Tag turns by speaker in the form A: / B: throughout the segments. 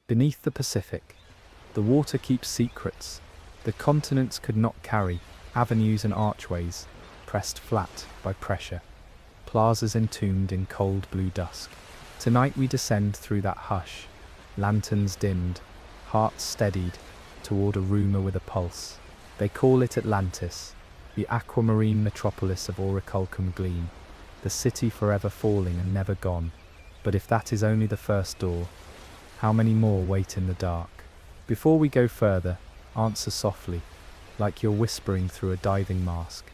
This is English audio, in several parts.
A: Beneath the Pacific, the water keeps secrets the continents could not carry, avenues and archways, pressed flat by pressure, plazas entombed in cold blue dusk. Tonight we descend through that hush, lanterns dimmed, hearts steadied, toward a rumour with a pulse. They call it Atlantis, the aquamarine metropolis of orichalcum gleam, the city forever falling and never gone. But if that is only the first door, how many more wait in the dark? Before we go further, answer softly, like you're whispering through a diving mask.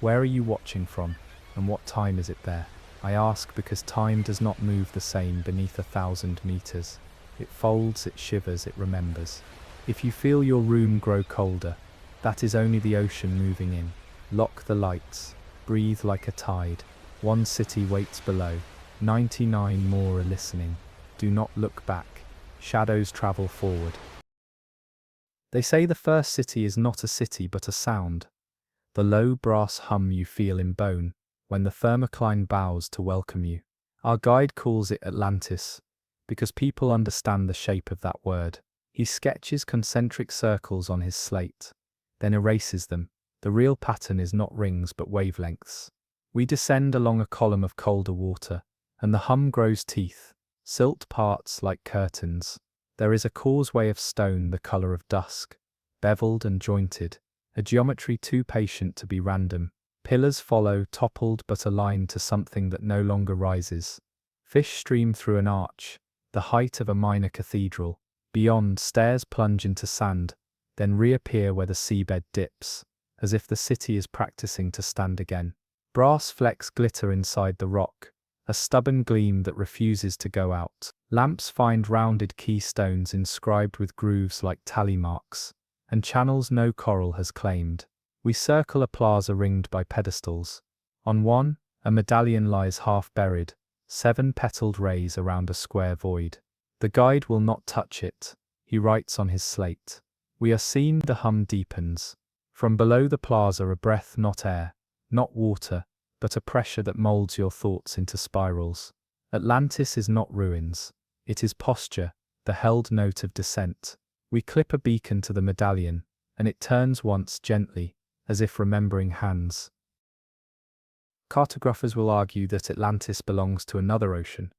A: Where are you watching from, and what time is it there? I ask because time does not move the same beneath 1,000 meters. It folds, it shivers, it remembers. If you feel your room grow colder, that is only the ocean moving in. Lock the lights, breathe like a tide. One city waits below, 99 more are listening. Do not look back, shadows travel forward. They say the first city is not a city but a sound, the low brass hum you feel in bone when the thermocline bows to welcome you. Our guide calls it Atlantis because people understand the shape of that word. He sketches concentric circles on his slate, then erases them. The real pattern is not rings but wavelengths. We descend along a column of colder water, and the hum grows teeth, silt parts like curtains. There is a causeway of stone the colour of dusk, beveled and jointed, a geometry too patient to be random. Pillars follow, toppled but aligned to something that no longer rises. Fish stream through an arch, the height of a minor cathedral. Beyond, stairs plunge into sand, then reappear where the seabed dips, as if the city is practicing to stand again. Brass flecks glitter inside the rock, a stubborn gleam that refuses to go out. Lamps find rounded keystones inscribed with grooves like tally marks, and channels no coral has claimed. We circle a plaza ringed by pedestals. On one, a medallion lies half buried, 7 petaled rays around a square void. The guide will not touch it, he writes on his slate. We are seen, the hum deepens. From below the plaza a breath, not air, not water, but a pressure that molds your thoughts into spirals. Atlantis is not ruins. It is posture, the held note of descent. We clip a beacon to the medallion, and it turns once gently, as if remembering hands. Cartographers will argue that Atlantis belongs to another ocean,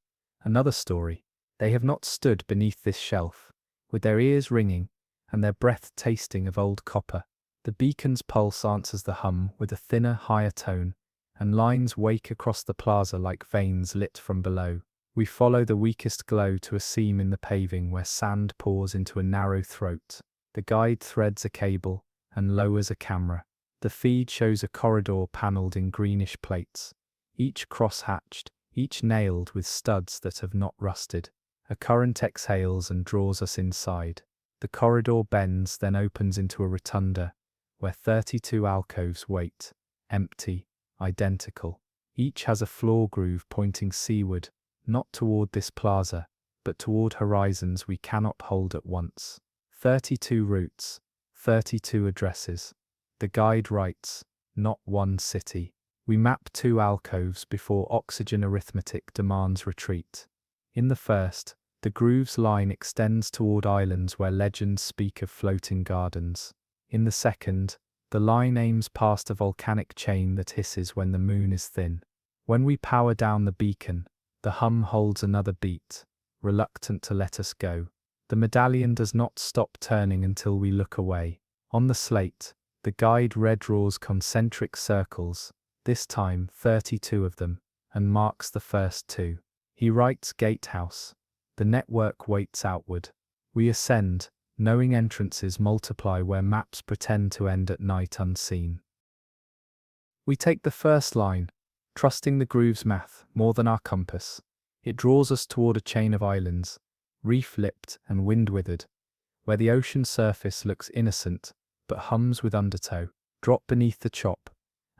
A: another story. They have not stood beneath this shelf, with their ears ringing and their breath tasting of old copper. The beacon's pulse answers the hum with a thinner, higher tone, and lines wake across the plaza like veins lit from below. We follow the weakest glow to a seam in the paving where sand pours into a narrow throat. The guide threads a cable and lowers a camera. The feed shows a corridor panelled in greenish plates, each cross-hatched, each nailed with studs that have not rusted. A current exhales and draws us inside. The corridor bends, then opens into a rotunda, where 32 alcoves wait, empty, identical. Each has a floor groove pointing seaward, not toward this plaza, but toward horizons we cannot hold at once. 32 routes, 32 addresses. The guide writes, not one city. We map 2 alcoves before oxygen arithmetic demands retreat. In the first, the groove's line extends toward islands where legends speak of floating gardens. In the second, the line aims past a volcanic chain that hisses when the moon is thin. When we power down the beacon, the hum holds another beat, reluctant to let us go. The medallion does not stop turning until we look away. On the slate, the guide redraws concentric circles, this time 32 of them, and marks the first 2. He writes gatehouse. The network waits outward. We ascend, knowing entrances multiply where maps pretend to end at night unseen. We take the first line, trusting the groove's math more than our compass. It draws us toward a chain of islands, reef-lipped and wind-withered, where the ocean surface looks innocent but hums with undertow. Drop beneath the chop,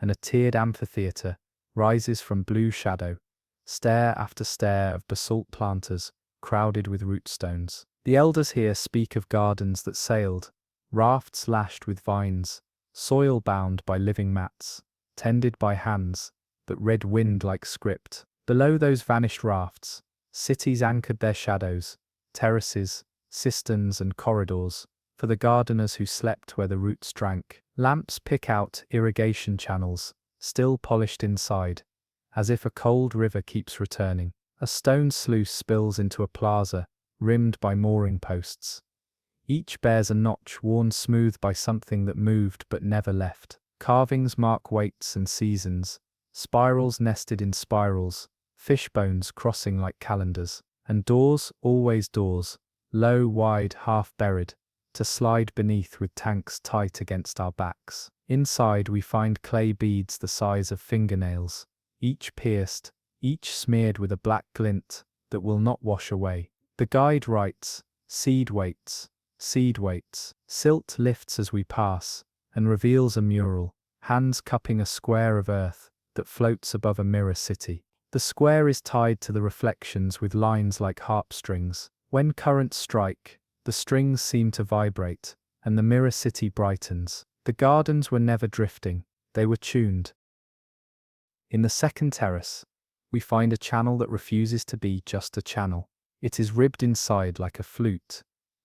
A: and a tiered amphitheatre rises from blue shadow, stair after stair of basalt planters crowded with rootstones. The elders here speak of gardens that sailed, rafts lashed with vines, soil bound by living mats, tended by hands, but red wind like script. Below those vanished rafts, cities anchored their shadows, terraces, cisterns and corridors, for the gardeners who slept where the roots drank. Lamps pick out irrigation channels, still polished inside, as if a cold river keeps returning. A stone sluice spills into a plaza, rimmed by mooring posts. Each bears a notch worn smooth by something that moved but never left. Carvings mark weights and seasons, spirals nested in spirals, fishbones crossing like calendars, and doors, always doors, low, wide, half-buried, to slide beneath with tanks tight against our backs. Inside we find clay beads the size of fingernails, each pierced, each smeared with a black glint that will not wash away. The guide writes, seed weights, seed weights. Silt lifts as we pass, and reveals a mural, hands cupping a square of earth that floats above a mirror city. The square is tied to the reflections with lines like harp strings. When currents strike, the strings seem to vibrate, and the mirror city brightens. The gardens were never drifting, they were tuned. In the second terrace, we find a channel that refuses to be just a channel. It is ribbed inside like a flute,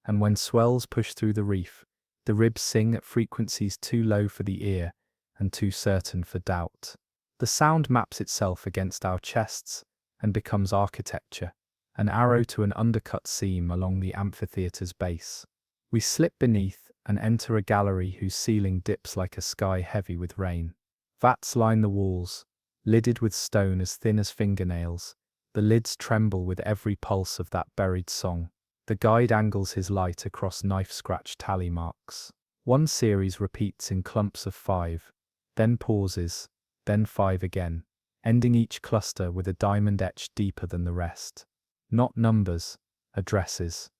A: and when swells push through the reef, the ribs sing at frequencies too low for the ear and too certain for doubt. The sound maps itself against our chests and becomes architecture, an arrow to an undercut seam along the amphitheatre's base. We slip beneath and enter a gallery whose ceiling dips like a sky heavy with rain. Vats line the walls, lidded with stone as thin as fingernails. The lids tremble with every pulse of that buried song. The guide angles his light across knife-scratched tally marks. One series repeats in clumps of 5, then pauses, then 5 again, ending each cluster with a diamond etched deeper than the rest. Not numbers, addresses.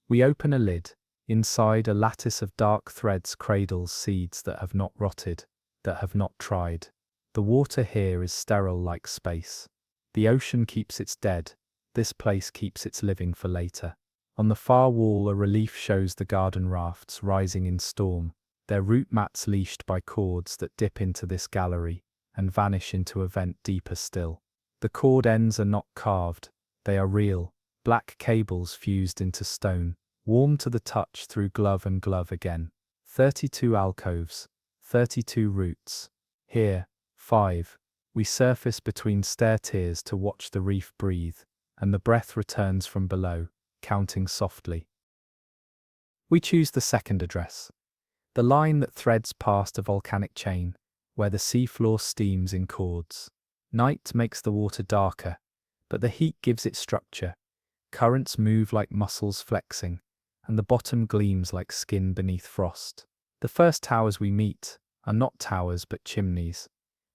A: We open a lid. Inside, a lattice of dark threads cradles seeds that have not rotted, that have not tried. The water here is sterile like space. The ocean keeps its dead, this place keeps its living for later. On the far wall a relief shows the garden rafts rising in storm, their root mats leashed by cords that dip into this gallery and vanish into a vent deeper still. The cord ends are not carved, they are real, black cables fused into stone, warm to the touch through glove and glove again. 32 alcoves, 32 roots. Here, 5. We surface between stair tiers to watch the reef breathe, and the breath returns from below, counting softly. We choose the second address, the line that threads past a volcanic chain, where the seafloor steams in cords. Night makes the water darker, but the heat gives it structure. Currents move like muscles flexing, and the bottom gleams like skin beneath frost. The first towers we meet are not towers but chimneys,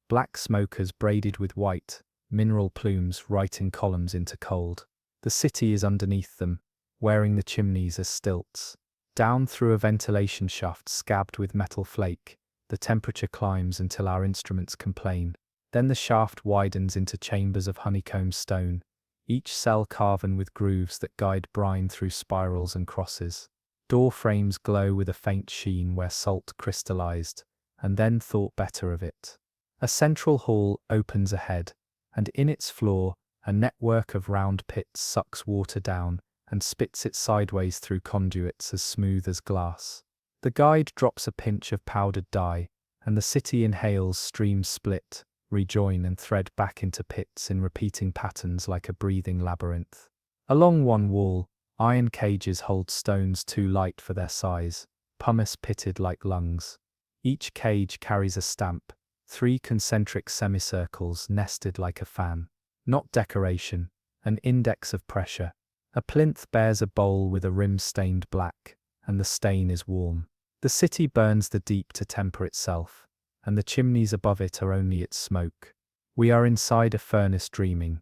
A: black smokers braided with white, mineral plumes writing columns into cold. The city is underneath them, wearing the chimneys as stilts. Down through a ventilation shaft scabbed with metal flake, the temperature climbs until our instruments complain. Then the shaft widens into chambers of honeycomb stone, each cell carven with grooves that guide brine through spirals and crosses. Door frames glow with a faint sheen where salt crystallized, and then thought better of it. A central hall opens ahead, and in its floor, a network of round pits sucks water down and spits it sideways through conduits as smooth as glass. The guide drops a pinch of powdered dye, and the city inhales streams split, rejoin and thread back into pits in repeating patterns like a breathing labyrinth. Along one wall, iron cages hold stones too light for their size, pumice pitted like lungs. Each cage carries a stamp, 3 concentric semicircles nested like a fan. Not decoration, an index of pressure. A plinth bears a bowl with a rim stained black, and the stain is warm. The city burns the deep to temper itself, and the chimneys above it are only its smoke. We are inside a furnace dreaming.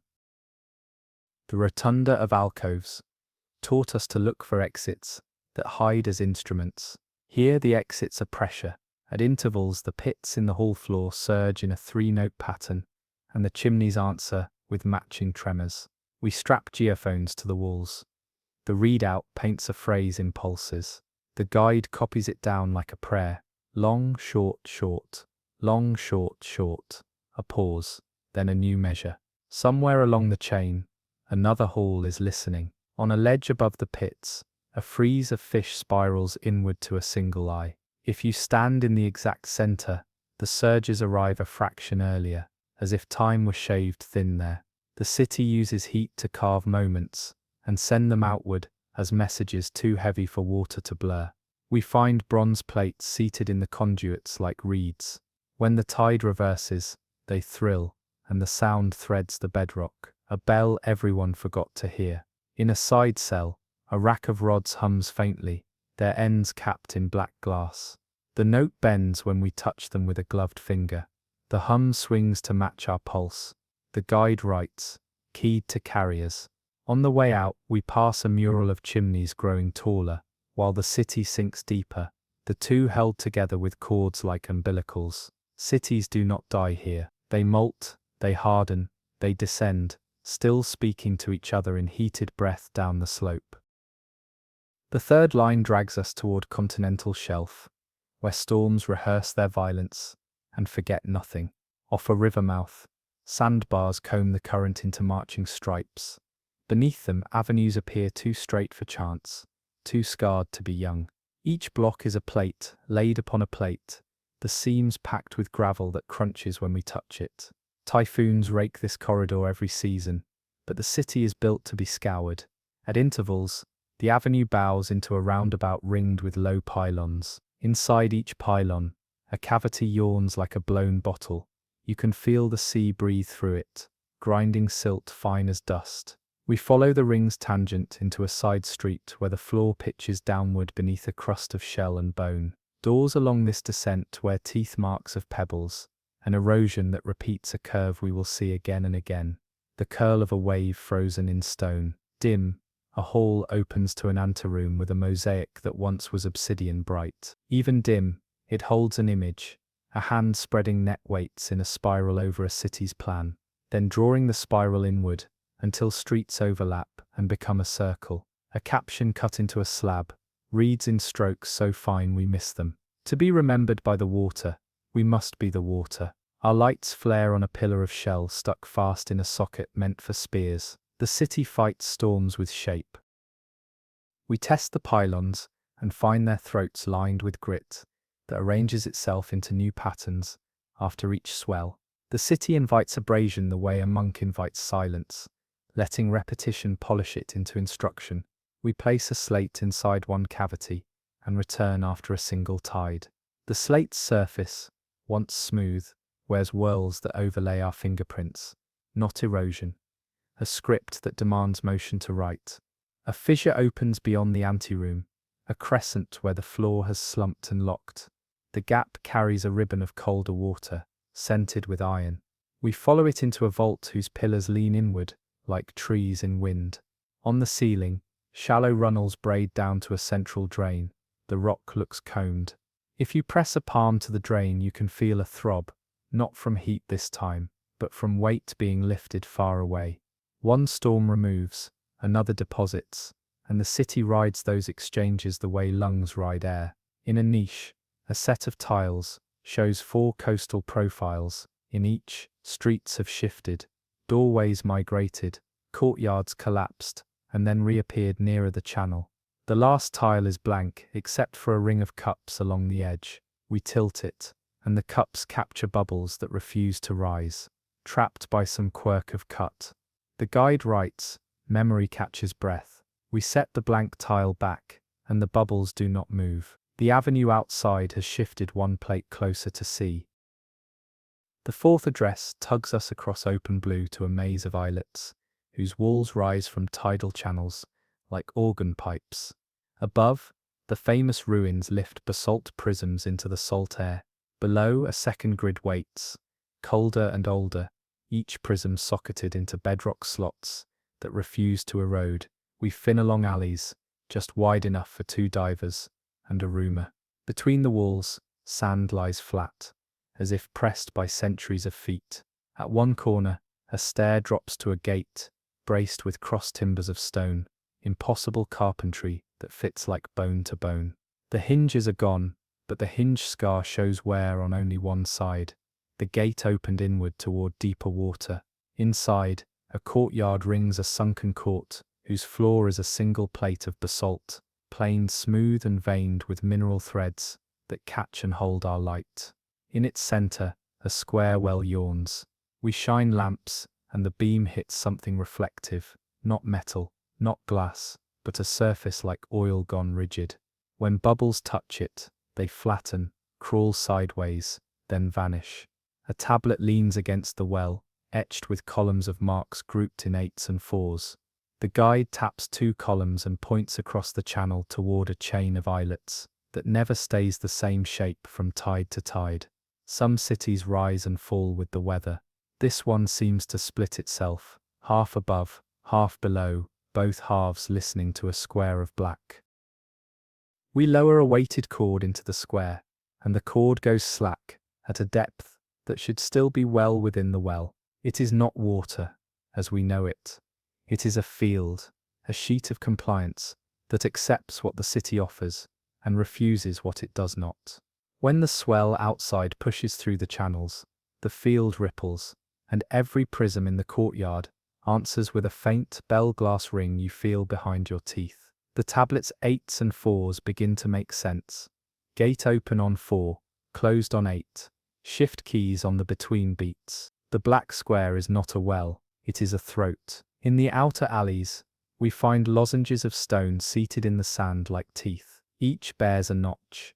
A: The rotunda of alcoves taught us to look for exits that hide as instruments. Here the exits are pressure. At intervals the pits in the hall floor surge in a 3-note pattern, and the chimneys answer with matching tremors. We strap geophones to the walls. The readout paints a phrase in pulses. The guide copies it down like a prayer. Long, short, short. Long, short, short. A pause, then a new measure. Somewhere along the chain, another hall is listening. On a ledge above the pits, A frieze of fish spirals inward to a single eye. If you stand in the exact center, the surges arrive a fraction earlier, as if time was shaved thin there. The city uses heat to carve moments and send them outward as messages too heavy for water to blur. We find bronze plates seated in the conduits like reeds. When the tide reverses, they thrill, and the sound threads the bedrock, a bell everyone forgot to hear. In a side cell, a rack of rods hums faintly, their ends capped in black glass. The note bends when we touch them with a gloved finger. The hum swings to match our pulse. The guide writes, "Keyed to carriers." On the way out, we pass a mural of chimneys growing taller, while the city sinks deeper, the two held together with cords like umbilicals. Cities do not die here. They molt, they harden, they descend, still speaking to each other in heated breath down the slope. The third line drags us toward continental shelf, where storms rehearse their violence and forget nothing. Off a river mouth, sandbars comb the current into marching stripes. Beneath them, avenues appear too straight for chance, too scarred to be young. Each block is a plate, laid upon a plate, the seams packed with gravel that crunches when we touch it. Typhoons rake this corridor every season, but the city is built to be scoured. At intervals, the avenue bows into a roundabout ringed with low pylons. Inside each pylon, a cavity yawns like a blown bottle. You can feel the sea breathe through it, grinding silt fine as dust. We follow the ring's tangent into a side street where the floor pitches downward beneath a crust of shell and bone. Doors along this descent wear teeth marks of pebbles, an erosion that repeats a curve we will see again and again, the curl of a wave frozen in stone. Dim, a hall opens to an anteroom with a mosaic that once was obsidian bright. Even dim, it holds an image, a hand spreading net weights in a spiral over a city's plan, then drawing the spiral inward until streets overlap and become a circle. A caption cut into a slab reads in strokes so fine we miss them. To be remembered by the water, we must be the water. Our lights flare on a pillar of shell stuck fast in a socket meant for spears. The city fights storms with shape. We test the pylons and find their throats lined with grit that arranges itself into new patterns after each swell. The city invites abrasion the way a monk invites silence, letting repetition polish it into instruction. We place a slate inside one cavity and return after a single tide. The slate's surface, once smooth, wears whorls that overlay our fingerprints, not erosion. A script that demands motion to write. A fissure opens beyond the anteroom, a crescent where the floor has slumped and locked. The gap carries a ribbon of colder water, scented with iron. We follow it into a vault whose pillars lean inward, like trees in wind. On the ceiling, shallow runnels braid down to a central drain. The rock looks combed. If you press a palm to the drain, you can feel a throb, not from heat this time, but from weight being lifted far away. One storm removes, another deposits, and the city rides those exchanges the way lungs ride air. In a niche, a set of tiles shows 4 coastal profiles. In each, streets have shifted, doorways migrated, courtyards collapsed, and then reappeared nearer the channel. The last tile is blank, except for a ring of cups along the edge. We tilt it, and the cups capture bubbles that refuse to rise, trapped by some quirk of cut. The guide writes, "Memory catches breath." We set the blank tile back, and the bubbles do not move. The avenue outside has shifted one plate closer to sea. The fourth address tugs us across open blue to a maze of islets, whose walls rise from tidal channels, like organ pipes. Above, the famous ruins lift basalt prisms into the salt air. Below, a second grid waits, colder and older, each prism socketed into bedrock slots that refuse to erode. We fin along alleys, just wide enough for 2 divers and a roomer. Between the walls, sand lies flat, as if pressed by centuries of feet. At one corner, a stair drops to a gate, braced with cross timbers of stone, impossible carpentry that fits like bone to bone. The hinges are gone, but the hinge scar shows wear on only one side. The gate opened inward toward deeper water. Inside, a courtyard rings a sunken court, whose floor is a single plate of basalt. plain smooth and veined with mineral threads that catch and hold our light. In its center, a square well yawns. We shine lamps, and the beam hits something reflective, not metal, not glass, but a surface like oil gone rigid. When bubbles touch it, they flatten, crawl sideways, then vanish. A tablet leans against the well, etched with columns of marks grouped in 8s and 4s. The guide taps 2 columns and points across the channel toward a chain of islets that never stays the same shape from tide to tide. Some cities rise and fall with the weather. This one seems to split itself, half above, half below, both halves listening to a square of black. We lower a weighted cord into the square, and the cord goes slack, at a depth that should still be well within the well. It is not water, as we know it. It is a field, a sheet of compliance, that accepts what the city offers, and refuses what it does not. When the swell outside pushes through the channels, the field ripples, and every prism in the courtyard answers with a faint bell-glass ring you feel behind your teeth. The tablet's 8s and 4s begin to make sense. Gate open on 4, closed on 8. Shift keys on the between beats. The black square is not a well, it is a throat. In the outer alleys, we find lozenges of stone seated in the sand like teeth. Each bears a notch.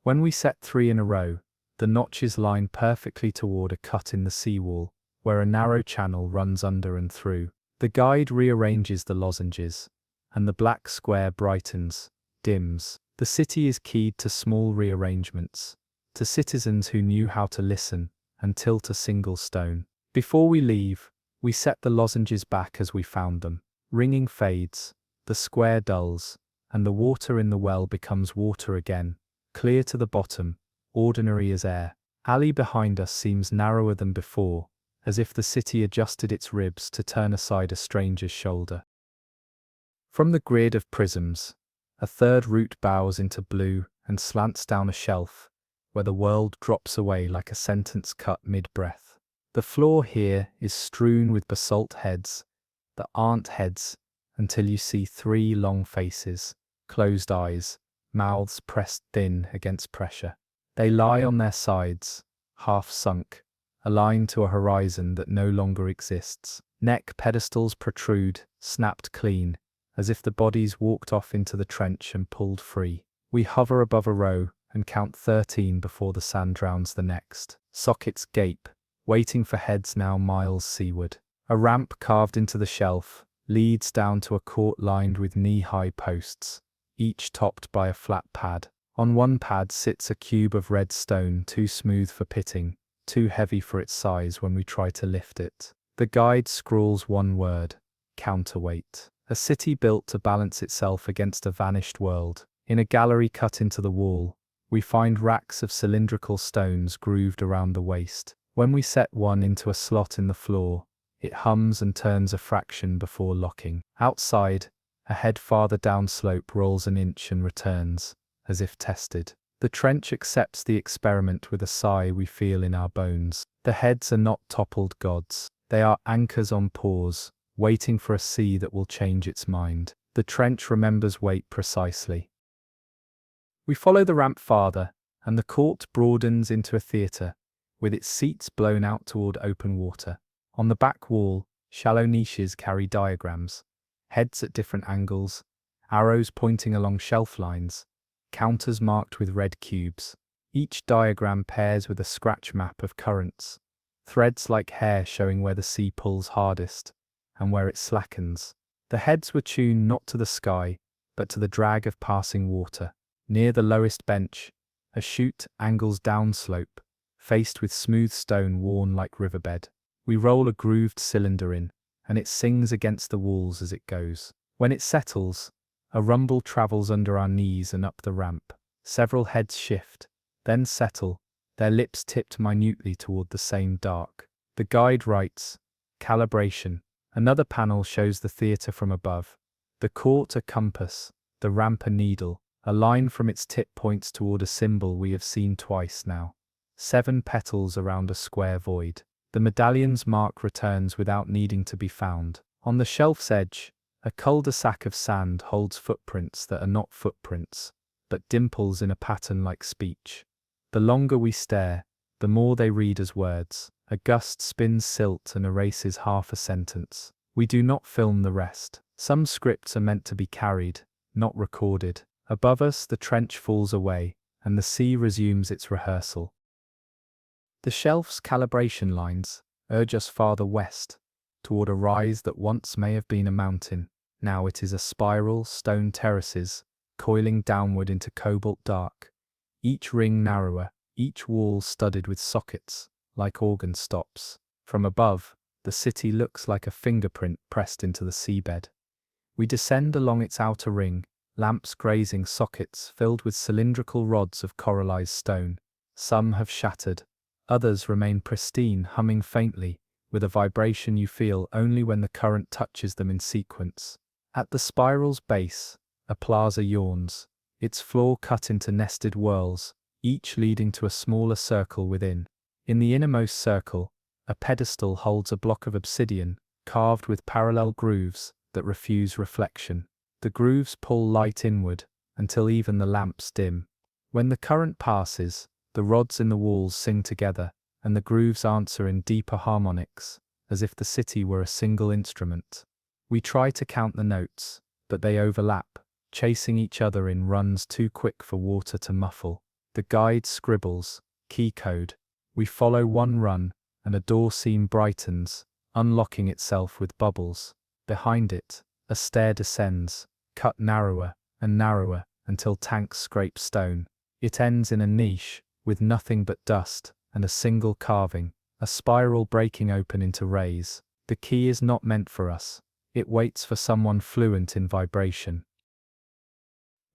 A: When we set 3 in a row, the notches line perfectly toward a cut in the seawall, where a narrow channel runs under and through. The guide rearranges the lozenges, and the black square brightens, dims. The city is keyed to small rearrangements, to citizens who knew how to listen and tilt a single stone. Before we leave, we set the lozenges back as we found them. Ringing fades, the square dulls, and the water in the well becomes water again, clear to the bottom, ordinary as air. Alley behind us seems narrower than before, as if the city adjusted its ribs to turn aside a stranger's shoulder. From the grid of prisms, a third route bows into blue and slants down a shelf, where the world drops away like a sentence cut mid-breath. The floor here is strewn with basalt heads that aren't heads until you see 3 long faces, closed eyes, mouths pressed thin against pressure. They lie on their sides, half sunk, aligned to a horizon that no longer exists. Neck pedestals protrude, snapped clean, as if the bodies walked off into the trench and pulled free. We hover above a row and count 13 before the sand drowns the next. Sockets gape, waiting for heads now miles seaward. A ramp carved into the shelf leads down to a court lined with knee-high posts, each topped by a flat pad. On one pad sits a cube of red stone too smooth for pitting, too heavy for its size when we try to lift it. The guide scrawls one word: counterweight. A city built to balance itself against a vanished world. In a gallery cut into the wall, we find racks of cylindrical stones grooved around the waist. When we set one into a slot in the floor, it hums and turns a fraction before locking. Outside, a head farther down slope rolls an inch and returns, as if tested. The trench accepts the experiment with a sigh we feel in our bones. The heads are not toppled gods. They are anchors on pause, waiting for a sea that will change its mind. The trench remembers weight precisely. We follow the ramp farther, and the court broadens into a theatre, with its seats blown out toward open water. On the back wall, shallow niches carry diagrams, heads at different angles, arrows pointing along shelf lines, counters marked with red cubes. Each diagram pairs with a scratch map of currents, threads like hair showing where the sea pulls hardest and where it slackens. The heads were tuned not to the sky, but to the drag of passing water. Near the lowest bench, a chute angles downslope, faced with smooth stone worn like riverbed. We roll a grooved cylinder in, and it sings against the walls as it goes. When it settles, a rumble travels under our knees and up the ramp. Several heads shift, then settle, their lips tipped minutely toward the same dark. The guide writes, calibration. Another panel shows the theatre from above. The court a compass, the ramp a needle. A line from its tip points toward a symbol we have seen twice now. 7 petals around a square void. The medallion's mark returns without needing to be found. On the shelf's edge, A cul-de-sac of sand holds footprints that are not footprints, but dimples in a pattern like speech. The longer we stare, the more they read as words. A gust spins silt and erases half a sentence. We do not film the rest. Some scripts are meant to be carried, not recorded. Above us, the trench falls away, and the sea resumes its rehearsal. The shelf's calibration lines urge us farther west, toward a rise that once may have been a mountain. Now it is a spiral, stone terraces, coiling downward into cobalt dark, each ring narrower, each wall studded with sockets, like organ stops. From above, the city looks like a fingerprint pressed into the seabed. We descend along its outer ring, lamps grazing sockets filled with cylindrical rods of coralized stone. Some have shattered, others remain pristine, humming faintly, with a vibration you feel only when the current touches them in sequence. At the spiral's base, a plaza yawns, its floor cut into nested whorls, each leading to a smaller circle within. In the innermost circle, a pedestal holds a block of obsidian, carved with parallel grooves that refuse reflection. The grooves pull light inward, until even the lamps dim. When the current passes, the rods in the walls sing together, and the grooves answer in deeper harmonics, as if the city were a single instrument. We try to count the notes, but they overlap, chasing each other in runs too quick for water to muffle. The guide scribbles, key code. We follow one run, and a door seam brightens, unlocking itself with bubbles. Behind it, a stair descends, cut narrower and narrower until tanks scrape stone. It ends in a niche, with nothing but dust, and a single carving, a spiral breaking open into rays. The key is not meant for us. It waits for someone fluent in vibration.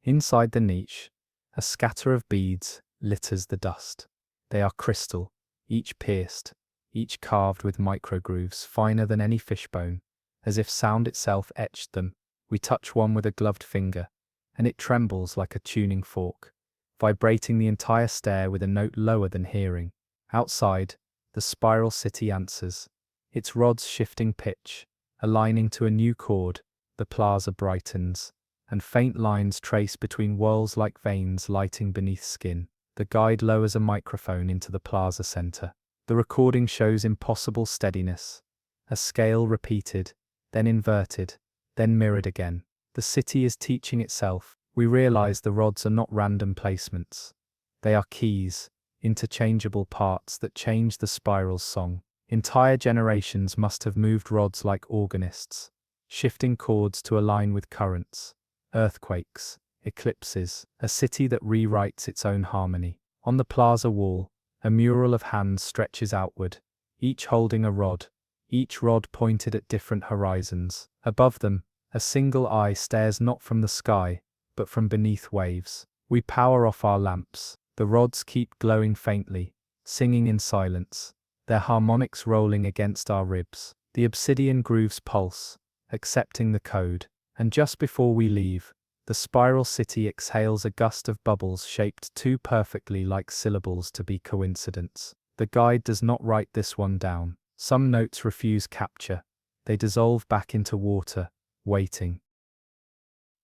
A: Inside the niche, a scatter of beads litters the dust. They are crystal, each pierced, each carved with microgrooves finer than any fishbone, as if sound itself etched them. We touch one with a gloved finger, and it trembles like a tuning fork, vibrating the entire stair with a note lower than hearing. Outside, the spiral city answers, its rods shifting pitch, aligning to a new chord. The plaza brightens, and faint lines trace between whorls like veins lighting beneath skin. The guide lowers a microphone into the plaza center. The recording shows impossible steadiness, a scale repeated, then inverted, then mirrored again. The city is teaching itself. We realize the rods are not random placements. They are keys, interchangeable parts that change the spiral's song. Entire generations must have moved rods like organists, shifting chords to align with currents. Earthquakes, eclipses, a city that rewrites its own harmony. On the plaza wall, a mural of hands stretches outward, each holding a rod, each rod pointed at different horizons. Above them, a single eye stares not from the sky, but from beneath waves. We power off our lamps. The rods keep glowing faintly, singing in silence, their harmonics rolling against our ribs. The obsidian grooves pulse, accepting the code, and just before we leave, the spiral city exhales a gust of bubbles shaped too perfectly like syllables to be coincidence. The guide does not write this one down. Some notes refuse capture. They dissolve back into water, waiting.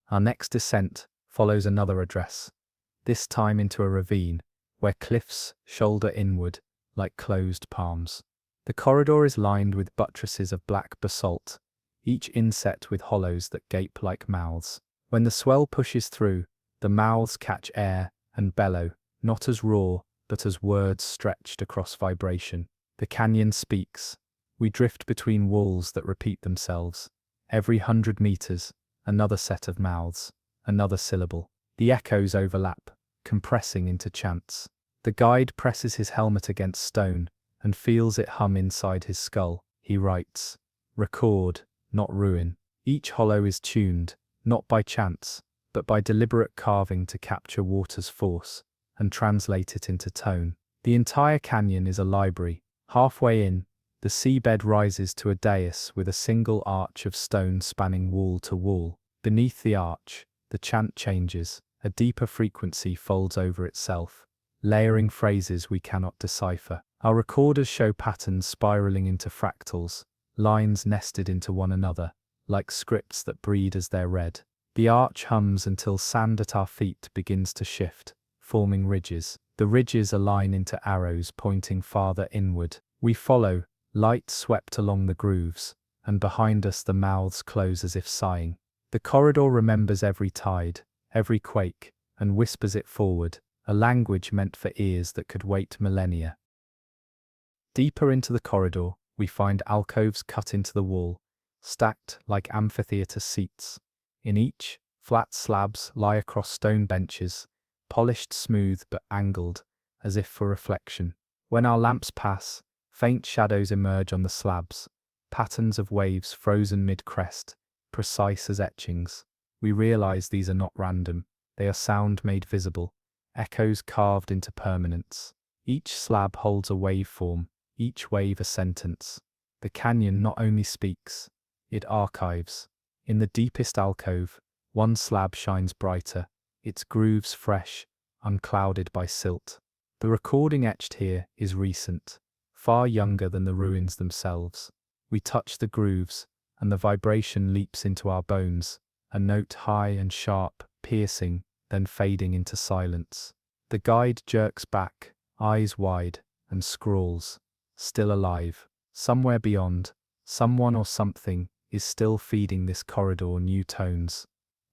A: Our next descent follows another address, this time into a ravine, where cliffs shoulder inward, like closed palms. The corridor is lined with buttresses of black basalt, each inset with hollows that gape like mouths. When the swell pushes through, the mouths catch air and bellow, not as roar, but as words stretched across vibration. The canyon speaks. We drift between walls that repeat themselves. Every 100 meters, another set of mouths, another syllable. The echoes overlap, compressing into chants. The guide presses his helmet against stone and feels it hum inside his skull. He writes, "Record, not ruin." Each hollow is tuned, not by chance, but by deliberate carving to capture water's force and translate it into tone. The entire canyon is a library. Halfway in, the seabed rises to a dais with a single arch of stone spanning wall to wall. Beneath the arch, the chant changes. A deeper frequency folds over itself, layering phrases we cannot decipher. Our recorders show patterns spiraling into fractals, lines nested into one another, like scripts that breed as they're read. The arch hums until sand at our feet begins to shift, forming ridges. The ridges align into arrows pointing farther inward. We follow, light swept along the grooves, and behind us the mouths close as if sighing. The corridor remembers every tide, every quake, and whispers it forward, a language meant for ears that could wait millennia. Deeper into the corridor, we find alcoves cut into the wall, stacked like amphitheater seats. In each, flat slabs lie across stone benches, polished smooth but angled, as if for reflection. When our lamps pass, faint shadows emerge on the slabs, patterns of waves frozen mid-crest, precise as etchings. We realize these are not random, they are sound made visible, echoes carved into permanence. Each slab holds a waveform, each wave a sentence. The canyon not only speaks, it archives. In the deepest alcove, one slab shines brighter, its grooves fresh, unclouded by silt. The recording etched here is recent, far younger than the ruins themselves. We touch the grooves, and the vibration leaps into our bones, a note high and sharp, piercing, then fading into silence. The guide jerks back, eyes wide, and scrawls, "Still alive." Somewhere beyond, someone or something is still feeding this corridor new tones.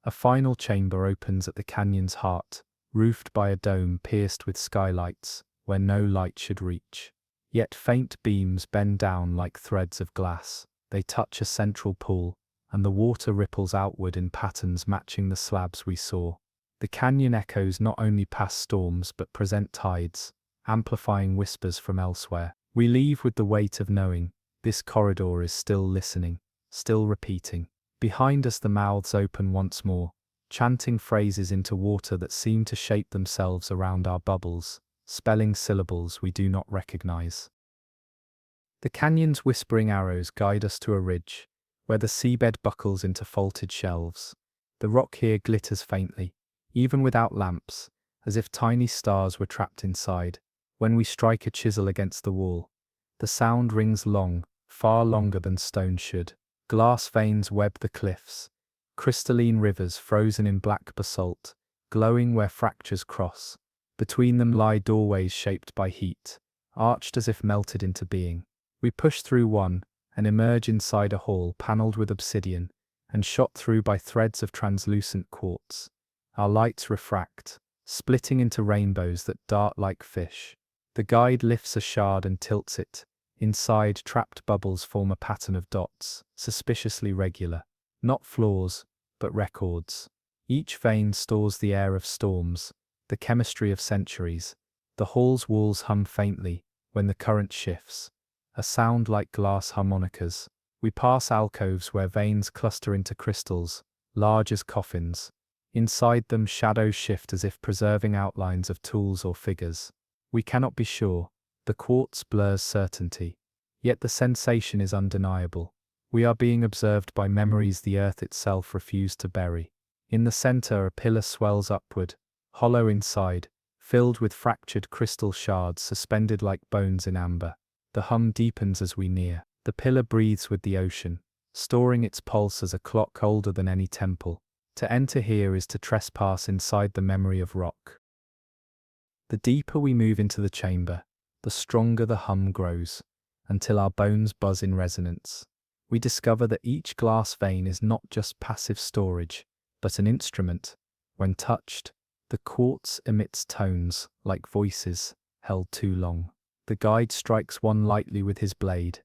A: A final chamber opens at the canyon's heart, roofed by a dome pierced with skylights, where no light should reach. Yet faint beams bend down like threads of glass. They touch a central pool, and the water ripples outward in patterns matching the slabs we saw. The canyon echoes not only past storms but present tides, amplifying whispers from elsewhere. We leave with the weight of knowing, this corridor is still listening, still repeating. Behind us the mouths open once more, chanting phrases into water that seem to shape themselves around our bubbles, spelling syllables we do not recognize. The canyon's whispering arrows guide us to a ridge, where the seabed buckles into faulted shelves. The rock here glitters faintly, even without lamps, as if tiny stars were trapped inside. When we strike a chisel against the wall, the sound rings long, far longer than stone should. Glass veins web the cliffs, crystalline rivers frozen in black basalt, glowing where fractures cross. Between them lie doorways shaped by heat, arched as if melted into being. We push through one, and emerge inside a hall panelled with obsidian, and shot through by threads of translucent quartz. Our lights refract, splitting into rainbows that dart like fish. The guide lifts a shard and tilts it. Inside, trapped bubbles form a pattern of dots, suspiciously regular. Not flaws, but records. Each vein stores the air of storms, the chemistry of centuries. The hall's walls hum faintly when the current shifts, a sound like glass harmonicas. We pass alcoves where veins cluster into crystals, large as coffins. Inside them shadows shift as if preserving outlines of tools or figures. We cannot be sure. The quartz blurs certainty. Yet the sensation is undeniable. We are being observed by memories the earth itself refused to bury. In the center a pillar swells upward, hollow inside, filled with fractured crystal shards suspended like bones in amber. The hum deepens as we near. The pillar breathes with the ocean, storing its pulse as a clock older than any temple. To enter here is to trespass inside the memory of rock. The deeper we move into the chamber, the stronger the hum grows, until our bones buzz in resonance. We discover that each glass vein is not just passive storage, but an instrument. When touched, the quartz emits tones like voices held too long. The guide strikes one lightly with his blade.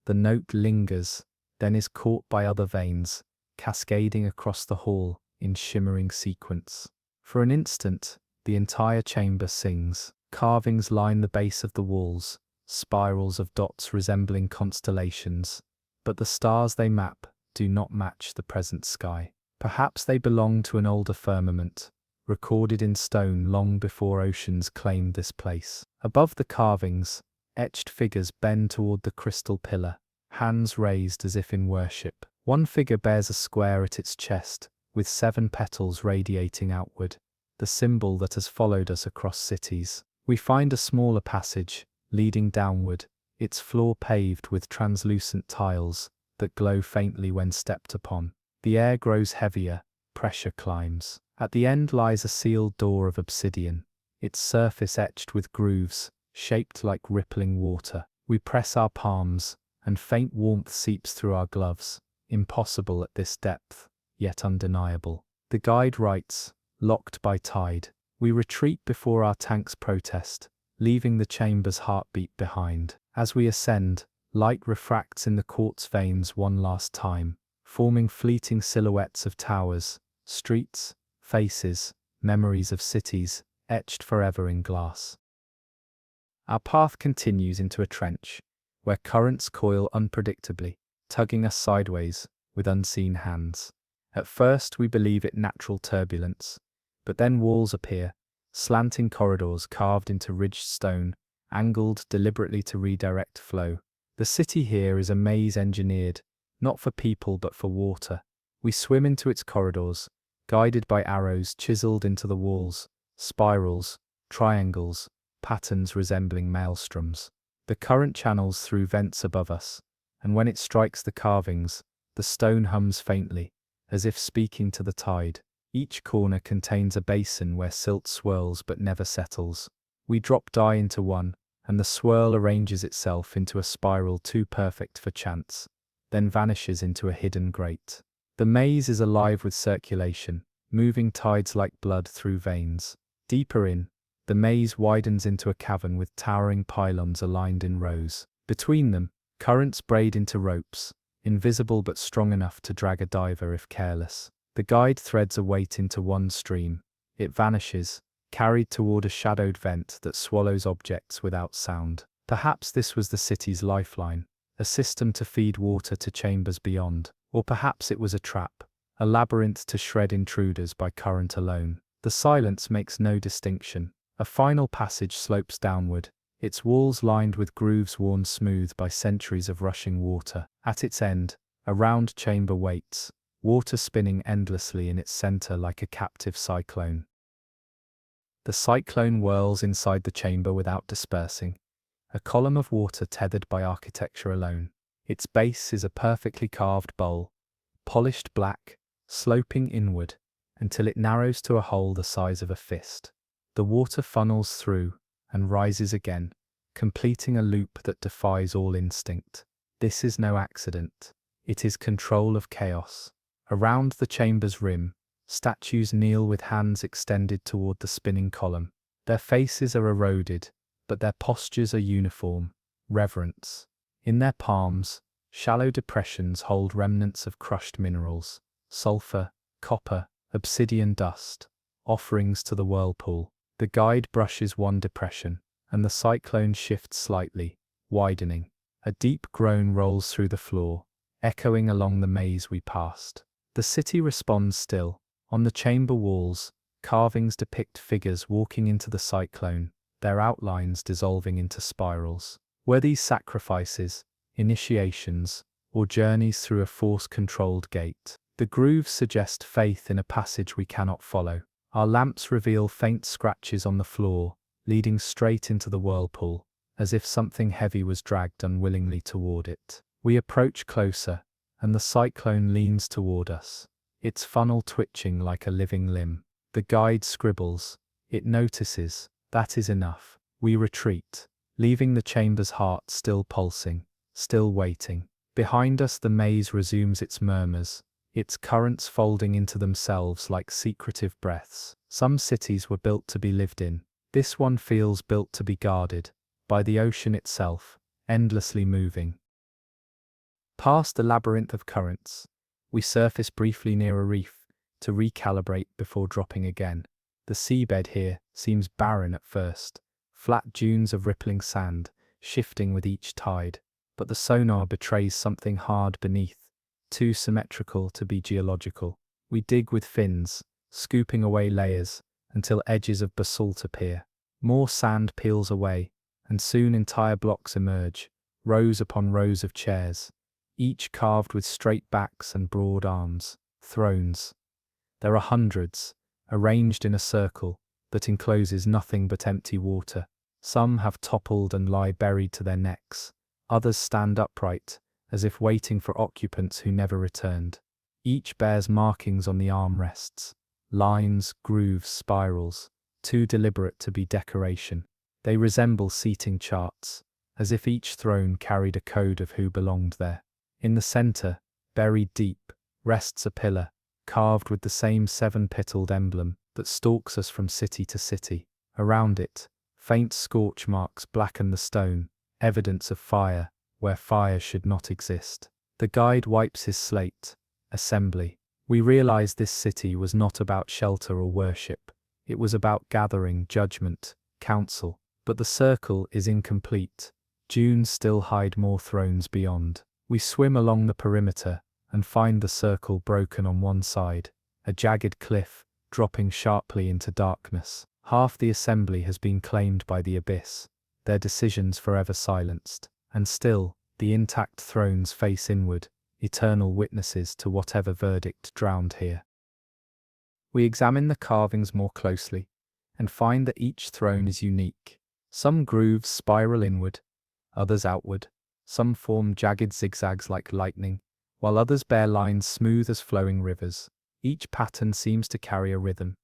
A: The note lingers, then is caught by other veins, cascading across the hall in shimmering sequence. For an instant, the entire chamber sings. Carvings line the base of the walls, spirals of dots resembling constellations. But the stars they map do not match the present sky. Perhaps they belong to an older firmament, recorded in stone long before oceans claimed this place. Above the carvings, etched figures bend toward the crystal pillar, hands raised as if in worship. One figure bears a square at its chest, with 7 petals radiating outward, the symbol that has followed us across cities. We find a smaller passage, leading downward, its floor paved with translucent tiles, that glow faintly when stepped upon. The air grows heavier, pressure climbs. At the end lies a sealed door of obsidian, its surface etched with grooves, shaped like rippling water. We press our palms, and faint warmth seeps through our gloves. Impossible at this depth, yet undeniable. The guide writes, locked by tide. We retreat before our tanks protest, leaving the chamber's heartbeat behind. As we ascend, light refracts in the quartz veins one last time, forming fleeting silhouettes of towers, streets, faces, memories of cities, etched forever in glass. Our path continues into a trench, where currents coil unpredictably, tugging us sideways with unseen hands. At first we believe it natural turbulence, but then walls appear, slanting corridors carved into ridged stone, angled deliberately to redirect flow. The city here is a maze engineered, not for people but for water. We swim into its corridors, guided by arrows chiseled into the walls, spirals, triangles, patterns resembling maelstroms. The current channels through vents above us, and when it strikes the carvings, the stone hums faintly, as if speaking to the tide. Each corner contains a basin where silt swirls but never settles. We drop die into one, and the swirl arranges itself into a spiral too perfect for chance, then vanishes into a hidden grate. The maze is alive with circulation, moving tides like blood through veins. Deeper in, the maze widens into a cavern with towering pylons aligned in rows. Between them, currents braid into ropes, invisible but strong enough to drag a diver if careless. The guide threads a weight into one stream. It vanishes, carried toward a shadowed vent that swallows objects without sound. Perhaps this was the city's lifeline, a system to feed water to chambers beyond. Or perhaps it was a trap, a labyrinth to shred intruders by current alone. The silence makes no distinction. A final passage slopes downward, its walls lined with grooves worn smooth by centuries of rushing water. At its end, a round chamber waits, water spinning endlessly in its center like a captive cyclone. The cyclone whirls inside the chamber without dispersing, a column of water tethered by architecture alone. Its base is a perfectly carved bowl, polished black, sloping inward, until it narrows to a hole the size of a fist. The water funnels through, and rises again, completing a loop that defies all instinct. This is no accident. It is control of chaos. Around the chamber's rim, statues kneel with hands extended toward the spinning column. Their faces are eroded, but their postures are uniform, reverence. In their palms, shallow depressions hold remnants of crushed minerals, sulfur, copper, obsidian dust, offerings to the whirlpool. The guide brushes one depression, and the cyclone shifts slightly, widening. A deep groan rolls through the floor, echoing along the maze we passed. The city responds still. On the chamber walls, carvings depict figures walking into the cyclone, their outlines dissolving into spirals. Were these sacrifices, initiations, or journeys through a force-controlled gate? The grooves suggest faith in a passage we cannot follow. Our lamps reveal faint scratches on the floor, leading straight into the whirlpool, as if something heavy was dragged unwillingly toward it. We approach closer, and the cyclone leans toward us, its funnel twitching like a living limb. The guide scribbles. It notices. That is enough. We retreat, leaving the chamber's heart still pulsing, still waiting. Behind us the maze resumes its murmurs, its currents folding into themselves like secretive breaths. Some cities were built to be lived in. This one feels built to be guarded, by the ocean itself, endlessly moving. Past the labyrinth of currents, we surface briefly near a reef, to recalibrate before dropping again. The seabed here seems barren at first, flat dunes of rippling sand, shifting with each tide, but the sonar betrays something hard beneath, too symmetrical to be geological. We dig with fins, scooping away layers, until edges of basalt appear. More sand peels away, and soon entire blocks emerge, rows upon rows of chairs, each carved with straight backs and broad arms, thrones. There are hundreds, arranged in a circle that encloses nothing but empty water. Some have toppled and lie buried to their necks. Others stand upright, as if waiting for occupants who never returned. Each bears markings on the armrests, lines, grooves, spirals, too deliberate to be decoration. They resemble seating charts, as if each throne carried a code of who belonged there. In the center, buried deep, rests a pillar, carved with the same seven-petaled emblem that stalks us from city to city. Around it, faint scorch marks blacken the stone, evidence of fire, where fire should not exist. The guide wipes his slate. Assembly. We realize this city was not about shelter or worship. It was about gathering, judgment, counsel. But the circle is incomplete. Dunes still hide more thrones beyond. We swim along the perimeter and find the circle broken on one side, a jagged cliff dropping sharply into darkness. Half the assembly has been claimed by the abyss, their decisions forever silenced. And still, the intact thrones face inward, eternal witnesses to whatever verdict drowned here. We examine the carvings more closely and find that each throne is unique. Some grooves spiral inward, others outward. Some form jagged zigzags like lightning, while others bear lines smooth as flowing rivers. Each pattern seems to carry a rhythm,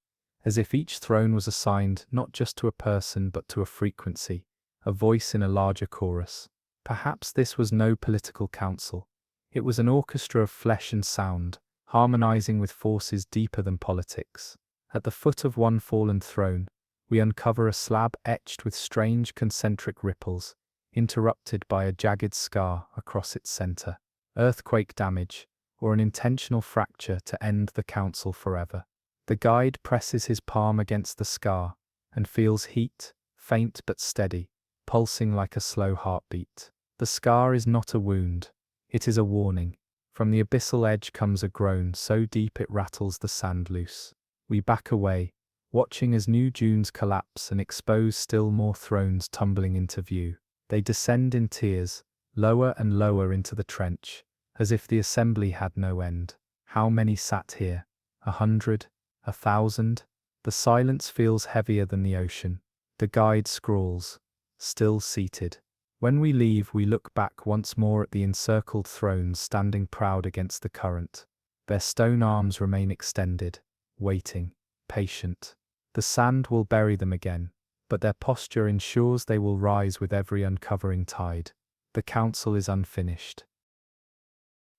A: as if each throne was assigned not just to a person but to a frequency, a voice in a larger chorus. Perhaps this was no political council. It was an orchestra of flesh and sound, harmonizing with forces deeper than politics. At the foot of one fallen throne, we uncover a slab etched with strange concentric ripples, interrupted by a jagged scar across its center. Earthquake damage, or an intentional fracture to end the council forever. The guide presses his palm against the scar and feels heat, faint but steady, pulsing like a slow heartbeat. The scar is not a wound, it is a warning. From the abyssal edge comes a groan so deep it rattles the sand loose. We back away, watching as new dunes collapse and expose still more thrones tumbling into view. They descend in tiers, lower and lower into the trench, as if the assembly had no end. How many sat here? 100? 1,000? The silence feels heavier than the ocean. The guide scrawls, still seated. When we leave, we look back once more at the encircled thrones standing proud against the current. Their stone arms remain extended, waiting, patient. The sand will bury them again, but their posture ensures they will rise with every uncovering tide. The council is unfinished.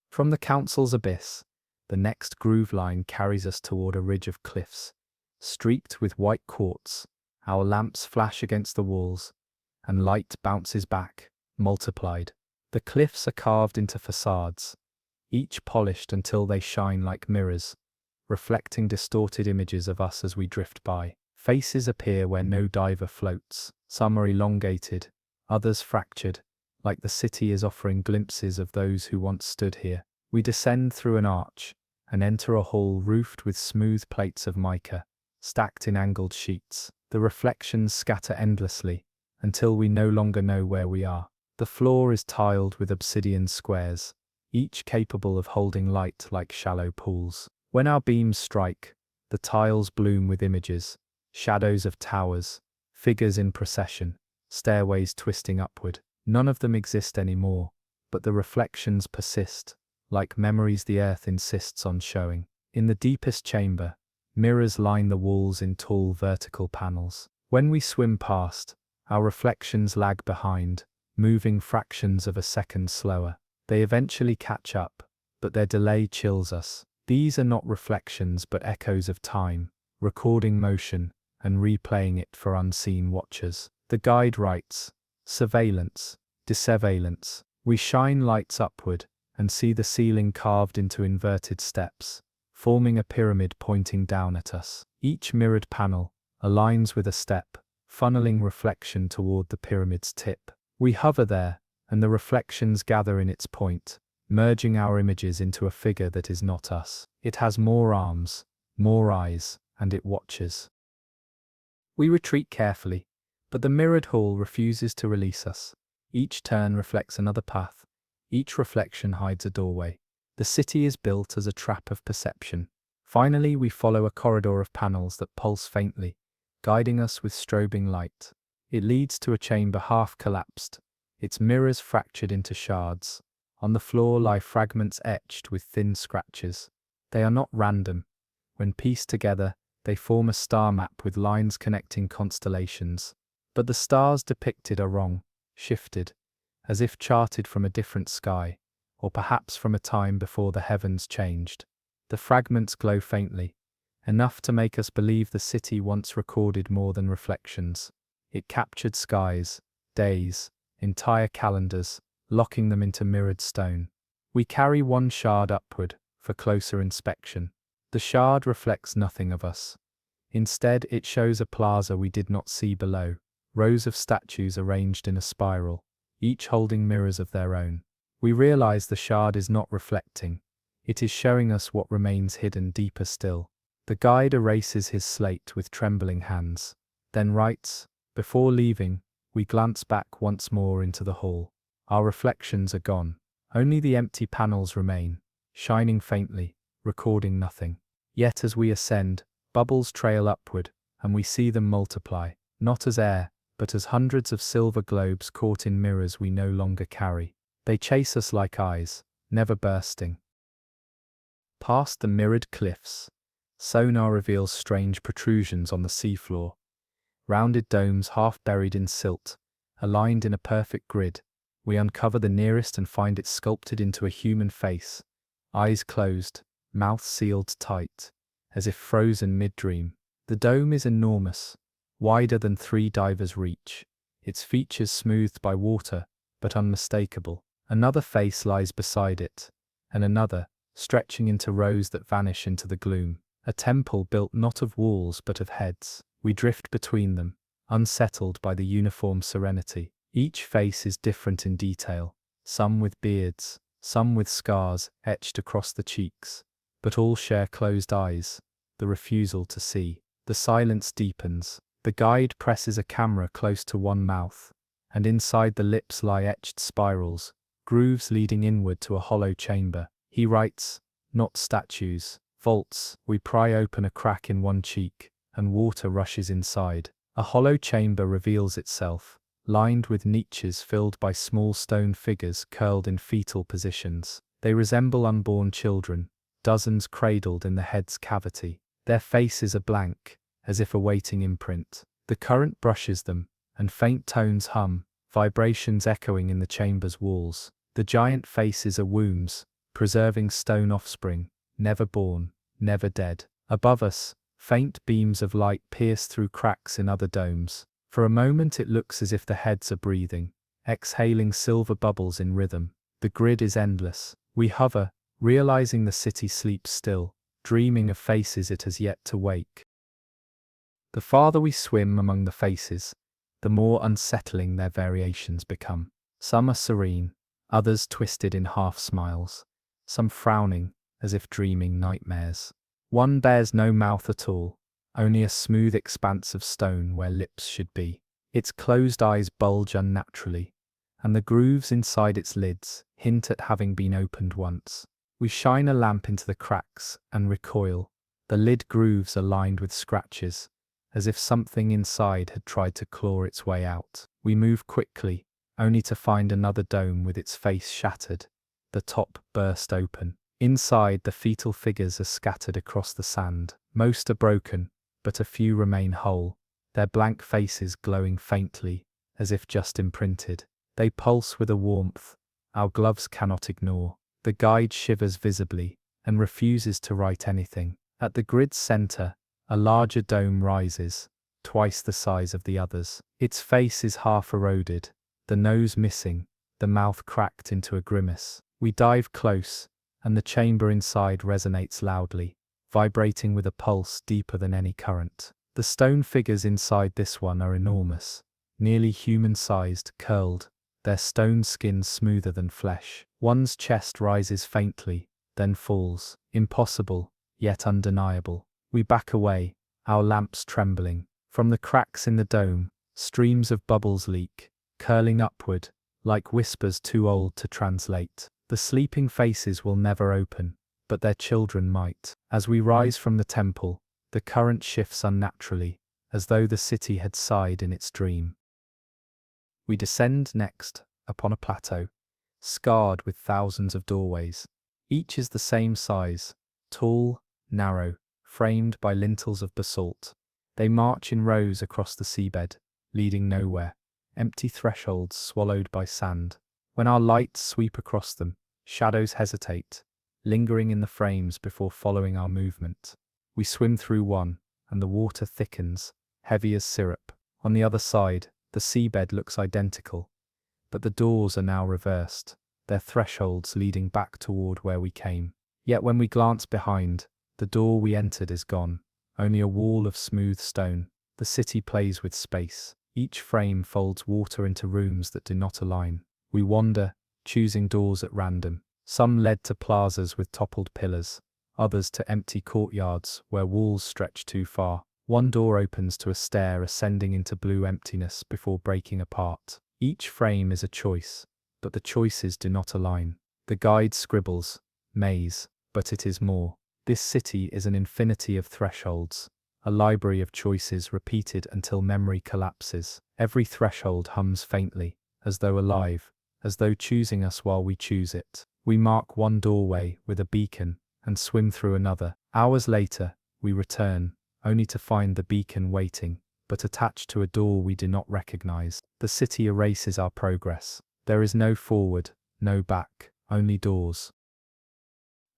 A: From the council's abyss, the next groove line carries us toward a ridge of cliffs, streaked with white quartz. Our lamps flash against the walls, and light bounces back, multiplied. The cliffs are carved into facades, each polished until they shine like mirrors, reflecting distorted images of us as we drift by. Faces appear where no diver floats. Some are elongated, others fractured, like the city is offering glimpses of those who once stood here. We descend through an arch and enter a hall roofed with smooth plates of mica, stacked in angled sheets. The reflections scatter endlessly until we no longer know where we are. The floor is tiled with obsidian squares, each capable of holding light like shallow pools. When our beams strike, the tiles bloom with images, shadows of towers, figures in procession, stairways twisting upward. None of them exist anymore, but the reflections persist, like memories the earth insists on showing. In the deepest chamber, mirrors line the walls in tall vertical panels. When we swim past, our reflections lag behind, moving fractions of a second slower. They eventually catch up, but their delay chills us. These are not reflections but echoes of time, recording motion and replaying it for unseen watchers. The guide writes, surveillance, dissurveillance. We shine lights upward and see the ceiling carved into inverted steps, forming a pyramid pointing down at us. Each mirrored panel aligns with a step, funneling reflection toward the pyramid's tip. We hover there, and the reflections gather in its point, merging our images into a figure that is not us. It has more arms, more eyes, and it watches. We retreat carefully, but the mirrored hall refuses to release us. Each turn reflects another path, each reflection hides a doorway. The city is built as a trap of perception. Finally, we follow a corridor of panels that pulse faintly, guiding us with strobing light. It leads to a chamber half collapsed, its mirrors fractured into shards. On the floor lie fragments etched with thin scratches. They are not random. When pieced together, they form a star map with lines connecting constellations. But the stars depicted are wrong, shifted, as if charted from a different sky, or perhaps from a time before the heavens changed. The fragments glow faintly, enough to make us believe the city once recorded more than reflections. It captured skies, days, entire calendars, locking them into mirrored stone. We carry one shard upward for closer inspection. The shard reflects nothing of us. Instead, it shows a plaza we did not see below, rows of statues arranged in a spiral, each holding mirrors of their own. We realize the shard is not reflecting. It is showing us what remains hidden deeper still. The guide erases his slate with trembling hands, then writes, "Before leaving, we glance back once more into the hall. Our reflections are gone. Only the empty panels remain, shining faintly, recording nothing. Yet as we ascend, bubbles trail upward, and we see them multiply, not as air, but as hundreds of silver globes caught in mirrors we no longer carry. They chase us like eyes, never bursting." Past the mirrored cliffs, sonar reveals strange protrusions on the seafloor. Rounded domes half buried in silt, aligned in a perfect grid. We uncover the nearest and find it sculpted into a human face, eyes closed, mouth sealed tight, as if frozen mid-dream. The dome is enormous, wider than 3 divers' reach, its features smoothed by water, but unmistakable. Another face lies beside it, and another, stretching into rows that vanish into the gloom. A temple built not of walls but of heads. We drift between them, unsettled by the uniform serenity. Each face is different in detail, some with beards, some with scars etched across the cheeks, but all share closed eyes, the refusal to see. The silence deepens. The guide presses a camera close to one mouth, and inside the lips lie etched spirals, grooves leading inward to a hollow chamber. He writes, "Not statues, vaults." We pry open a crack in one cheek, and water rushes inside. A hollow chamber reveals itself, lined with niches filled by small stone figures curled in fetal positions. They resemble unborn children, dozens cradled in the head's cavity. Their faces are blank, as if awaiting imprint. The current brushes them, and faint tones hum, vibrations echoing in the chamber's walls. The giant faces are wombs, preserving stone offspring, never born, never dead. Above us, faint beams of light pierce through cracks in other domes. For a moment it looks as if the heads are breathing, exhaling silver bubbles in rhythm. The grid is endless. We hover, realizing the city sleeps still, dreaming of faces it has yet to wake. The farther we swim among the faces, the more unsettling their variations become. Some are serene, others twisted in half-smiles, some frowning, as if dreaming nightmares. One bears no mouth at all, only a smooth expanse of stone where lips should be. Its closed eyes bulge unnaturally, and the grooves inside its lids hint at having been opened once. We shine a lamp into the cracks and recoil. The lid grooves are lined with scratches, as if something inside had tried to claw its way out. We move quickly, only to find another dome with its face shattered, the top burst open. Inside, the fetal figures are scattered across the sand. Most are broken, but a few remain whole, their blank faces glowing faintly, as if just imprinted. They pulse with a warmth our gloves cannot ignore. The guide shivers visibly, and refuses to write anything. At the grid's center, a larger dome rises, twice the size of the others. Its face is half eroded, the nose missing, the mouth cracked into a grimace. We dive close, and the chamber inside resonates loudly, vibrating with a pulse deeper than any current. The stone figures inside this one are enormous, nearly human-sized, curled, their stone skin smoother than flesh. One's chest rises faintly, then falls, impossible, yet undeniable. We back away, our lamps trembling. From the cracks in the dome, streams of bubbles leak, curling upward, like whispers too old to translate. The sleeping faces will never open, but their children might. As we rise from the temple, the current shifts unnaturally, as though the city had sighed in its dream. We descend next, upon a plateau, scarred with thousands of doorways. Each is the same size, tall, narrow, framed by lintels of basalt. They march in rows across the seabed, leading nowhere, empty thresholds swallowed by sand. When our lights sweep across them, shadows hesitate, lingering in the frames before following our movement. We swim through one, and the water thickens, heavy as syrup. On the other side, the seabed looks identical, but the doors are now reversed, their thresholds leading back toward where we came. Yet when we glance behind, the door we entered is gone, only a wall of smooth stone. The city plays with space. Each frame folds water into rooms that do not align. We wander, choosing doors at random. Some led to plazas with toppled pillars, others to empty courtyards where walls stretch too far. One door opens to a stair ascending into blue emptiness before breaking apart. Each frame is a choice, but the choices do not align. The guide scribbles, maze, but it is more. This city is an infinity of thresholds, a library of choices repeated until memory collapses. Every threshold hums faintly, as though alive, as though choosing us while we choose it. We mark one doorway with a beacon and swim through another. Hours later, we return, only to find the beacon waiting, but attached to a door we do not recognize. The city erases our progress. There is no forward, no back, only doors.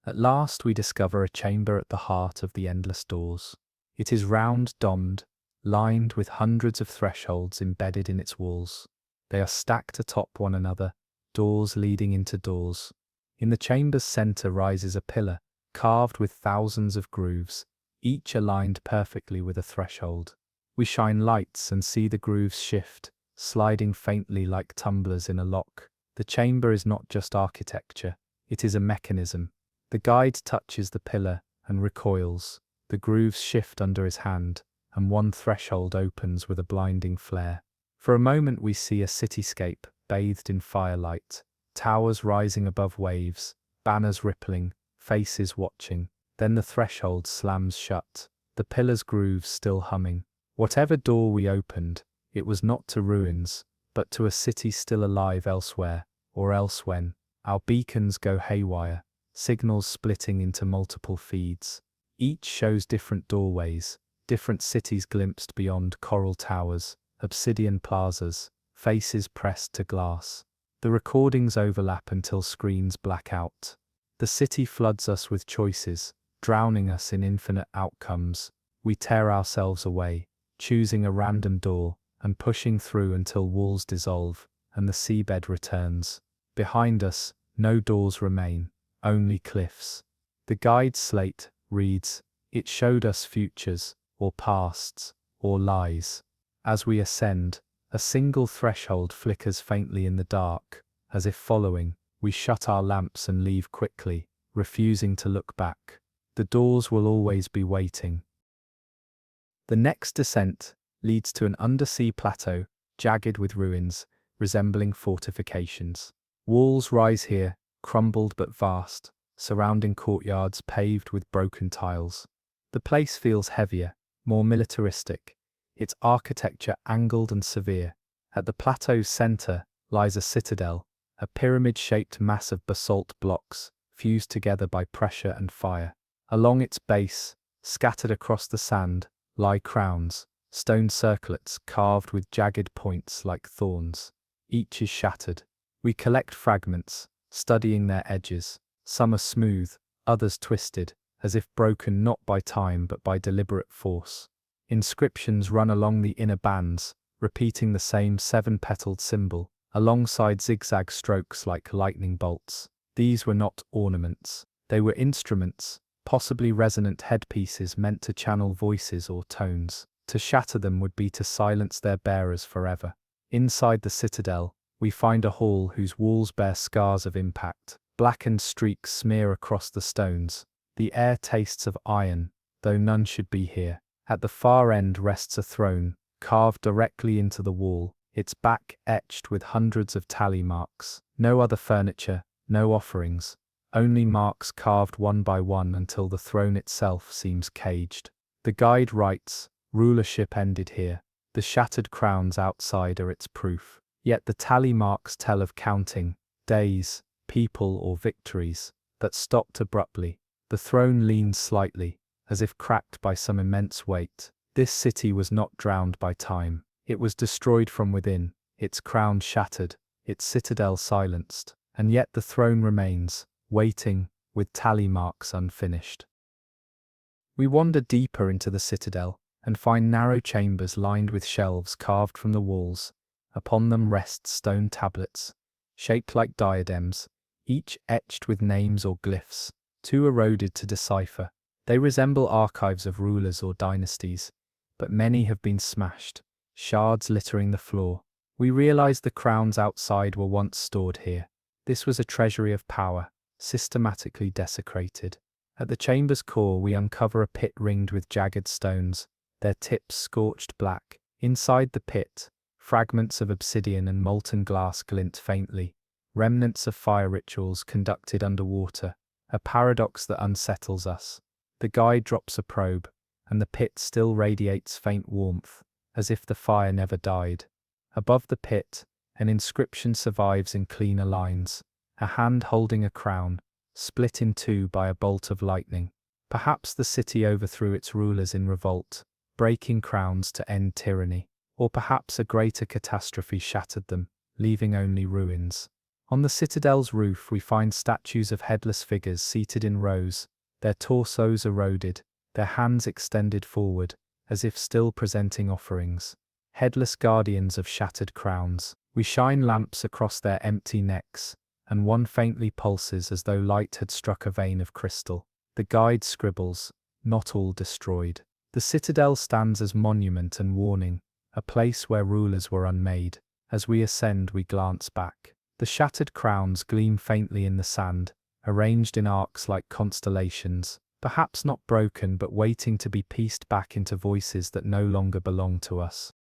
A: At last we discover a chamber at the heart of the endless doors. It is round domed, lined with hundreds of thresholds embedded in its walls. They are stacked atop one another, doors leading into doors. In the chamber's center rises a pillar, carved with thousands of grooves, each aligned perfectly with a threshold. We shine lights and see the grooves shift, sliding faintly like tumblers in a lock. The chamber is not just architecture, it is a mechanism. The guide touches the pillar and recoils. The grooves shift under his hand, and one threshold opens with a blinding flare. For a moment we see a cityscape bathed in firelight, towers rising above waves, banners rippling, faces watching. Then the threshold slams shut, the pillar's grooves still humming. Whatever door we opened, it was not to ruins, but to a city still alive elsewhere, or else when our beacons go haywire, signals splitting into multiple feeds. Each shows different doorways, different cities glimpsed beyond coral towers, obsidian plazas, faces pressed to glass. The recordings overlap until screens black out. The city floods us with choices, drowning us in infinite outcomes. We tear ourselves away, choosing a random door, and pushing through until walls dissolve, and the seabed returns. Behind us, no doors remain, only cliffs. The guide's slate reads, "It showed us futures, or pasts, or lies." As we ascend, a single threshold flickers faintly in the dark, as if following. We shut our lamps and leave quickly, refusing to look back. The doors will always be waiting. The next descent leads to an undersea plateau, jagged with ruins, resembling fortifications. Walls rise here, crumbled but vast, surrounding courtyards paved with broken tiles. The place feels heavier, more militaristic, its architecture angled and severe. At the plateau's center lies a citadel, a pyramid-shaped mass of basalt blocks, fused together by pressure and fire. Along its base, scattered across the sand, lie crowns, stone circlets carved with jagged points like thorns. Each is shattered. We collect fragments, studying their edges. Some are smooth, others twisted, as if broken not by time but by deliberate force. Inscriptions run along the inner bands, repeating the same seven-petaled symbol, alongside zigzag strokes like lightning bolts. These were not ornaments. They were instruments, possibly resonant headpieces meant to channel voices or tones. To shatter them would be to silence their bearers forever. Inside the citadel, we find a hall whose walls bear scars of impact. Blackened streaks smear across the stones. The air tastes of iron, though none should be here. At the far end rests a throne, carved directly into the wall, its back etched with hundreds of tally marks. No other furniture, no offerings, only marks carved one by one until the throne itself seems caged. The guide writes, "Rulership ended here. The shattered crowns outside are its proof." Yet the tally marks tell of counting, days, people, or victories, that stopped abruptly. The throne leaned slightly, as if cracked by some immense weight. This city was not drowned by time. It was destroyed from within, its crown shattered, its citadel silenced, and yet the throne remains, waiting, with tally marks unfinished. We wander deeper into the citadel, and find narrow chambers lined with shelves carved from the walls. Upon them rest stone tablets, shaped like diadems, each etched with names or glyphs, too eroded to decipher. They resemble archives of rulers or dynasties, but many have been smashed, shards littering the floor. We realize the crowns outside were once stored here. This was a treasury of power, systematically desecrated. At the chamber's core we uncover a pit ringed with jagged stones, their tips scorched black. Inside the pit, fragments of obsidian and molten glass glint faintly, remnants of fire rituals conducted underwater, a paradox that unsettles us. The guide drops a probe, and the pit still radiates faint warmth, as if the fire never died. Above the pit, an inscription survives in cleaner lines, a hand holding a crown, split in two by a bolt of lightning. Perhaps the city overthrew its rulers in revolt, breaking crowns to end tyranny. Or perhaps a greater catastrophe shattered them, leaving only ruins. On the citadel's roof we find statues of headless figures seated in rows, their torsos eroded, their hands extended forward, as if still presenting offerings. Headless guardians of shattered crowns. We shine lamps across their empty necks, and one faintly pulses as though light had struck a vein of crystal. The guide scribbles, "Not all destroyed." The citadel stands as monument and warning, a place where rulers were unmade. As we ascend we glance back. The shattered crowns gleam faintly in the sand, arranged in arcs like constellations, perhaps not broken but waiting to be pieced back into voices that no longer belong to us.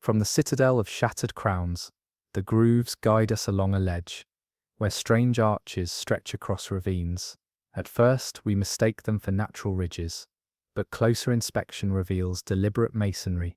A: From the citadel of shattered crowns, the grooves guide us along a ledge, where strange arches stretch across ravines. At first we mistake them for natural ridges, but closer inspection reveals deliberate masonry,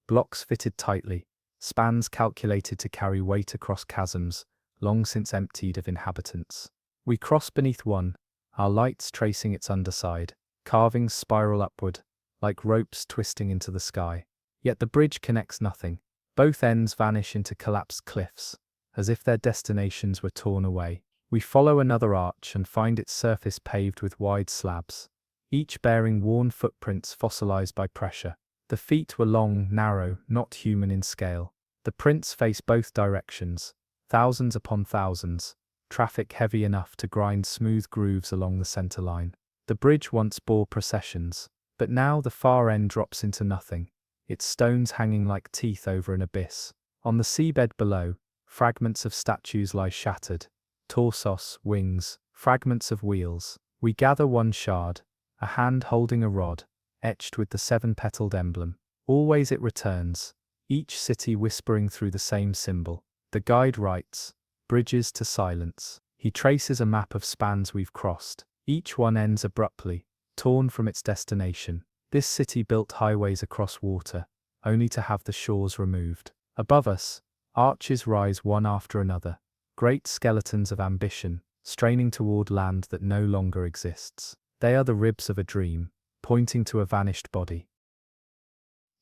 A: blocks fitted tightly, spans calculated to carry weight across chasms, long since emptied of inhabitants. We cross beneath one, our lights tracing its underside. Carvings spiral upward, like ropes twisting into the sky. Yet the bridge connects nothing. Both ends vanish into collapsed cliffs, as if their destinations were torn away. We follow another arch and find its surface paved with wide slabs, each bearing worn footprints fossilized by pressure. The feet were long, narrow, not human in scale. The prints face both directions, thousands upon thousands, traffic heavy enough to grind smooth grooves along the center line. The bridge once bore processions, but now the far end drops into nothing, its stones hanging like teeth over an abyss. On the seabed below, fragments of statues lie shattered, torsos, wings, fragments of wheels. We gather one shard, a hand holding a rod, etched with the seven-petaled emblem. Always it returns, each city whispering through the same symbol. The guide writes, "Bridges to silence." He traces a map of spans we've crossed. Each one ends abruptly, torn from its destination. This city built highways across water, only to have the shores removed. Above us, arches rise one after another, great skeletons of ambition, straining toward land that no longer exists. They are the ribs of a dream, pointing to a vanished body.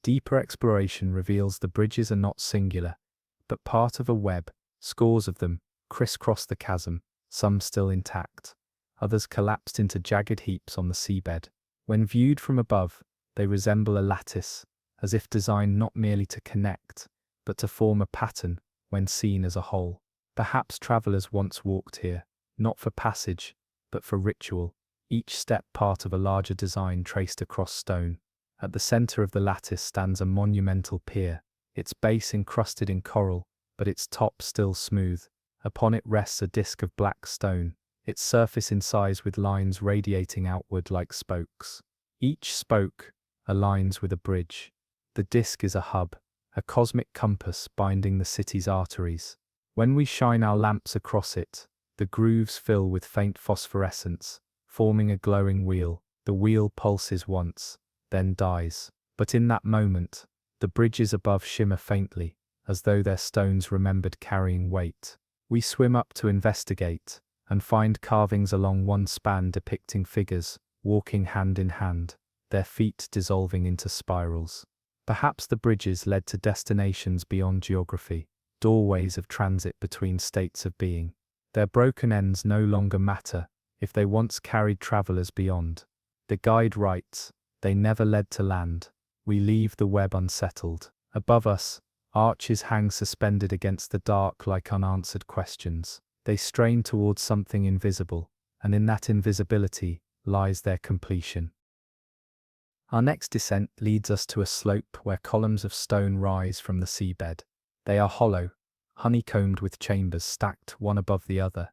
A: Deeper exploration reveals the bridges are not singular, but part of a web. Scores of them crisscross the chasm, some still intact, others collapsed into jagged heaps on the seabed. When viewed from above, they resemble a lattice, as if designed not merely to connect, but to form a pattern when seen as a whole. Perhaps travelers once walked here, not for passage, but for ritual, each step part of a larger design traced across stone. At the center of the lattice stands a monumental pier, its base encrusted in coral, but its top still smooth. Upon it rests a disk of black stone, its surface incised with lines radiating outward like spokes. Each spoke aligns with a bridge. The disk is a hub, a cosmic compass binding the city's arteries. When we shine our lamps across it, the grooves fill with faint phosphorescence, forming a glowing wheel. The wheel pulses once, then dies. But in that moment, the bridges above shimmer faintly, as though their stones remembered carrying weight. We swim up to investigate, and find carvings along one span depicting figures walking hand in hand, their feet dissolving into spirals. Perhaps the bridges led to destinations beyond geography, doorways of transit between states of being. Their broken ends no longer matter if they once carried travelers beyond. The guide writes, they never led to land. We leave the web unsettled. Above us, arches hang suspended against the dark like unanswered questions. They strain towards something invisible, and in that invisibility lies their completion. Our next descent leads us to a slope where columns of stone rise from the seabed. They are hollow, honeycombed with chambers stacked one above the other,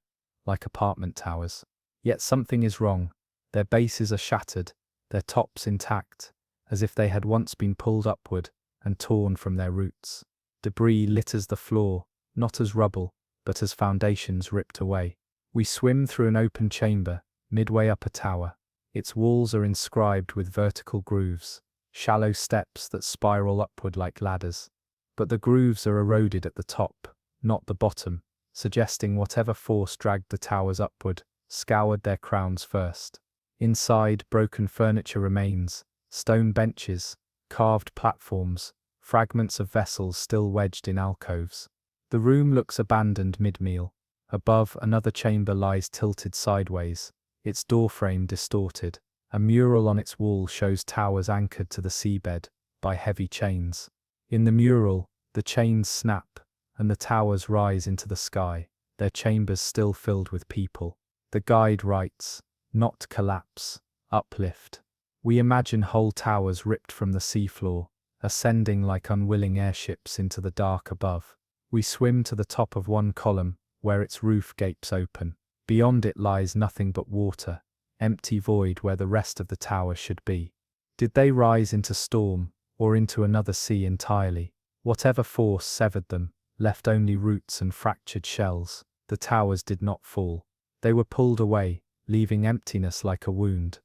A: like apartment towers. Yet something is wrong. Their bases are shattered, their tops intact, as if they had once been pulled upward and torn from their roots. Debris litters the floor, not as rubble, but as foundations ripped away. We swim through an open chamber, midway up a tower. Its walls are inscribed with vertical grooves, shallow steps that spiral upward like ladders. But the grooves are eroded at the top, not the bottom, suggesting whatever force dragged the towers upward scoured their crowns first. Inside, broken furniture remains, stone benches, carved platforms, fragments of vessels still wedged in alcoves. The room looks abandoned mid-meal. Above, another chamber lies tilted sideways, its doorframe distorted. A mural on its wall shows towers anchored to the seabed by heavy chains. In the mural, the chains snap, and the towers rise into the sky, their chambers still filled with people. The guide writes, not collapse, uplift. We imagine whole towers ripped from the seafloor, ascending like unwilling airships into the dark above. We swim to the top of one column, where its roof gapes open. Beyond it lies nothing but water, empty void where the rest of the tower should be. Did they rise into storm, or into another sea entirely? Whatever force severed them, left only roots and fractured shells. The towers did not fall. They were pulled away, leaving emptiness like a wound.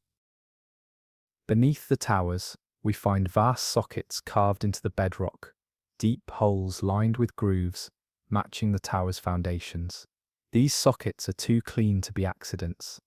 A: Beneath the towers, we find vast sockets carved into the bedrock, deep holes lined with grooves, matching the tower's foundations. These sockets are too clean to be accidents.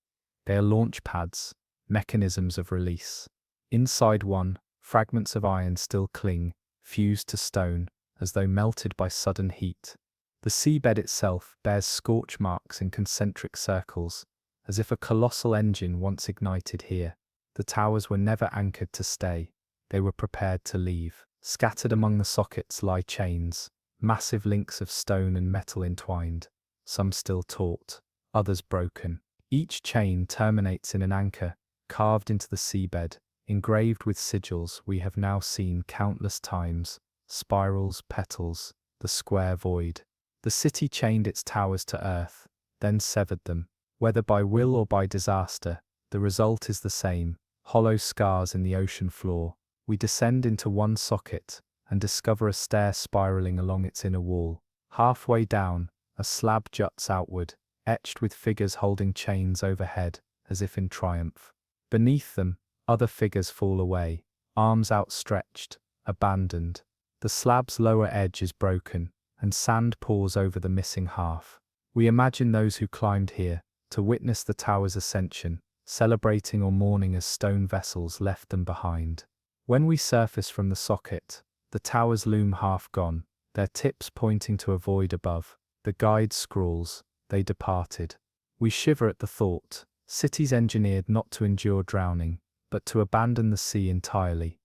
A: They are launch pads, mechanisms of release. Inside one, fragments of iron still cling, fused to stone, as though melted by sudden heat. The seabed itself bears scorch marks in concentric circles, as if a colossal engine once ignited here. The towers were never anchored to stay. They were prepared to leave. Scattered among the sockets lie chains, massive links of stone and metal entwined, some still taut, others broken. Each chain terminates in an anchor, carved into the seabed, engraved with sigils we have now seen countless times, spirals, petals, the square void. The city chained its towers to earth, then severed them. Whether by will or by disaster, the result is the same, hollow scars in the ocean floor. We descend into one socket, and discover a stair spiraling along its inner wall. Halfway down, a slab juts outward, etched with figures holding chains overhead, as if in triumph. Beneath them, other figures fall away, arms outstretched, abandoned. The slab's lower edge is broken, and sand pours over the missing half. We imagine those who climbed here, to witness the tower's ascension, celebrating or mourning as stone vessels left them behind. When we surface from the socket, the towers loom half gone, their tips pointing to a void above. The guide scrawls, they departed. We shiver at the thought, cities engineered not to endure drowning, but to abandon the sea entirely.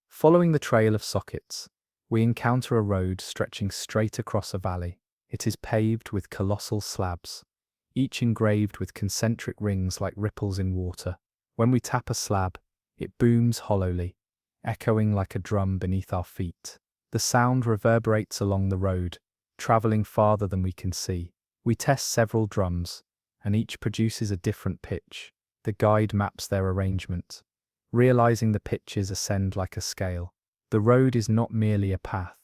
A: Following the trail of sockets, we encounter a road stretching straight across a valley. It is paved with colossal slabs, each engraved with concentric rings like ripples in water. When we tap a slab, it booms hollowly, echoing like a drum beneath our feet. The sound reverberates along the road, traveling farther than we can see. We test several drums, and each produces a different pitch. The guide maps their arrangement, realizing the pitches ascend like a scale. The road is not merely a path,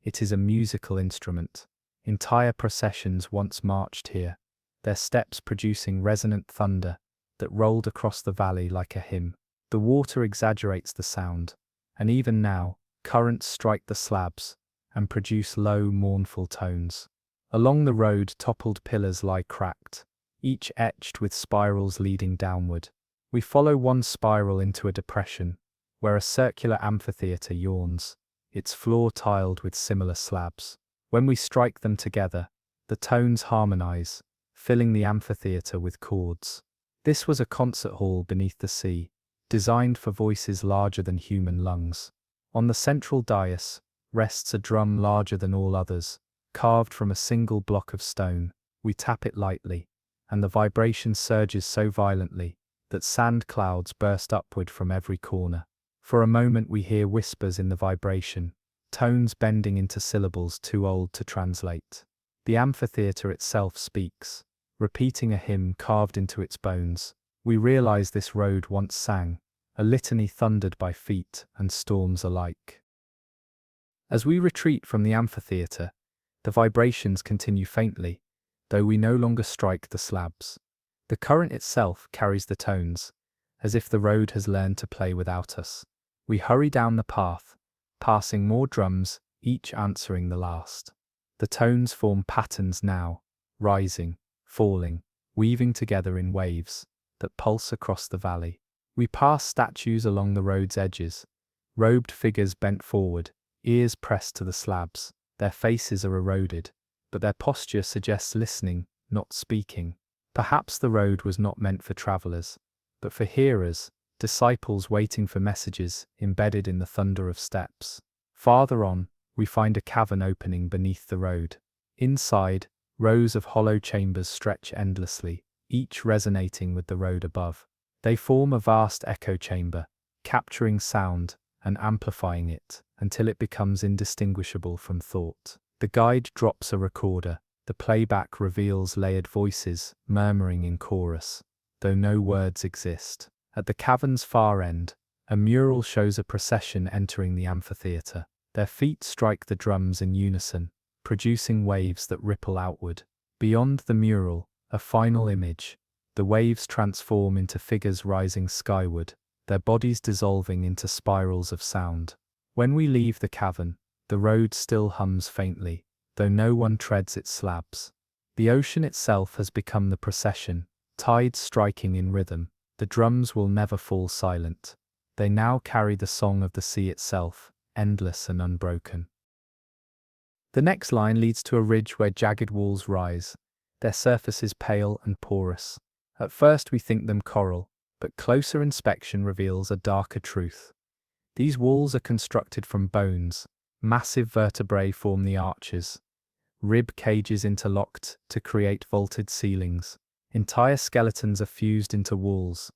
A: it is a musical instrument. Entire processions once marched here, their steps producing resonant thunder that rolled across the valley like a hymn. The water exaggerates the sound, and even now, currents strike the slabs and produce low, mournful tones. Along the road, toppled pillars lie cracked, each etched with spirals leading downward. We follow one spiral into a depression, where a circular amphitheatre yawns, its floor tiled with similar slabs. When we strike them together, the tones harmonize, filling the amphitheatre with chords. This was a concert hall beneath the sea, designed for voices larger than human lungs. On the central dais rests a drum larger than all others, carved from a single block of stone. We tap it lightly, and the vibration surges so violently that sand clouds burst upward from every corner. For a moment we hear whispers in the vibration, tones bending into syllables too old to translate. The amphitheatre itself speaks, repeating a hymn carved into its bones. We realize this road once sang, a litany thundered by feet and storms alike. As we retreat from the amphitheatre, the vibrations continue faintly, though we no longer strike the slabs. The current itself carries the tones, as if the road has learned to play without us. We hurry down the path, passing more drums, each answering the last. The tones form patterns now, rising, falling, weaving together in waves that pulse across the valley. We pass statues along the road's edges, robed figures bent forward, ears pressed to the slabs. Their faces are eroded, but their posture suggests listening, not speaking. Perhaps the road was not meant for travelers, but for hearers, disciples waiting for messages embedded in the thunder of steps. Farther on, we find a cavern opening beneath the road. Inside, rows of hollow chambers stretch endlessly, each resonating with the road above. They form a vast echo chamber, capturing sound and amplifying it until it becomes indistinguishable from thought. The guide drops a recorder. The playback reveals layered voices murmuring in chorus, though no words exist. At the cavern's far end, a mural shows a procession entering the amphitheatre. Their feet strike the drums in unison, producing waves that ripple outward. Beyond the mural, a final image. The waves transform into figures rising skyward, their bodies dissolving into spirals of sound. When we leave the cavern, the road still hums faintly, though no one treads its slabs. The ocean itself has become the procession, tides striking in rhythm. The drums will never fall silent. They now carry the song of the sea itself, endless and unbroken. The next line leads to a ridge where jagged walls rise, their surfaces pale and porous. At first we think them coral, but closer inspection reveals a darker truth. These walls are constructed from bones. Massive vertebrae form the arches. Rib cages interlocked to create vaulted ceilings. Entire skeletons are fused into walls,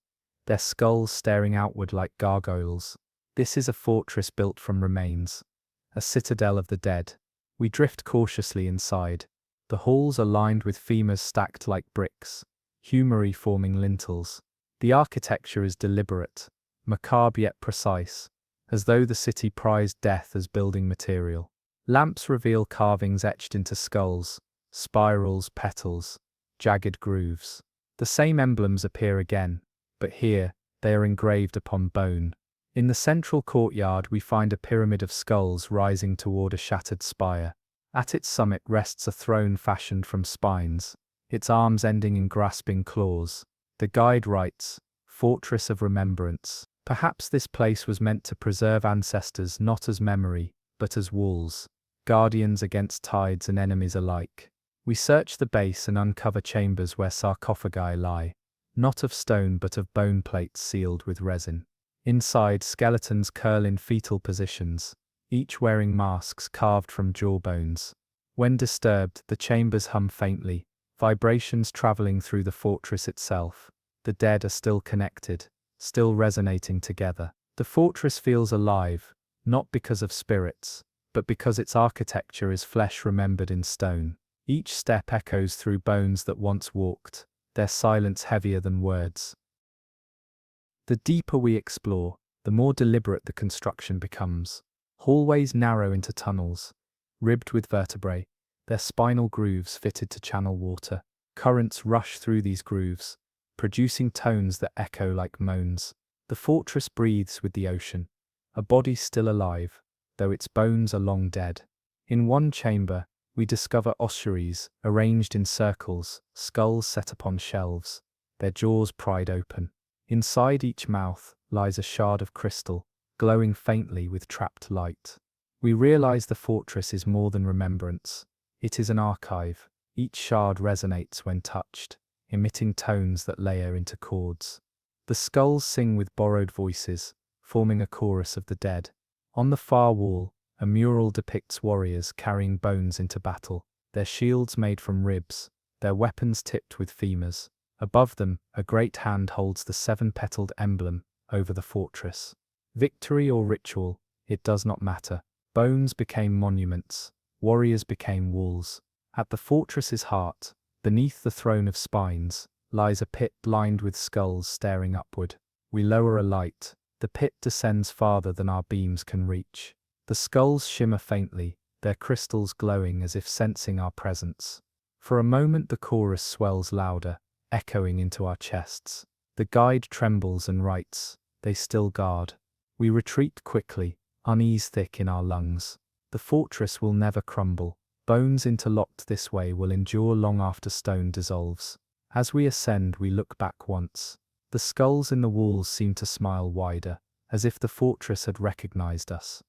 A: their skulls staring outward like gargoyles. This is a fortress built from remains, a citadel of the dead. We drift cautiously inside. The halls are lined with femurs stacked like bricks, humeri forming lintels. The architecture is deliberate, macabre yet precise, as though the city prized death as building material. Lamps reveal carvings etched into skulls, spirals, petals, jagged grooves. The same emblems appear again, but here, they are engraved upon bone. In the central courtyard we find a pyramid of skulls rising toward a shattered spire. At its summit rests a throne fashioned from spines, its arms ending in grasping claws. The guide writes, "Fortress of Remembrance." Perhaps this place was meant to preserve ancestors not as memory, but as walls, guardians against tides and enemies alike. We search the base and uncover chambers where sarcophagi lie, not of stone but of bone plates sealed with resin. Inside, skeletons curl in fetal positions, each wearing masks carved from jawbones. When disturbed, the chambers hum faintly, vibrations traveling through the fortress itself. The dead are still connected, still resonating together. The fortress feels alive, not because of spirits, but because its architecture is flesh remembered in stone. Each step echoes through bones that once walked, their silence heavier than words. The deeper we explore, the more deliberate the construction becomes. Hallways narrow into tunnels, ribbed with vertebrae, their spinal grooves fitted to channel water. Currents rush through these grooves, producing tones that echo like moans. The fortress breathes with the ocean, a body still alive, though its bones are long dead. In one chamber, We discover ossuaries, arranged in circles, skulls set upon shelves, their jaws pried open. Inside each mouth lies a shard of crystal, glowing faintly with trapped light. We realize the fortress is more than remembrance. It is an archive. Each shard resonates when touched, emitting tones that layer into chords. The skulls sing with borrowed voices, forming a chorus of the dead. On the far wall, a mural depicts warriors carrying bones into battle, their shields made from ribs, their weapons tipped with femurs. Above them, a great hand holds the seven-petaled emblem over the fortress. Victory or ritual, it does not matter. Bones became monuments, warriors became walls. At the fortress's heart, beneath the throne of spines, lies a pit lined with skulls staring upward. We lower a light. The pit descends farther than our beams can reach. The skulls shimmer faintly, their crystals glowing as if sensing our presence. For a moment the chorus swells louder, echoing into our chests. The guide trembles and writes, "They still guard." We retreat quickly, unease thick in our lungs. The fortress will never crumble. Bones interlocked this way will endure long after stone dissolves. As we ascend, we look back once. The skulls in the walls seem to smile wider, as if the fortress had recognized us.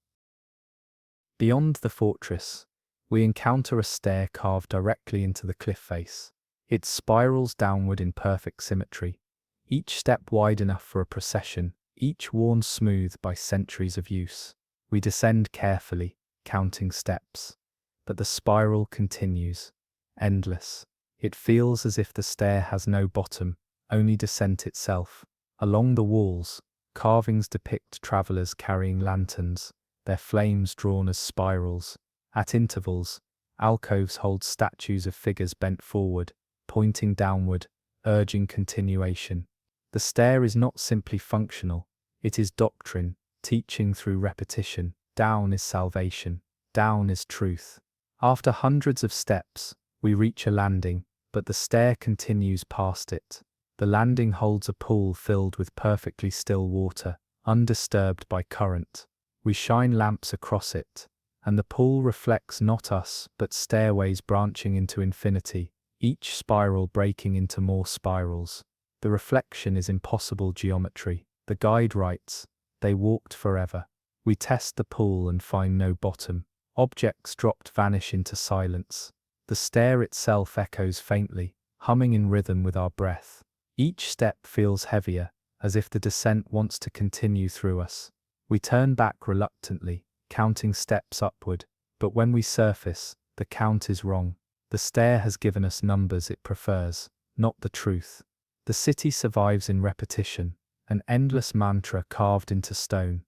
A: Beyond the fortress, we encounter a stair carved directly into the cliff face. It spirals downward in perfect symmetry, each step wide enough for a procession, each worn smooth by centuries of use. We descend carefully, counting steps. But the spiral continues, endless. It feels as if the stair has no bottom, only descent itself. Along the walls, carvings depict travelers carrying lanterns, their flames drawn as spirals. At intervals, alcoves hold statues of figures bent forward, pointing downward, urging continuation. The stair is not simply functional, it is doctrine, teaching through repetition. Down is salvation, down is truth. After hundreds of steps, we reach a landing, but the stair continues past it. The landing holds a pool filled with perfectly still water, undisturbed by current. We shine lamps across it, and the pool reflects not us, but stairways branching into infinity, each spiral breaking into more spirals. The reflection is impossible geometry. The guide writes, "They walked forever." We test the pool and find no bottom. Objects dropped vanish into silence. The stair itself echoes faintly, humming in rhythm with our breath. Each step feels heavier, as if the descent wants to continue through us. We turn back reluctantly, counting steps upward, but when we surface, the count is wrong. The stair has given us numbers it prefers, not the truth. The city survives in repetition, an endless mantra carved into stone.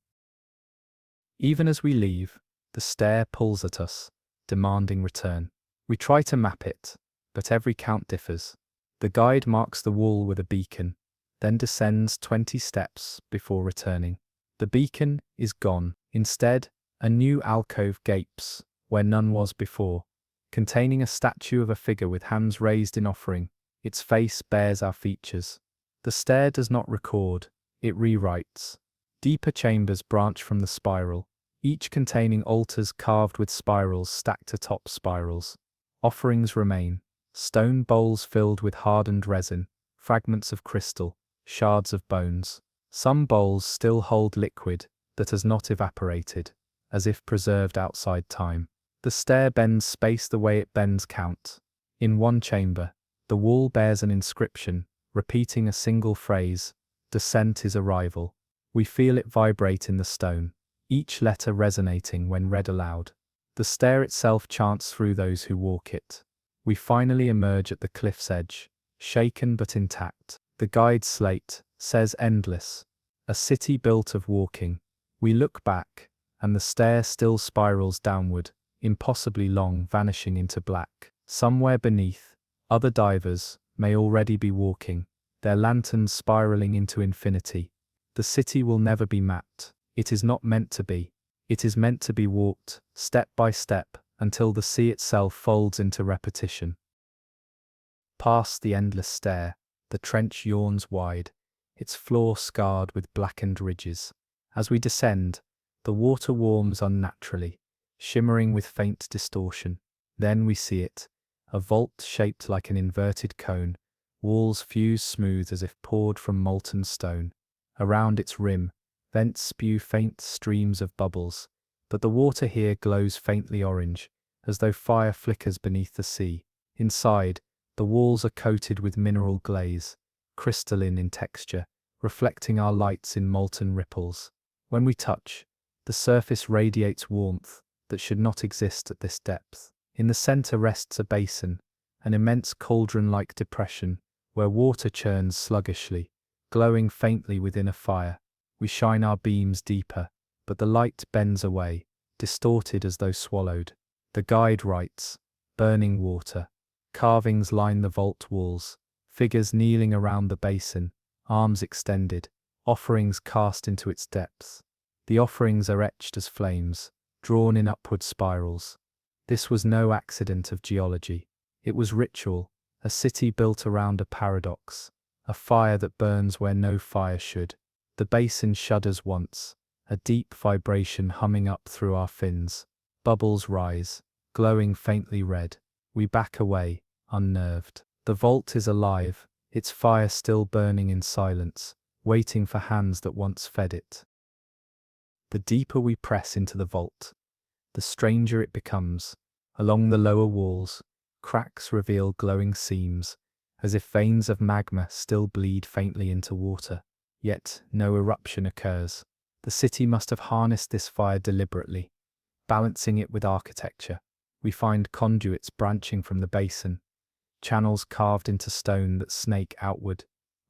A: Even as we leave, the stair pulls at us, demanding return. We try to map it, but every count differs. The guide marks the wall with a beacon, then descends 20 steps before returning. The beacon is gone. Instead, a new alcove gapes, where none was before, containing a statue of a figure with hands raised in offering. Its face bears our features. The stair does not record, it rewrites. Deeper chambers branch from the spiral, each containing altars carved with spirals stacked atop spirals. Offerings remain, stone bowls filled with hardened resin, fragments of crystal, shards of bones. Some bowls still hold liquid that has not evaporated, as if preserved outside time. The stair bends space the way it bends count. In one chamber, the wall bears an inscription, repeating a single phrase, "Descent is arrival." We feel it vibrate in the stone, each letter resonating when read aloud. The stair itself chants through those who walk it. We finally emerge at the cliff's edge, shaken but intact. The guide's slate says endless, a city built of walking. We look back, and the stair still spirals downward, impossibly long, vanishing into black. Somewhere beneath, other divers may already be walking, their lanterns spiraling into infinity. The city will never be mapped. It is not meant to be. It is meant to be walked, step by step, until the sea itself folds into repetition. Past the endless stair, the trench yawns wide, its floor scarred with blackened ridges. As we descend, the water warms unnaturally, shimmering with faint distortion. Then we see it, a vault shaped like an inverted cone, walls fused smooth as if poured from molten stone. Around its rim, vents spew faint streams of bubbles, but the water here glows faintly orange, as though fire flickers beneath the sea. Inside, the walls are coated with mineral glaze, crystalline in texture, reflecting our lights in molten ripples. When we touch, the surface radiates warmth that should not exist at this depth. In the center rests a basin, an immense cauldron-like depression where water churns sluggishly, glowing faintly within a fire. We shine our beams deeper, but the light bends away, distorted as though swallowed. The guide writes, "Burning water." Carvings line the vault walls, figures kneeling around the basin, arms extended, offerings cast into its depths. The offerings are etched as flames, drawn in upward spirals. This was no accident of geology. It was ritual, a city built around a paradox, a fire that burns where no fire should. The basin shudders once, a deep vibration humming up through our fins. Bubbles rise, glowing faintly red. We back away, unnerved. The vault is alive, its fire still burning in silence, waiting for hands that once fed it. The deeper we press into the vault, the stranger it becomes. Along the lower walls, cracks reveal glowing seams, as if veins of magma still bleed faintly into water. Yet no eruption occurs. The city must have harnessed this fire deliberately, balancing it with architecture. We find conduits branching from the basin, channels carved into stone that snake outward,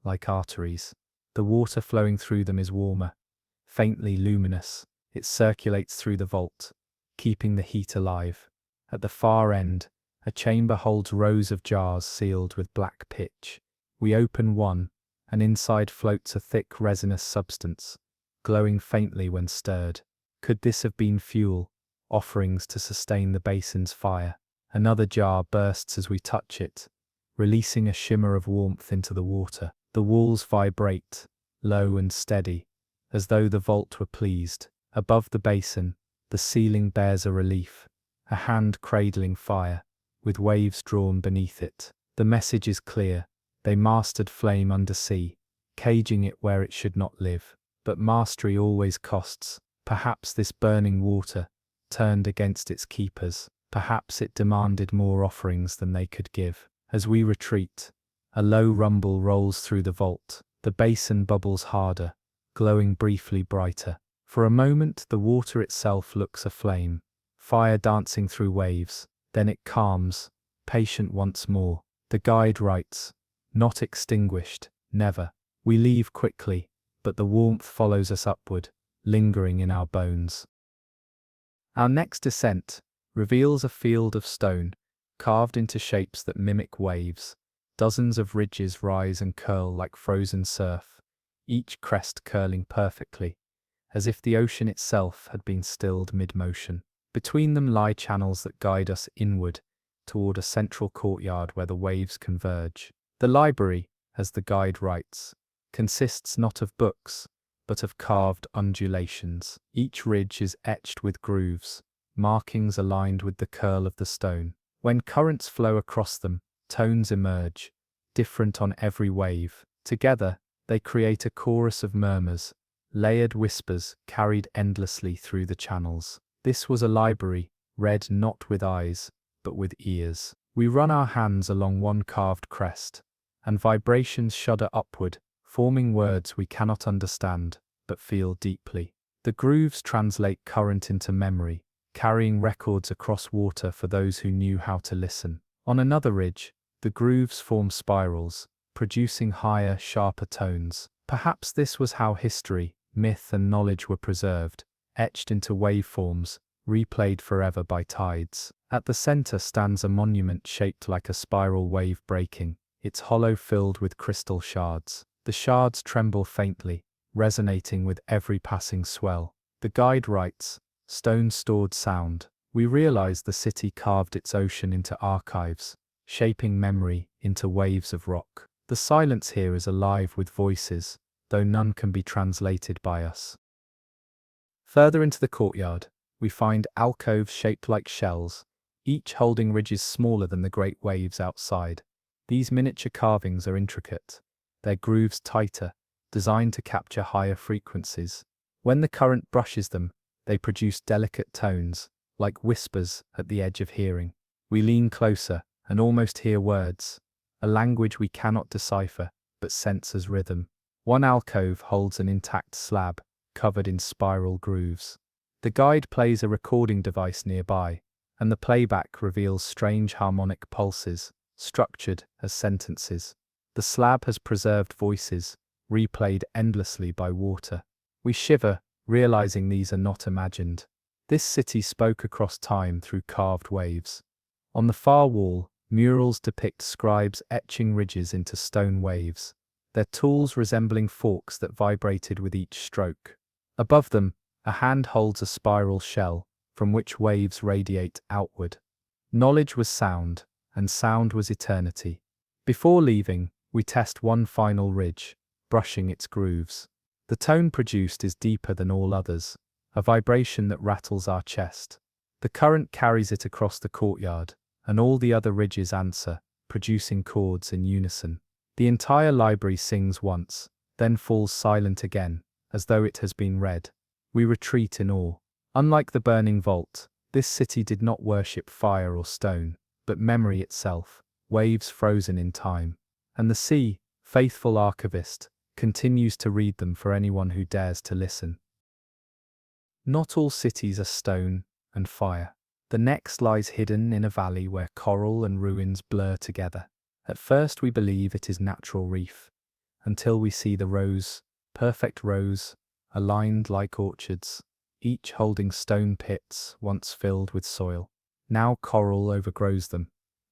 A: like arteries. The water flowing through them is warmer, faintly luminous. It circulates through the vault, keeping the heat alive. At the far end, a chamber holds rows of jars sealed with black pitch. We open one, and inside floats a thick resinous substance, glowing faintly when stirred. Could this have been fuel, offerings to sustain the basin's fire? Another jar bursts as we touch it, releasing a shimmer of warmth into the water. The walls vibrate, low and steady, as though the vault were pleased. Above the basin, the ceiling bears a relief, a hand cradling fire, with waves drawn beneath it. The message is clear. They mastered flame undersea, caging it where it should not live. But mastery always costs. Perhaps this burning water turned against its keepers. Perhaps it demanded more offerings than they could give. As we retreat, a low rumble rolls through the vault. The basin bubbles harder, glowing briefly brighter. For a moment, the water itself looks aflame, fire dancing through waves. Then it calms, patient once more. The guide writes, "Not extinguished, never." We leave quickly, but the warmth follows us upward, lingering in our bones. Our next descent reveals a field of stone, carved into shapes that mimic waves. Dozens of ridges rise and curl like frozen surf, each crest curling perfectly, as if the ocean itself had been stilled mid-motion. Between them lie channels that guide us inward, toward a central courtyard where the waves converge. The library, as the guide writes, consists not of books, but of carved undulations. Each ridge is etched with grooves, markings aligned with the curl of the stone. When currents flow across them, tones emerge, different on every wave. Together, they create a chorus of murmurs, layered whispers carried endlessly through the channels. This was a library, read not with eyes, but with ears. We run our hands along one carved crest, and vibrations shudder upward, forming words we cannot understand, but feel deeply. The grooves translate current into memory, carrying records across water for those who knew how to listen. On another ridge, the grooves form spirals, producing higher, sharper tones. Perhaps this was how history, myth, and knowledge were preserved, etched into waveforms, replayed forever by tides. At the center stands a monument shaped like a spiral wave breaking, its hollow filled with crystal shards. The shards tremble faintly, resonating with every passing swell. The guide writes, "Stone stored sound." We realize the city carved its ocean into archives, shaping memory into waves of rock. The silence here is alive with voices, though none can be translated by us. Further into the courtyard, we find alcoves shaped like shells, each holding ridges smaller than the great waves outside. These miniature carvings are intricate, their grooves tighter, designed to capture higher frequencies. When the current brushes them, they produce delicate tones, like whispers at the edge of hearing. We lean closer and almost hear words, a language we cannot decipher, but sense as rhythm. One alcove holds an intact slab, covered in spiral grooves. The guide plays a recording device nearby, and the playback reveals strange harmonic pulses, structured as sentences. The slab has preserved voices, replayed endlessly by water. We shiver, realizing these are not imagined. This city spoke across time through carved waves. On the far wall, murals depict scribes etching ridges into stone waves, their tools resembling forks that vibrated with each stroke. Above them, a hand holds a spiral shell, from which waves radiate outward. Knowledge was sound, and sound was eternity. Before leaving, we test one final ridge, brushing its grooves. The tone produced is deeper than all others, a vibration that rattles our chest. The current carries it across the courtyard, and all the other ridges answer, producing chords in unison. The entire library sings once, then falls silent again, as though it has been read. We retreat in awe. Unlike the burning vault, this city did not worship fire or stone, but memory itself, waves frozen in time. And the sea, faithful archivist, continues to read them for anyone who dares to listen. Not all cities are stone and fire. The next lies hidden in a valley where coral and ruins blur together. At first we believe it is natural reef, until we see the rows, perfect rows, aligned like orchards, each holding stone pits once filled with soil. Now coral overgrows them,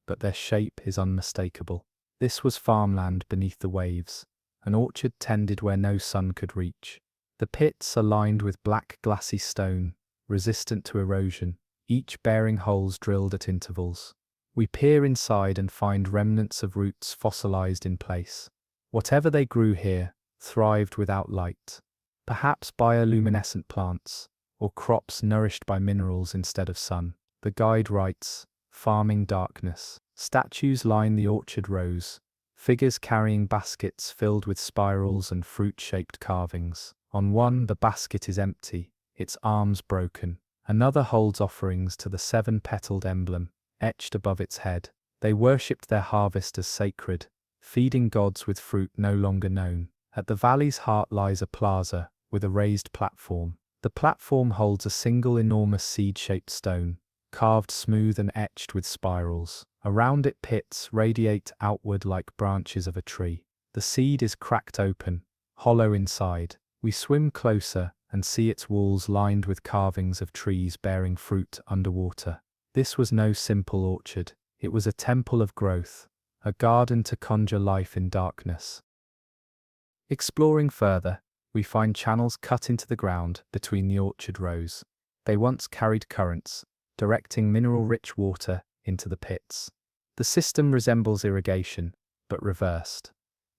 A: but their shape is unmistakable. This was farmland beneath the waves, an orchard tended where no sun could reach. The pits are lined with black glassy stone, resistant to erosion, each bearing holes drilled at intervals. We peer inside and find remnants of roots fossilized in place. Whatever they grew here thrived without light. Perhaps bioluminescent plants, or crops nourished by minerals instead of sun. The guide writes, farming darkness. Statues line the orchard rows, figures carrying baskets filled with spirals and fruit-shaped carvings. On one, the basket is empty, its arms broken. Another holds offerings to the seven-petaled emblem, etched above its head. They worshipped their harvest as sacred, feeding gods with fruit no longer known. At the valley's heart lies a plaza, with a raised platform. The platform holds a single enormous seed-shaped stone, carved smooth and etched with spirals. Around it pits radiate outward like branches of a tree. The seed is cracked open, hollow inside. We swim closer and see its walls lined with carvings of trees bearing fruit underwater. This was no simple orchard, it was a temple of growth, a garden to conjure life in darkness. Exploring further, we find channels cut into the ground between the orchard rows. They once carried currents, directing mineral-rich water into the pits. The system resembles irrigation, but reversed.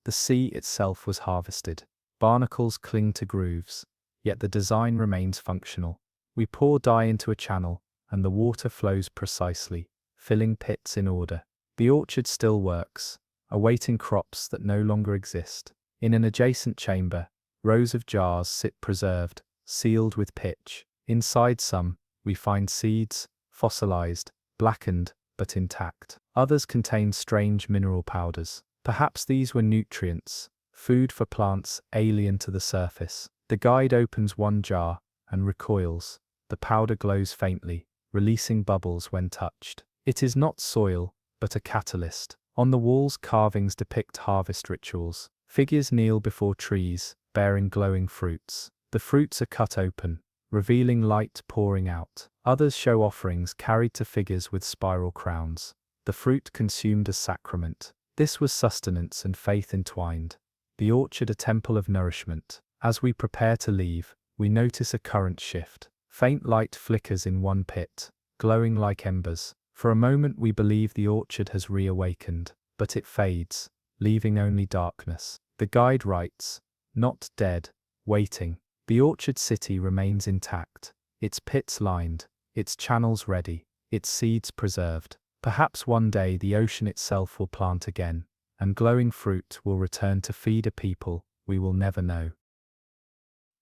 A: The sea itself was harvested. Barnacles cling to grooves, yet the design remains functional. We pour dye into a channel, and the water flows precisely, filling pits in order. The orchard still works, awaiting crops that no longer exist. In an adjacent chamber, rows of jars sit preserved, sealed with pitch. Inside some, we find seeds, fossilized, blackened, but intact. Others contain strange mineral powders. Perhaps these were nutrients, food for plants alien to the surface. The guide opens one jar and recoils. The powder glows faintly, releasing bubbles when touched. It is not soil, but a catalyst. On the walls, carvings depict harvest rituals. Figures kneel before trees, bearing glowing fruits. The fruits are cut open, revealing light pouring out. Others show offerings carried to figures with spiral crowns. The fruit consumed as sacrament. This was sustenance and faith entwined. The orchard a temple of nourishment. As we prepare to leave, we notice a current shift. Faint light flickers in one pit, glowing like embers. For a moment we believe the orchard has reawakened, but it fades, leaving only darkness. The guide writes, not dead, waiting. The orchard city remains intact, its pits lined, its channels ready. its seeds preserved. Perhaps one day the ocean itself will plant again, and glowing fruit will return to feed a people we will never know.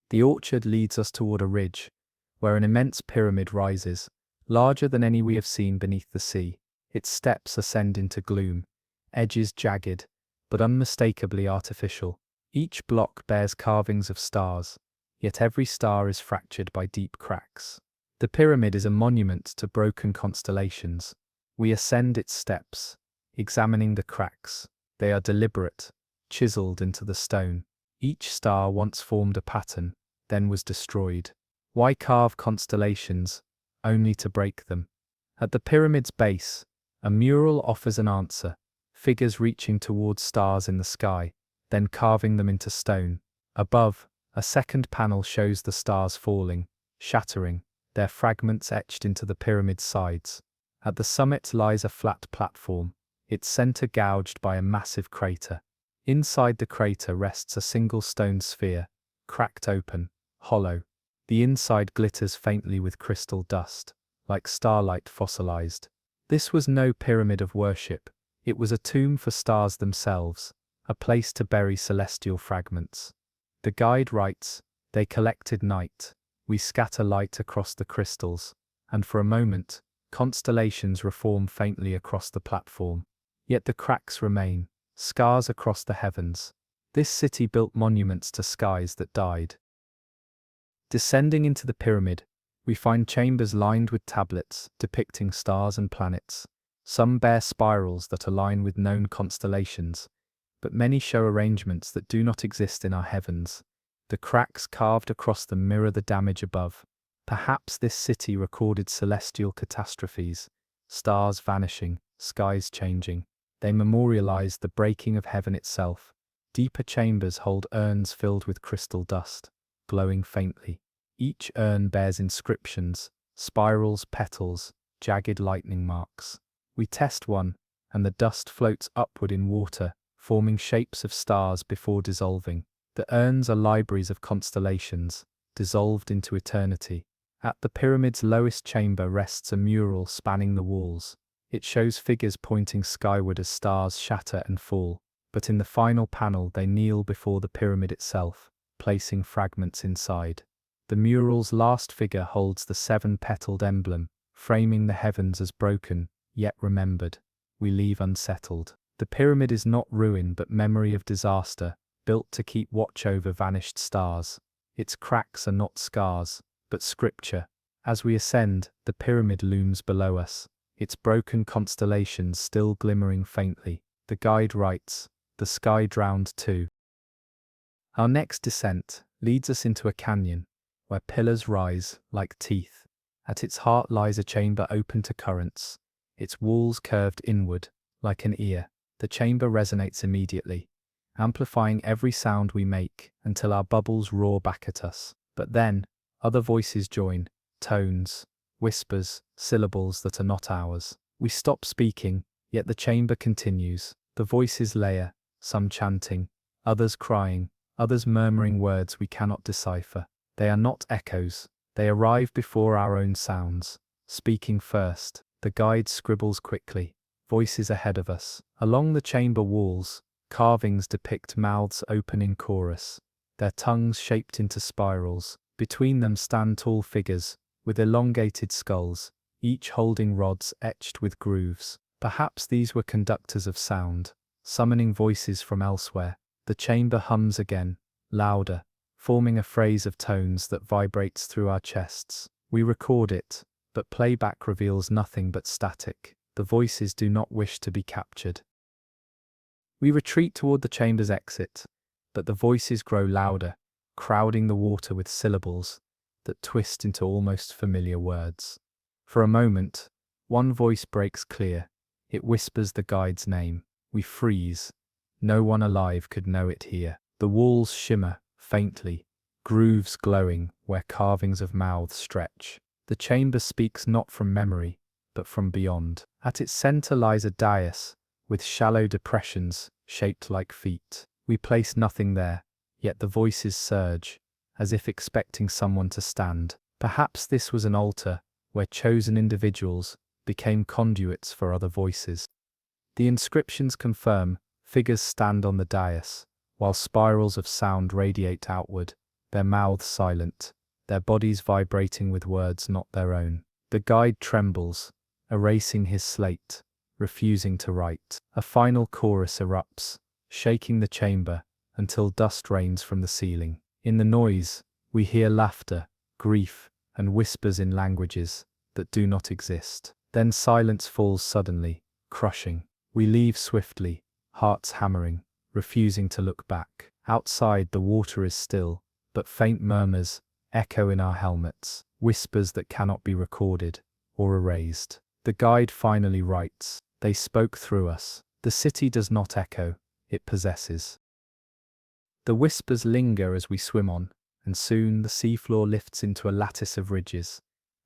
A: The orchard leads us toward a ridge, where an immense pyramid rises, larger than any we have seen beneath the sea. Its steps ascend into gloom, edges jagged, but unmistakably artificial. Each block bears carvings of stars, yet every star is fractured by deep cracks. The pyramid is a monument to broken constellations. We ascend its steps, examining the cracks. They are deliberate, chiseled into the stone. Each star once formed a pattern, then was destroyed. Why carve constellations, only to break them? At the pyramid's base, a mural offers an answer, figures reaching towards stars in the sky, then carving them into stone. Above, a second panel shows the stars falling, shattering, their fragments etched into the pyramid's sides. At the summit lies a flat platform, its center gouged by a massive crater. Inside the crater rests a single stone sphere, cracked open, hollow. The inside glitters faintly with crystal dust, like starlight fossilized. This was no pyramid of worship, it was a tomb for stars themselves, a place to bury celestial fragments. The guide writes, "They collected night, we scatter light across the crystals, and for a moment, constellations reform faintly across the platform. Yet the cracks remain, scars across the heavens. This city built monuments to skies that died." Descending into the pyramid, we find chambers lined with tablets depicting stars and planets. Some bear spirals that align with known constellations, but many show arrangements that do not exist in our heavens. The cracks carved across them mirror the damage above. Perhaps this city recorded celestial catastrophes, stars vanishing, skies changing. They memorialized the breaking of heaven itself. Deeper chambers hold urns filled with crystal dust, glowing faintly. Each urn bears inscriptions, spirals, petals, jagged lightning marks. We test one, and the dust floats upward in water, forming shapes of stars before dissolving. The urns are libraries of constellations, dissolved into eternity. At the pyramid's lowest chamber rests a mural spanning the walls. It shows figures pointing skyward as stars shatter and fall, but in the final panel they kneel before the pyramid itself, placing fragments inside. The mural's last figure holds the seven-petaled emblem, framing the heavens as broken, yet remembered. We leave unsettled. The pyramid is not ruin but memory of disaster, built to keep watch over vanished stars. Its cracks are not scars, but scripture. As we ascend, the pyramid looms below us, its broken constellations still glimmering faintly. The guide writes, "The sky drowned too." Our next descent leads us into a canyon, where pillars rise like teeth. At its heart lies a chamber open to currents, its walls curved inward, like an ear. The chamber resonates immediately, amplifying every sound we make until our bubbles roar back at us. But then, other voices join, tones, whispers, syllables that are not ours. We stop speaking, yet the chamber continues. The voices layer, some chanting, others crying, others murmuring words we cannot decipher. They are not echoes, they arrive before our own sounds. Speaking first, the guide scribbles quickly, voices ahead of us. Along the chamber walls, carvings depict mouths open in chorus, their tongues shaped into spirals. Between them stand tall figures, with elongated skulls, each holding rods etched with grooves. Perhaps these were conductors of sound, summoning voices from elsewhere. The chamber hums again, louder, forming a phrase of tones that vibrates through our chests. We record it, but playback reveals nothing but static. The voices do not wish to be captured. We retreat toward the chamber's exit, but the voices grow louder, crowding the water with syllables that twist into almost familiar words. For a moment, one voice breaks clear. It whispers the guide's name. We freeze. No one alive could know it here. The walls shimmer, faintly, grooves glowing where carvings of mouths stretch. The chamber speaks not from memory, but from beyond. At its center lies a dais, with shallow depressions shaped like feet. We place nothing there, yet the voices surge, as if expecting someone to stand. Perhaps this was an altar, where chosen individuals, became conduits for other voices. The inscriptions confirm figures stand on the dais, while spirals of sound radiate outward, their mouths silent, their bodies vibrating with words not their own. The guide trembles, erasing his slate, refusing to write. A final chorus erupts, shaking the chamber, until dust rains from the ceiling. In the noise, we hear laughter, grief, and whispers in languages that do not exist. Then silence falls suddenly, crushing. We leave swiftly, hearts hammering, refusing to look back. Outside, the water is still, but faint murmurs echo in our helmets, whispers that cannot be recorded or erased. The guide finally writes, "They spoke through us. The city does not echo, it possesses." The whispers linger as we swim on, and soon the seafloor lifts into a lattice of ridges.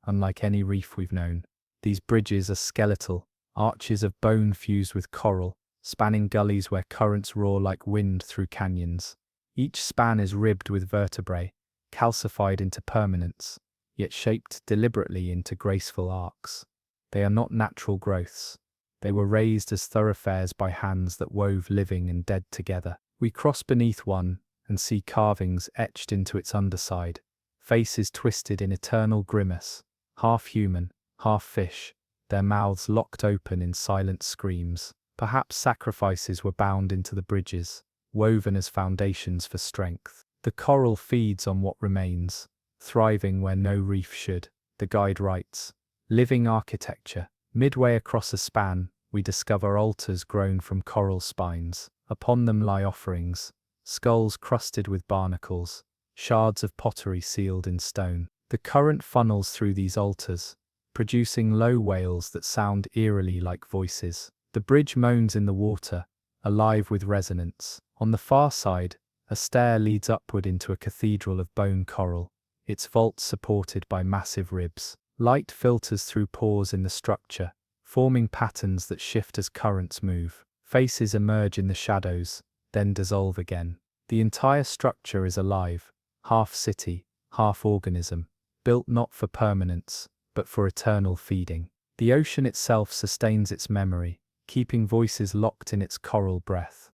A: Unlike any reef we've known, these bridges are skeletal, arches of bone fused with coral, spanning gullies where currents roar like wind through canyons. Each span is ribbed with vertebrae, calcified into permanence, yet shaped deliberately into graceful arcs. They are not natural growths. They were raised as thoroughfares by hands that wove living and dead together. We cross beneath one and see carvings etched into its underside, faces twisted in eternal grimace, half human, half fish, their mouths locked open in silent screams. Perhaps sacrifices were bound into the bridges, woven as foundations for strength. The coral feeds on what remains, thriving where no reef should. The guide writes, "Living architecture." Midway across a span, we discover altars grown from coral spines. Upon them lie offerings, skulls crusted with barnacles, shards of pottery sealed in stone. The current funnels through these altars, producing low wails that sound eerily like voices. The bridge moans in the water, alive with resonance. On the far side, a stair leads upward into a cathedral of bone coral, its vault supported by massive ribs. Light filters through pores in the structure, forming patterns that shift as currents move. Faces emerge in the shadows, then dissolve again. The entire structure is alive, half city, half organism, built not for permanence, but for eternal feeding. The ocean itself sustains its memory, keeping voices locked in its coral breath.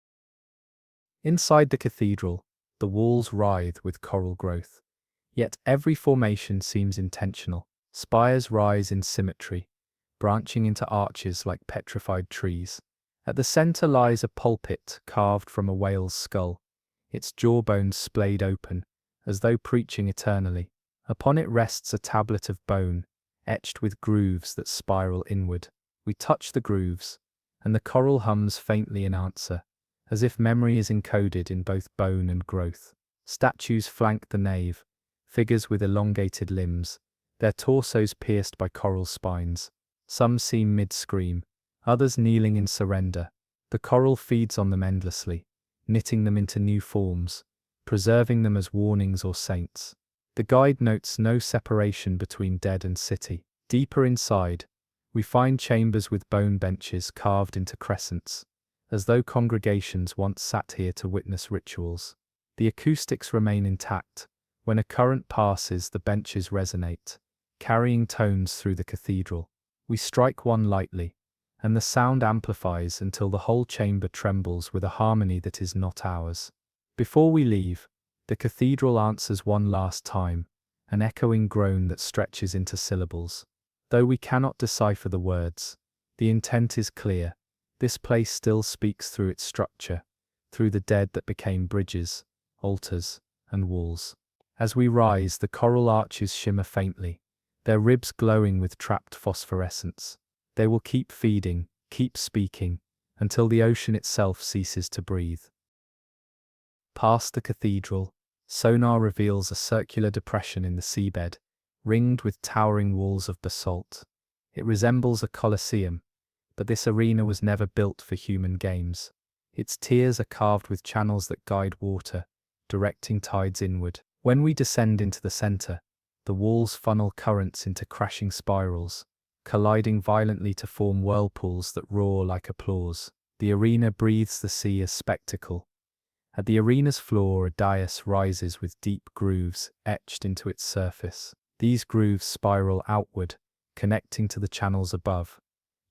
A: Inside the cathedral, the walls writhe with coral growth. Yet every formation seems intentional. Spires rise in symmetry, branching into arches like petrified trees. At the center lies a pulpit carved from a whale's skull, its jawbones splayed open, as though preaching eternally. Upon it rests a tablet of bone, etched with grooves that spiral inward. We touch the grooves, and the coral hums faintly in answer, as if memory is encoded in both bone and growth. Statues flank the nave, figures with elongated limbs, their torsos pierced by coral spines. Some seem mid-scream, others kneeling in surrender. The coral feeds on them endlessly, knitting them into new forms, preserving them as warnings or saints. The guide notes no separation between dead and city. Deeper inside, we find chambers with bone benches carved into crescents, as though congregations once sat here to witness rituals. The acoustics remain intact. When a current passes, the benches resonate, carrying tones through the cathedral. We strike one lightly, and the sound amplifies until the whole chamber trembles with a harmony that is not ours. Before we leave, the cathedral answers one last time, an echoing groan that stretches into syllables. Though we cannot decipher the words, the intent is clear. This place still speaks through its structure, through the dead that became bridges, altars, and walls. As we rise, the coral arches shimmer faintly, their ribs glowing with trapped phosphorescence. They will keep feeding, keep speaking, until the ocean itself ceases to breathe. Past the cathedral, sonar reveals a circular depression in the seabed, ringed with towering walls of basalt. It resembles a colosseum, but this arena was never built for human games. Its tiers are carved with channels that guide water, directing tides inward. When we descend into the center, the walls funnel currents into crashing spirals, colliding violently to form whirlpools that roar like applause. The arena breathes the sea as spectacle. At the arena's floor, a dais rises with deep grooves etched into its surface. These grooves spiral outward, connecting to the channels above,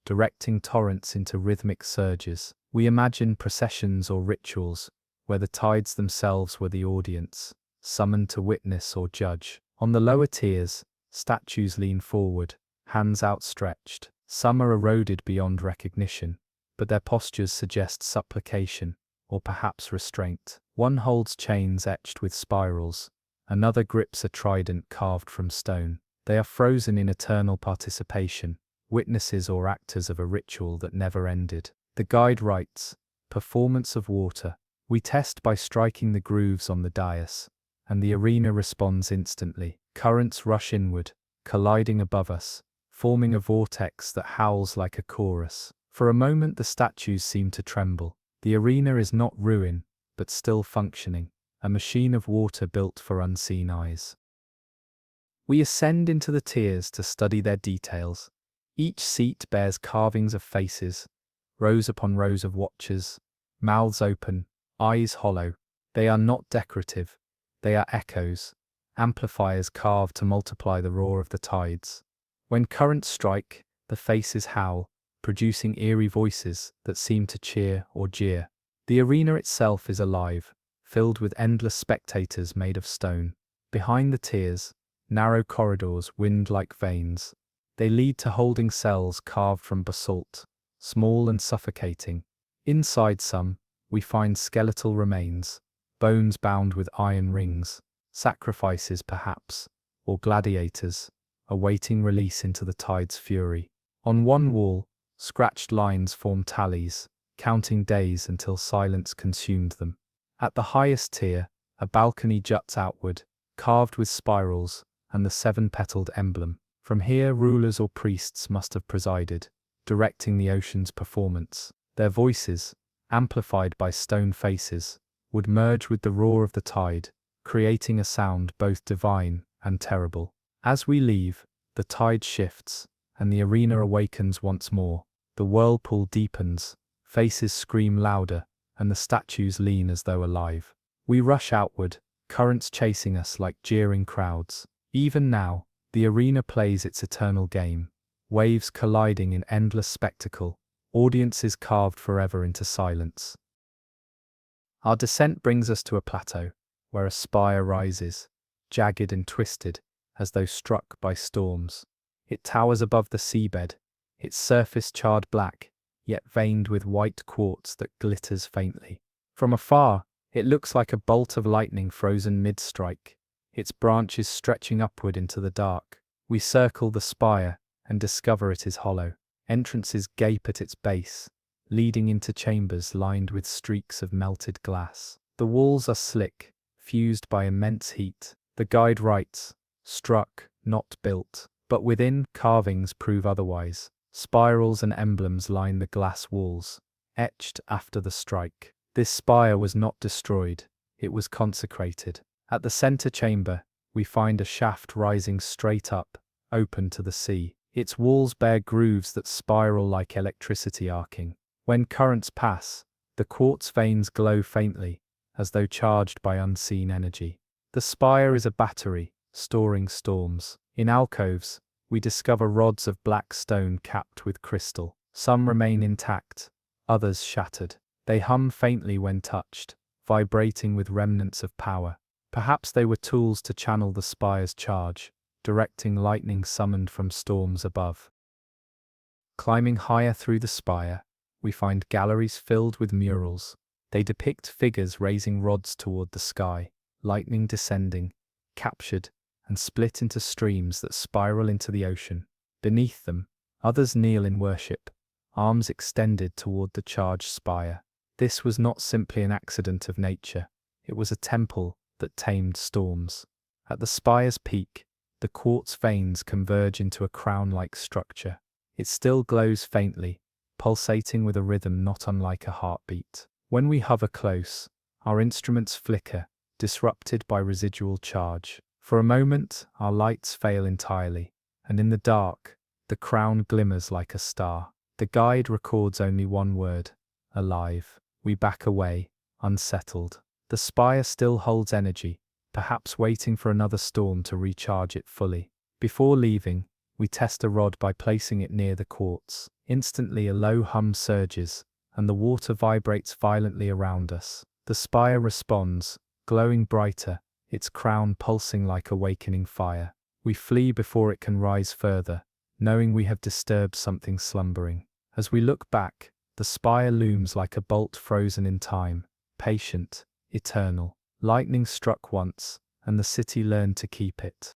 A: directing torrents into rhythmic surges. We imagine processions or rituals, where the tides themselves were the audience, summoned to witness or judge. On the lower tiers, statues lean forward, hands outstretched. Some are eroded beyond recognition, but their postures suggest supplication, or perhaps restraint. One holds chains etched with spirals, another grips a trident carved from stone. They are frozen in eternal participation, witnesses or actors of a ritual that never ended. The guide writes, "Performance of water. We test by striking the grooves on the dais, and the arena responds instantly. Currents rush inward, colliding above us, forming a vortex that howls like a chorus. For a moment the statues seem to tremble. The arena is not ruin, but still functioning, a machine of water built for unseen eyes." We ascend into the tiers to study their details. Each seat bears carvings of faces, rows upon rows of watchers, mouths open, eyes hollow. They are not decorative, they are echoes, amplifiers carved to multiply the roar of the tides. When currents strike, the faces howl, producing eerie voices that seem to cheer or jeer. The arena itself is alive, filled with endless spectators made of stone. Behind the tiers, narrow corridors wind like veins. They lead to holding cells carved from basalt, small and suffocating. Inside some, we find skeletal remains, bones bound with iron rings, sacrifices perhaps, or gladiators, awaiting release into the tide's fury. On one wall, scratched lines form tallies, counting days until silence consumed them. At the highest tier, a balcony juts outward, carved with spirals, and the seven-petaled emblem. From here rulers or priests must have presided, directing the ocean's performance. Their voices, amplified by stone faces, would merge with the roar of the tide, creating a sound both divine and terrible. As we leave, the tide shifts, and the arena awakens once more. The whirlpool deepens, faces scream louder, and the statues lean as though alive. We rush outward, currents chasing us like jeering crowds. Even now, the arena plays its eternal game, waves colliding in endless spectacle, audiences carved forever into silence. Our descent brings us to a plateau, where a spire rises, jagged and twisted, as though struck by storms. It towers above the seabed, its surface charred black, yet veined with white quartz that glitters faintly. From afar, it looks like a bolt of lightning frozen mid-strike, its branches stretching upward into the dark. We circle the spire and discover it is hollow. Entrances gape at its base, leading into chambers lined with streaks of melted glass. The walls are slick, fused by immense heat. The guide writes, "Struck, not built." But within, carvings prove otherwise. Spirals and emblems line the glass walls, etched after the strike. This spire was not destroyed, it was consecrated. At the center chamber, we find a shaft rising straight up, open to the sea. Its walls bear grooves that spiral like electricity arcing. When currents pass, the quartz veins glow faintly, as though charged by unseen energy. The spire is a battery, storing storms. In alcoves, we discover rods of black stone capped with crystal. Some remain intact, others shattered. They hum faintly when touched, vibrating with remnants of power. Perhaps they were tools to channel the spire's charge, directing lightning summoned from storms above. Climbing higher through the spire, we find galleries filled with murals. They depict figures raising rods toward the sky, lightning descending, captured, and split into streams that spiral into the ocean. Beneath them, others kneel in worship, arms extended toward the charged spire. This was not simply an accident of nature, it was a temple that tamed storms. At the spire's peak, the quartz veins converge into a crown-like structure. It still glows faintly, pulsating with a rhythm not unlike a heartbeat. When we hover close, our instruments flicker, disrupted by residual charge. For a moment, our lights fail entirely, and in the dark, the crown glimmers like a star. The guide records only one word: alive. We back away, unsettled. The spire still holds energy, perhaps waiting for another storm to recharge it fully. Before leaving, We test a rod by placing it near the quartz. Instantly a low hum surges, and the water vibrates violently around us. The spire responds, glowing brighter, its crown pulsing like awakening fire. We flee before it can rise further, knowing we have disturbed something slumbering. As we look back, the spire looms like a bolt frozen in time, patient, eternal. Lightning struck once, and the city learned to keep it.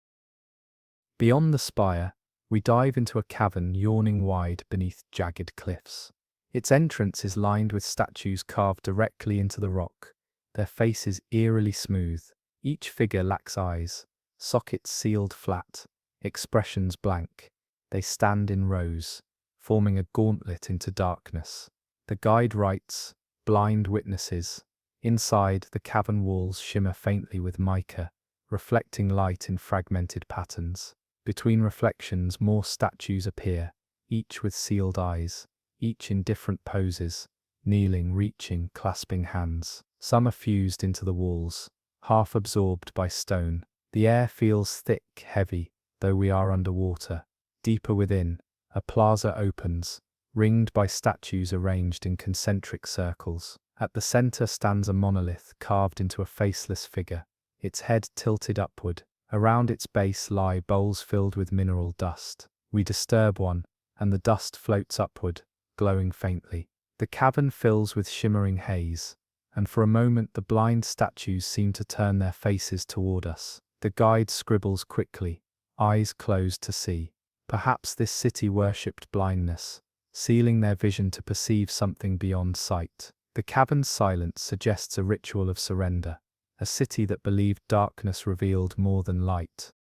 A: Beyond the spire, we dive into a cavern yawning wide beneath jagged cliffs. Its entrance is lined with statues carved directly into the rock, their faces eerily smooth. Each figure lacks eyes, sockets sealed flat, expressions blank. They stand in rows, forming a gauntlet into darkness. The guide writes, "Blind witnesses." Inside, the cavern walls shimmer faintly with mica, reflecting light in fragmented patterns. Between reflections, more statues appear, each with sealed eyes, each in different poses, kneeling, reaching, clasping hands. Some are fused into the walls, half absorbed by stone. The air feels thick, heavy, though we are underwater. Deeper within, a plaza opens, ringed by statues arranged in concentric circles. At the center stands a monolith carved into a faceless figure, its head tilted upward. Around its base lie bowls filled with mineral dust. We disturb one, and the dust floats upward, glowing faintly. The cavern fills with shimmering haze, and for a moment the blind statues seem to turn their faces toward us. The guide scribbles quickly, eyes closed to see. Perhaps this city worshipped blindness, sealing their vision to perceive something beyond sight. The cavern's silence suggests a ritual of surrender, a city that believed darkness revealed more than light.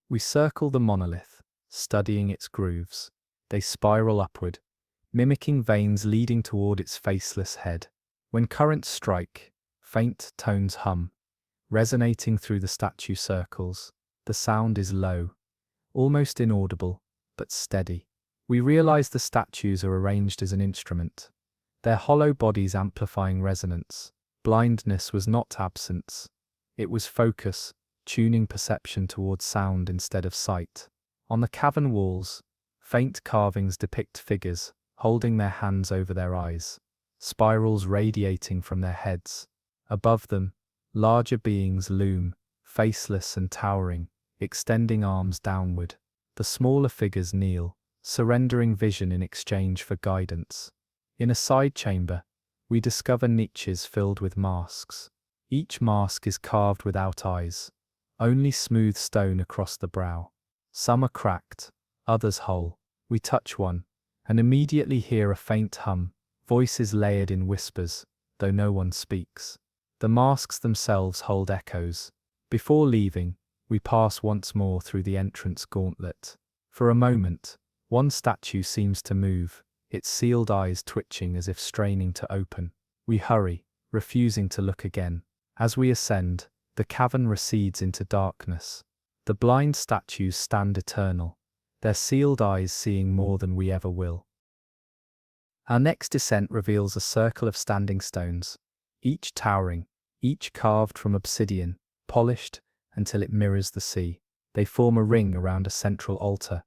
A: We circle the monolith, studying its grooves. They spiral upward, mimicking veins leading toward its faceless head. When currents strike, faint tones hum, resonating through the statue circles. The sound is low, almost inaudible, but steady. We realize the statues are arranged as an instrument, their hollow bodies amplifying resonance. Blindness was not absence. It was focus, tuning perception towards sound instead of sight. On the cavern walls, faint carvings depict figures, holding their hands over their eyes, spirals radiating from their heads. Above them, larger beings loom, faceless and towering, extending arms downward. The smaller figures kneel, surrendering vision in exchange for guidance. In a side chamber, we discover niches filled with masks. Each mask is carved without eyes, only smooth stone across the brow. Some are cracked, others whole. We touch one, and immediately hear a faint hum, voices layered in whispers, though no one speaks. The masks themselves hold echoes. Before leaving, we pass once more through the entrance gauntlet. For a moment, one statue seems to move, its sealed eyes twitching as if straining to open. We hurry, refusing to look again. As we ascend, the cavern recedes into darkness. The blind statues stand eternal, their sealed eyes seeing more than we ever will. Our next descent reveals a circle of standing stones, each towering, each carved from obsidian, polished until it mirrors the sea. They form a ring around a central altar,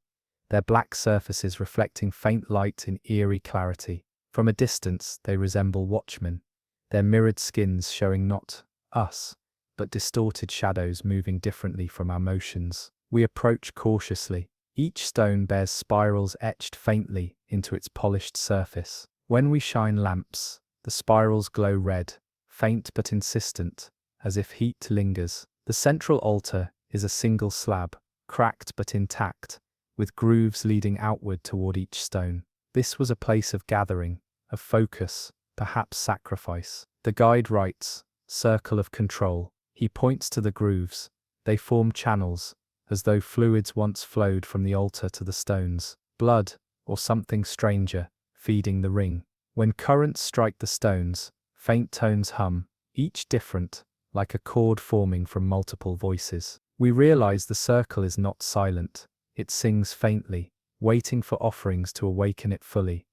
A: their black surfaces reflecting faint light in eerie clarity. From a distance, they resemble watchmen, their mirrored skins showing not us, but distorted shadows moving differently from our motions. We approach cautiously. Each stone bears spirals etched faintly into its polished surface. When we shine lamps, the spirals glow red, faint but insistent, as if heat lingers. The central altar is a single slab, cracked but intact, with grooves leading outward toward each stone. This was a place of gathering, of focus, perhaps sacrifice. The guide writes, "Circle of control." He points to the grooves. They form channels, as though fluids once flowed from the altar to the stones. Blood, or something stranger, feeding the ring. When currents strike the stones, faint tones hum, each different, like a chord forming from multiple voices. We realize the circle is not silent. It sings faintly, waiting for offerings to awaken it fully.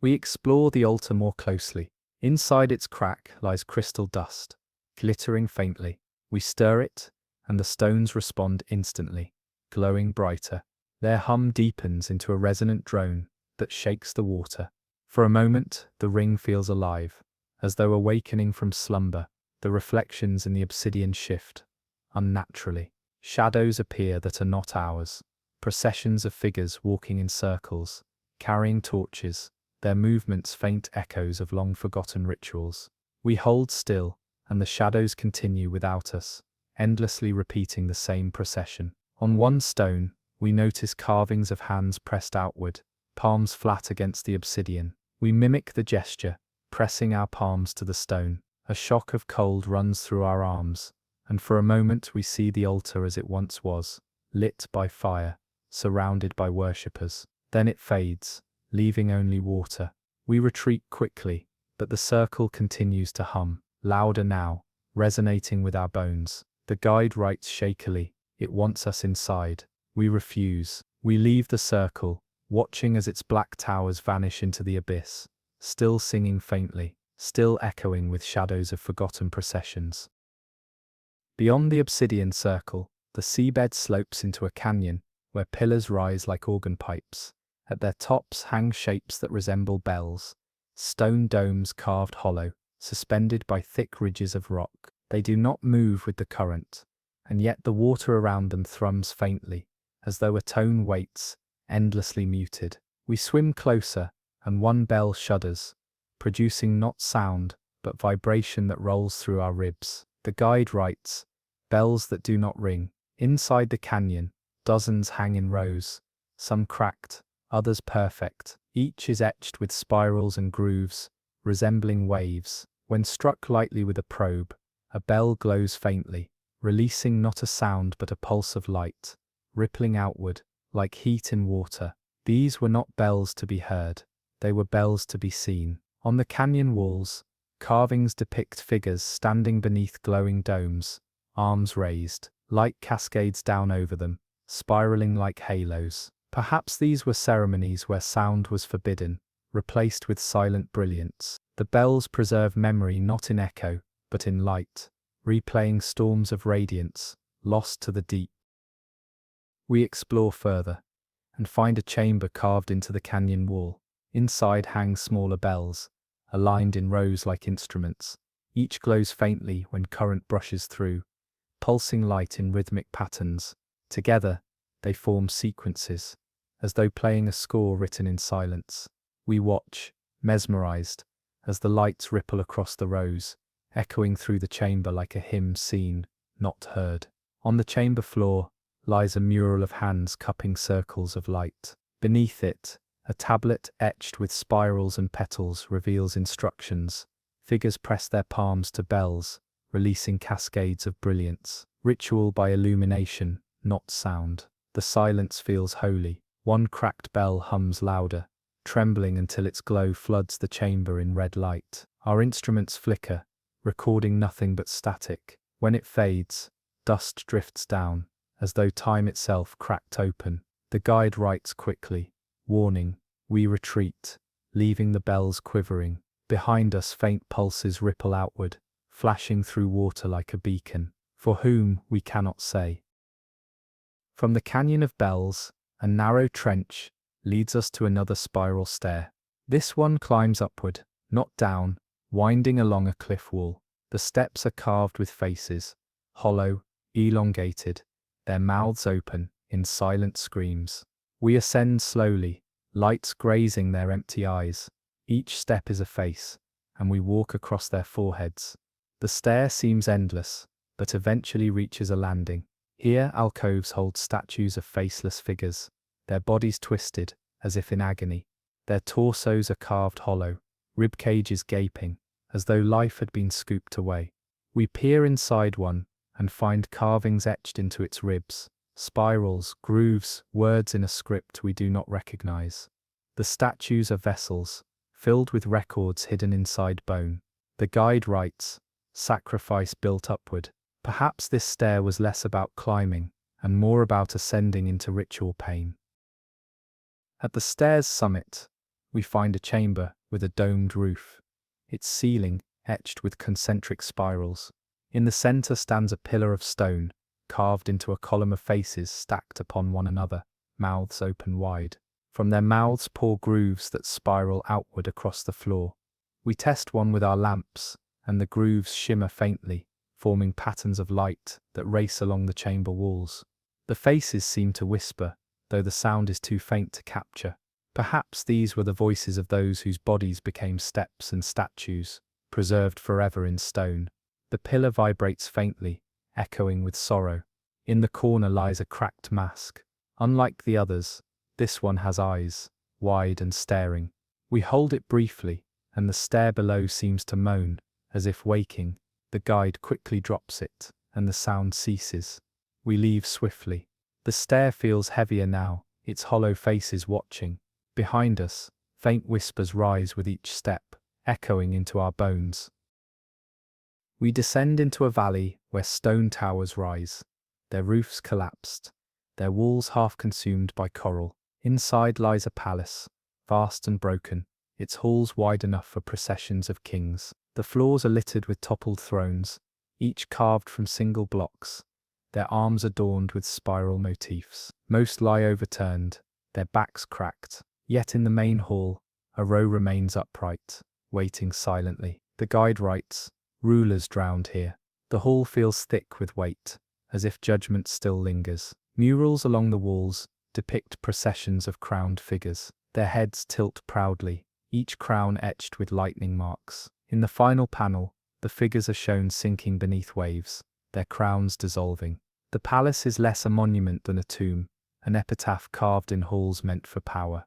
A: We explore the altar more closely. Inside its crack lies crystal dust, glittering faintly. We stir it, and the stones respond instantly, glowing brighter. Their hum deepens into a resonant drone that shakes the water. For a moment, the ring feels alive, as though awakening from slumber. The reflections in the obsidian shift unnaturally. Shadows appear that are not ours. Processions of figures walking in circles, carrying torches, their movements faint echoes of long-forgotten rituals. We hold still, and the shadows continue without us, endlessly repeating the same procession. On one stone, we notice carvings of hands pressed outward, palms flat against the obsidian. We mimic the gesture, pressing our palms to the stone. A shock of cold runs through our arms, and for a moment we see the altar as it once was, lit by fire, surrounded by worshippers. Then it fades, leaving only water. We retreat quickly, but the circle continues to hum, louder now, resonating with our bones. The guide writes shakily, "It wants us inside." We refuse. We leave the circle, watching as its black towers vanish into the abyss, still singing faintly, still echoing with shadows of forgotten processions. Beyond the obsidian circle, the seabed slopes into a canyon, where pillars rise like organ pipes. At their tops hang shapes that resemble bells, stone domes carved hollow, suspended by thick ridges of rock. They do not move with the current, and yet the water around them thrums faintly, as though a tone waits, endlessly muted. We swim closer, and one bell shudders, producing not sound, but vibration that rolls through our ribs. The guide writes, "Bells that do not ring." Inside the canyon, dozens hang in rows, some cracked, others perfect. Each is etched with spirals and grooves, resembling waves. When struck lightly with a probe, a bell glows faintly, releasing not a sound but a pulse of light, rippling outward, like heat in water. These were not bells to be heard, they were bells to be seen. On the canyon walls, carvings depict figures standing beneath glowing domes, arms raised, light cascades down over them, spiraling like halos. Perhaps these were ceremonies where sound was forbidden, replaced with silent brilliance. The bells preserve memory not in echo, but in light, replaying storms of radiance, lost to the deep. We explore further, and find a chamber carved into the canyon wall. Inside hang smaller bells, aligned in rows like instruments. Each glows faintly when current brushes through, pulsing light in rhythmic patterns. Together, they form sequences, as though playing a score written in silence. We watch, mesmerized, as the lights ripple across the rows, echoing through the chamber like a hymn seen, not heard. On the chamber floor lies a mural of hands cupping circles of light. Beneath it, a tablet etched with spirals and petals reveals instructions. Figures press their palms to bells, releasing cascades of brilliance. Ritual by illumination, not sound. The silence feels holy. One cracked bell hums louder, trembling until its glow floods the chamber in red light. Our instruments flicker, recording nothing but static. When it fades, dust drifts down, as though time itself cracked open. The guide writes quickly, warning, we retreat, leaving the bells quivering. Behind us faint pulses ripple outward, flashing through water like a beacon. For whom, we cannot say. From the canyon of bells, a narrow trench leads us to another spiral stair. This one climbs upward, not down, winding along a cliff wall. The steps are carved with faces, hollow, elongated, their mouths open in silent screams. We ascend slowly, lights grazing their empty eyes. Each step is a face, and we walk across their foreheads. The stair seems endless, but eventually reaches a landing. Here alcoves hold statues of faceless figures, their bodies twisted, as if in agony. Their torsos are carved hollow, rib cages gaping, as though life had been scooped away. We peer inside one, and find carvings etched into its ribs, spirals, grooves, words in a script we do not recognize. The statues are vessels, filled with records hidden inside bone. The guide writes, sacrifice built upward. Perhaps this stair was less about climbing, and more about ascending into ritual pain. At the stair's summit, we find a chamber with a domed roof, its ceiling etched with concentric spirals. In the center stands a pillar of stone, carved into a column of faces stacked upon one another, mouths open wide. From their mouths pour grooves that spiral outward across the floor. We test one with our lamps, and the grooves shimmer faintly, forming patterns of light that race along the chamber walls. The faces seem to whisper, though the sound is too faint to capture. Perhaps these were the voices of those whose bodies became steps and statues, preserved forever in stone. The pillar vibrates faintly, echoing with sorrow. In the corner lies a cracked mask. Unlike the others, this one has eyes, wide and staring. We hold it briefly, and the stair below seems to moan, as if waking. The guide quickly drops it, and the sound ceases. We leave swiftly. The stair feels heavier now, its hollow faces watching. Behind us, faint whispers rise with each step, echoing into our bones. We descend into a valley where stone towers rise, their roofs collapsed, their walls half consumed by coral. Inside lies a palace, vast and broken, its halls wide enough for processions of kings. The floors are littered with toppled thrones, each carved from single blocks, their arms adorned with spiral motifs. Most lie overturned, their backs cracked. Yet in the main hall, a row remains upright, waiting silently. The guide writes, "Rulers drowned here." The hall feels thick with weight, as if judgment still lingers. Murals along the walls depict processions of crowned figures. Their heads tilt proudly, each crown etched with lightning marks. In the final panel, the figures are shown sinking beneath waves, their crowns dissolving. The palace is less a monument than a tomb, an epitaph carved in halls meant for power.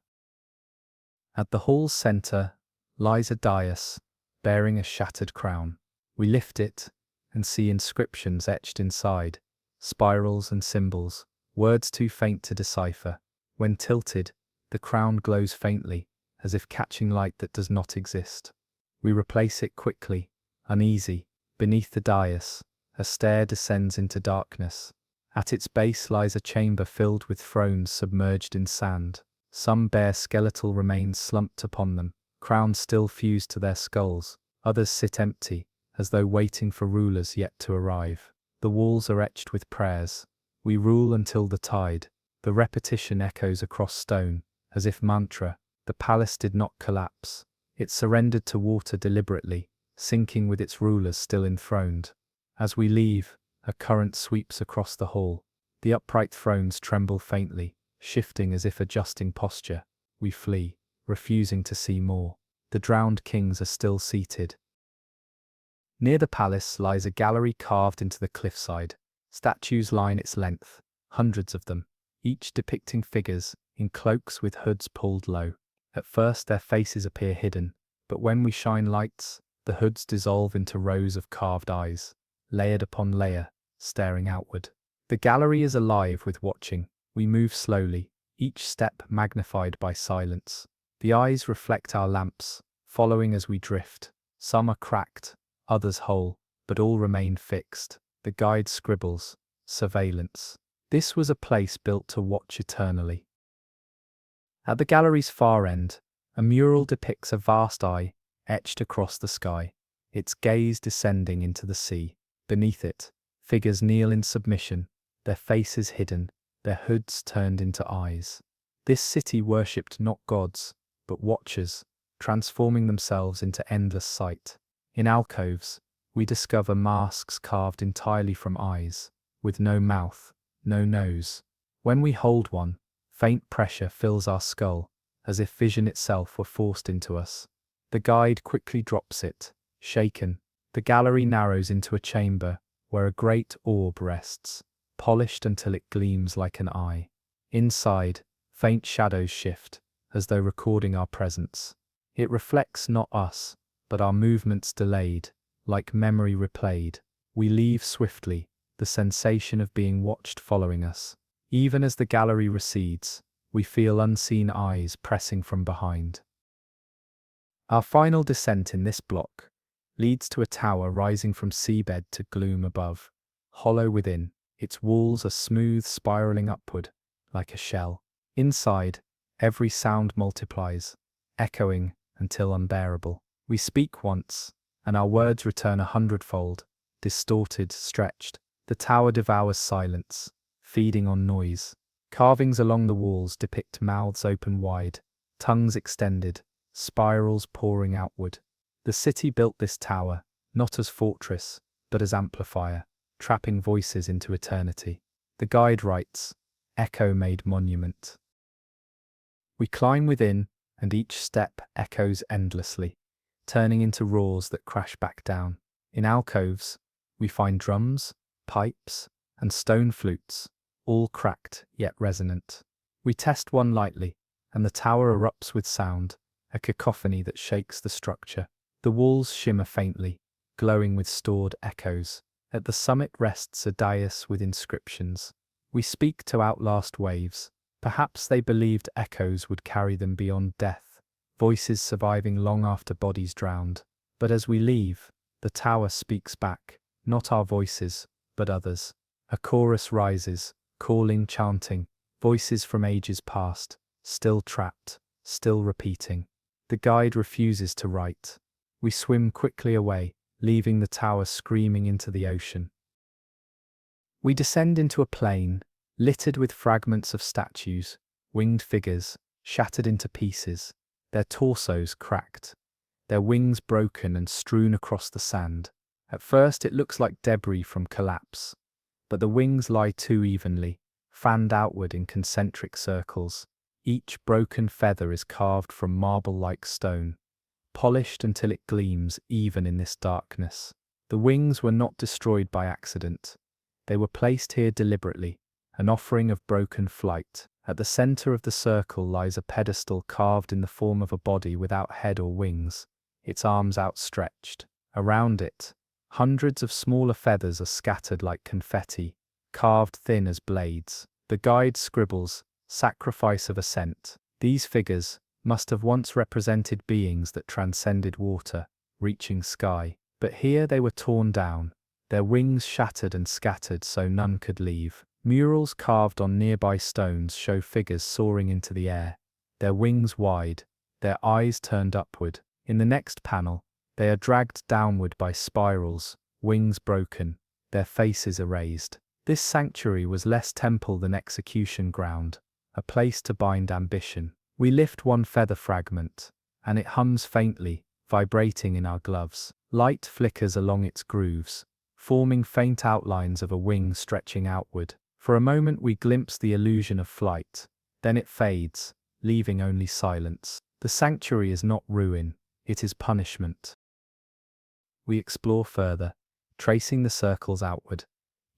A: At the hall's center lies a dais, bearing a shattered crown. We lift it and see inscriptions etched inside, spirals and symbols, words too faint to decipher. When tilted, the crown glows faintly, as if catching light that does not exist. We replace it quickly, uneasy. Beneath the dais, a stair descends into darkness. At its base lies a chamber filled with thrones submerged in sand. Some bear skeletal remains slumped upon them, crowns still fused to their skulls. Others sit empty, as though waiting for rulers yet to arrive. The walls are etched with prayers. We rule until the tide. The repetition echoes across stone, as if mantra. The palace did not collapse. It surrendered to water deliberately, sinking with its rulers still enthroned. As we leave, a current sweeps across the hall. The upright thrones tremble faintly, shifting as if adjusting posture. We flee, refusing to see more. The drowned kings are still seated. Near the palace lies a gallery carved into the cliffside. Statues line its length, hundreds of them, each depicting figures in cloaks with hoods pulled low. At first their faces appear hidden, but when we shine lights, the hoods dissolve into rows of carved eyes, layered upon layer, staring outward. The gallery is alive with watching. We move slowly, each step magnified by silence. The eyes reflect our lamps, following as we drift. Some are cracked, others whole, but all remain fixed. The guide scribbles, "Surveillance." This was a place built to watch eternally. At the gallery's far end, a mural depicts a vast eye, etched across the sky, its gaze descending into the sea. Beneath it, figures kneel in submission, their faces hidden, their hoods turned into eyes. This city worshipped not gods, but watchers, transforming themselves into endless sight. In alcoves, we discover masks carved entirely from eyes, with no mouth, no nose. When we hold one, faint pressure fills our skull, as if vision itself were forced into us. The guide quickly drops it, shaken. The gallery narrows into a chamber, where a great orb rests, polished until it gleams like an eye. Inside, faint shadows shift, as though recording our presence. It reflects not us, but our movements delayed, like memory replayed. We leave swiftly, the sensation of being watched following us. Even as the gallery recedes, we feel unseen eyes pressing from behind. Our final descent in this block leads to a tower rising from seabed to gloom above. Hollow within, its walls are smooth, spiraling upward, like a shell. Inside, every sound multiplies, echoing until unbearable. We speak once, and our words return 100-fold, distorted, stretched. The tower devours silence, feeding on noise. Carvings along the walls depict mouths open wide, tongues extended, spirals pouring outward. The city built this tower, not as fortress, but as amplifier, trapping voices into eternity. The guide writes, "Echo-made monument." We climb within, and each step echoes endlessly, turning into roars that crash back down. In alcoves, we find drums, pipes, and stone flutes, all cracked yet resonant. We test one lightly, and the tower erupts with sound, a cacophony that shakes the structure. The walls shimmer faintly, glowing with stored echoes. At the summit rests a dais with inscriptions. We speak to outlast waves. Perhaps they believed echoes would carry them beyond death, voices surviving long after bodies drowned. But as we leave, the tower speaks back, not our voices, but others. A chorus rises, calling, chanting, voices from ages past, still trapped, still repeating. The guide refuses to write. We swim quickly away, leaving the tower screaming into the ocean. We descend into a plain, littered with fragments of statues, winged figures, shattered into pieces, their torsos cracked, their wings broken and strewn across the sand. At first it looks like debris from collapse, but the wings lie too evenly, fanned outward in concentric circles. Each broken feather is carved from marble-like stone, polished until it gleams even in this darkness. The wings were not destroyed by accident. They were placed here deliberately, an offering of broken flight. At the center of the circle lies a pedestal carved in the form of a body without head or wings, its arms outstretched. Around it, hundreds of smaller feathers are scattered like confetti, carved thin as blades. The guide scribbles, "Sacrifice of ascent." These figures must have once represented beings that transcended water, reaching sky. But here they were torn down, their wings shattered and scattered so none could leave. Murals carved on nearby stones show figures soaring into the air, their wings wide, their eyes turned upward. In the next panel, they are dragged downward by spirals, wings broken, their faces erased. This sanctuary was less temple than execution ground, a place to bind ambition. We lift one feather fragment, and it hums faintly, vibrating in our gloves. Light flickers along its grooves, forming faint outlines of a wing stretching outward. For a moment we glimpse the illusion of flight, then it fades, leaving only silence. The sanctuary is not ruin, it is punishment. We explore further, tracing the circles outward.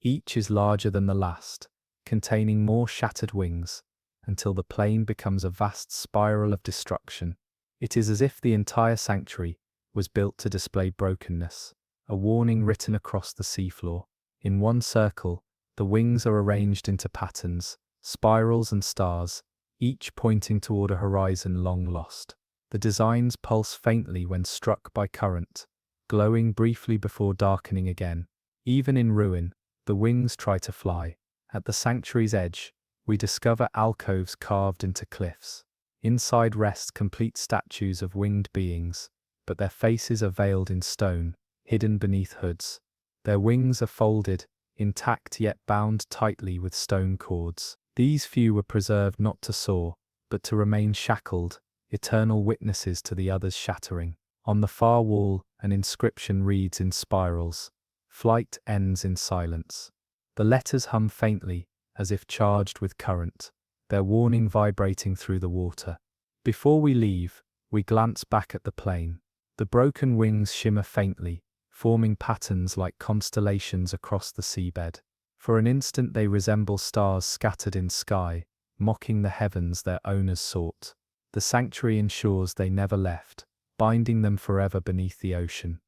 A: Each is larger than the last, containing more shattered wings, until the plain becomes a vast spiral of destruction. It is as if the entire sanctuary was built to display brokenness, a warning written across the seafloor. In one circle, the wings are arranged into patterns, spirals and stars, each pointing toward a horizon long lost. The designs pulse faintly when struck by current, glowing briefly before darkening again. Even in ruin, the wings try to fly. At the sanctuary's edge, we discover alcoves carved into cliffs. Inside rest complete statues of winged beings, but their faces are veiled in stone, hidden beneath hoods. Their wings are folded, intact yet bound tightly with stone cords. These few were preserved not to soar, but to remain shackled, eternal witnesses to the others' shattering. On the far wall, an inscription reads in spirals, "Flight ends in silence." The letters hum faintly, as if charged with current, their warning vibrating through the water. Before we leave, we glance back at the plain. The broken wings shimmer faintly, forming patterns like constellations across the seabed. For an instant they resemble stars scattered in sky, mocking the heavens their owners sought. The sanctuary ensures they never left, binding them forever beneath the ocean.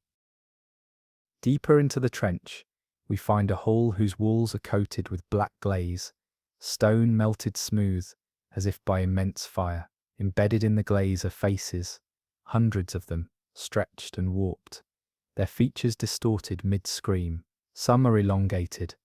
A: Deeper into the trench, we find a hall whose walls are coated with black glaze, stone melted smooth, as if by immense fire. Embedded in the glaze are faces, hundreds of them, stretched and warped, their features distorted mid-scream. Some are elongated,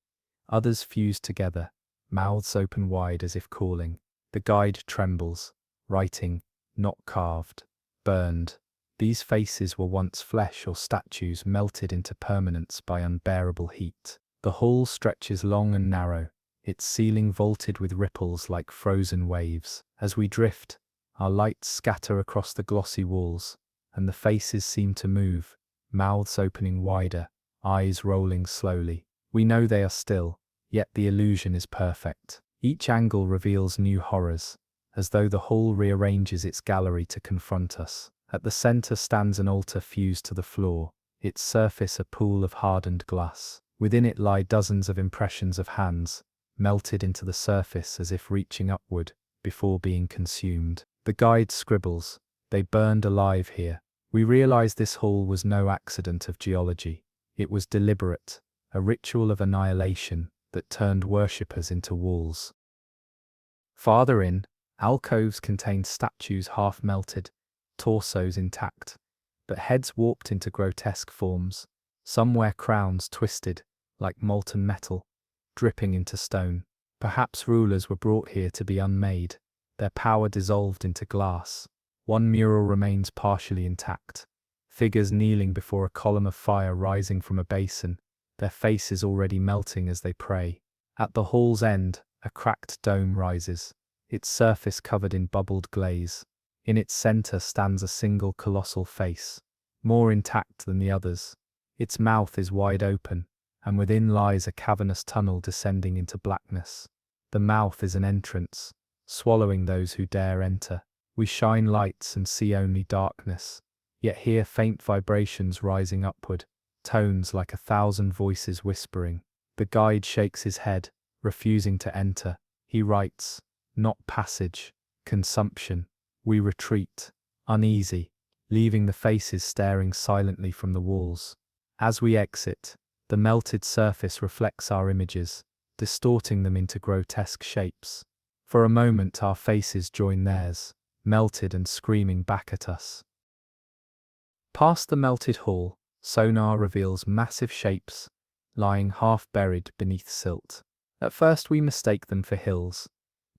A: others fused together, mouths open wide as if calling. The guide trembles, writing, "Not carved, burned." These faces were once flesh or statues melted into permanence by unbearable heat. The hall stretches long and narrow, its ceiling vaulted with ripples like frozen waves. As we drift, our lights scatter across the glossy walls, and the faces seem to move, mouths opening wider, eyes rolling slowly. We know they are still, yet the illusion is perfect. Each angle reveals new horrors, as though the hall rearranges its gallery to confront us. At the center stands an altar fused to the floor, its surface a pool of hardened glass. Within it lie dozens of impressions of hands, melted into the surface as if reaching upward, before being consumed. The guide scribbles, "They burned alive here." We realize this hall was no accident of geology. It was deliberate, a ritual of annihilation that turned worshippers into walls. Farther in, alcoves contained statues half melted, torsos intact, but heads warped into grotesque forms. Some wear crowns twisted, like molten metal, dripping into stone. Perhaps rulers were brought here to be unmade, their power dissolved into glass. One mural remains partially intact, figures kneeling before a column of fire rising from a basin, their faces already melting as they pray. At the hall's end, a cracked dome rises, its surface covered in bubbled glaze. In its center stands a single colossal face, more intact than the others. Its mouth is wide open, and within lies a cavernous tunnel descending into blackness. The mouth is an entrance, swallowing those who dare enter. We shine lights and see only darkness, yet hear faint vibrations rising upward, tones like 1,000 voices whispering. The guide shakes his head, refusing to enter. He writes, "Not passage, consumption." We retreat, uneasy, leaving the faces staring silently from the walls. As we exit, the melted surface reflects our images, distorting them into grotesque shapes. For a moment our faces join theirs, melted and screaming back at us. Past the melted hall, sonar reveals massive shapes, lying half buried beneath silt. At first we mistake them for hills,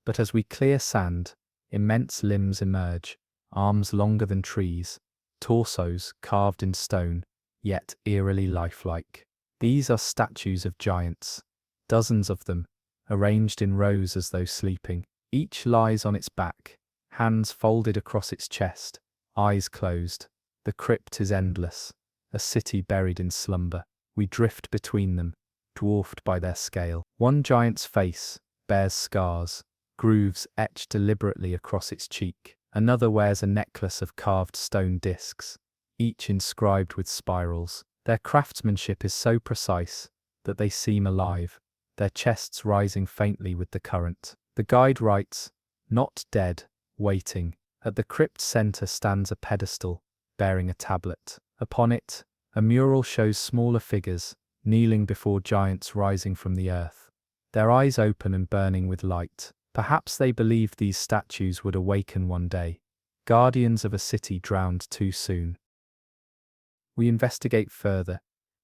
A: but as we clear sand, immense limbs emerge, arms longer than trees, torsos carved in stone, yet eerily lifelike. These are statues of giants, dozens of them, arranged in rows as though sleeping. Each lies on its back, hands folded across its chest, eyes closed. The crypt is endless, a city buried in slumber. We drift between them, dwarfed by their scale. One giant's face bears scars, grooves etched deliberately across its cheek. Another wears a necklace of carved stone discs, each inscribed with spirals. Their craftsmanship is so precise that they seem alive, their chests rising faintly with the current. The guide writes, "Not dead, waiting." At the crypt's center stands a pedestal, bearing a tablet. Upon it, a mural shows smaller figures, kneeling before giants rising from the earth, their eyes open and burning with light. Perhaps they believed these statues would awaken one day, guardians of a city drowned too soon. We investigate further,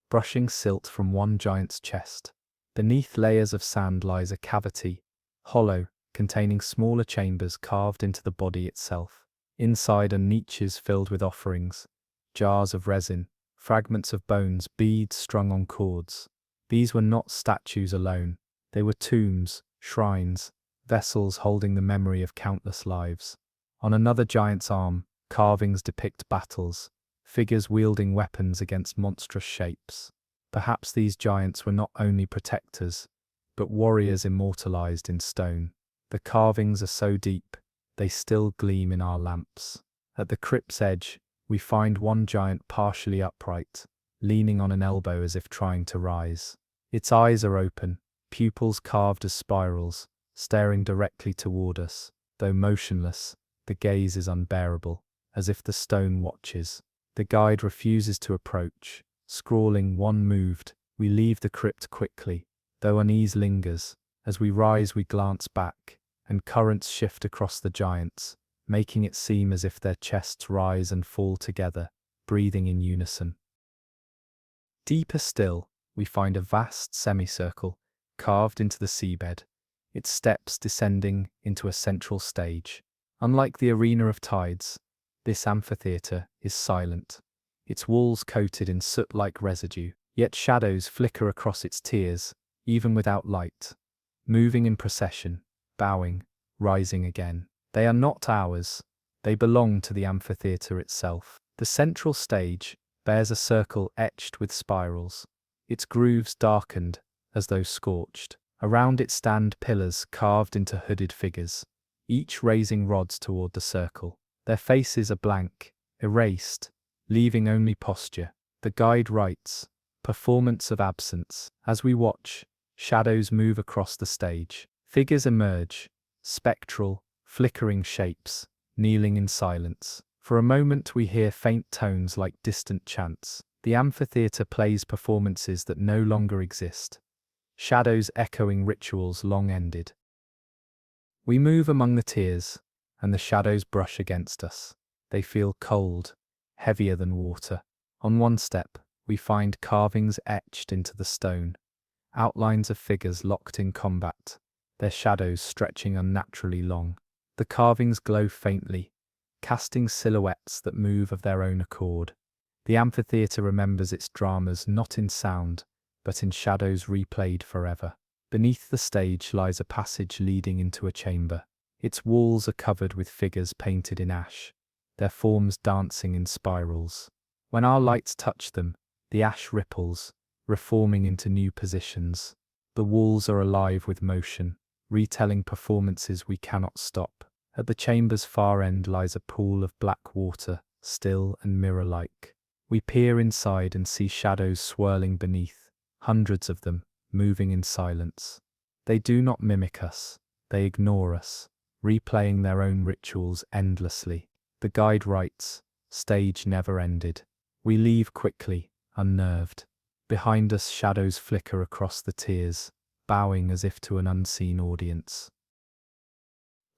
A: brushing silt from one giant's chest. Beneath layers of sand lies a cavity, hollow, containing smaller chambers carved into the body itself. Inside are niches filled with offerings, jars of resin, fragments of bones, beads strung on cords. These were not statues alone, they were tombs, shrines, vessels holding the memory of countless lives. On another giant's arm, carvings depict battles, figures wielding weapons against monstrous shapes. Perhaps these giants were not only protectors, but warriors immortalized in stone. The carvings are so deep, they still gleam in our lamps. At the crypt's edge, we find one giant partially upright, leaning on an elbow as if trying to rise. Its eyes are open, pupils carved as spirals, staring directly toward us. Though motionless, the gaze is unbearable, as if the stone watches. The guide refuses to approach. Scrawling "one moved," we leave the crypt quickly, though unease lingers. As we rise we glance back, and currents shift across the giants, making it seem as if their chests rise and fall together, breathing in unison. Deeper still, we find a vast semicircle, carved into the seabed, its steps descending into a central stage. Unlike the arena of tides, this amphitheatre is silent, its walls coated in soot-like residue. Yet shadows flicker across its tiers, even without light, moving in procession, bowing, rising again. They are not ours, they belong to the amphitheatre itself. The central stage bears a circle etched with spirals, its grooves darkened as though scorched. Around it stand pillars carved into hooded figures, each raising rods toward the circle. Their faces are blank, erased, leaving only posture. The guide writes, "Performance of absence." As we watch, shadows move across the stage. Figures emerge, spectral, flickering shapes, kneeling in silence. For a moment we hear faint tones like distant chants. The amphitheatre plays performances that no longer exist, shadows echoing rituals long ended. We move among the tiers, and the shadows brush against us. They feel cold, heavier than water. On one step, we find carvings etched into the stone, outlines of figures locked in combat, their shadows stretching unnaturally long. The carvings glow faintly, casting silhouettes that move of their own accord. The amphitheatre remembers its dramas not in sound, but in shadows replayed forever. Beneath the stage lies a passage leading into a chamber. Its walls are covered with figures painted in ash, their forms dancing in spirals. When our lights touch them, the ash ripples, reforming into new positions. The walls are alive with motion, retelling performances we cannot stop. At the chamber's far end lies a pool of black water, still and mirror-like. We peer inside and see shadows swirling beneath, hundreds of them, moving in silence. They do not mimic us, they ignore us, replaying their own rituals endlessly. The guide writes, "Stage never ended." We leave quickly, unnerved. Behind us shadows flicker across the tiers, bowing as if to an unseen audience.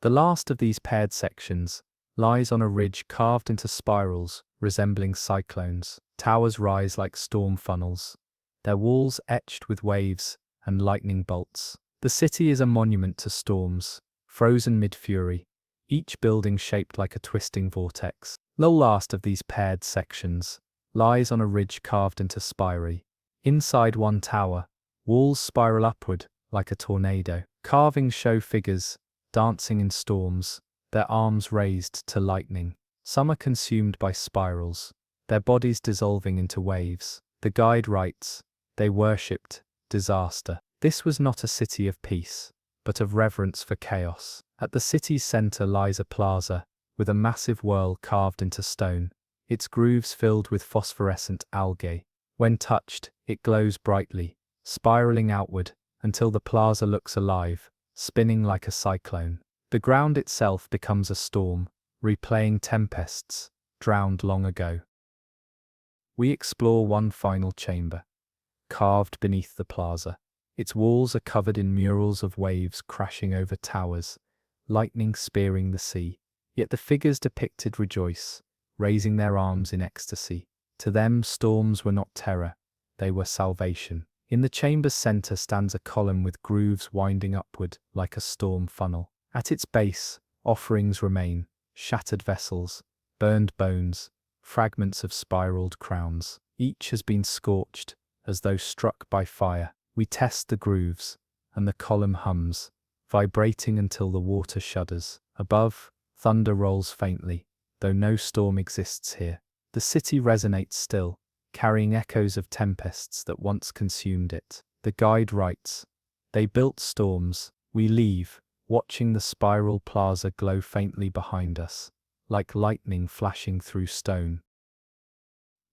A: The last of these paired sections lies on a ridge carved into spirals resembling cyclones. Towers rise like storm funnels, their walls etched with waves and lightning bolts. The city is a monument to storms, frozen mid-fury, each building shaped like a twisting vortex. The last of these paired sections lies on a ridge carved into spirae. Inside one tower, walls spiral upward like a tornado. Carvings show figures dancing in storms, their arms raised to lightning. Some are consumed by spirals, their bodies dissolving into waves. The guide writes, "They worshipped disaster." This was not a city of peace, but of reverence for chaos. At the city's center lies a plaza, with a massive whirl carved into stone, its grooves filled with phosphorescent algae. When touched, it glows brightly, spiraling outward until the plaza looks alive, spinning like a cyclone. The ground itself becomes a storm, replaying tempests drowned long ago. We explore one final chamber, carved beneath the plaza. Its walls are covered in murals of waves crashing over towers, lightning spearing the sea. Yet the figures depicted rejoice, raising their arms in ecstasy. To them, storms were not terror, they were salvation. In the chamber's center stands a column with grooves winding upward like a storm funnel. At its base, offerings remain, shattered vessels, burned bones, fragments of spiraled crowns. Each has been scorched, as though struck by fire. We test the grooves, and the column hums, vibrating until the water shudders. Above, thunder rolls faintly, though no storm exists here. The city resonates still, carrying echoes of tempests that once consumed it. The guide writes, "They built storms, we leave, watching the spiral plaza glow faintly behind us, like lightning flashing through stone."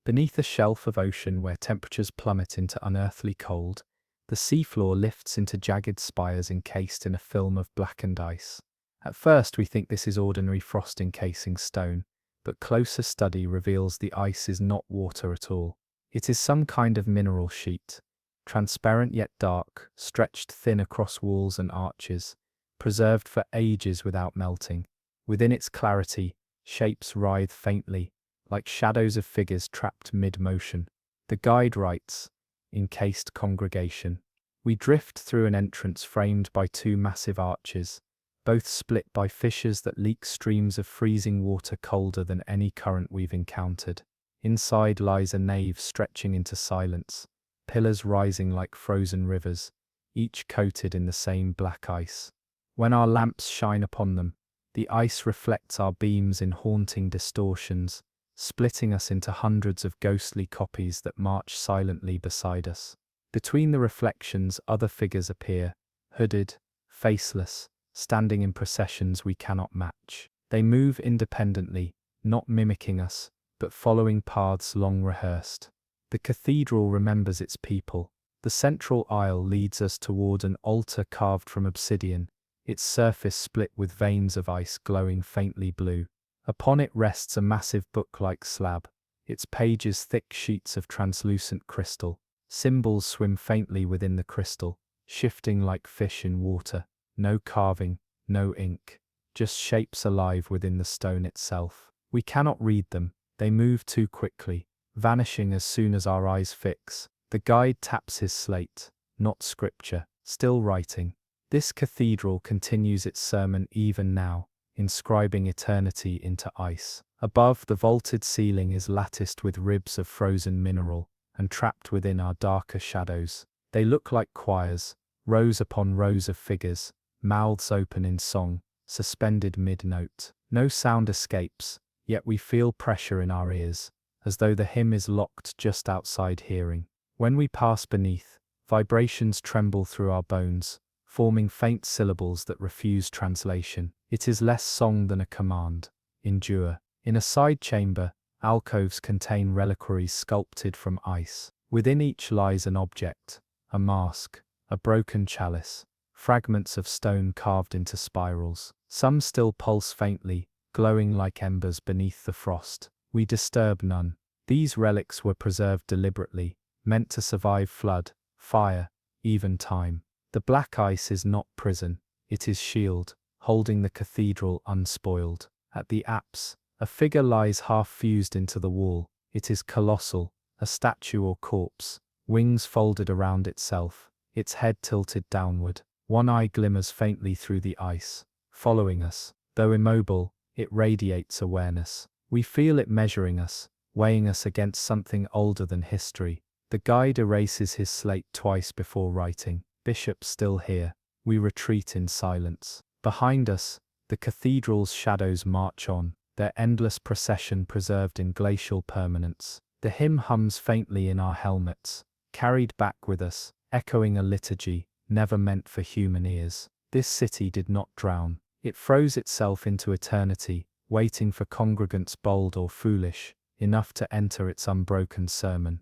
A: Beneath a shelf of ocean where temperatures plummet into unearthly cold, the seafloor lifts into jagged spires encased in a film of blackened ice. At first we think this is ordinary frost encasing stone, but closer study reveals the ice is not water at all. It is some kind of mineral sheet, transparent yet dark, stretched thin across walls and arches, preserved for ages without melting. Within its clarity, shapes writhe faintly, like shadows of figures trapped mid-motion. The guide writes, "Encased congregation." We drift through an entrance framed by two massive arches, both split by fissures that leak streams of freezing water colder than any current we've encountered. Inside lies a nave stretching into silence, pillars rising like frozen rivers, each coated in the same black ice. When our lamps shine upon them, the ice reflects our beams in haunting distortions, splitting us into hundreds of ghostly copies that march silently beside us. Between the reflections, other figures appear, hooded, faceless, standing in processions we cannot match. They move independently, not mimicking us, but following paths long rehearsed. The cathedral remembers its people. The central aisle leads us toward an altar carved from obsidian, its surface split with veins of ice glowing faintly blue. Upon it rests a massive book-like slab, its pages thick sheets of translucent crystal. Symbols swim faintly within the crystal, shifting like fish in water. No carving, no ink, just shapes alive within the stone itself. We cannot read them, they move too quickly, vanishing as soon as our eyes fix. The guide taps his slate, not scripture, still writing. This cathedral continues its sermon even now, inscribing eternity into ice. Above, the vaulted ceiling is latticed with ribs of frozen mineral, and trapped within are darker shadows. They look like choirs, rows upon rows of figures, mouths open in song, suspended mid-note. No sound escapes, yet we feel pressure in our ears, as though the hymn is locked just outside hearing. When we pass beneath, vibrations tremble through our bones, forming faint syllables that refuse translation. It is less song than a command. Endure. In a side chamber, alcoves contain reliquaries sculpted from ice. Within each lies an object, a mask, a broken chalice, fragments of stone carved into spirals. Some still pulse faintly, glowing like embers beneath the frost. We disturb none. These relics were preserved deliberately, meant to survive flood, fire, even time. The black ice is not prison, it is shield, holding the cathedral unspoiled. At the apse, a figure lies half fused into the wall. It is colossal, a statue or corpse, wings folded around itself, its head tilted downward. One eye glimmers faintly through the ice. Following us, though immobile, it radiates awareness. We feel it measuring us, weighing us against something older than history. The guide erases his slate twice before writing. Bishops still here. We retreat in silence. Behind us, the cathedral's shadows march on, their endless procession preserved in glacial permanence. The hymn hums faintly in our helmets, carried back with us, echoing a liturgy, never meant for human ears. This city did not drown. It froze itself into eternity, waiting for congregants bold or foolish, enough to enter its unbroken sermon.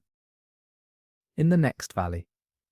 A: In the next valley,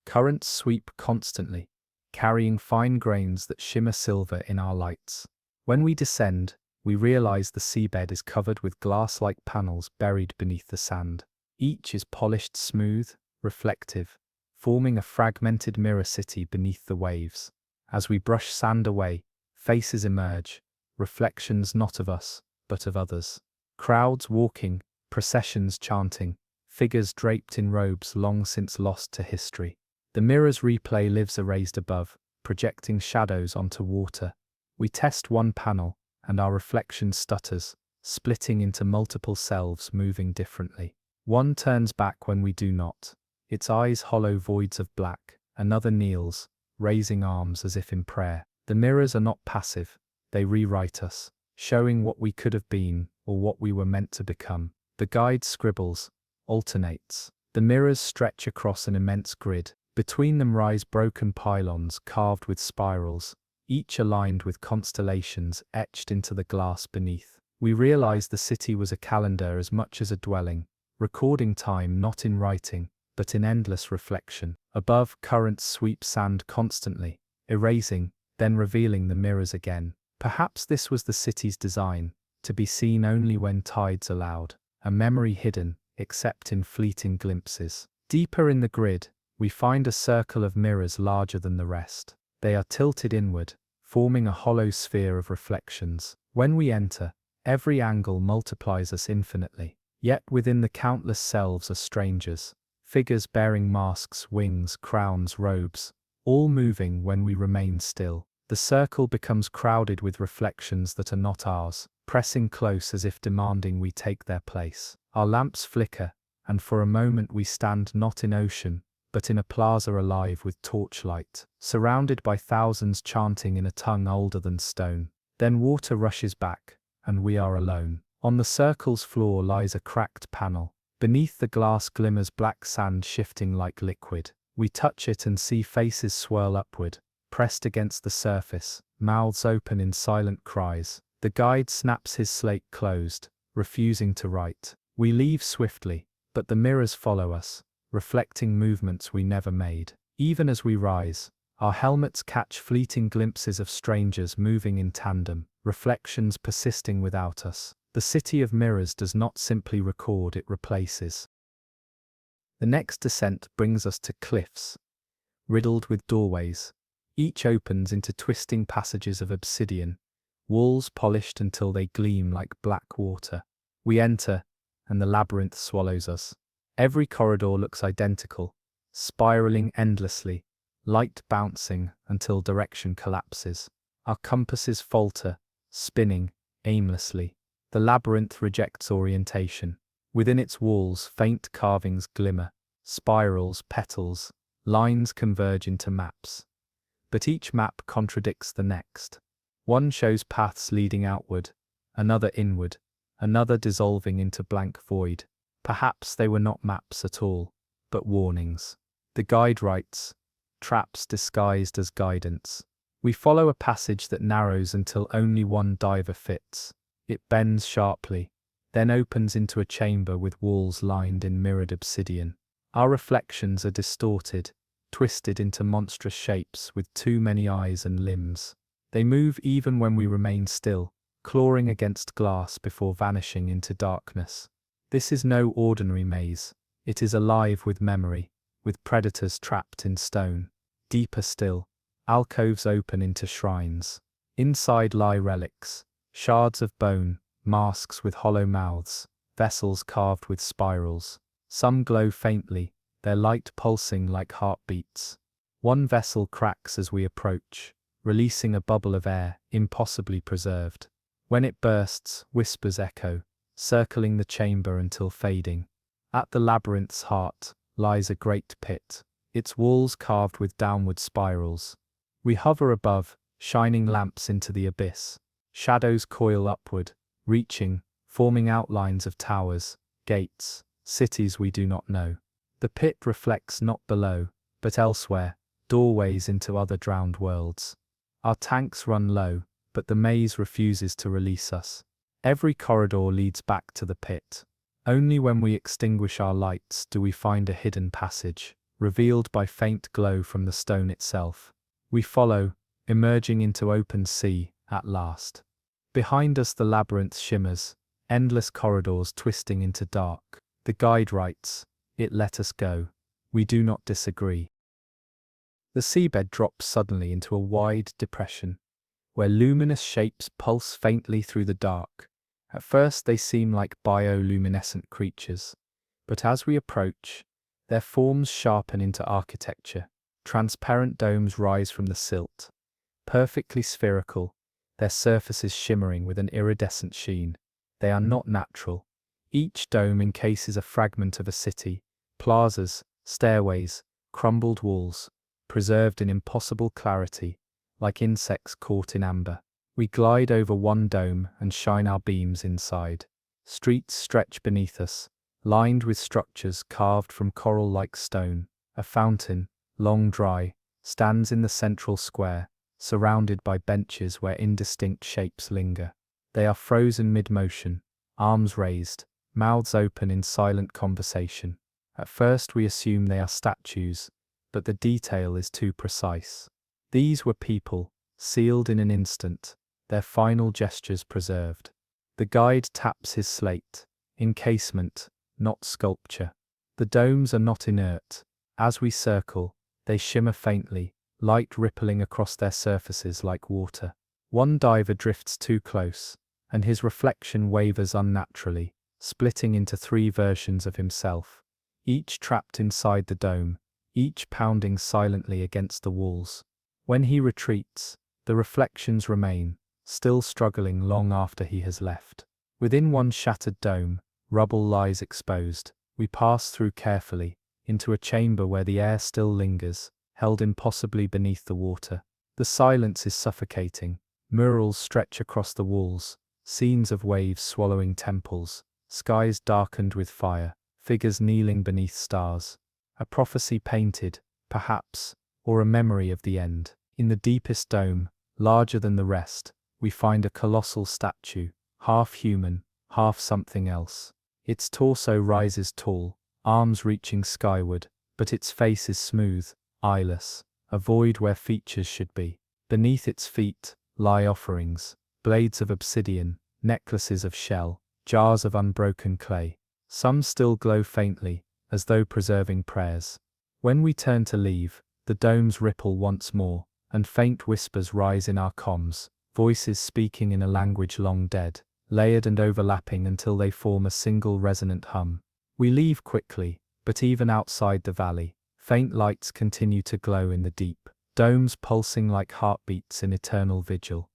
A: currents sweep constantly, carrying fine grains that shimmer silver in our lights. When we descend, we realize the seabed is covered with glass-like panels buried beneath the sand. Each is polished smooth, reflective, forming a fragmented mirror city beneath the waves. As we brush sand away, faces emerge, reflections not of us, but of others. Crowds walking, processions chanting, figures draped in robes long since lost to history. The mirror's replay lives erased above, projecting shadows onto water. We test one panel, and our reflection stutters, splitting into multiple selves moving differently. One turns back when we do not, its eyes hollow voids of black. Another kneels, raising arms as if in prayer. The mirrors are not passive, they rewrite us, showing what we could have been or what we were meant to become. The guide scribbles, alternates. The mirrors stretch across an immense grid. Between them rise broken pylons carved with spirals, each aligned with constellations etched into the glass beneath. We realize the city was a calendar as much as a dwelling, recording time not in writing, but in endless reflection. Above, currents sweep sand constantly, erasing, then revealing the mirrors again. Perhaps this was the city's design, to be seen only when tides allowed, a memory hidden, except in fleeting glimpses. Deeper in the grid, we find a circle of mirrors larger than the rest. They are tilted inward, forming a hollow sphere of reflections. When we enter, every angle multiplies us infinitely. Yet within the countless selves are strangers, figures bearing masks, wings, crowns, robes, all moving when we remain still. The circle becomes crowded with reflections that are not ours, pressing close as if demanding we take their place. Our lamps flicker, and for a moment we stand not in ocean, but in a plaza alive with torchlight, surrounded by thousands chanting in a tongue older than stone. Then water rushes back, and we are alone. On the circle's floor lies a cracked panel. Beneath the glass glimmers black sand shifting like liquid. We touch it and see faces swirl upward, pressed against the surface, mouths open in silent cries. The guide snaps his slate closed, refusing to write. We leave swiftly, but the mirrors follow us, reflecting movements we never made. Even as we rise, our helmets catch fleeting glimpses of strangers moving in tandem, reflections persisting without us. The city of mirrors does not simply record, it replaces. The next descent brings us to cliffs, riddled with doorways. Each opens into twisting passages of obsidian, walls polished until they gleam like black water. We enter, and the labyrinth swallows us. Every corridor looks identical, spiraling endlessly, light bouncing until direction collapses. Our compasses falter, spinning aimlessly. The labyrinth rejects orientation. Within its walls, faint carvings glimmer, spirals, petals, lines converge into maps. But each map contradicts the next. One shows paths leading outward, another inward, another dissolving into blank void. Perhaps they were not maps at all, but warnings. The guide writes, traps disguised as guidance. We follow a passage that narrows until only one diver fits. It bends sharply, then opens into a chamber with walls lined in mirrored obsidian. Our reflections are distorted, twisted into monstrous shapes with too many eyes and limbs. They move even when we remain still, clawing against glass before vanishing into darkness. This is no ordinary maze. It is alive with memory, with predators trapped in stone. Deeper still, alcoves open into shrines. Inside lie relics, shards of bone, masks with hollow mouths, vessels carved with spirals. Some glow faintly, their light pulsing like heartbeats. One vessel cracks as we approach, releasing a bubble of air, impossibly preserved. When it bursts, whispers echo, circling the chamber until fading. At the labyrinth's heart lies a great pit, its walls carved with downward spirals. We hover above, shining lamps into the abyss. Shadows coil upward, reaching, forming outlines of towers, gates, cities we do not know. The pit reflects not below, but elsewhere, doorways into other drowned worlds. Our tanks run low, but the maze refuses to release us. Every corridor leads back to the pit. Only when we extinguish our lights do we find a hidden passage, revealed by faint glow from the stone itself. We follow, emerging into open sea, at last. Behind us the labyrinth shimmers, endless corridors twisting into dark. The guide writes, "It let us go. We do not disagree." The seabed drops suddenly into a wide depression, where luminous shapes pulse faintly through the dark. At first they seem like bioluminescent creatures, but as we approach, their forms sharpen into architecture. Transparent domes rise from the silt, perfectly spherical, their surfaces shimmering with an iridescent sheen. They are not natural. Each dome encases a fragment of a city, plazas, stairways, crumbled walls, preserved in impossible clarity, like insects caught in amber. We glide over one dome and shine our beams inside. Streets stretch beneath us, lined with structures carved from coral-like stone. A fountain, long dry, stands in the central square, surrounded by benches where indistinct shapes linger. They are frozen mid-motion, arms raised, mouths open in silent conversation. At first we assume they are statues, but the detail is too precise. These were people, sealed in an instant, their final gestures preserved. The guide taps his slate, encasement, not sculpture. The domes are not inert. As we circle, they shimmer faintly, light rippling across their surfaces like water. One diver drifts too close, and his reflection wavers unnaturally, splitting into three versions of himself, each trapped inside the dome, each pounding silently against the walls. When he retreats, the reflections remain, still struggling long after he has left. Within one shattered dome, rubble lies exposed. We pass through carefully, into a chamber where the air still lingers, held impossibly beneath the water. The silence is suffocating. Murals stretch across the walls, scenes of waves swallowing temples, skies darkened with fire, figures kneeling beneath stars. A prophecy painted, perhaps, or a memory of the end. In the deepest dome, larger than the rest, we find a colossal statue, half human, half something else. Its torso rises tall, arms reaching skyward, but its face is smooth, eyeless, a void where features should be. Beneath its feet lie offerings, blades of obsidian, necklaces of shell, jars of unbroken clay. Some still glow faintly, as though preserving prayers. When we turn to leave, the domes ripple once more, and faint whispers rise in our comms, voices speaking in a language long dead, layered and overlapping until they form a single resonant hum. We leave quickly, but even outside the valley, faint lights continue to glow in the deep, domes pulsing like heartbeats in eternal vigil.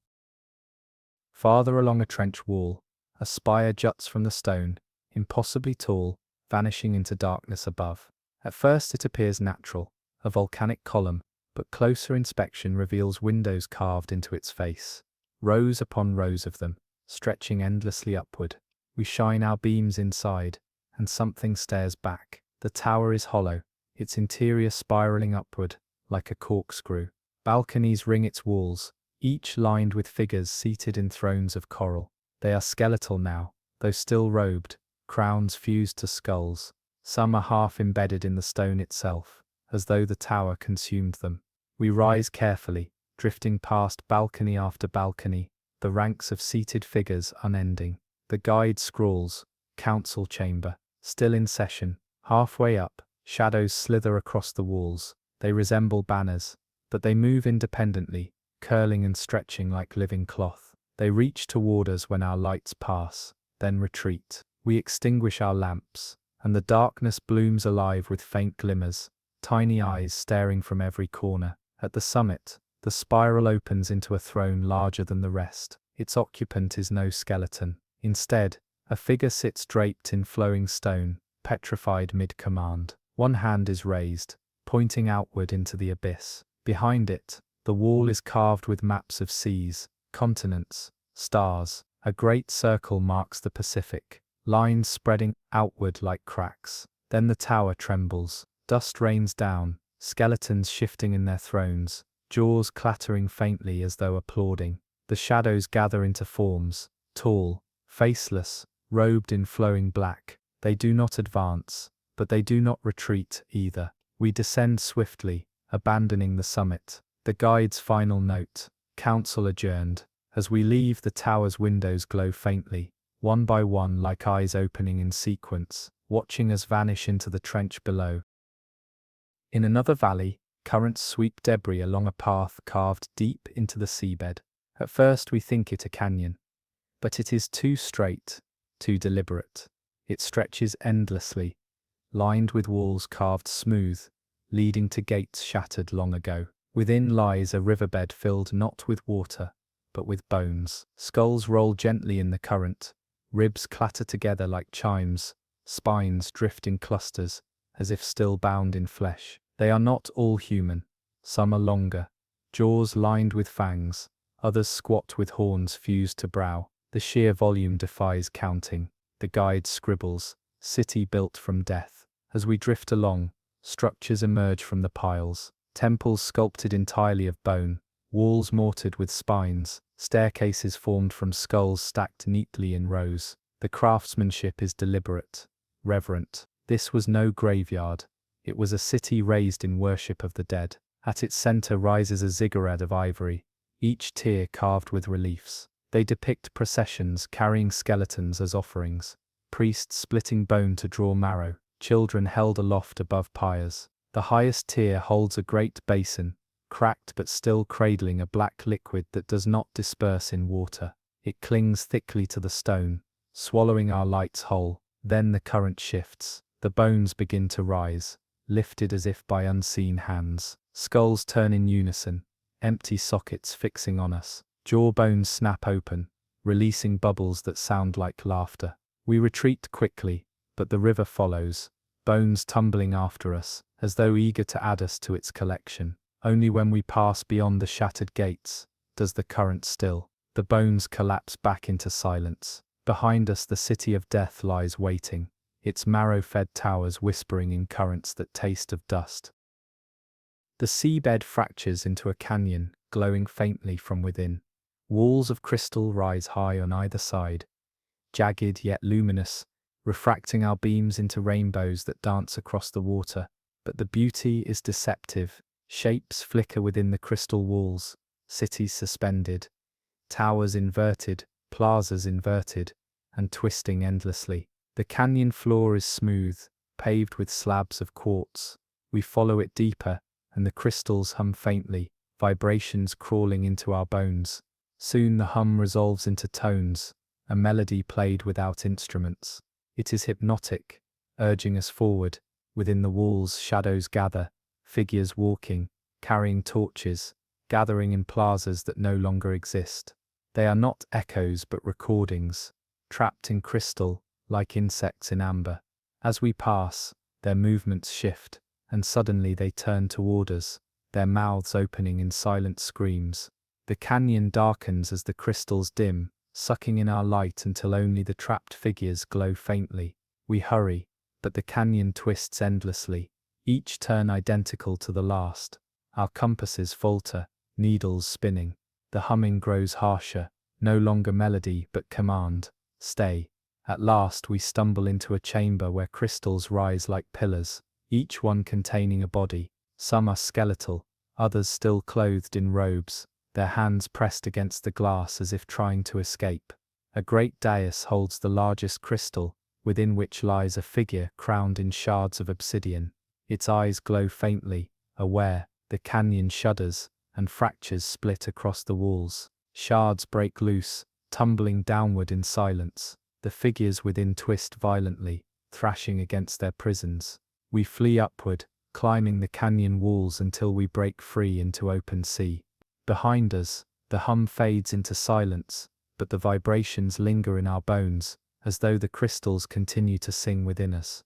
A: Farther along a trench wall, a spire juts from the stone, impossibly tall, vanishing into darkness above. At first it appears natural, a volcanic column, but closer inspection reveals windows carved into its face, rows upon rows of them, stretching endlessly upward. We shine our beams inside, and something stares back. The tower is hollow, its interior spiraling upward, like a corkscrew. Balconies ring its walls, each lined with figures seated in thrones of coral. They are skeletal now, though still robed, crowns fused to skulls. Some are half embedded in the stone itself, as though the tower consumed them. We rise carefully, drifting past balcony after balcony, the ranks of seated figures unending. The guide scrawls, council chamber, still in session. Halfway up, shadows slither across the walls. They resemble banners, but they move independently, curling and stretching like living cloth. They reach toward us when our lights pass, then retreat. We extinguish our lamps, and the darkness blooms alive with faint glimmers, tiny eyes staring from every corner. At the summit, the spiral opens into a throne larger than the rest. Its occupant is no skeleton. Instead, a figure sits draped in flowing stone, petrified mid-command. One hand is raised, pointing outward into the abyss. Behind it, the wall is carved with maps of seas, continents, stars. A great circle marks the Pacific, lines spreading outward like cracks. Then the tower trembles, dust rains down, skeletons shifting in their thrones, jaws clattering faintly as though applauding. The shadows gather into forms, tall, faceless, robed in flowing black. They do not advance, but they do not retreat either. We descend swiftly, abandoning the summit. The guide's final note, council adjourned. As we leave, the tower's windows glow faintly, one by one like eyes opening in sequence, watching us vanish into the trench below. In another valley, currents sweep debris along a path carved deep into the seabed. At first we think it a canyon, but it is too straight, too deliberate. It stretches endlessly, lined with walls carved smooth, leading to gates shattered long ago. Within lies a riverbed filled not with water, but with bones. Skulls roll gently in the current, ribs clatter together like chimes, spines drift in clusters, as if still bound in flesh. They are not all human. Some are longer, jaws lined with fangs, others squat with horns fused to brow. The sheer volume defies counting. The guide scribbles, city built from death. As we drift along, structures emerge from the piles, temples sculpted entirely of bone, walls mortared with spines, staircases formed from skulls stacked neatly in rows. The craftsmanship is deliberate, reverent. This was no graveyard. It was a city raised in worship of the dead. At its center rises a ziggurat of ivory, each tier carved with reliefs. They depict processions carrying skeletons as offerings, priests splitting bone to draw marrow, children held aloft above pyres. The highest tier holds a great basin, cracked but still cradling a black liquid that does not disperse in water. It clings thickly to the stone, swallowing our lights whole. Then the current shifts. The bones begin to rise, lifted as if by unseen hands. Skulls turn in unison, empty sockets fixing on us. Jawbones snap open, releasing bubbles that sound like laughter. We retreat quickly, but the river follows, bones tumbling after us, as though eager to add us to its collection. Only when we pass beyond the shattered gates does the current still. The bones collapse back into silence. Behind us the city of death lies waiting, its marrow-fed towers whispering in currents that taste of dust. The seabed fractures into a canyon, glowing faintly from within. Walls of crystal rise high on either side, jagged yet luminous, refracting our beams into rainbows that dance across the water. But the beauty is deceptive. Shapes flicker within the crystal walls, cities suspended, towers inverted, plazas inverted, and twisting endlessly. The canyon floor is smooth, paved with slabs of quartz. We follow it deeper, and the crystals hum faintly, vibrations crawling into our bones. Soon the hum resolves into tones, a melody played without instruments. It is hypnotic, urging us forward. Within the walls shadows gather, figures walking, carrying torches, gathering in plazas that no longer exist. They are not echoes but recordings, trapped in crystal, like insects in amber. As we pass, their movements shift, and suddenly they turn toward us, their mouths opening in silent screams. The canyon darkens as the crystals dim, sucking in our light until only the trapped figures glow faintly. We hurry, but the canyon twists endlessly, each turn identical to the last. Our compasses falter, needles spinning. The humming grows harsher, no longer melody but command. Stay. At last we stumble into a chamber where crystals rise like pillars, each one containing a body. Some are skeletal, others still clothed in robes, their hands pressed against the glass as if trying to escape. A great dais holds the largest crystal, within which lies a figure crowned in shards of obsidian. Its eyes glow faintly, aware. The canyon shudders, and fractures split across the walls. Shards break loose, tumbling downward in silence. The figures within twist violently, thrashing against their prisons. We flee upward, climbing the canyon walls until we break free into open sea. Behind us, the hum fades into silence, but the vibrations linger in our bones, as though the crystals continue to sing within us.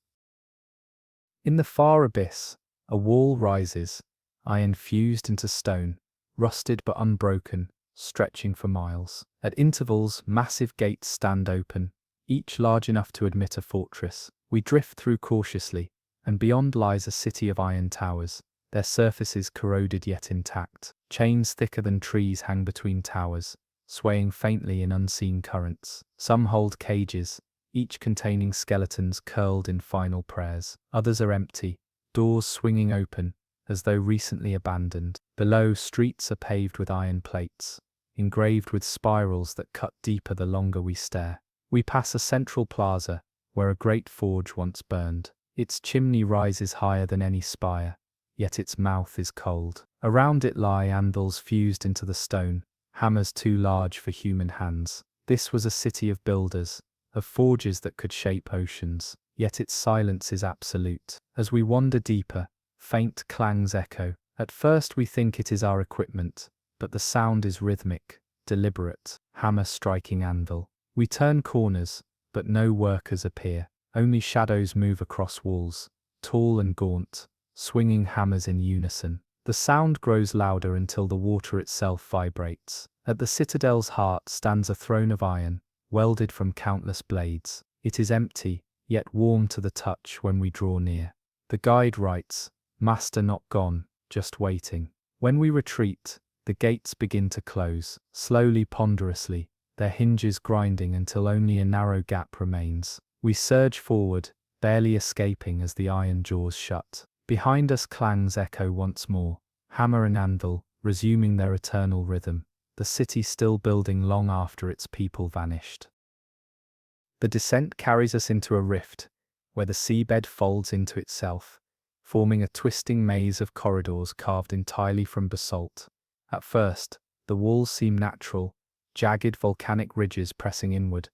A: In the far abyss, a wall rises, iron fused into stone, rusted but unbroken, stretching for miles. At intervals, massive gates stand open, each large enough to admit a fortress. We drift through cautiously, and beyond lies a city of iron towers, their surfaces corroded yet intact. Chains thicker than trees hang between towers, swaying faintly in unseen currents. Some hold cages, each containing skeletons curled in final prayers. Others are empty, doors swinging open, as though recently abandoned. Below, streets are paved with iron plates, engraved with spirals that cut deeper the longer we stare. We pass a central plaza, where a great forge once burned. Its chimney rises higher than any spire, yet its mouth is cold. Around it lie anvils fused into the stone, hammers too large for human hands. This was a city of builders, of forges that could shape oceans, yet its silence is absolute. As we wander deeper, faint clangs echo. At first we think it is our equipment, but the sound is rhythmic, deliberate, hammer striking anvil. We turn corners, but no workers appear. Only shadows move across walls, tall and gaunt, swinging hammers in unison. The sound grows louder until the water itself vibrates. At the citadel's heart stands a throne of iron, welded from countless blades. It is empty, yet warm to the touch when we draw near. The guide writes, "Master not gone, just waiting." When we retreat, the gates begin to close, slowly, ponderously, their hinges grinding until only a narrow gap remains. We surge forward, barely escaping as the iron jaws shut. Behind us clangs echo once more, hammer and anvil, resuming their eternal rhythm, the city still building long after its people vanished. The descent carries us into a rift, where the seabed folds into itself, forming a twisting maze of corridors carved entirely from basalt. At first, the walls seem natural, jagged volcanic ridges pressing inward,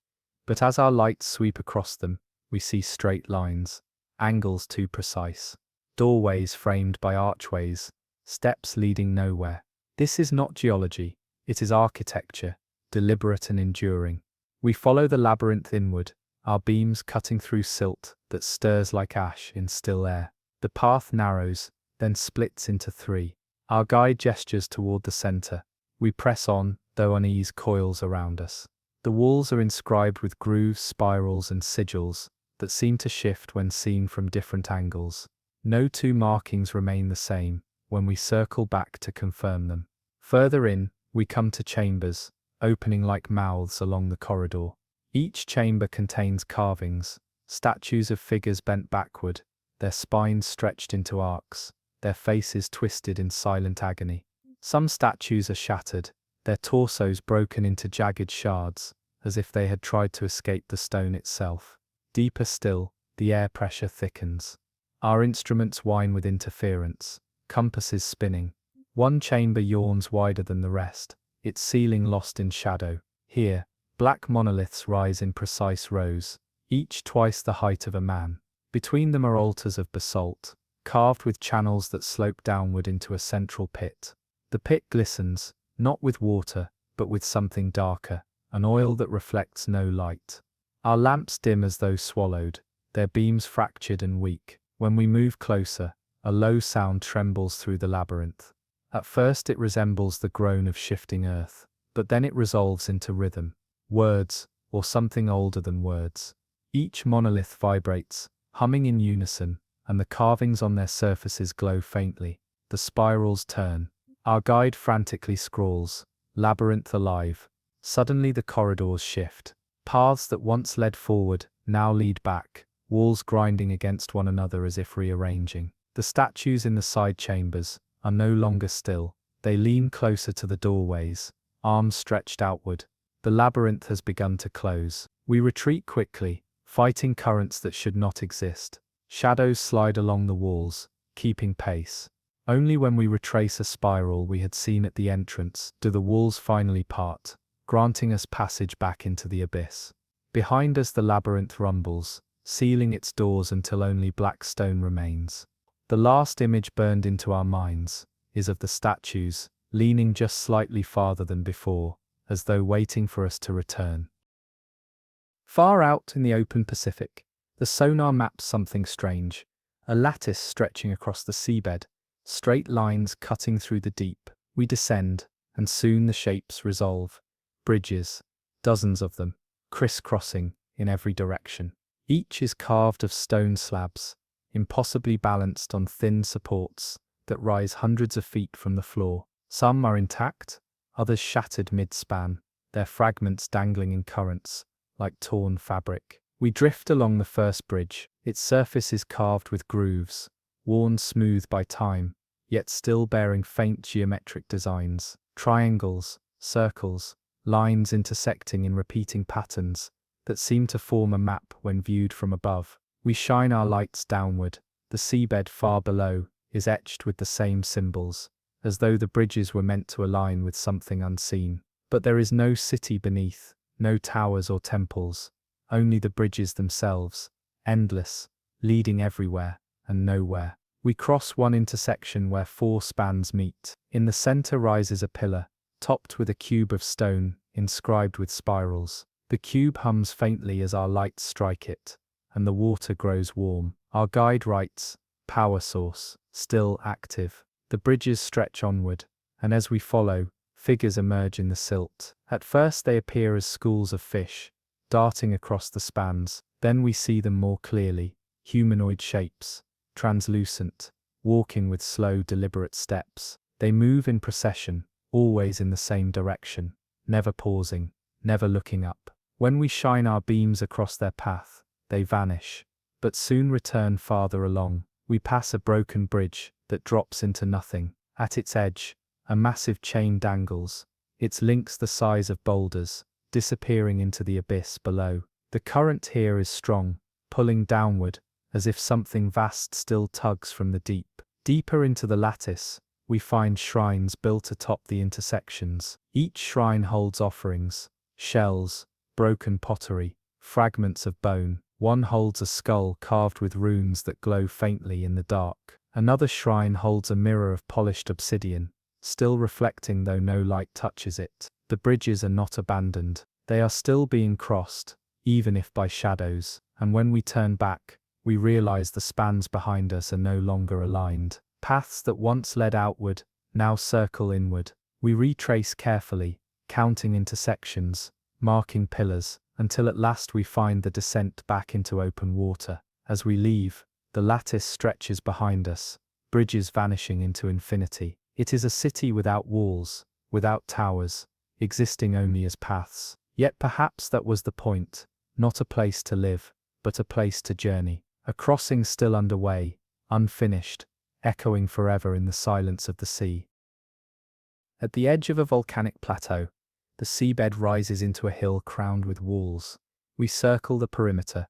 A: but as our lights sweep across them, we see straight lines, angles too precise, doorways framed by archways, steps leading nowhere. This is not geology, it is architecture, deliberate and enduring. We follow the labyrinth inward, our beams cutting through silt that stirs like ash in still air. The path narrows, then splits into three. Our guide gestures toward the center. We press on, though unease coils around us. The walls are inscribed with grooves, spirals, and sigils that seem to shift when seen from different angles. No two markings remain the same when we circle back to confirm them. Further in, we come to chambers, opening like mouths along the corridor. Each chamber contains carvings, statues of figures bent backward, their spines stretched into arcs, their faces twisted in silent agony. Some statues are shattered, their torsos broken into jagged shards, as if they had tried to escape the stone itself. Deeper still, the air pressure thickens. Our instruments whine with interference, compasses spinning. One chamber yawns wider than the rest, its ceiling lost in shadow. Here, black monoliths rise in precise rows, each twice the height of a man. Between them are altars of basalt, carved with channels that slope downward into a central pit. The pit glistens, not with water, but with something darker, an oil that reflects no light. Our lamps dim as though swallowed, their beams fractured and weak. When we move closer, a low sound trembles through the labyrinth. At first it resembles the groan of shifting earth, but then it resolves into rhythm, words, or something older than words. Each monolith vibrates, humming in unison, and the carvings on their surfaces glow faintly. The spirals turn. Our guide frantically scrawls, labyrinth alive. Suddenly the corridors shift. Paths that once led forward, now lead back, walls grinding against one another as if rearranging. The statues in the side chambers are no longer still. They lean closer to the doorways, arms stretched outward. The labyrinth has begun to close. We retreat quickly, fighting currents that should not exist. Shadows slide along the walls, keeping pace. Only when we retrace a spiral we had seen at the entrance do the walls finally part, granting us passage back into the abyss. Behind us the labyrinth rumbles, sealing its doors until only black stone remains. The last image burned into our minds is of the statues, leaning just slightly farther than before, as though waiting for us to return. Far out in the open Pacific, the sonar maps something strange, a lattice stretching across the seabed, straight lines cutting through the deep. We descend, and soon the shapes resolve. Bridges, dozens of them, crisscrossing in every direction. Each is carved of stone slabs, impossibly balanced on thin supports that rise hundreds of feet from the floor. Some are intact, others shattered mid-span, their fragments dangling in currents, like torn fabric. We drift along the first bridge. Its surface is carved with grooves, worn smooth by time, yet still bearing faint geometric designs. Triangles, circles, lines intersecting in repeating patterns that seem to form a map when viewed from above. We shine our lights downward. The seabed far below is etched with the same symbols, as though the bridges were meant to align with something unseen. But there is no city beneath, no towers or temples, only the bridges themselves, endless, leading everywhere and nowhere. We cross one intersection where four spans meet. In the center rises a pillar, topped with a cube of stone, inscribed with spirals. The cube hums faintly as our lights strike it, and the water grows warm. Our guide writes, "Power source, still active." The bridges stretch onward, and as we follow, figures emerge in the silt. At first they appear as schools of fish, darting across the spans. Then we see them more clearly, humanoid shapes, translucent, walking with slow, deliberate steps. They move in procession, always in the same direction, never pausing, never looking up. When we shine our beams across their path, they vanish, but soon return farther along. We pass a broken bridge that drops into nothing. At its edge, a massive chain dangles, its links the size of boulders, disappearing into the abyss below. The current here is strong, pulling downward, as if something vast still tugs from the deep. Deeper into the lattice, we find shrines built atop the intersections. Each shrine holds offerings, shells, broken pottery, fragments of bone. One holds a skull carved with runes that glow faintly in the dark. Another shrine holds a mirror of polished obsidian, still reflecting though no light touches it. The bridges are not abandoned. They are still being crossed, even if by shadows, and when we turn back, we realize the spans behind us are no longer aligned. Paths that once led outward, now circle inward. We retrace carefully, counting intersections, marking pillars, until at last we find the descent back into open water. As we leave, the lattice stretches behind us, bridges vanishing into infinity. It is a city without walls, without towers, existing only as paths. Yet perhaps that was the point, not a place to live, but a place to journey. A crossing still underway, unfinished, echoing forever in the silence of the sea. At the edge of a volcanic plateau, the seabed rises into a hill crowned with walls. We circle the perimeter,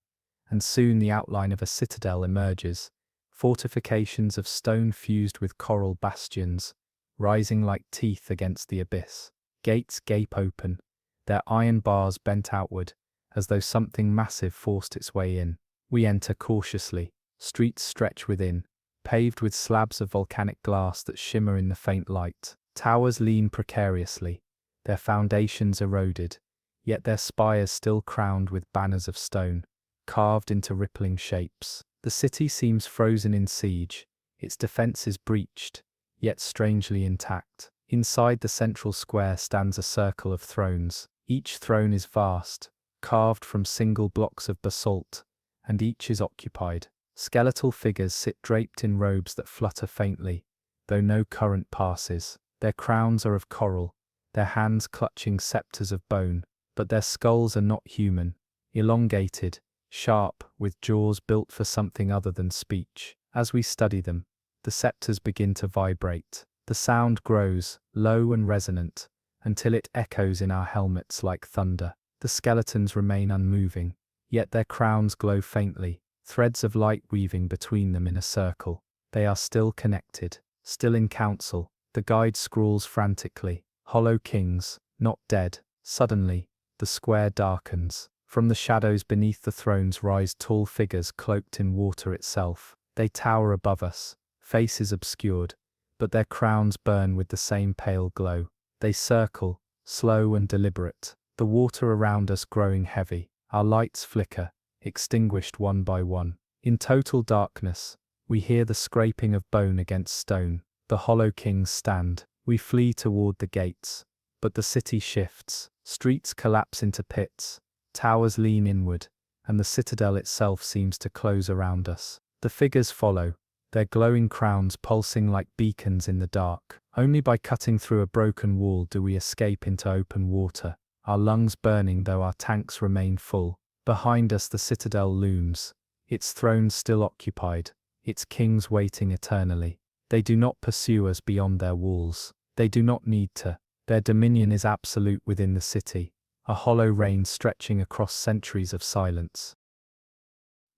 A: and soon the outline of a citadel emerges, fortifications of stone fused with coral bastions, rising like teeth against the abyss. Gates gape open, their iron bars bent outward, as though something massive forced its way in. We enter cautiously. Streets stretch within, paved with slabs of volcanic glass that shimmer in the faint light. Towers lean precariously, their foundations eroded, yet their spires still crowned with banners of stone, carved into rippling shapes. The city seems frozen in siege, its defenses breached, yet strangely intact. Inside the central square stands a circle of thrones. Each throne is vast, carved from single blocks of basalt, and each is occupied. Skeletal figures sit draped in robes that flutter faintly, though no current passes. Their crowns are of coral, their hands clutching scepters of bone, but their skulls are not human, elongated, sharp, with jaws built for something other than speech. As we study them, the scepters begin to vibrate. The sound grows, low and resonant, until it echoes in our helmets like thunder. The skeletons remain unmoving, yet their crowns glow faintly, threads of light weaving between them in a circle. They are still connected, still in council. The guide scrawls frantically, "Hollow kings, not dead." Suddenly, the square darkens. From the shadows beneath the thrones rise tall figures cloaked in water itself. They tower above us, faces obscured, but their crowns burn with the same pale glow. They circle, slow and deliberate, the water around us growing heavy. Our lights flicker, extinguished one by one. In total darkness, we hear the scraping of bone against stone. The hollow kings stand. We flee toward the gates, but the city shifts. Streets collapse into pits, towers lean inward, and the citadel itself seems to close around us. The figures follow, their glowing crowns pulsing like beacons in the dark. Only by cutting through a broken wall do we escape into open water, our lungs burning though our tanks remain full. Behind us the citadel looms, its thrones still occupied, its kings waiting eternally. They do not pursue us beyond their walls. They do not need to. Their dominion is absolute within the city, a hollow reign stretching across centuries of silence.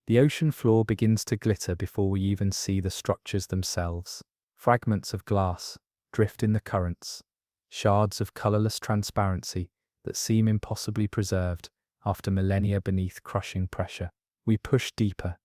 A: The ocean floor begins to glitter before we even see the structures themselves. Fragments of glass drift in the currents, shards of colorless transparency that seem impossibly preserved after millennia beneath crushing pressure. We push deeper,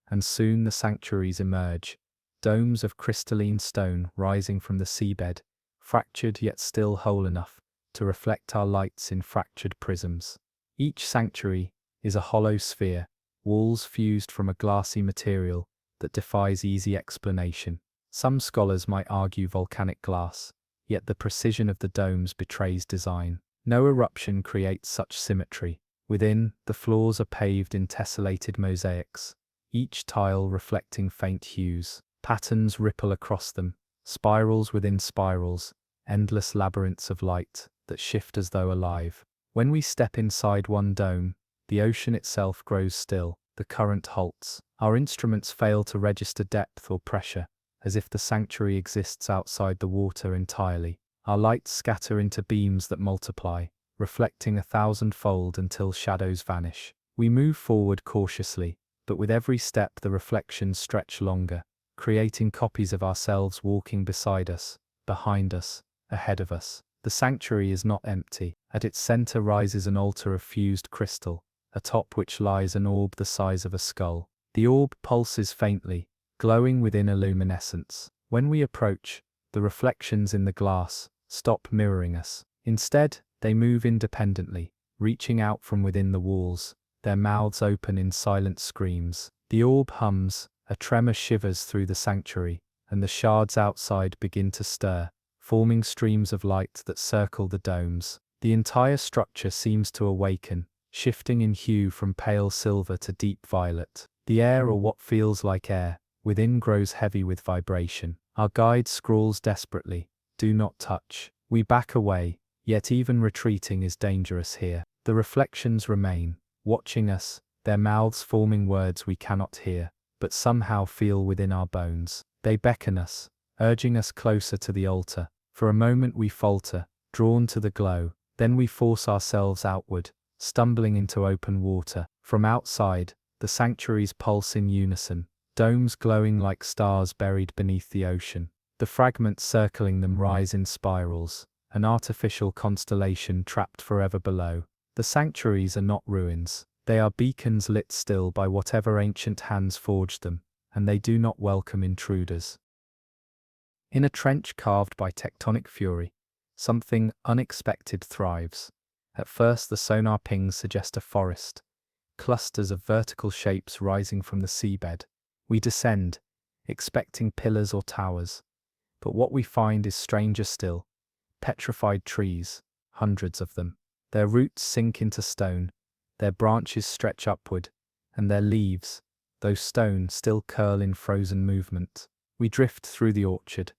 A: and soon the sanctuaries emerge, domes of crystalline stone rising from the seabed, fractured yet still whole enough to reflect our lights in fractured prisms. Each sanctuary is a hollow sphere, walls fused from a glassy material that defies easy explanation. Some scholars might argue volcanic glass, yet the precision of the domes betrays design. No eruption creates such symmetry. Within, the floors are paved in tessellated mosaics, each tile reflecting faint hues. Patterns ripple across them, spirals within spirals, endless labyrinths of light that shift as though alive. When we step inside one dome, the ocean itself grows still, the current halts. Our instruments fail to register depth or pressure, as if the sanctuary exists outside the water entirely. Our lights scatter into beams that multiply, reflecting 1,000-fold until shadows vanish. We move forward cautiously, but with every step the reflections stretch longer, creating copies of ourselves walking beside us, behind us, ahead of us. The sanctuary is not empty. At its center rises an altar of fused crystal, atop which lies an orb the size of a skull. The orb pulses faintly, glowing within a luminescence. When we approach, the reflections in the glass stop mirroring us. Instead, they move independently, reaching out from within the walls, their mouths open in silent screams. The orb hums, a tremor shivers through the sanctuary, and the shards outside begin to stir, forming streams of light that circle the domes. The entire structure seems to awaken, shifting in hue from pale silver to deep violet. The air, or what feels like air, within grows heavy with vibration. Our guide scrawls desperately, "Do not touch." We back away, yet even retreating is dangerous here. The reflections remain, watching us, their mouths forming words we cannot hear, but somehow feel within our bones. They beckon us, urging us closer to the altar. For a moment we falter, drawn to the glow, then we force ourselves outward, stumbling into open water. From outside, the sanctuaries pulse in unison, domes glowing like stars buried beneath the ocean. The fragments circling them rise in spirals, an artificial constellation trapped forever below. The sanctuaries are not ruins, they are beacons lit still by whatever ancient hands forged them, and they do not welcome intruders. In a trench carved by tectonic fury, something unexpected thrives. At first the sonar pings suggest a forest, clusters of vertical shapes rising from the seabed. We descend, expecting pillars or towers, but what we find is stranger still. Petrified trees, hundreds of them. Their roots sink into stone, their branches stretch upward, and their leaves, though stone, still curl in frozen movement. We drift through the orchard,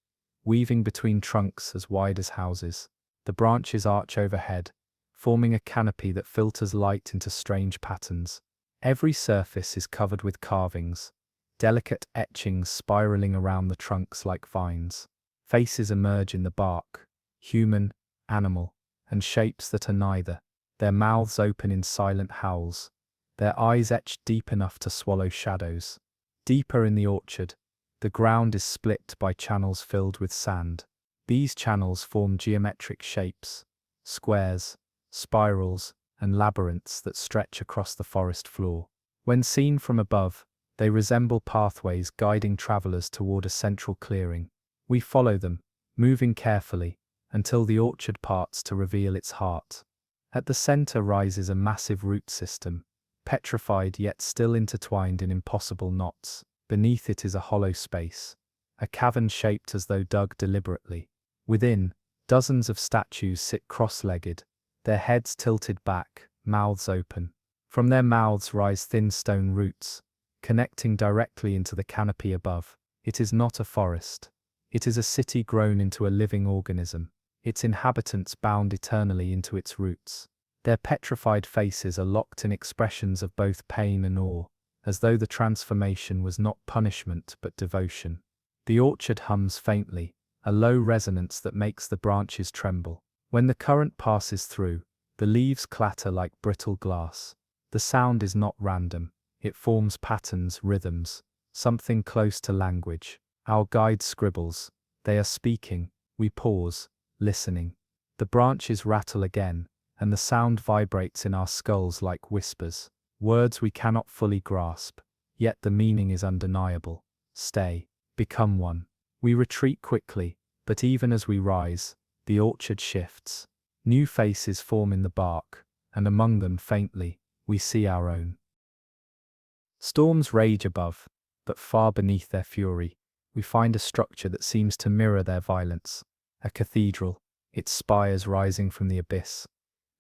A: weaving between trunks as wide as houses. The branches arch overhead, forming a canopy that filters light into strange patterns. Every surface is covered with carvings, delicate etchings spiraling around the trunks like vines. Faces emerge in the bark, human, animal, and shapes that are neither. Their mouths open in silent howls, their eyes etched deep enough to swallow shadows. Deeper in the orchard, the ground is split by channels filled with sand. These channels form geometric shapes, squares, spirals, and labyrinths that stretch across the forest floor. When seen from above, they resemble pathways guiding travelers toward a central clearing. We follow them, moving carefully, until the orchard parts to reveal its heart. At the center rises a massive root system, petrified yet still intertwined in impossible knots. Beneath it is a hollow space, a cavern shaped as though dug deliberately. Within, dozens of statues sit cross-legged, their heads tilted back, mouths open. From their mouths rise thin stone roots, connecting directly into the canopy above. It is not a forest. It is a city grown into a living organism, its inhabitants bound eternally into its roots. Their petrified faces are locked in expressions of both pain and awe, as though the transformation was not punishment but devotion. The orchard hums faintly, a low resonance that makes the branches tremble. When the current passes through, the leaves clatter like brittle glass. The sound is not random, it forms patterns, rhythms, something close to language. Our guide scribbles. They are speaking. We pause, listening. The branches rattle again, and the sound vibrates in our skulls like whispers. Words we cannot fully grasp, yet the meaning is undeniable. Stay, become one. We retreat quickly, but even as we rise, the orchard shifts. New faces form in the bark, and among them, faintly, we see our own. Storms rage above, but far beneath their fury, we find a structure that seems to mirror their violence. A cathedral, its spires rising from the abyss,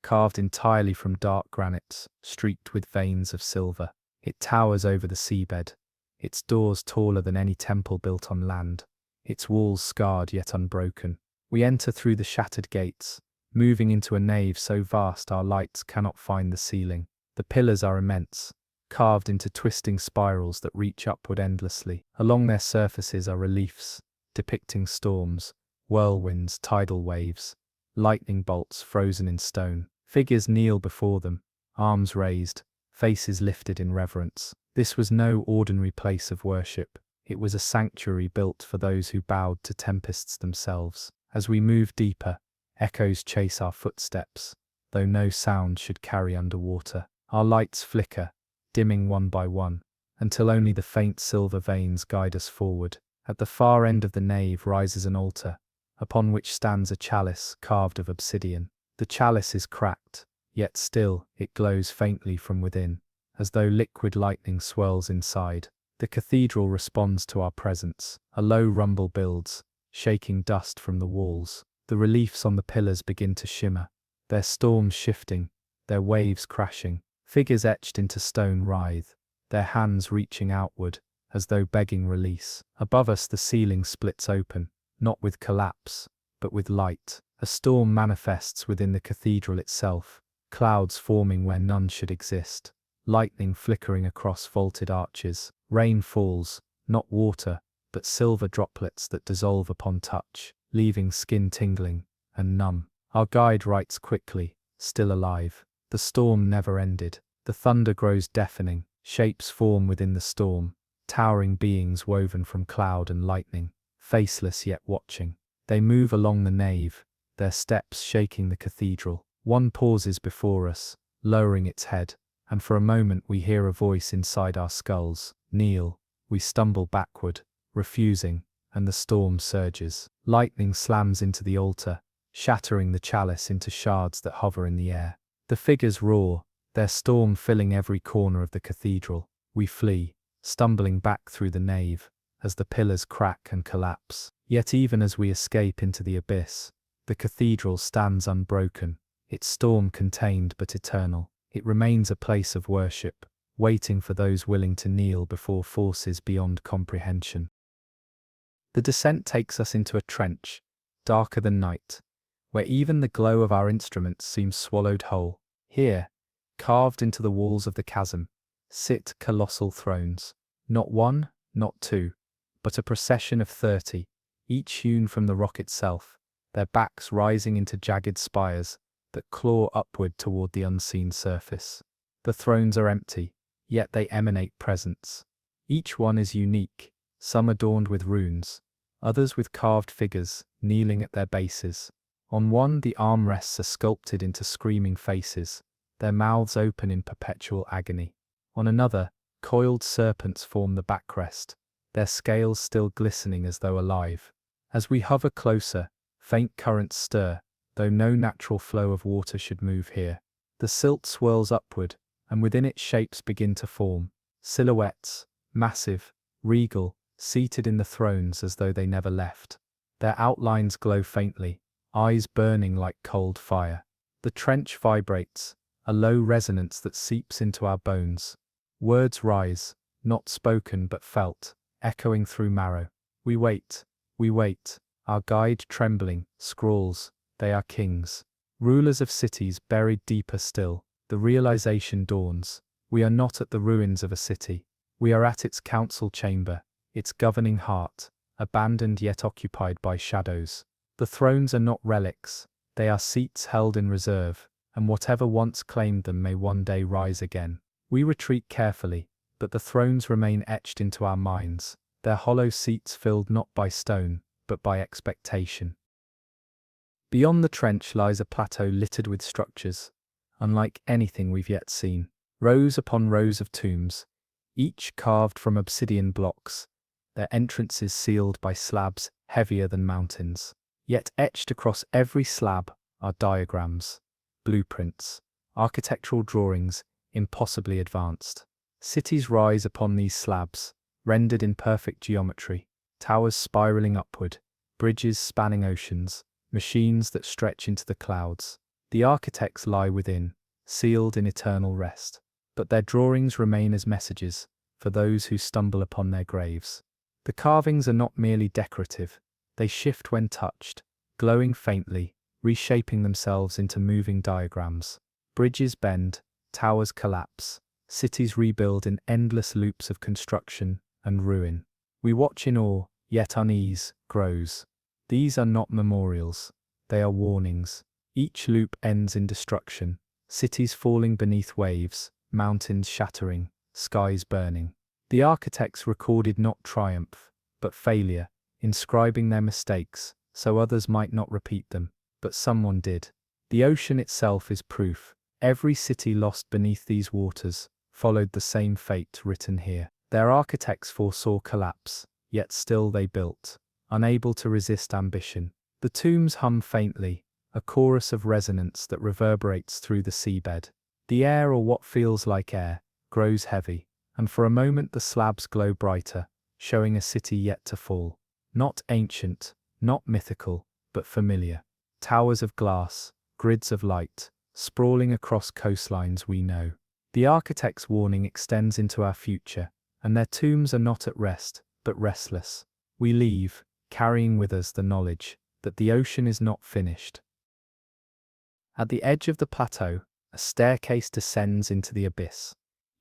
A: carved entirely from dark granite, streaked with veins of silver. It towers over the seabed, its doors taller than any temple built on land, its walls scarred yet unbroken. We enter through the shattered gates, moving into a nave so vast our lights cannot find the ceiling. The pillars are immense, carved into twisting spirals that reach upward endlessly. Along their surfaces are reliefs, depicting storms, whirlwinds, tidal waves, lightning bolts frozen in stone. Figures kneel before them, arms raised, faces lifted in reverence. This was no ordinary place of worship. It was a sanctuary built for those who bowed to tempests themselves. As we move deeper, echoes chase our footsteps, though no sound should carry underwater. Our lights flicker, dimming one by one, until only the faint silver veins guide us forward. At the far end of the nave rises an altar, upon which stands a chalice carved of obsidian. The chalice is cracked, yet still it glows faintly from within. as though liquid lightning swirls inside. The cathedral responds to our presence. A low rumble builds, shaking dust from the walls. The reliefs on the pillars begin to shimmer, their storms shifting, their waves crashing. Figures etched into stone writhe, their hands reaching outward, as though begging release. Above us the ceiling splits open, not with collapse, but with light. A storm manifests within the cathedral itself, clouds forming where none should exist, lightning flickering across vaulted arches. Rain falls, not water, but silver droplets that dissolve upon touch, leaving skin tingling and numb. Our guide writes quickly, still alive. The storm never ended. The thunder grows deafening, shapes form within the storm, towering beings woven from cloud and lightning, faceless yet watching. They move along the nave, their steps shaking the cathedral. One pauses before us, lowering its head, and for a moment we hear a voice inside our skulls. Kneel. We stumble backward, refusing, and the storm surges. Lightning slams into the altar, shattering the chalice into shards that hover in the air. The figures roar, their storm filling every corner of the cathedral. We flee, stumbling back through the nave, as the pillars crack and collapse. Yet even as we escape into the abyss, the cathedral stands unbroken, its storm contained but eternal. It remains a place of worship, waiting for those willing to kneel before forces beyond comprehension. The descent takes us into a trench, darker than night, where even the glow of our instruments seems swallowed whole. Here, carved into the walls of the chasm, sit colossal thrones. Not one, not two, but a procession of 30, each hewn from the rock itself, their backs rising into jagged spires that claw upward toward the unseen surface. The thrones are empty, yet they emanate presence. Each one is unique, some adorned with runes, others with carved figures kneeling at their bases. On one the armrests are sculpted into screaming faces, their mouths open in perpetual agony. On another, coiled serpents form the backrest, their scales still glistening as though alive. As we hover closer, faint currents stir, though no natural flow of water should move here. The silt swirls upward, and within it shapes begin to form, silhouettes, massive, regal, seated in the thrones as though they never left. Their outlines glow faintly, eyes burning like cold fire. The trench vibrates, a low resonance that seeps into our bones. Words rise, not spoken but felt, echoing through marrow. We wait, our guide trembling, scrawls, they are kings. Rulers of cities buried deeper still. The realization dawns, we are not at the ruins of a city. We are at its council chamber, its governing heart, abandoned yet occupied by shadows. The thrones are not relics, they are seats held in reserve, and whatever once claimed them may one day rise again. We retreat carefully, but the thrones remain etched into our minds, their hollow seats filled not by stone, but by expectation. Beyond the trench lies a plateau littered with structures, unlike anything we've yet seen. Rows upon rows of tombs, each carved from obsidian blocks, their entrances sealed by slabs heavier than mountains. Yet etched across every slab are diagrams, blueprints, architectural drawings impossibly advanced. Cities rise upon these slabs, rendered in perfect geometry, towers spiraling upward, bridges spanning oceans, machines that stretch into the clouds. The architects lie within, sealed in eternal rest, but their drawings remain as messages for those who stumble upon their graves. The carvings are not merely decorative, they shift when touched, glowing faintly, reshaping themselves into moving diagrams. Bridges bend, towers collapse, cities rebuild in endless loops of construction and ruin. We watch in awe, yet unease grows. These are not memorials, they are warnings. Each loop ends in destruction, cities falling beneath waves, mountains shattering, skies burning. The architects recorded not triumph, but failure, inscribing their mistakes, so others might not repeat them, but someone did. The ocean itself is proof. Every city lost beneath these waters followed the same fate written here. Their architects foresaw collapse, yet still they built, unable to resist ambition. The tombs hum faintly, a chorus of resonance that reverberates through the seabed. The air, or what feels like air, grows heavy, and for a moment the slabs glow brighter, showing a city yet to fall. Not ancient, not mythical, but familiar. Towers of glass, grids of light, sprawling across coastlines we know. The architect's warning extends into our future, and their tombs are not at rest, but restless. We leave, carrying with us the knowledge that the ocean is not finished. At the edge of the plateau, a staircase descends into the abyss.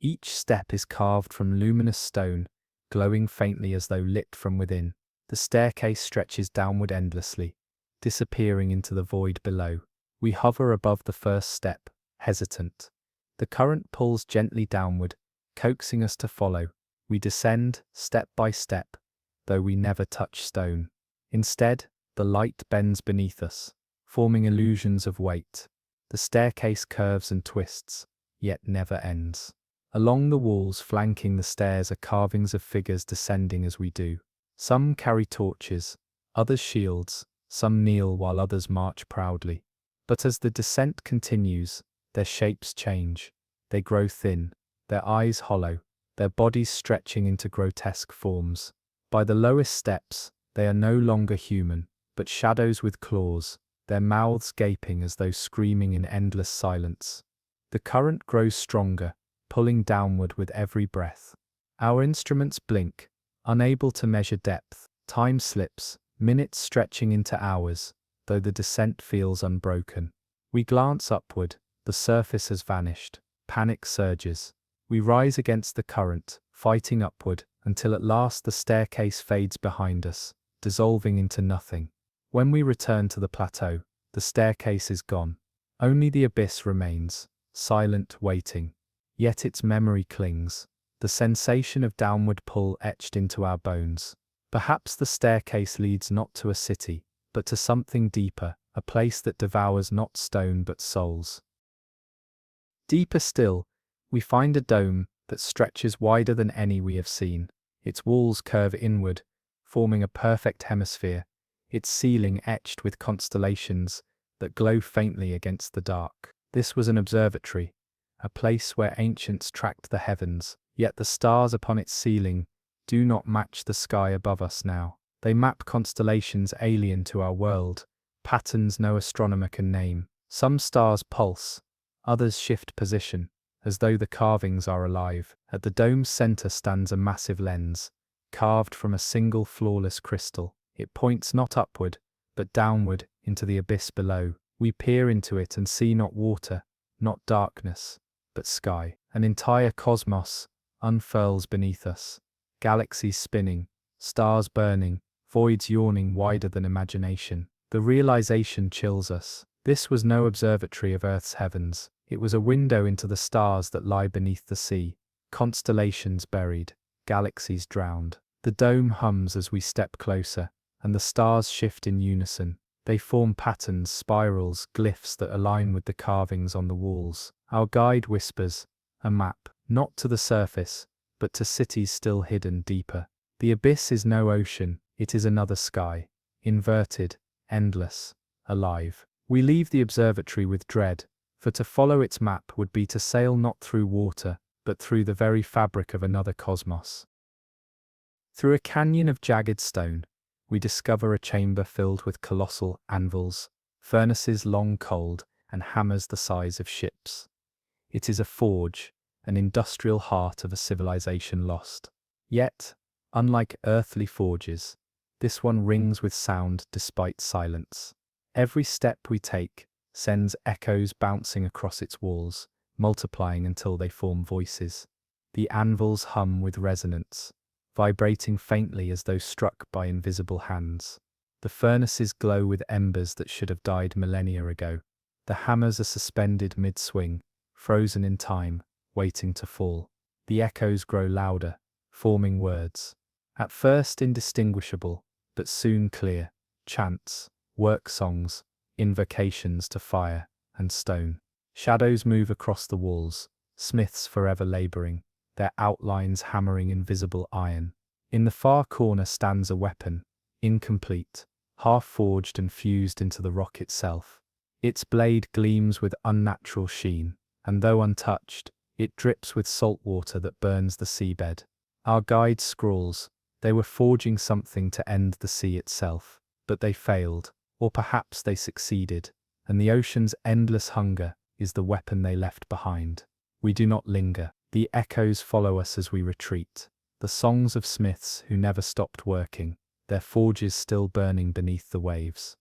A: Each step is carved from luminous stone, glowing faintly as though lit from within. The staircase stretches downward endlessly, disappearing into the void below. We hover above the first step, hesitant. The current pulls gently downward, coaxing us to follow. We descend, step by step, though we never touch stone. Instead, the light bends beneath us, forming illusions of weight. The staircase curves and twists, yet never ends. Along the walls flanking the stairs are carvings of figures descending as we do. Some carry torches, others shields, some kneel while others march proudly. But as the descent continues, their shapes change. They grow thin, their eyes hollow, their bodies stretching into grotesque forms. By the lowest steps, they are no longer human, but shadows with claws, their mouths gaping as though screaming in endless silence. The current grows stronger, pulling downward with every breath. Our instruments blink, unable to measure depth. Time slips, minutes stretching into hours, though the descent feels unbroken. We glance upward, the surface has vanished. Panic surges. We rise against the current, fighting upward, until at last the staircase fades behind us, dissolving into nothing. When we return to the plateau, the staircase is gone. Only the abyss remains, silent, waiting. Yet its memory clings, the sensation of downward pull etched into our bones. Perhaps the staircase leads not to a city, but to something deeper, a place that devours not stone but souls. Deeper still, we find a dome that stretches wider than any we have seen. Its walls curve inward, forming a perfect hemisphere, its ceiling etched with constellations that glow faintly against the dark. This was an observatory, a place where ancients tracked the heavens, yet the stars upon its ceiling do not match the sky above us now. They map constellations alien to our world, patterns no astronomer can name. Some stars pulse, others shift position, as though the carvings are alive. At the dome's center stands a massive lens, carved from a single flawless crystal. It points not upward, but downward into the abyss below. We peer into it and see not water, not darkness, but sky. An entire cosmos unfurls beneath us. Galaxies spinning, stars burning, voids yawning wider than imagination. The realization chills us. This was no observatory of Earth's heavens. It was a window into the stars that lie beneath the sea. Constellations buried, galaxies drowned. The dome hums as we step closer, and the stars shift in unison. They form patterns, spirals, glyphs that align with the carvings on the walls. Our guide whispers, a map, not to the surface, but to cities still hidden deeper. The abyss is no ocean, it is another sky, inverted, endless, alive. We leave the observatory with dread, for to follow its map would be to sail not through water, but through the very fabric of another cosmos. Through a canyon of jagged stone, we discover a chamber filled with colossal anvils, furnaces long cold, and hammers the size of ships. It is a forge, an industrial heart of a civilization lost. Yet, unlike earthly forges, this one rings with sound despite silence. Every step we take sends echoes bouncing across its walls, multiplying until they form voices. The anvils hum with resonance, vibrating faintly as though struck by invisible hands. The furnaces glow with embers that should have died millennia ago. The hammers are suspended mid-swing, frozen in time, waiting to fall. The echoes grow louder, forming words. At first indistinguishable, but soon clear. Chants, work songs, invocations to fire and stone. Shadows move across the walls, smiths forever laboring, their outlines hammering invisible iron. In the far corner stands a weapon, incomplete, half forged and fused into the rock itself. Its blade gleams with unnatural sheen, and though untouched, It drips with salt water that burns the seabed. Our guide scrawls, they were forging something to end the sea itself, but they failed, or perhaps they succeeded, and the ocean's endless hunger is the weapon they left behind. We do not linger. The echoes follow us as we retreat. The songs of smiths who never stopped working, their forges still burning beneath the waves.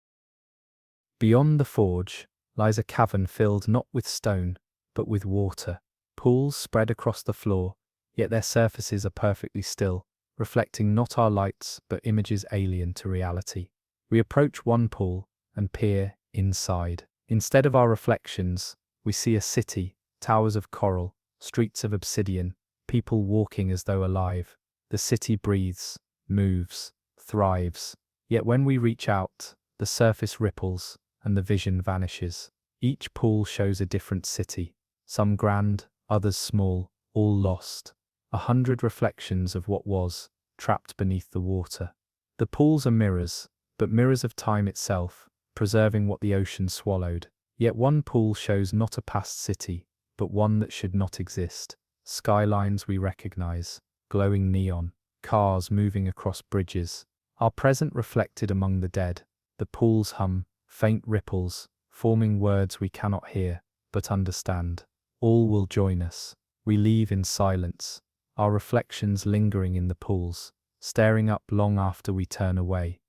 A: Beyond the forge lies a cavern filled not with stone, but with water. Pools spread across the floor, yet their surfaces are perfectly still, reflecting not our lights but images alien to reality. We approach one pool and peer inside. Instead of our reflections, we see a city, towers of coral, streets of obsidian, people walking as though alive. The city breathes, moves, thrives. Yet when we reach out, the surface ripples and the vision vanishes. Each pool shows a different city, some grand, others small, all lost. 100 reflections of what was, trapped beneath the water. The pools are mirrors, but mirrors of time itself, preserving what the ocean swallowed. Yet one pool shows not a past city, but one that should not exist. Skylines we recognize, glowing neon, cars moving across bridges. Our present reflected among the dead. The pools hum, faint ripples, forming words we cannot hear, but understand. All will join us. We leave in silence, our reflections lingering in the pools, staring up long after we turn away.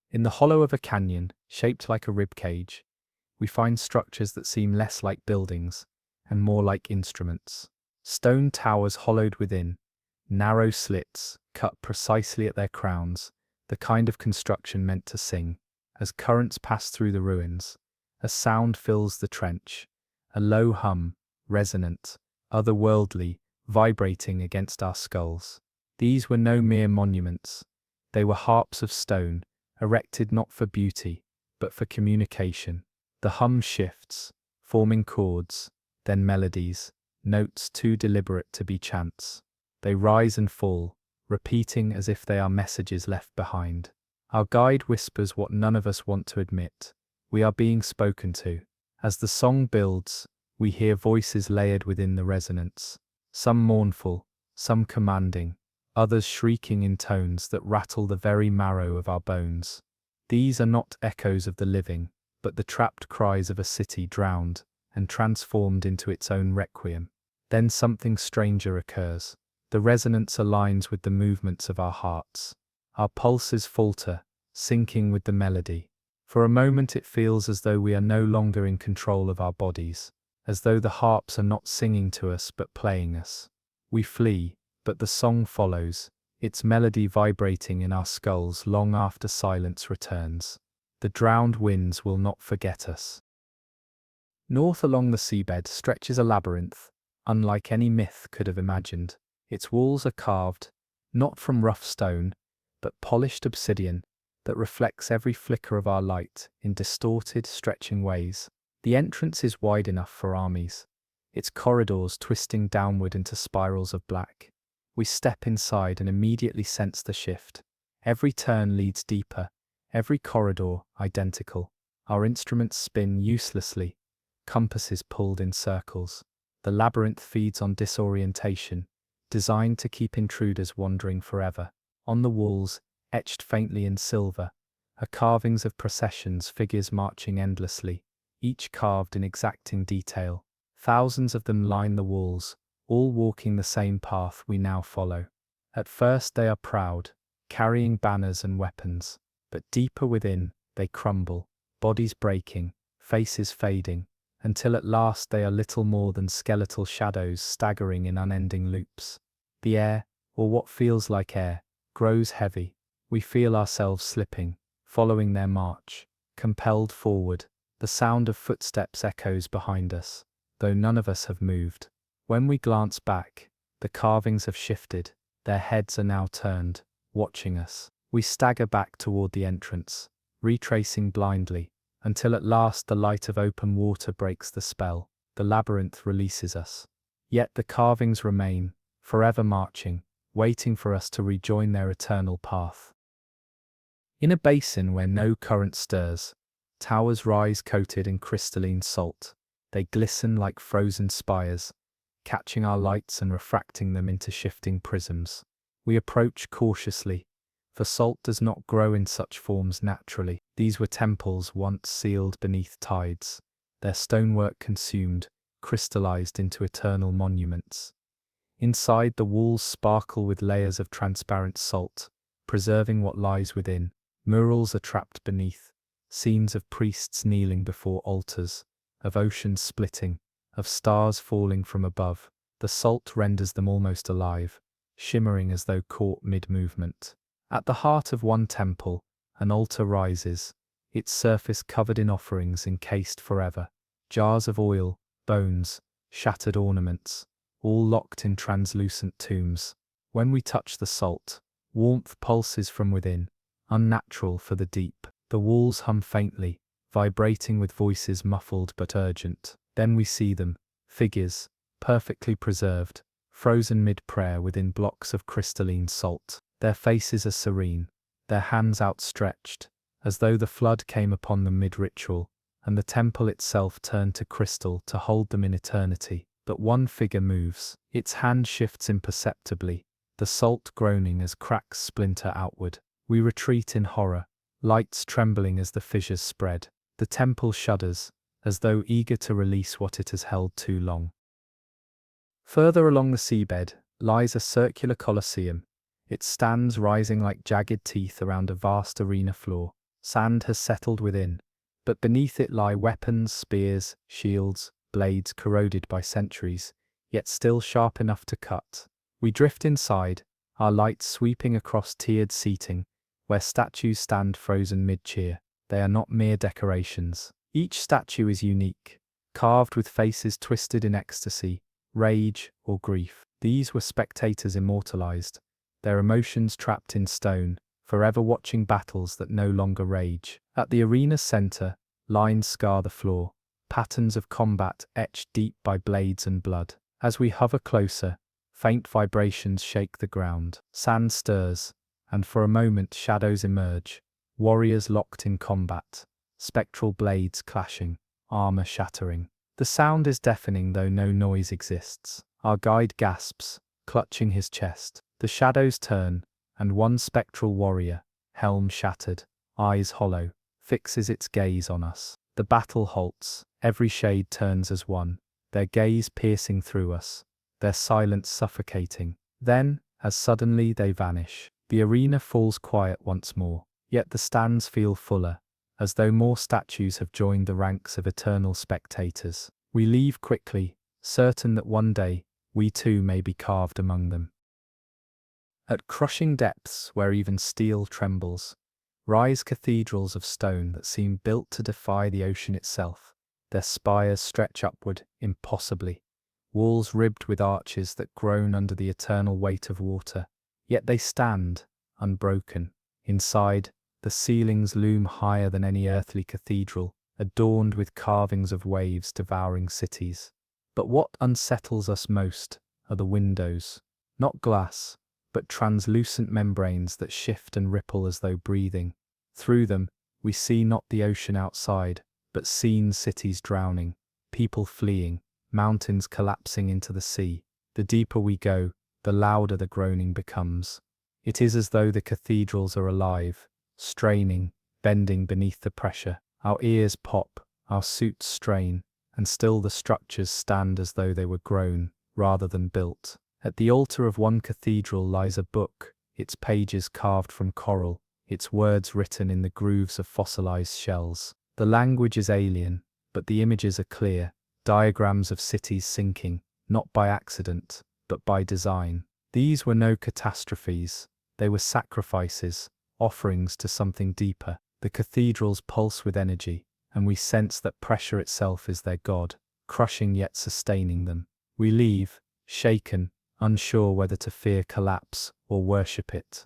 A: In the hollow of a canyon, shaped like a rib cage, we find structures that seem less like buildings and more like instruments. Stone towers hollowed within, narrow slits cut precisely at their crowns, the kind of construction meant to sing. As currents pass through the ruins, a sound fills the trench, a low hum, resonant, otherworldly, vibrating against our skulls. These were no mere monuments. They were harps of stone, erected not for beauty, but for communication. The hum shifts, forming chords, then melodies, notes too deliberate to be chants. They rise and fall, repeating as if they are messages left behind. Our guide whispers what none of us want to admit. We are being spoken to. As the song builds, we hear voices layered within the resonance. Some mournful, some commanding, others shrieking in tones that rattle the very marrow of our bones. These are not echoes of the living, but the trapped cries of a city drowned and transformed into its own requiem. Then something stranger occurs. The resonance aligns with the movements of our hearts. Our pulses falter, syncing with the melody. For a moment it feels as though we are no longer in control of our bodies, as though the harps are not singing to us but playing us. We flee, but the song follows, its melody vibrating in our skulls long after silence returns. The drowned winds will not forget us. North along the seabed stretches a labyrinth, unlike any myth could have imagined. Its walls are carved, not from rough stone, but polished obsidian that reflects every flicker of our light in distorted, stretching ways. The entrance is wide enough for armies, its corridors twisting downward into spirals of black. We step inside and immediately sense the shift. Every turn leads deeper, every corridor identical. Our instruments spin uselessly, compasses pulled in circles. The labyrinth feeds on disorientation, designed to keep intruders wandering forever. On the walls, etched faintly in silver, are carvings of processions, figures marching endlessly, each carved in exacting detail. Thousands of them line the walls, all walking the same path we now follow. At first they are proud, carrying banners and weapons, but deeper within, they crumble, bodies breaking, faces fading, until at last they are little more than skeletal shadows staggering in unending loops. The air, or what feels like air, grows heavy. We feel ourselves slipping, following their march, compelled forward. The sound of footsteps echoes behind us, though none of us have moved. When we glance back, the carvings have shifted, their heads are now turned, watching us. We stagger back toward the entrance, retracing blindly, until at last the light of open water breaks the spell. The labyrinth releases us. Yet the carvings remain, forever marching, waiting for us to rejoin their eternal path. In a basin where no current stirs, towers rise coated in crystalline salt. They glisten like frozen spires, catching our lights and refracting them into shifting prisms. We approach cautiously, for salt does not grow in such forms naturally. These were temples once sealed beneath tides, their stonework consumed, crystallized into eternal monuments. Inside, the walls sparkle with layers of transparent salt, preserving what lies within. Murals are trapped beneath, scenes of priests kneeling before altars, of oceans splitting, of stars falling from above. The salt renders them almost alive, shimmering as though caught mid-movement. At the heart of one temple, an altar rises, its surface covered in offerings encased forever. Jars of oil, bones, shattered ornaments, all locked in translucent tombs. When we touch the salt, warmth pulses from within, unnatural for the deep. The walls hum faintly, vibrating with voices muffled but urgent. Then we see them, figures, perfectly preserved, frozen mid-prayer within blocks of crystalline salt. Their faces are serene, their hands outstretched, as though the flood came upon them mid-ritual, and the temple itself turned to crystal to hold them in eternity. But one figure moves, its hand shifts imperceptibly, the salt groaning as cracks splinter outward. We retreat in horror, lights trembling as the fissures spread. The temple shudders, as though eager to release what it has held too long. Further along the seabed lies a circular colosseum. It stands rising like jagged teeth around a vast arena floor. Sand has settled within, but beneath it lie weapons, spears, shields, blades corroded by centuries, yet still sharp enough to cut. We drift inside, our lights sweeping across tiered seating, where statues stand frozen mid-cheer. They are not mere decorations. Each statue is unique, carved with faces twisted in ecstasy, rage, or grief. These were spectators immortalized, their emotions trapped in stone, forever watching battles that no longer rage. At the arena's center, lines scar the floor, patterns of combat etched deep by blades and blood. As we hover closer, faint vibrations shake the ground. Sand stirs, and for a moment shadows emerge, warriors locked in combat, spectral blades clashing, armor shattering. The sound is deafening though no noise exists. Our guide gasps, clutching his chest. The shadows turn, and one spectral warrior, helm shattered, eyes hollow, fixes its gaze on us. The battle halts, every shade turns as one, their gaze piercing through us, their silence suffocating. Then, as suddenly they vanish, the arena falls quiet once more, yet the stands feel fuller, as though more statues have joined the ranks of eternal spectators. We leave quickly, certain that one day, we too may be carved among them. At crushing depths where even steel trembles, rise cathedrals of stone that seem built to defy the ocean itself. Their spires stretch upward, impossibly, walls ribbed with arches that groan under the eternal weight of water. Yet they stand, unbroken. Inside, the ceilings loom higher than any earthly cathedral, adorned with carvings of waves devouring cities. But what unsettles us most are the windows, not glass, but translucent membranes that shift and ripple as though breathing. Through them, we see not the ocean outside, but seen cities drowning, people fleeing, mountains collapsing into the sea. The deeper we go, the louder the groaning becomes. It is as though the cathedrals are alive, straining, bending beneath the pressure. Our ears pop, our suits strain, and still the structures stand as though they were grown, rather than built. At the altar of one cathedral lies a book, its pages carved from coral, its words written in the grooves of fossilized shells. The language is alien, but the images are clear, diagrams of cities sinking, not by accident, but by design. These were no catastrophes, they were sacrifices, offerings to something deeper. The cathedrals pulse with energy, and we sense that pressure itself is their god, crushing yet sustaining them. We leave, shaken, unsure whether to fear collapse or worship it.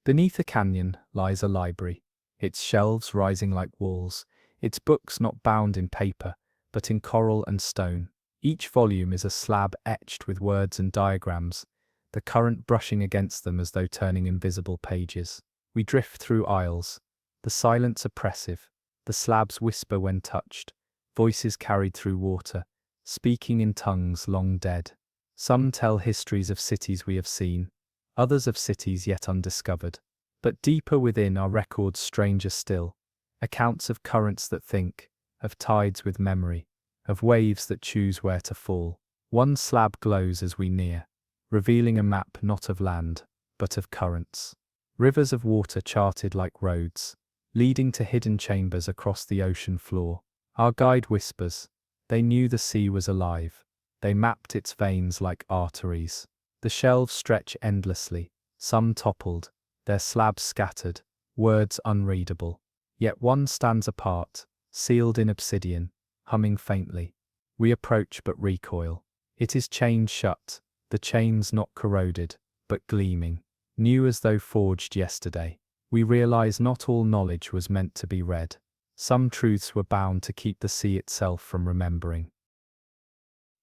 A: Beneath a canyon lies a library, its shelves rising like walls, its books not bound in paper, but in coral and stone. Each volume is a slab etched with words and diagrams, the current brushing against them as though turning invisible pages. We drift through aisles, the silence oppressive, the slabs whisper when touched, voices carried through water, speaking in tongues long dead. Some tell histories of cities we have seen, others of cities yet undiscovered. But deeper within are records stranger still, accounts of currents that think, of tides with memory, of waves that choose where to fall. One slab glows as we near, revealing a map not of land, but of currents. Rivers of water charted like roads, leading to hidden chambers across the ocean floor. Our guide whispers, they knew the sea was alive. They mapped its veins like arteries. The shelves stretch endlessly, some toppled, their slabs scattered, words unreadable. Yet one stands apart, sealed in obsidian, humming faintly. We approach but recoil. It is chained shut, the chains not corroded, but gleaming, new as though forged yesterday. We realize not all knowledge was meant to be read. Some truths were bound to keep the sea itself from remembering.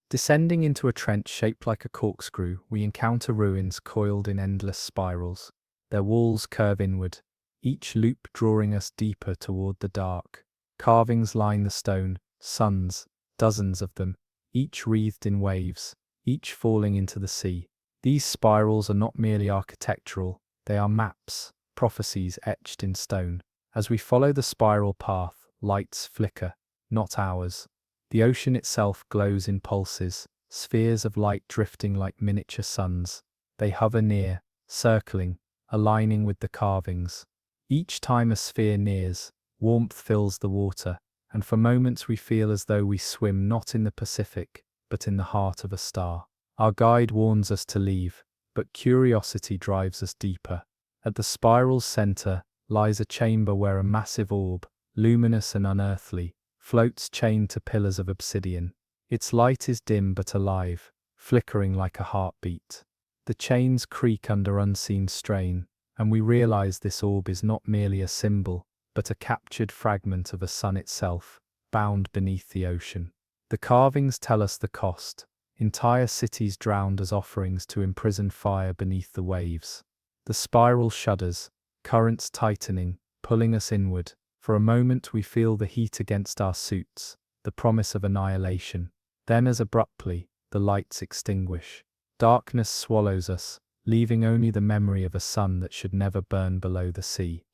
A: Descending into a trench shaped like a corkscrew, we encounter ruins coiled in endless spirals. Their walls curve inward, each loop drawing us deeper toward the dark. Carvings line the stone, suns, dozens of them, each wreathed in waves, each falling into the sea. These spirals are not merely architectural, they are maps, prophecies etched in stone. As we follow the spiral path, lights flicker, not ours. The ocean itself glows in pulses, spheres of light drifting like miniature suns. They hover near, circling, aligning with the carvings. Each time a sphere nears, warmth fills the water, and for moments we feel as though we swim not in the Pacific, but in the heart of a star. Our guide warns us to leave, but curiosity drives us deeper. At the spiral's center lies a chamber where a massive orb, luminous and unearthly, floats chained to pillars of obsidian. Its light is dim but alive, flickering like a heartbeat. The chains creak under unseen strain, and we realize this orb is not merely a symbol, but a captured fragment of a sun itself, bound beneath the ocean. The carvings tell us the cost, entire cities drowned as offerings to imprison fire beneath the waves. The spiral shudders, currents tightening, pulling us inward. For a moment we feel the heat against our suits, the promise of annihilation. Then as abruptly, the lights extinguish. Darkness swallows us, leaving only the memory of a sun that should never burn below the sea.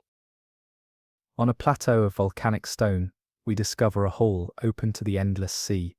A: On a plateau of volcanic stone, we discover a hall open to the endless sea,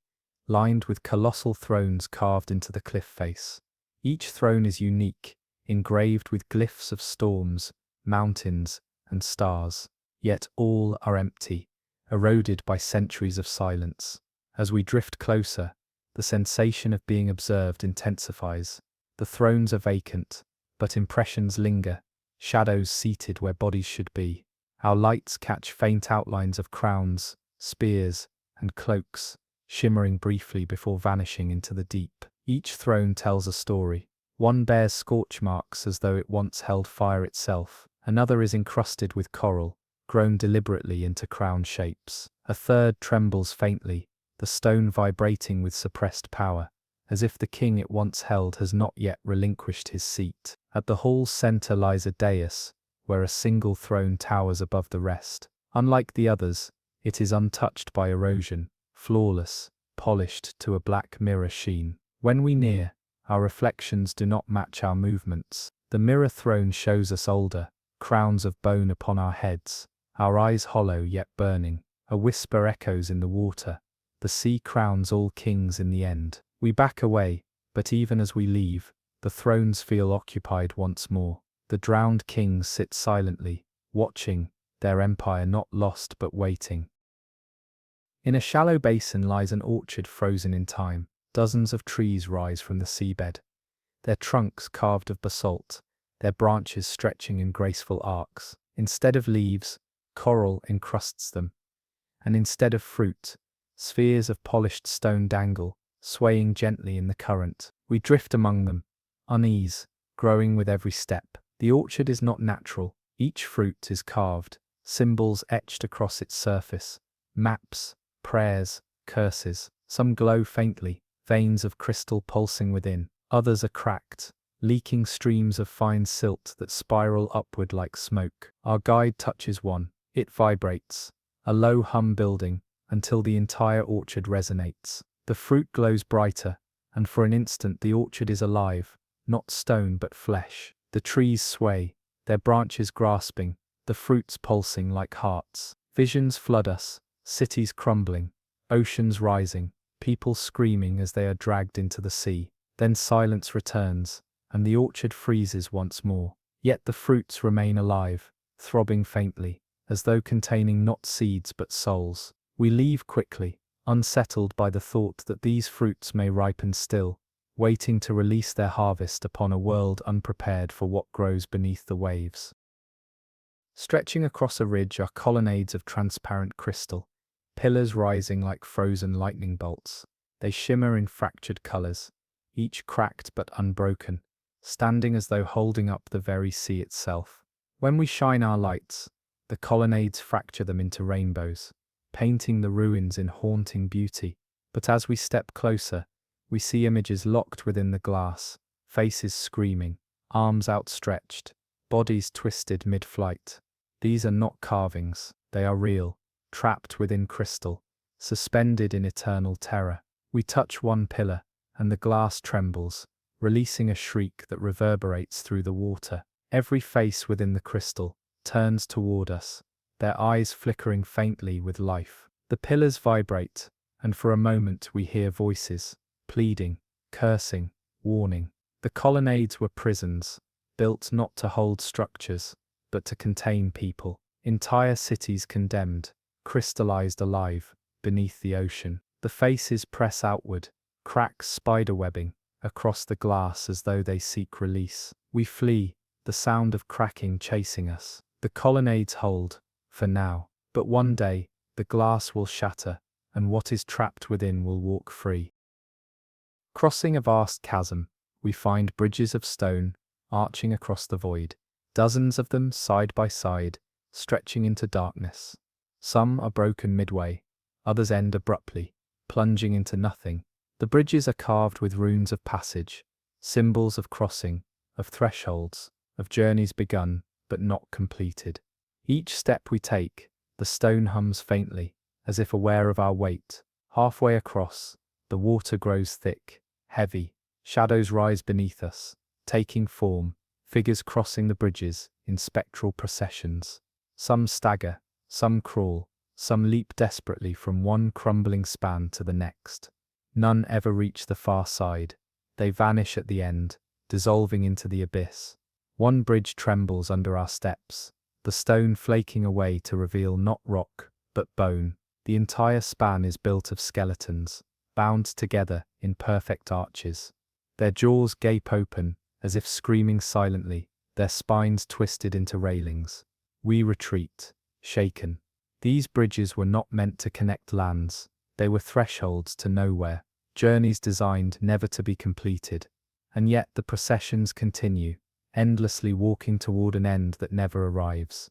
A: lined with colossal thrones carved into the cliff face. Each throne is unique, engraved with glyphs of storms, mountains, and stars. Yet all are empty, eroded by centuries of silence. As we drift closer, the sensation of being observed intensifies. The thrones are vacant, but impressions linger, shadows seated where bodies should be. Our lights catch faint outlines of crowns, spears, and cloaks, shimmering briefly before vanishing into the deep. Each throne tells a story. One bears scorch marks as though it once held fire itself. Another is encrusted with coral, grown deliberately into crown shapes. A third trembles faintly, the stone vibrating with suppressed power, as if the king it once held has not yet relinquished his seat. At the hall's center lies a dais, where a single throne towers above the rest. Unlike the others, it is untouched by erosion, flawless, polished to a black mirror sheen. When we near, our reflections do not match our movements. The mirror throne shows us older, crowns of bone upon our heads, our eyes hollow yet burning. A whisper echoes in the water. The sea crowns all kings in the end. We back away, but even as we leave, the thrones feel occupied once more. The drowned kings sit silently, watching, their empire not lost but waiting. In a shallow basin lies an orchard frozen in time. Dozens of trees rise from the seabed, their trunks carved of basalt, their branches stretching in graceful arcs. Instead of leaves, coral encrusts them, and instead of fruit, spheres of polished stone dangle, swaying gently in the current. We drift among them, unease, growing with every step. The orchard is not natural. Each fruit is carved, symbols etched across its surface, maps, prayers, curses. Some glow faintly, veins of crystal pulsing within. Others are cracked, leaking streams of fine silt that spiral upward like smoke. Our guide touches one. It vibrates, a low hum building, until the entire orchard resonates. The fruit glows brighter, and for an instant the orchard is alive, not stone but flesh. The trees sway, their branches grasping, the fruits pulsing like hearts. Visions flood us, cities crumbling, oceans rising, people screaming as they are dragged into the sea. Then silence returns, and the orchard freezes once more. Yet the fruits remain alive, throbbing faintly, as though containing not seeds but souls. We leave quickly, unsettled by the thought that these fruits may ripen still, waiting to release their harvest upon a world unprepared for what grows beneath the waves. Stretching across a ridge are colonnades of transparent crystal, pillars rising like frozen lightning bolts. They shimmer in fractured colors, each cracked but unbroken, standing as though holding up the very sea itself. When we shine our lights, the colonnades fracture them into rainbows, painting the ruins in haunting beauty. But as we step closer, we see images locked within the glass, faces screaming, arms outstretched, bodies twisted mid-flight. These are not carvings, they are real, trapped within crystal, suspended in eternal terror. We touch one pillar, and the glass trembles, releasing a shriek that reverberates through the water. Every face within the crystal turns toward us, their eyes flickering faintly with life. The pillars vibrate, and for a moment we hear voices, pleading, cursing, warning. The colonnades were prisons, built not to hold structures, but to contain people. Entire cities condemned, crystallized alive, beneath the ocean. The faces press outward, cracks spiderwebbing across the glass as though they seek release. We flee, the sound of cracking chasing us. The colonnades hold, for now, but one day, the glass will shatter, and what is trapped within will walk free. Crossing a vast chasm, we find bridges of stone, arching across the void, dozens of them side by side, stretching into darkness. Some are broken midway, others end abruptly, plunging into nothing. The bridges are carved with runes of passage, symbols of crossing, of thresholds, of journeys begun, but not completed. Each step we take, the stone hums faintly, as if aware of our weight. Halfway across, the water grows thick, heavy, shadows rise beneath us, taking form, figures crossing the bridges in spectral processions. Some stagger, some crawl, some leap desperately from one crumbling span to the next. None ever reach the far side. They vanish at the end, dissolving into the abyss. One bridge trembles under our steps, the stone flaking away to reveal not rock, but bone. The entire span is built of skeletons, bound together in perfect arches. Their jaws gape open, as if screaming silently, their spines twisted into railings. We retreat, shaken. These bridges were not meant to connect lands. They were thresholds to nowhere, journeys designed never to be completed. And yet the processions continue, endlessly walking toward an end that never arrives.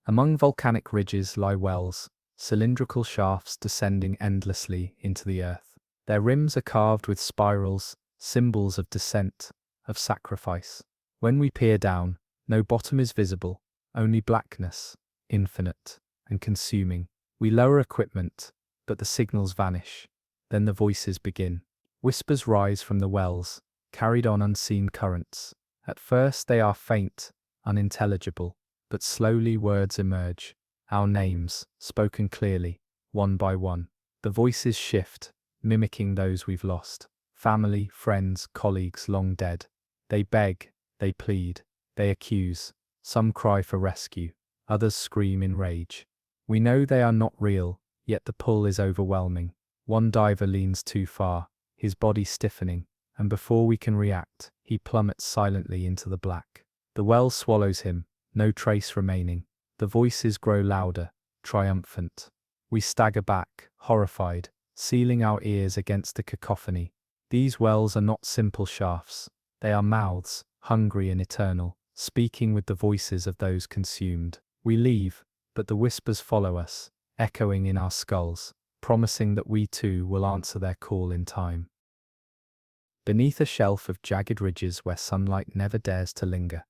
A: Among volcanic ridges lie wells, cylindrical shafts descending endlessly into the earth. Their rims are carved with spirals, symbols of descent, of sacrifice. When we peer down, no bottom is visible, only blackness, infinite and consuming. We lower equipment, but the signals vanish. Then the voices begin. Whispers rise from the wells, carried on unseen currents. At first they are faint, unintelligible, but slowly words emerge. Our names, spoken clearly, one by one. The voices shift, mimicking those we've lost. Family, friends, colleagues long dead. They beg, they plead, they accuse. Some cry for rescue, others scream in rage. We know they are not real, yet the pull is overwhelming. One diver leans too far, his body stiffening, and before we can react, he plummets silently into the black. The well swallows him, no trace remaining. The voices grow louder, triumphant. We stagger back, horrified, sealing our ears against the cacophony. These wells are not simple shafts. They are mouths, hungry and eternal, speaking with the voices of those consumed. We leave, but the whispers follow us, echoing in our skulls, promising that we too will answer their call in time. Beneath a shelf of jagged ridges where sunlight never dares to linger,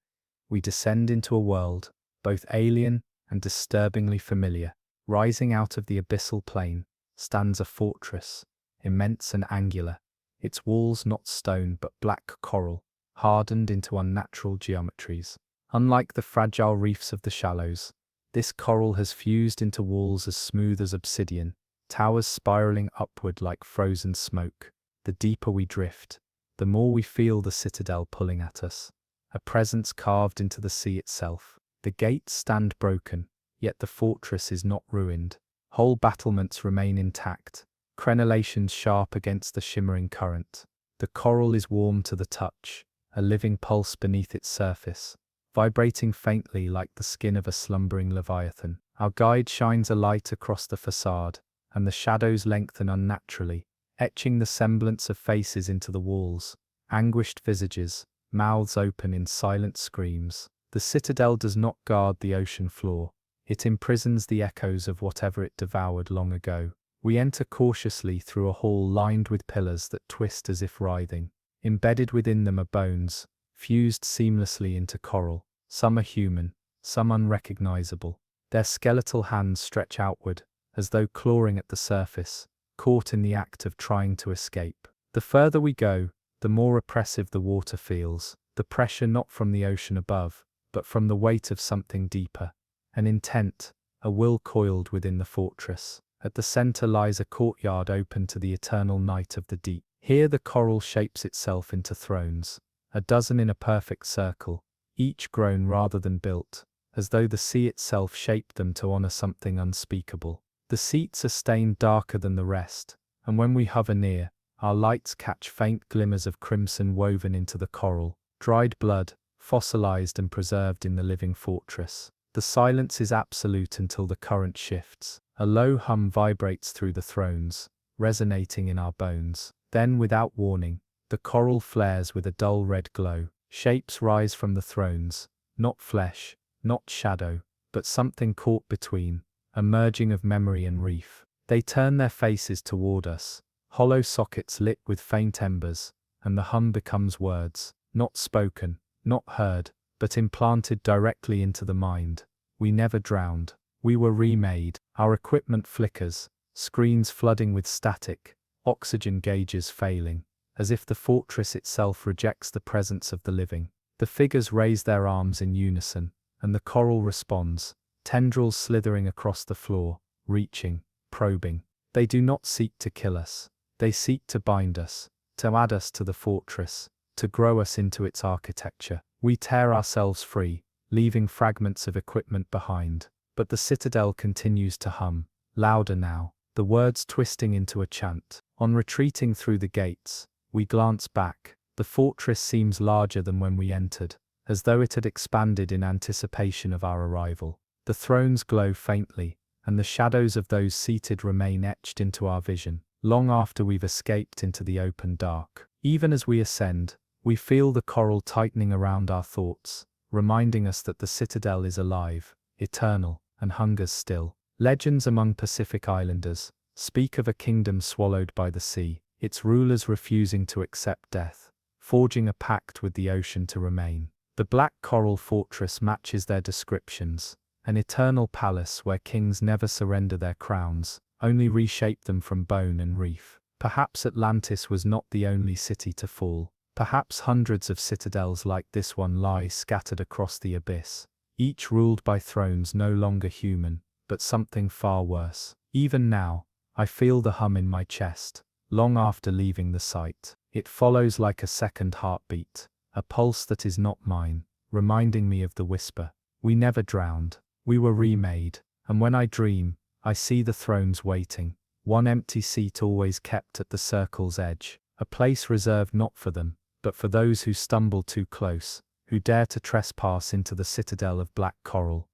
A: we descend into a world, both alien and disturbingly familiar. Rising out of the abyssal plain, stands a fortress, immense and angular, its walls not stone but black coral, hardened into unnatural geometries. Unlike the fragile reefs of the shallows, this coral has fused into walls as smooth as obsidian, towers spiraling upward like frozen smoke. The deeper we drift, the more we feel the citadel pulling at us, a presence carved into the sea itself. The gates stand broken, yet the fortress is not ruined. Whole battlements remain intact, crenellations sharp against the shimmering current. The coral is warm to the touch, a living pulse beneath its surface, vibrating faintly like the skin of a slumbering leviathan. Our guide shines a light across the facade, and the shadows lengthen unnaturally, etching the semblance of faces into the walls, anguished visages, mouths open in silent screams. The citadel does not guard the ocean floor, it imprisons the echoes of whatever it devoured long ago. We enter cautiously through a hall lined with pillars that twist as if writhing. Embedded within them are bones, fused seamlessly into coral. Some are human, some unrecognizable. Their skeletal hands stretch outward, as though clawing at the surface, caught in the act of trying to escape. The further we go, the more oppressive the water feels, the pressure not from the ocean above, but from the weight of something deeper, an intent, a will coiled within the fortress. At the center lies a courtyard open to the eternal night of the deep. Here the coral shapes itself into thrones, a dozen in a perfect circle, each grown rather than built, as though the sea itself shaped them to honor something unspeakable. The seats are stained darker than the rest, and when we hover near, our lights catch faint glimmers of crimson woven into the coral, dried blood, fossilized and preserved in the living fortress. The silence is absolute until the current shifts. A low hum vibrates through the thrones, resonating in our bones. Then, without warning, the coral flares with a dull red glow. Shapes rise from the thrones, not flesh, not shadow, but something caught between, a merging of memory and reef. They turn their faces toward us, hollow sockets lit with faint embers, and the hum becomes words, not spoken, not heard, but implanted directly into the mind. We never drowned. We were remade. Our equipment flickers, screens flooding with static, oxygen gauges failing, as if the fortress itself rejects the presence of the living. The figures raise their arms in unison, and the coral responds, tendrils slithering across the floor, reaching, probing. They do not seek to kill us. They seek to bind us, to add us to the fortress, to grow us into its architecture. We tear ourselves free, leaving fragments of equipment behind. But the citadel continues to hum, louder now, the words twisting into a chant. On retreating through the gates, we glance back. The fortress seems larger than when we entered, as though it had expanded in anticipation of our arrival. The thrones glow faintly, and the shadows of those seated remain etched into our vision, long after we've escaped into the open dark. Even as we ascend, we feel the coral tightening around our thoughts, reminding us that the citadel is alive, eternal, and hungers still. Legends among Pacific Islanders speak of a kingdom swallowed by the sea, its rulers refusing to accept death, forging a pact with the ocean to remain. The Black Coral Fortress matches their descriptions, an eternal palace where kings never surrender their crowns, only reshape them from bone and reef. Perhaps Atlantis was not the only city to fall. Perhaps hundreds of citadels like this one lie scattered across the abyss, each ruled by thrones no longer human, but something far worse. Even now, I feel the hum in my chest, long after leaving the site. It follows like a second heartbeat, a pulse that is not mine, reminding me of the whisper. We never drowned, we were remade, and when I dream, I see the thrones waiting, one empty seat always kept at the circle's edge, a place reserved not for them, but for those who stumble too close, who dare to trespass into the citadel of black coral.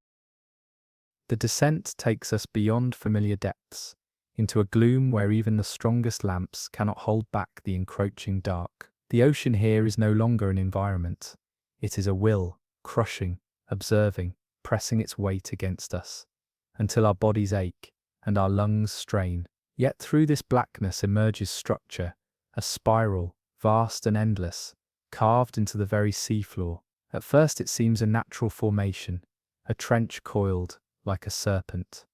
A: The descent takes us beyond familiar depths, into a gloom where even the strongest lamps cannot hold back the encroaching dark. The ocean here is no longer an environment. It is a will, crushing, observing, pressing its weight against us, until our bodies ache and our lungs strain. Yet through this blackness emerges structure, a spiral, vast and endless, carved into the very seafloor. At first it seems a natural formation, a trench coiled, like a serpent.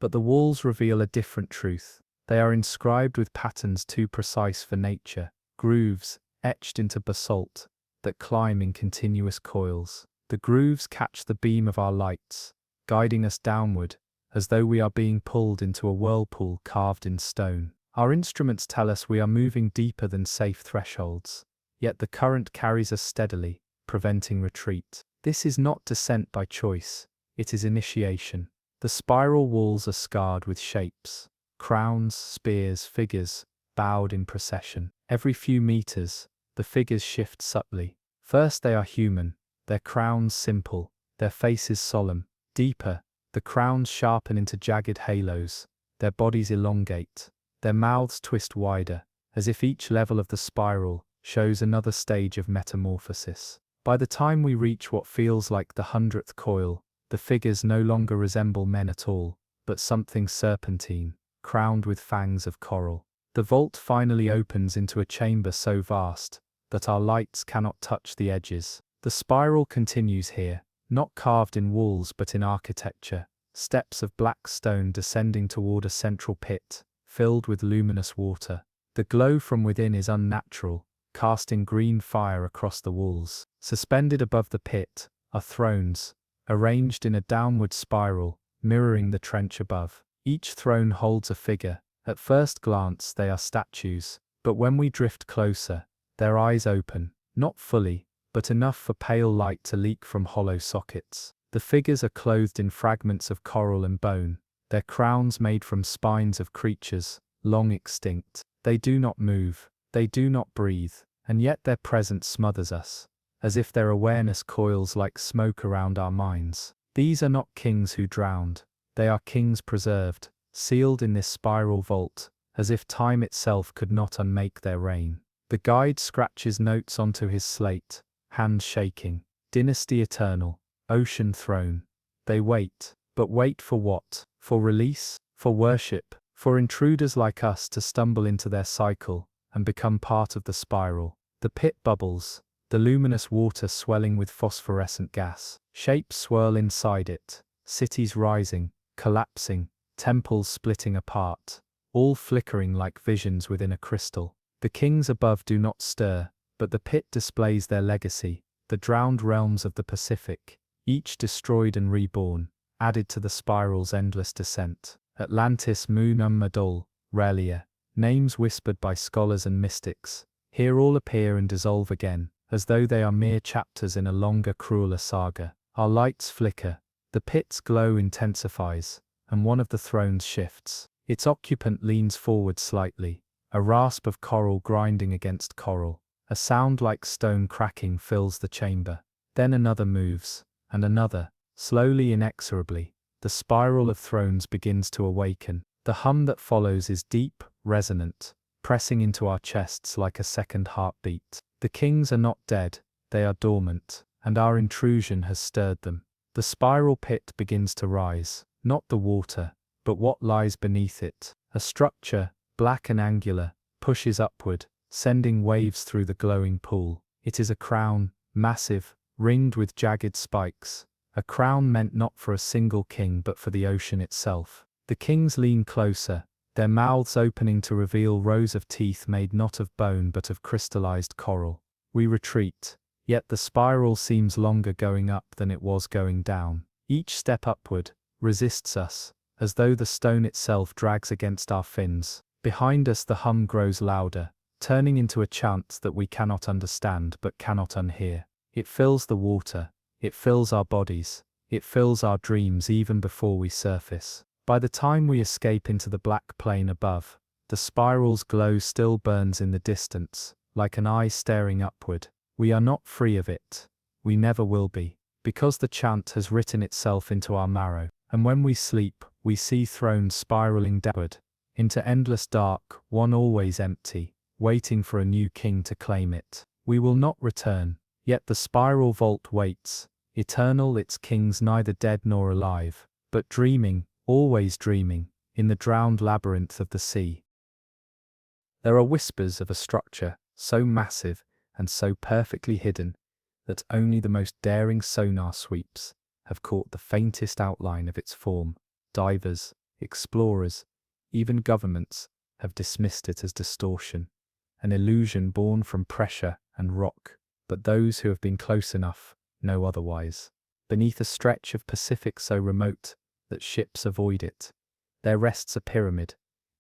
A: But the walls reveal a different truth. They are inscribed with patterns too precise for nature, grooves etched into basalt that climb in continuous coils. The grooves catch the beam of our lights, guiding us downward, as though we are being pulled into a whirlpool carved in stone. Our instruments tell us we are moving deeper than safe thresholds, yet the current carries us steadily, preventing retreat. This is not descent by choice, it is initiation. The spiral walls are scarred with shapes, crowns, spears, figures, bowed in procession. Every few meters, the figures shift subtly. First they are human, their crowns simple, their faces solemn. Deeper, the crowns sharpen into jagged halos, their bodies elongate, their mouths twist wider, as if each level of the spiral shows another stage of metamorphosis. By the time we reach what feels like the 100th coil, the figures no longer resemble men at all, but something serpentine, crowned with fangs of coral. The vault finally opens into a chamber so vast that our lights cannot touch the edges. The spiral continues here, not carved in walls but in architecture, steps of black stone descending toward a central pit, filled with luminous water. The glow from within is unnatural, casting green fire across the walls. Suspended above the pit are thrones, arranged in a downward spiral, mirroring the trench above. Each throne holds a figure. At first glance they are statues, but when we drift closer, their eyes open, not fully, but enough for pale light to leak from hollow sockets. The figures are clothed in fragments of coral and bone, their crowns made from spines of creatures, long extinct. They do not move, they do not breathe, and yet their presence smothers us, as if their awareness coils like smoke around our minds. These are not kings who drowned, they are kings preserved, sealed in this spiral vault, as if time itself could not unmake their reign. The guide scratches notes onto his slate, hand shaking. Dynasty eternal, ocean throne. They wait, but wait for what? For release? For worship? For intruders like us to stumble into their cycle and become part of the spiral. The pit bubbles, the luminous water swelling with phosphorescent gas. Shapes swirl inside it, cities rising, collapsing, temples splitting apart, all flickering like visions within a crystal. The kings above do not stir, but the pit displays their legacy, the drowned realms of the Pacific, each destroyed and reborn, added to the spiral's endless descent. Atlantis, Moon Madol, Relia, names whispered by scholars and mystics, here all appear and dissolve again, as though they are mere chapters in a longer, crueler saga. Our lights flicker, the pit's glow intensifies, and one of the thrones shifts. Its occupant leans forward slightly, a rasp of coral grinding against coral. A sound like stone cracking fills the chamber. Then another moves, and another, slowly, inexorably. The spiral of thrones begins to awaken. The hum that follows is deep, resonant, pressing into our chests like a second heartbeat. The kings are not dead, they are dormant, and our intrusion has stirred them. The spiral pit begins to rise, not the water, but what lies beneath it. A structure, black and angular, pushes upward, sending waves through the glowing pool. It is a crown, massive, ringed with jagged spikes, a crown meant not for a single king but for the ocean itself. The kings lean closer, their mouths opening to reveal rows of teeth made not of bone but of crystallized coral. We retreat, yet the spiral seems longer going up than it was going down. Each step upward resists us, as though the stone itself drags against our fins. Behind us the hum grows louder, turning into a chant that we cannot understand but cannot unhear. It fills the water, it fills our bodies, it fills our dreams even before we surface. By the time we escape into the black plain above, the spiral's glow still burns in the distance, like an eye staring upward. We are not free of it. We never will be, because the chant has written itself into our marrow. And when we sleep, we see thrones spiraling downward, into endless dark, one always empty, waiting for a new king to claim it. We will not return, yet the spiral vault waits, eternal, its kings neither dead nor alive, but dreaming, always dreaming, in the drowned labyrinth of the sea. There are whispers of a structure so massive and so perfectly hidden that only the most daring sonar sweeps have caught the faintest outline of its form. Divers, explorers, even governments have dismissed it as distortion, an illusion born from pressure and rock, but those who have been close enough know otherwise. Beneath a stretch of Pacific so remote that ships avoid it, there rests a pyramid,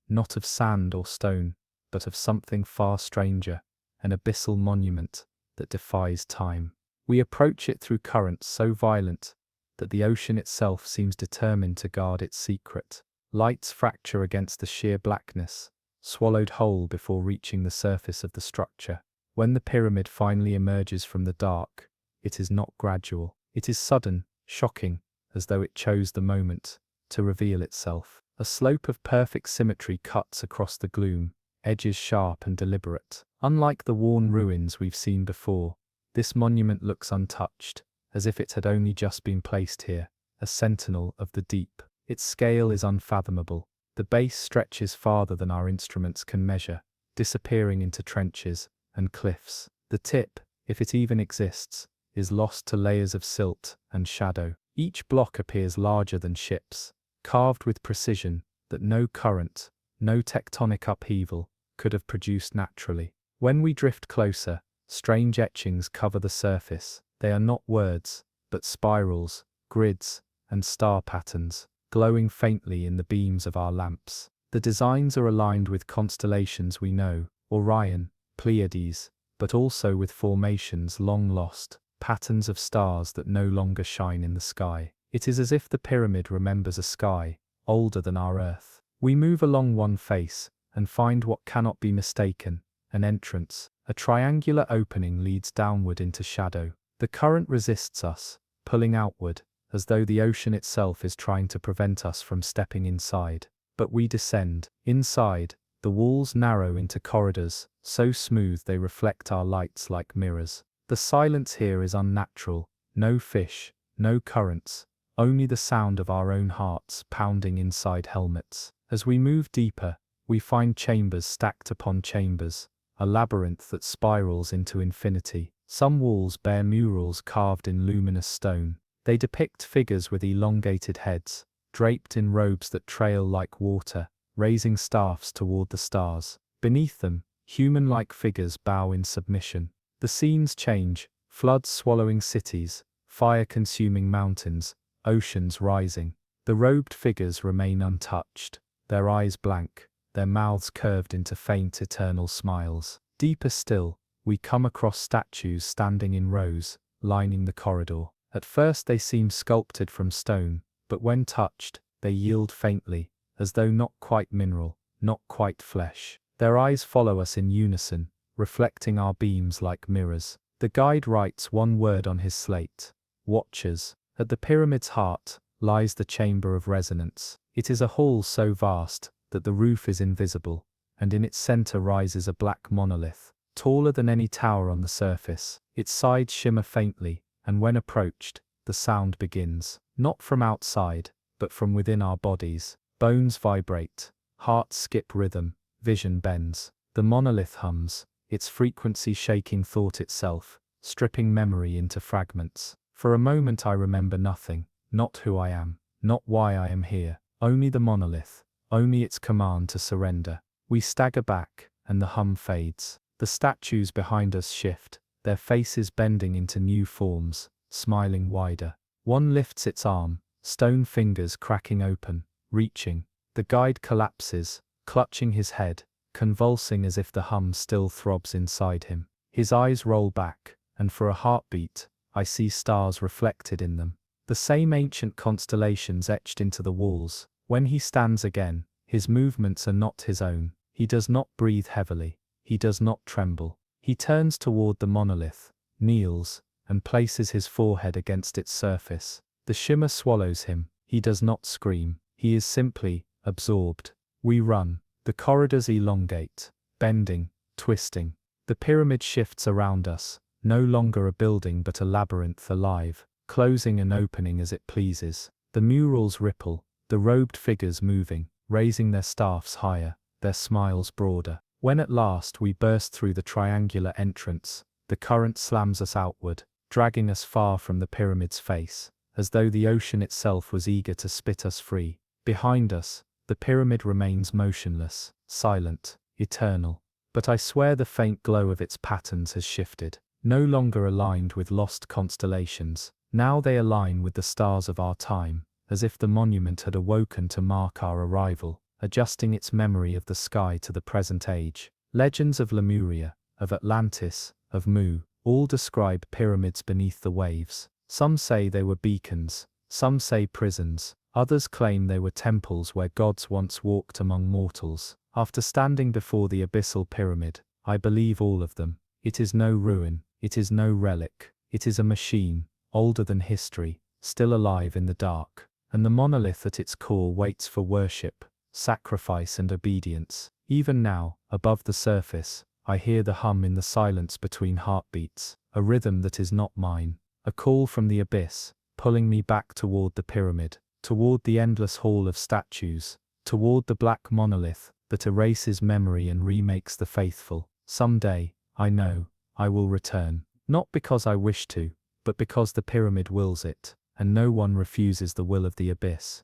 A: not of sand or stone, but of something far stranger, an abyssal monument that defies time. We approach it through currents so violent that the ocean itself seems determined to guard its secret. Lights fracture against the sheer blackness, swallowed whole before reaching the surface of the structure. When the pyramid finally emerges from the dark, it is not gradual. It is sudden, shocking, as though it chose the moment to reveal itself. A slope of perfect symmetry cuts across the gloom, edges sharp and deliberate. Unlike the worn ruins we've seen before, this monument looks untouched, as if it had only just been placed here, a sentinel of the deep. Its scale is unfathomable. The base stretches farther than our instruments can measure, disappearing into trenches and cliffs. The tip, if it even exists, is lost to layers of silt and shadow. Each block appears larger than ships, carved with precision that no current, no tectonic upheaval could have produced naturally. When we drift closer, strange etchings cover the surface. They are not words, but spirals, grids, and star patterns, glowing faintly in the beams of our lamps. The designs are aligned with constellations we know, Orion, Pleiades, but also with formations long lost, patterns of stars that no longer shine in the sky. It is as if the pyramid remembers a sky, older than our Earth. We move along one face, and find what cannot be mistaken, an entrance. A triangular opening leads downward into shadow. The current resists us, pulling outward, as though the ocean itself is trying to prevent us from stepping inside. But we descend. Inside, the walls narrow into corridors, so smooth they reflect our lights like mirrors. The silence here is unnatural. No fish, no currents, only the sound of our own hearts pounding inside helmets. As we move deeper, we find chambers stacked upon chambers, a labyrinth that spirals into infinity. Some walls bear murals carved in luminous stone. They depict figures with elongated heads, draped in robes that trail like water, raising staffs toward the stars. Beneath them, human-like figures bow in submission. The scenes change, floods swallowing cities, fire consuming mountains, oceans rising. The robed figures remain untouched, their eyes blank, their mouths curved into faint eternal smiles. Deeper still, we come across statues standing in rows, lining the corridor. At first they seem sculpted from stone, but when touched, they yield faintly, as though not quite mineral, not quite flesh. Their eyes follow us in unison, reflecting our beams like mirrors. The guide writes one word on his slate: Watchers. At the pyramid's heart lies the chamber of resonance. It is a hall so vast that the roof is invisible, and in its center rises a black monolith, taller than any tower on the surface. Its sides shimmer faintly, and when approached, the sound begins, not from outside, but from within our bodies. Bones vibrate, hearts skip rhythm, vision bends. The monolith hums, its frequency shaking thought itself, stripping memory into fragments. For a moment I remember nothing, not who I am, not why I am here, only the monolith, only its command to surrender. We stagger back, and the hum fades. The statues behind us shift, their faces bending into new forms, smiling wider. One lifts its arm, stone fingers cracking open, reaching. The guide collapses, clutching his head, convulsing as if the hum still throbs inside him. His eyes roll back, and for a heartbeat, I see stars reflected in them. The same ancient constellations etched into the walls. When he stands again, his movements are not his own. He does not breathe heavily. He does not tremble. He turns toward the monolith, kneels, and places his forehead against its surface. The shimmer swallows him. He does not scream. He is simply absorbed. We run. The corridors elongate, bending, twisting. The pyramid shifts around us, no longer a building but a labyrinth alive, closing and opening as it pleases. The murals ripple, the robed figures moving, raising their staffs higher, their smiles broader. When at last we burst through the triangular entrance, the current slams us outward, dragging us far from the pyramid's face, as though the ocean itself was eager to spit us free. Behind us, the pyramid remains motionless, silent, eternal. But I swear the faint glow of its patterns has shifted. No longer aligned with lost constellations, now they align with the stars of our time, as if the monument had awoken to mark our arrival, adjusting its memory of the sky to the present age. Legends of Lemuria, of Atlantis, of Mu, all describe pyramids beneath the waves. Some say they were beacons, some say prisons, others claim they were temples where gods once walked among mortals. After standing before the abyssal pyramid, I believe all of them. It is no ruin, it is no relic, it is a machine, older than history, still alive in the dark, and the monolith at its core waits for worship, sacrifice and obedience. Even now, above the surface, I hear the hum in the silence between heartbeats, a rhythm that is not mine, a call from the abyss, pulling me back toward the pyramid, toward the endless hall of statues, toward the black monolith that erases memory and remakes the faithful. Someday, I know, I will return, not because I wish to, but because the pyramid wills it, and no one refuses the will of the abyss.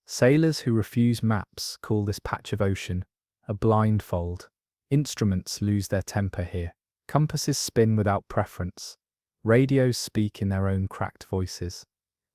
A: Sailors who refuse maps call this patch of ocean a blindfold. Instruments lose their temper here. Compasses spin without preference. Radios speak in their own cracked voices.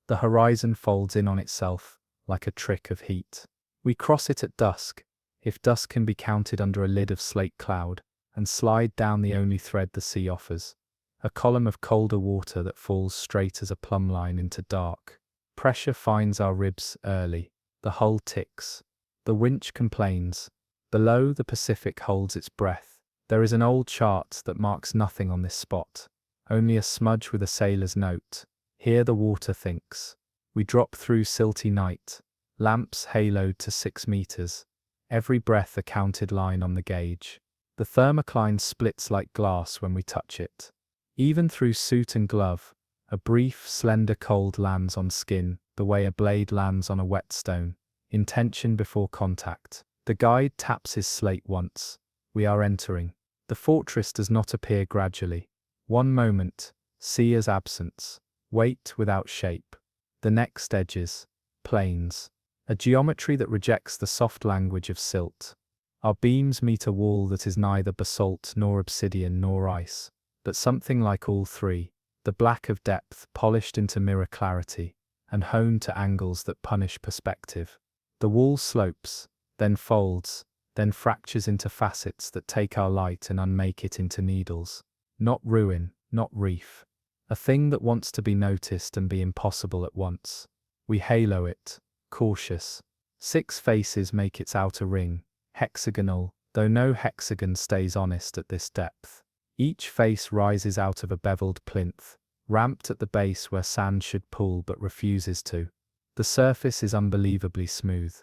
A: The horizon folds in on itself, like a trick of heat. We cross it at dusk, if dusk can be counted under a lid of slate cloud, and slide down the only thread the sea offers. A column of colder water that falls straight as a plumb line into dark. Pressure finds our ribs early. The hull ticks. The winch complains. Below, the Pacific holds its breath. There is an old chart that marks nothing on this spot. Only a smudge with a sailor's note. Here the water thinks. We drop through silty night. Lamps haloed to 6 meters. Every breath a counted line on the gauge. The thermocline splits like glass when we touch it. Even through suit and glove, a brief, slender cold lands on skin, the way a blade lands on a whetstone. Intention before contact. The guide taps his slate once. We are entering. The fortress does not appear gradually. One moment, sea as absence. Weight without shape. The next edges. Planes. A geometry that rejects the soft language of silt. Our beams meet a wall that is neither basalt nor obsidian nor ice, but something like all three. The black of depth polished into mirror clarity, and honed to angles that punish perspective. The wall slopes, then folds, then fractures into facets that take our light and unmake it into needles. Not ruin, not reef. A thing that wants to be noticed and be impossible at once. We halo it, cautious. 6 faces make its outer ring, hexagonal, though no hexagon stays honest at this depth. Each face rises out of a beveled plinth, ramped at the base where sand should pool but refuses to. The surface is unbelievably smooth.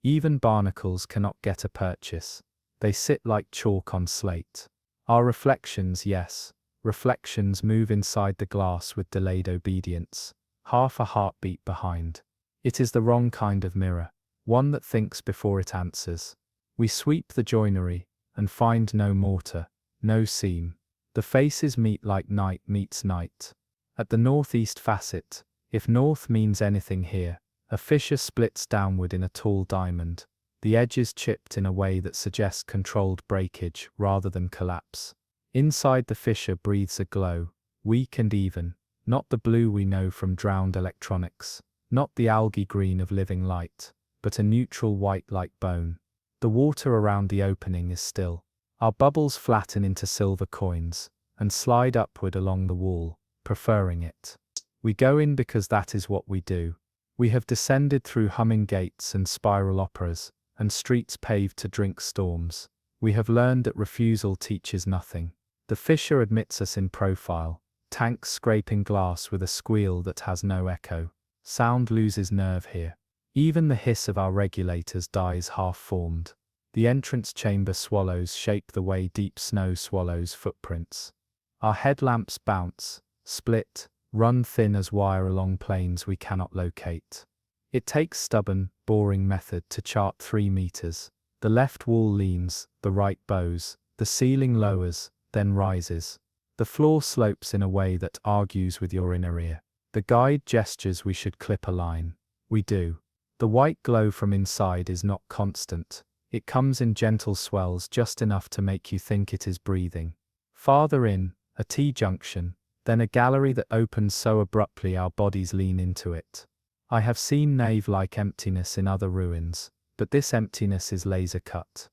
A: Even barnacles cannot get a purchase. They sit like chalk on slate. Our reflections, yes, reflections move inside the glass with delayed obedience, half a heartbeat behind. It is the wrong kind of mirror, one that thinks before it answers. We sweep the joinery, and find no mortar, no seam. The faces meet like night meets night. At the northeast facet, if north means anything here, a fissure splits downward in a tall diamond, the edges chipped in a way that suggests controlled breakage rather than collapse. Inside the fissure breathes a glow, weak and even, not the blue we know from drowned electronics, not the algae green of living light, but a neutral white like bone. The water around the opening is still. Our bubbles flatten into silver coins, and slide upward along the wall, preferring it. We go in because that is what we do. We have descended through humming gates and spiral operas, and streets paved to drink storms. We have learned that refusal teaches nothing. The fissure admits us in profile, tanks scraping glass with a squeal that has no echo. Sound loses nerve here. Even the hiss of our regulators dies half-formed. The entrance chamber swallows shape the way deep snow swallows footprints. Our headlamps bounce, split, run thin as wire along planes we cannot locate. It takes stubborn, boring method to chart 3 meters. The left wall leans, the right bows, the ceiling lowers, then rises. The floor slopes in a way that argues with your inner ear. The guide gestures we should clip a line. We do. The white glow from inside is not constant. It comes in gentle swells, just enough to make you think it is breathing. Farther in, a T-junction, then a gallery that opens so abruptly our bodies lean into it. I have seen nave-like emptiness in other ruins, but this emptiness is laser-cut.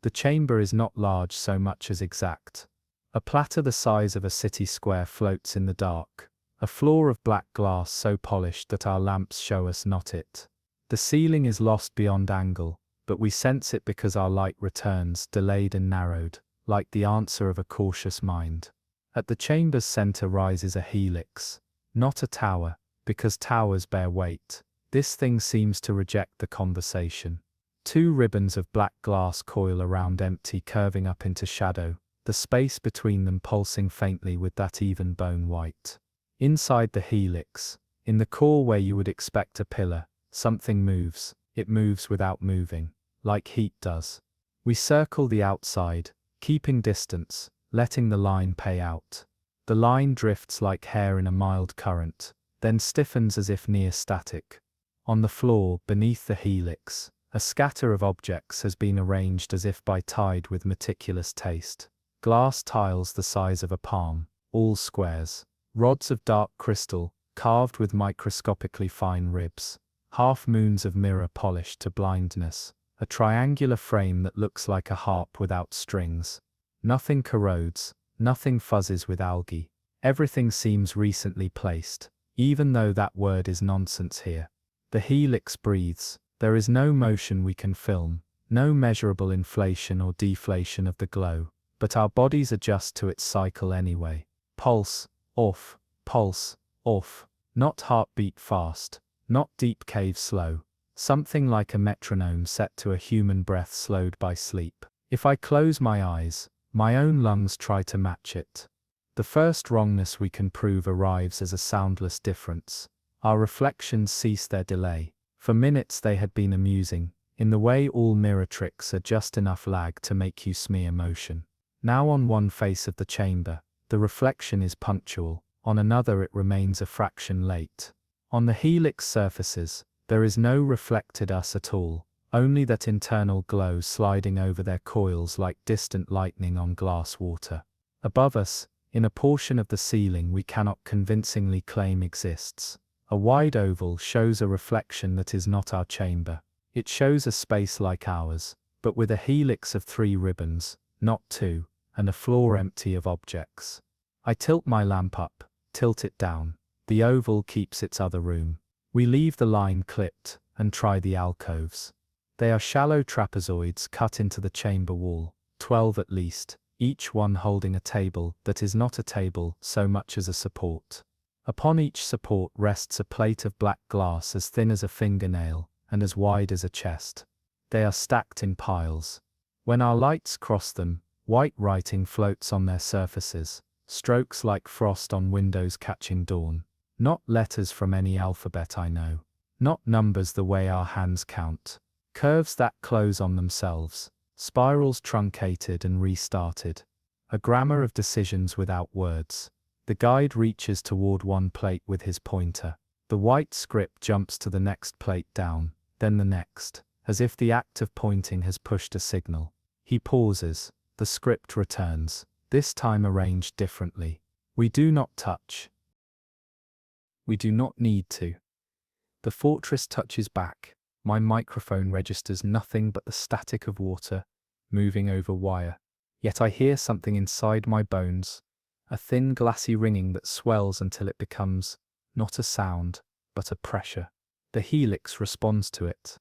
A: The chamber is not large so much as exact. A platter the size of a city square floats in the dark, a floor of black glass so polished that our lamps show us not it. The ceiling is lost beyond angle, but we sense it because our light returns, delayed and narrowed, like the answer of a cautious mind. At the chamber's center rises a helix, not a tower, because towers bear weight. This thing seems to reject the conversation. Two ribbons of black glass coil around empty, curving up into shadow, the space between them pulsing faintly with that even bone white. Inside the helix, in the core where you would expect a pillar, something moves. It moves without moving, like heat does. We circle the outside, keeping distance, letting the line pay out. The line drifts like hair in a mild current, then stiffens as if near static. On the floor, beneath the helix, a scatter of objects has been arranged as if by tide with meticulous taste. Glass tiles the size of a palm, all squares. Rods of dark crystal, carved with microscopically fine ribs. Half-moons of mirror polished to blindness. A triangular frame that looks like a harp without strings. Nothing corrodes, nothing fuzzes with algae. Everything seems recently placed, even though that word is nonsense here. The helix breathes. There is no motion we can film, no measurable inflation or deflation of the glow, but our bodies adjust to its cycle anyway. Pulse, off, not heartbeat fast, not deep cave slow, something like a metronome set to a human breath slowed by sleep. If I close my eyes, my own lungs try to match it. The first wrongness we can prove arrives as a soundless difference. Our reflections cease their delay. For minutes they had been amusing, in the way all mirror tricks are just enough lag to make you smear motion. Now on one face of the chamber, the reflection is punctual, on another it remains a fraction late. On the helix surfaces, there is no reflected us at all, only that internal glow sliding over their coils like distant lightning on glass water. Above us, in a portion of the ceiling we cannot convincingly claim exists. A wide oval shows a reflection that is not our chamber. It shows a space like ours, but with a helix of 3 ribbons, not 2, and a floor empty of objects. I tilt my lamp up, tilt it down. The oval keeps its other room. We leave the line clipped, and try the alcoves. They are shallow trapezoids cut into the chamber wall, 12 at least, each one holding a table that is not a table so much as a support. Upon each support rests a plate of black glass as thin as a fingernail and as wide as a chest. They are stacked in piles. When our lights cross them, white writing floats on their surfaces, strokes like frost on windows catching dawn. Not letters from any alphabet I know. Not numbers the way our hands count. Curves that close on themselves. Spirals truncated and restarted. A grammar of decisions without words. The guide reaches toward one plate with his pointer. The white script jumps to the next plate down, then the next, as if the act of pointing has pushed a signal. He pauses. The script returns, this time arranged differently. We do not touch. We do not need to. The fortress touches back. My microphone registers nothing but the static of water, moving over wire. Yet I hear something inside my bones. A thin glassy ringing that swells until it becomes, not a sound, but a pressure. The helix responds to it.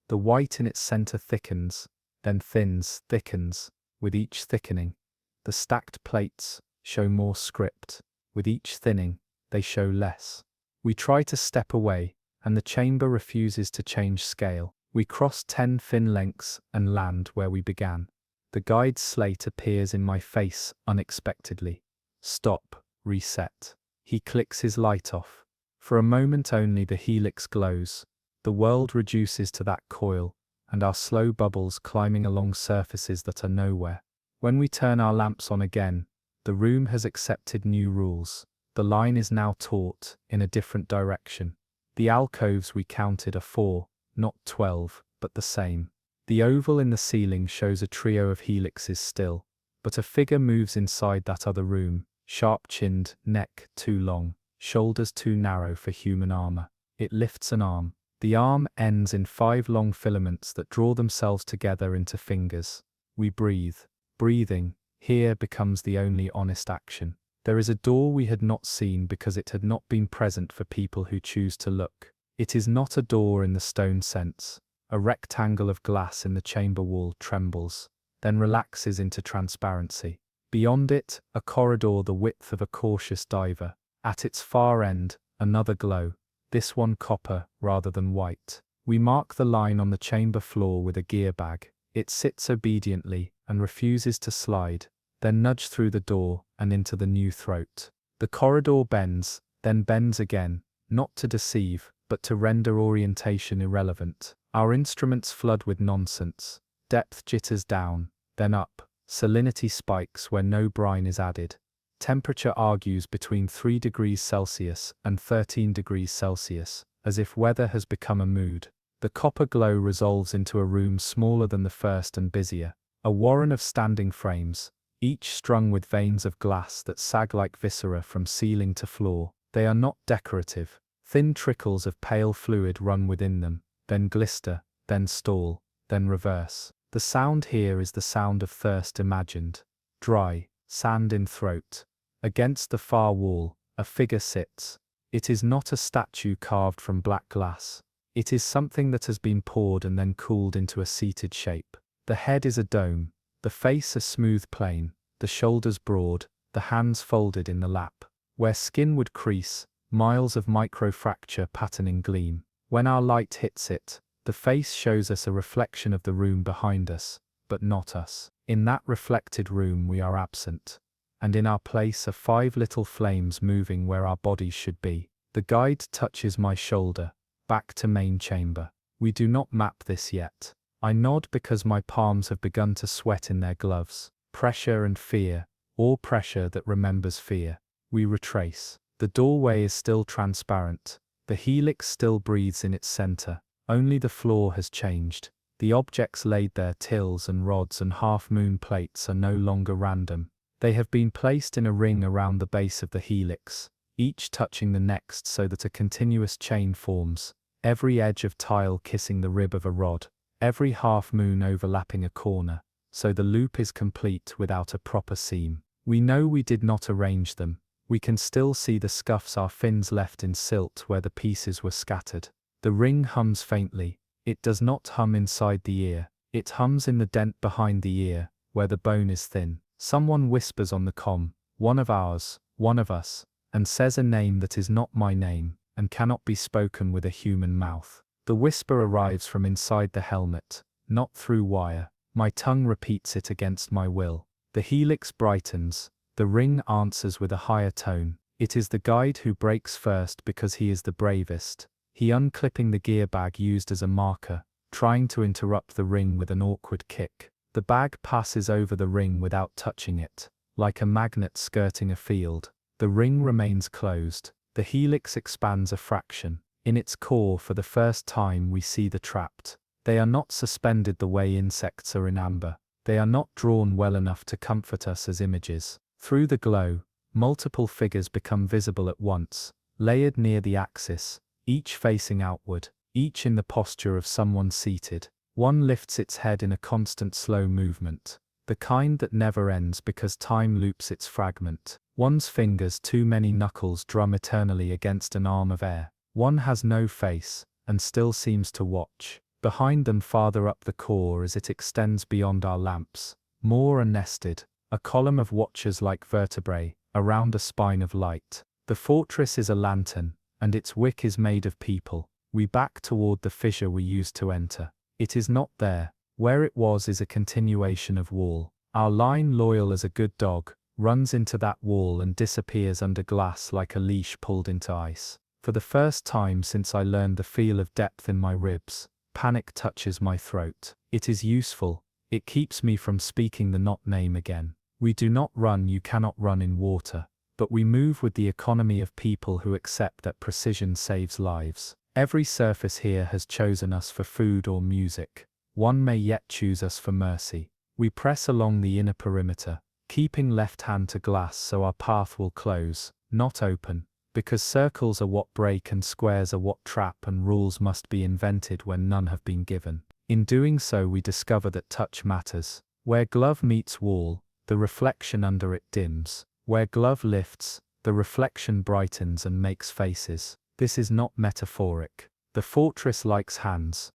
A: The white in its center thickens, then thins, thickens. With each thickening, the stacked plates show more script. With each thinning, they show less. We try to step away, and the chamber refuses to change scale. We cross 10 fin lengths and land where we began. The guide's slate appears in my face unexpectedly. Stop, reset. He clicks his light off. For a moment only the helix glows. The world reduces to that coil, and our slow bubbles climbing along surfaces that are nowhere. When we turn our lamps on again, the room has accepted new rules. The line is now taut, in a different direction. The alcoves we counted are 4, not 12, but the same. The oval in the ceiling shows a trio of helixes still, but a figure moves inside that other room, sharp-chinned, neck too long, shoulders too narrow for human armor. It lifts an arm. The arm ends in 5 long filaments that draw themselves together into fingers. We breathe. Breathing, here becomes the only honest action. There is a door we had not seen because it had not been present for people who choose to look. It is not a door in the stone sense. A rectangle of glass in the chamber wall trembles, then relaxes into transparency. Beyond it, a corridor the width of a cautious diver. At its far end, another glow, this one copper rather than white. We mark the line on the chamber floor with a gear bag. It sits obediently and refuses to slide, then nudge through the door and into the new throat. The corridor bends, then bends again, not to deceive, but to render orientation irrelevant. Our instruments flood with nonsense. Depth jitters down, then up. Salinity spikes where no brine is added. Temperature argues between 3 degrees Celsius and 13 degrees Celsius, as if weather has become a mood. The copper glow resolves into a room smaller than the first and busier. A warren of standing frames, each strung with veins of glass that sag like viscera from ceiling to floor. They are not decorative. Thin trickles of pale fluid run within them, then glister, then stall, then reverse. The sound here is the sound of thirst imagined. Dry, sand in throat. Against the far wall, a figure sits. It is not a statue carved from black glass. It is something that has been poured and then cooled into a seated shape. The head is a dome, the face a smooth plane, the shoulders broad, the hands folded in the lap. Where skin would crease, miles of microfracture patterning gleam. When our light hits it, the face shows us a reflection of the room behind us, but not us. In that reflected room we are absent. And in our place are 5 little flames moving where our bodies should be. The guide touches my shoulder, back to main chamber. We do not map this yet. I nod because my palms have begun to sweat in their gloves. Pressure and fear, or pressure that remembers fear. We retrace. The doorway is still transparent. The helix still breathes in its center. Only the floor has changed. The objects laid there, tills and rods and half-moon plates, are no longer random. They have been placed in a ring around the base of the helix, each touching the next so that a continuous chain forms, every edge of tile kissing the rib of a rod, every half-moon overlapping a corner, so the loop is complete without a proper seam. We know we did not arrange them. We can still see the scuffs our fins left in silt where the pieces were scattered. The ring hums faintly. It does not hum inside the ear. It hums in the dent behind the ear, where the bone is thin. Someone whispers on the comm, one of ours, one of us, and says a name that is not my name, and cannot be spoken with a human mouth. The whisper arrives from inside the helmet, not through wire. My tongue repeats it against my will. The helix brightens. The ring answers with a higher tone. It is the guide who breaks first because he is the bravest. He unclipping the gear bag used as a marker, trying to interrupt the ring with an awkward kick. The bag passes over the ring without touching it, like a magnet skirting a field. The ring remains closed. The helix expands a fraction. In its core, for the first time, we see the trapped. They are not suspended the way insects are in amber. They are not drawn well enough to comfort us as images. Through the glow, multiple figures become visible at once, layered near the axis, each facing outward, each in the posture of someone seated. One lifts its head in a constant slow movement, the kind that never ends because time loops its fragment. One's fingers, too many knuckles, drum eternally against an arm of air. One has no face, and still seems to watch. Behind them, farther up the core as it extends beyond our lamps, more are nested, a column of watchers like vertebrae, around a spine of light. The fortress is a lantern, and its wick is made of people. We back toward the fissure we used to enter. It is not there. Where it was is a continuation of wall. Our line, loyal as a good dog, runs into that wall and disappears under glass like a leash pulled into ice. For the first time since I learned the feel of depth in my ribs, panic touches my throat. It is useful. It keeps me from speaking the not name again. We do not run, you cannot run in water. But we move with the economy of people who accept that precision saves lives. Every surface here has chosen us for food or music. One may yet choose us for mercy. We press along the inner perimeter, keeping left hand to glass so our path will close, not open, because circles are what break and squares are what trap, and rules must be invented when none have been given. In doing so we discover that touch matters. Where glove meets wall, the reflection under it dims. Where glove lifts, the reflection brightens and makes faces. This is not metaphoric. The fortress likes hands.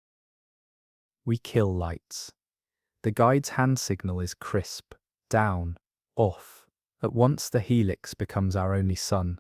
A: We kill lights. The guide's hand signal is crisp, down, off. At once the helix becomes our only sun.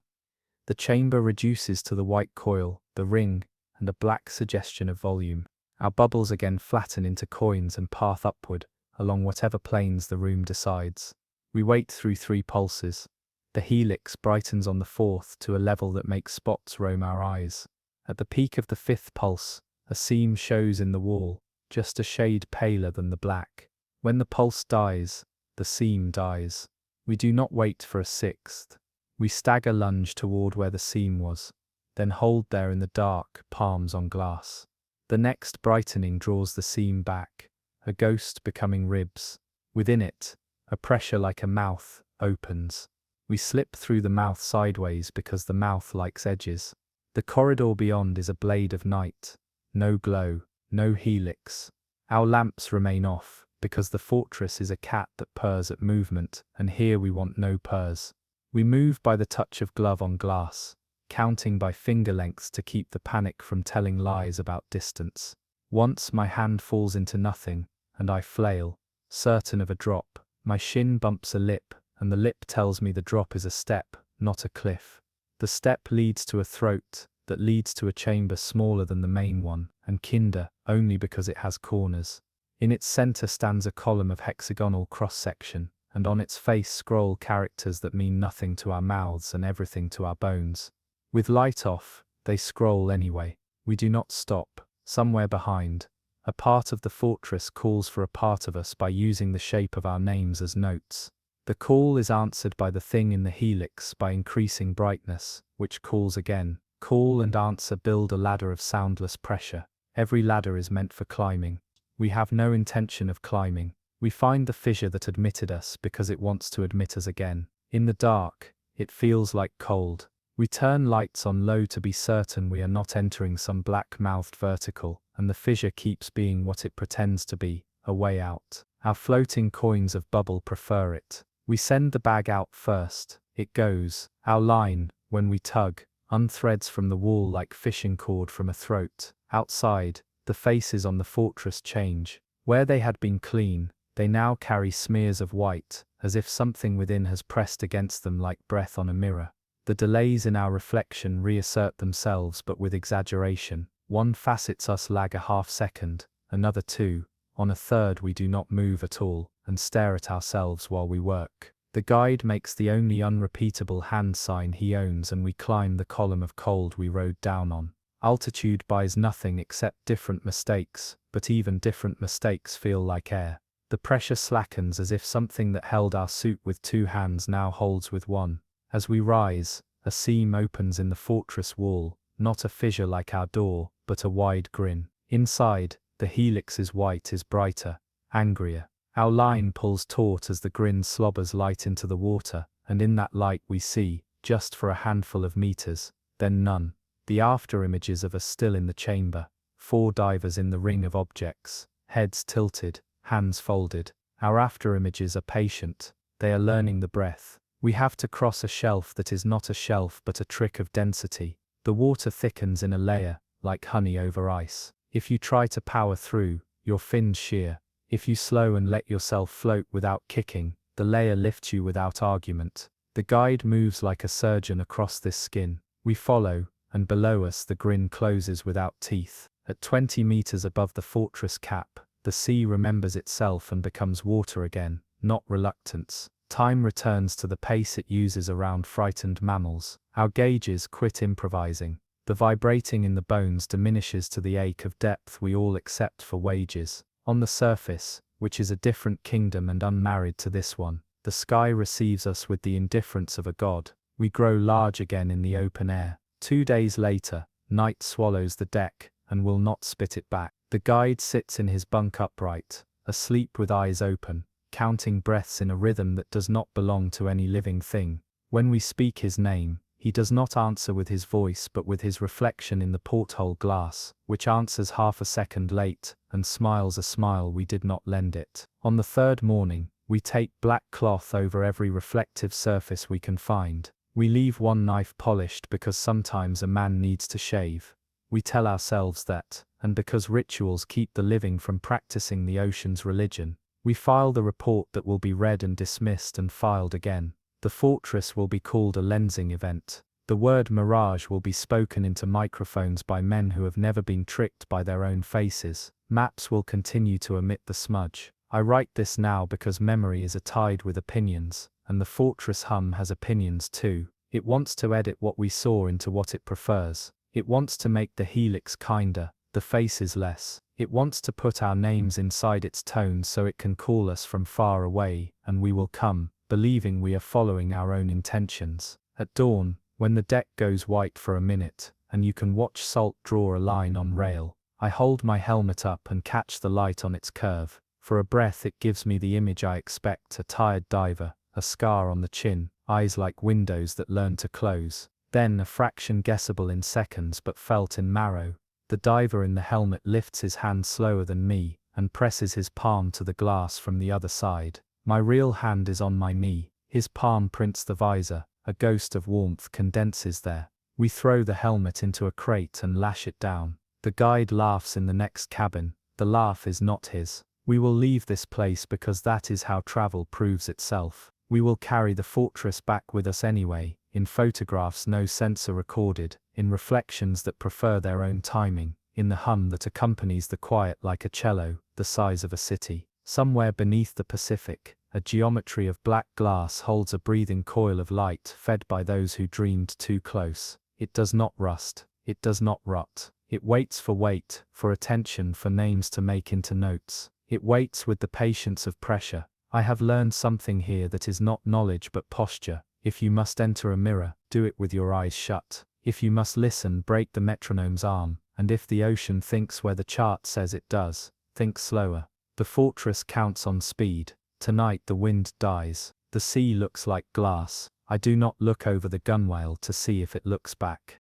A: The chamber reduces to the white coil, the ring, and a black suggestion of volume. Our bubbles again flatten into coins and path upward, along whatever planes the room decides. We wait through 3 pulses. The helix brightens on the 4th to a level that makes spots roam our eyes. At the peak of the 5th pulse, a seam shows in the wall, just a shade paler than the black. When the pulse dies, the seam dies. We do not wait for a 6th. We stagger lunge toward where the seam was, then hold there in the dark, palms on glass. The next brightening draws the seam back, a ghost becoming ribs. Within it, a pressure like a mouth opens. We slip through the mouth sideways because the mouth likes edges. The corridor beyond is a blade of night. No glow, no helix. Our lamps remain off, because the fortress is a cat that purrs at movement, and here we want no purrs. We move by the touch of glove on glass, counting by finger lengths to keep the panic from telling lies about distance. Once my hand falls into nothing, and I flail, certain of a drop. My shin bumps a lip, and the lip tells me the drop is a step, not a cliff. The step leads to a throat, that leads to a chamber smaller than the main one, and kinder, only because it has corners. In its center stands a column of hexagonal cross-section, and on its face scroll characters that mean nothing to our mouths and everything to our bones. With light off, they scroll anyway. We do not stop. Somewhere behind, a part of the fortress calls for a part of us by using the shape of our names as notes. The call is answered by the thing in the helix by increasing brightness, which calls again. Call and answer build a ladder of soundless pressure. Every ladder is meant for climbing. We have no intention of climbing. We find the fissure that admitted us because it wants to admit us again. In the dark, it feels like cold. We turn lights on low to be certain we are not entering some black-mouthed vertical, and the fissure keeps being what it pretends to be, a way out. Our floating coins of bubble prefer it. We send the bag out first. It goes. Our line, when we tug, unthreads from the wall like fishing cord from a throat. Outside, the faces on the fortress change. Where they had been clean, they now carry smears of white, as if something within has pressed against them like breath on a mirror. The delays in our reflection reassert themselves but with exaggeration. One facets us lag a half-second, another 2. On a third we do not move at all, and stare at ourselves while we work. The guide makes the only unrepeatable hand sign he owns and we climb the column of cold we rode down on. Altitude buys nothing except different mistakes, but even different mistakes feel like air. The pressure slackens as if something that held our suit with 2 hands now holds with 1. As we rise, a seam opens in the fortress wall, not a fissure like our door, but a wide grin. Inside, the helix's white is brighter, angrier. Our line pulls taut as the grin slobbers light into the water, and in that light we see, just for a handful of meters, then none, the after images of us still in the chamber, 4 divers in the ring of objects, heads tilted, hands folded. Our after images are patient, they are learning the breath. We have to cross a shelf that is not a shelf but a trick of density. The water thickens in a layer, like honey over ice. If you try to power through, your fins shear. If you slow and let yourself float without kicking, the layer lifts you without argument. The guide moves like a surgeon across this skin. We follow, and below us the grin closes without teeth. At 20 meters above the fortress cap, the sea remembers itself and becomes water again, not reluctance. Time returns to the pace it uses around frightened mammals. Our gauges quit improvising. The vibrating in the bones diminishes to the ache of depth we all accept for wages. On the surface, which is a different kingdom and unmarried to this one, the sky receives us with the indifference of a god. We grow large again in the open air. 2 days later, night swallows the deck, and will not spit it back. The guide sits in his bunk upright, asleep with eyes open, counting breaths in a rhythm that does not belong to any living thing. When we speak his name, he does not answer with his voice but with his reflection in the porthole glass, which answers half a second late, and smiles a smile we did not lend it. On the third morning, we tape black cloth over every reflective surface we can find. We leave one knife polished because sometimes a man needs to shave. We tell ourselves that, and because rituals keep the living from practicing the ocean's religion, we file the report that will be read and dismissed and filed again. The fortress will be called a lensing event. The word mirage will be spoken into microphones by men who have never been tricked by their own faces. Maps will continue to omit the smudge. I write this now because memory is a tide with opinions, and the fortress hum has opinions too. It wants to edit what we saw into what it prefers. It wants to make the helix kinder, the faces less. It wants to put our names inside its tones so it can call us from far away, and we will come, believing we are following our own intentions. At dawn, when the deck goes white for a minute, and you can watch salt draw a line on rail, I hold my helmet up and catch the light on its curve. For a breath it gives me the image I expect: a tired diver, a scar on the chin, eyes like windows that learn to close. Then a fraction guessable in seconds but felt in marrow. The diver in the helmet lifts his hand slower than me, and presses his palm to the glass from the other side. My real hand is on my knee, his palm prints the visor, a ghost of warmth condenses there. We throw the helmet into a crate and lash it down. The guide laughs in the next cabin. The laugh is not his. We will leave this place because that is how travel proves itself. We will carry the fortress back with us anyway, in photographs no censor recorded, in reflections that prefer their own timing, in the hum that accompanies the quiet like a cello, the size of a city. Somewhere beneath the Pacific, a geometry of black glass holds a breathing coil of light fed by those who dreamed too close. It does not rust. It does not rot. It waits for weight, for attention, for names to make into notes. It waits with the patience of pressure. I have learned something here that is not knowledge but posture. If you must enter a mirror, do it with your eyes shut. If you must listen, break the metronome's arm, and if the ocean thinks where the chart says it does, think slower. The fortress counts on speed. Tonight the wind dies. The sea looks like glass. I do not look over the gunwale to see if it looks back.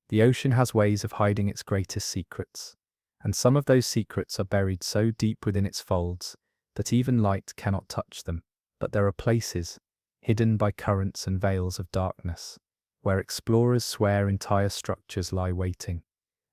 A: The ocean has ways of hiding its greatest secrets, and some of those secrets are buried so deep within its folds that even light cannot touch them. But there are places, hidden by currents and veils of darkness, where explorers swear entire structures lie waiting,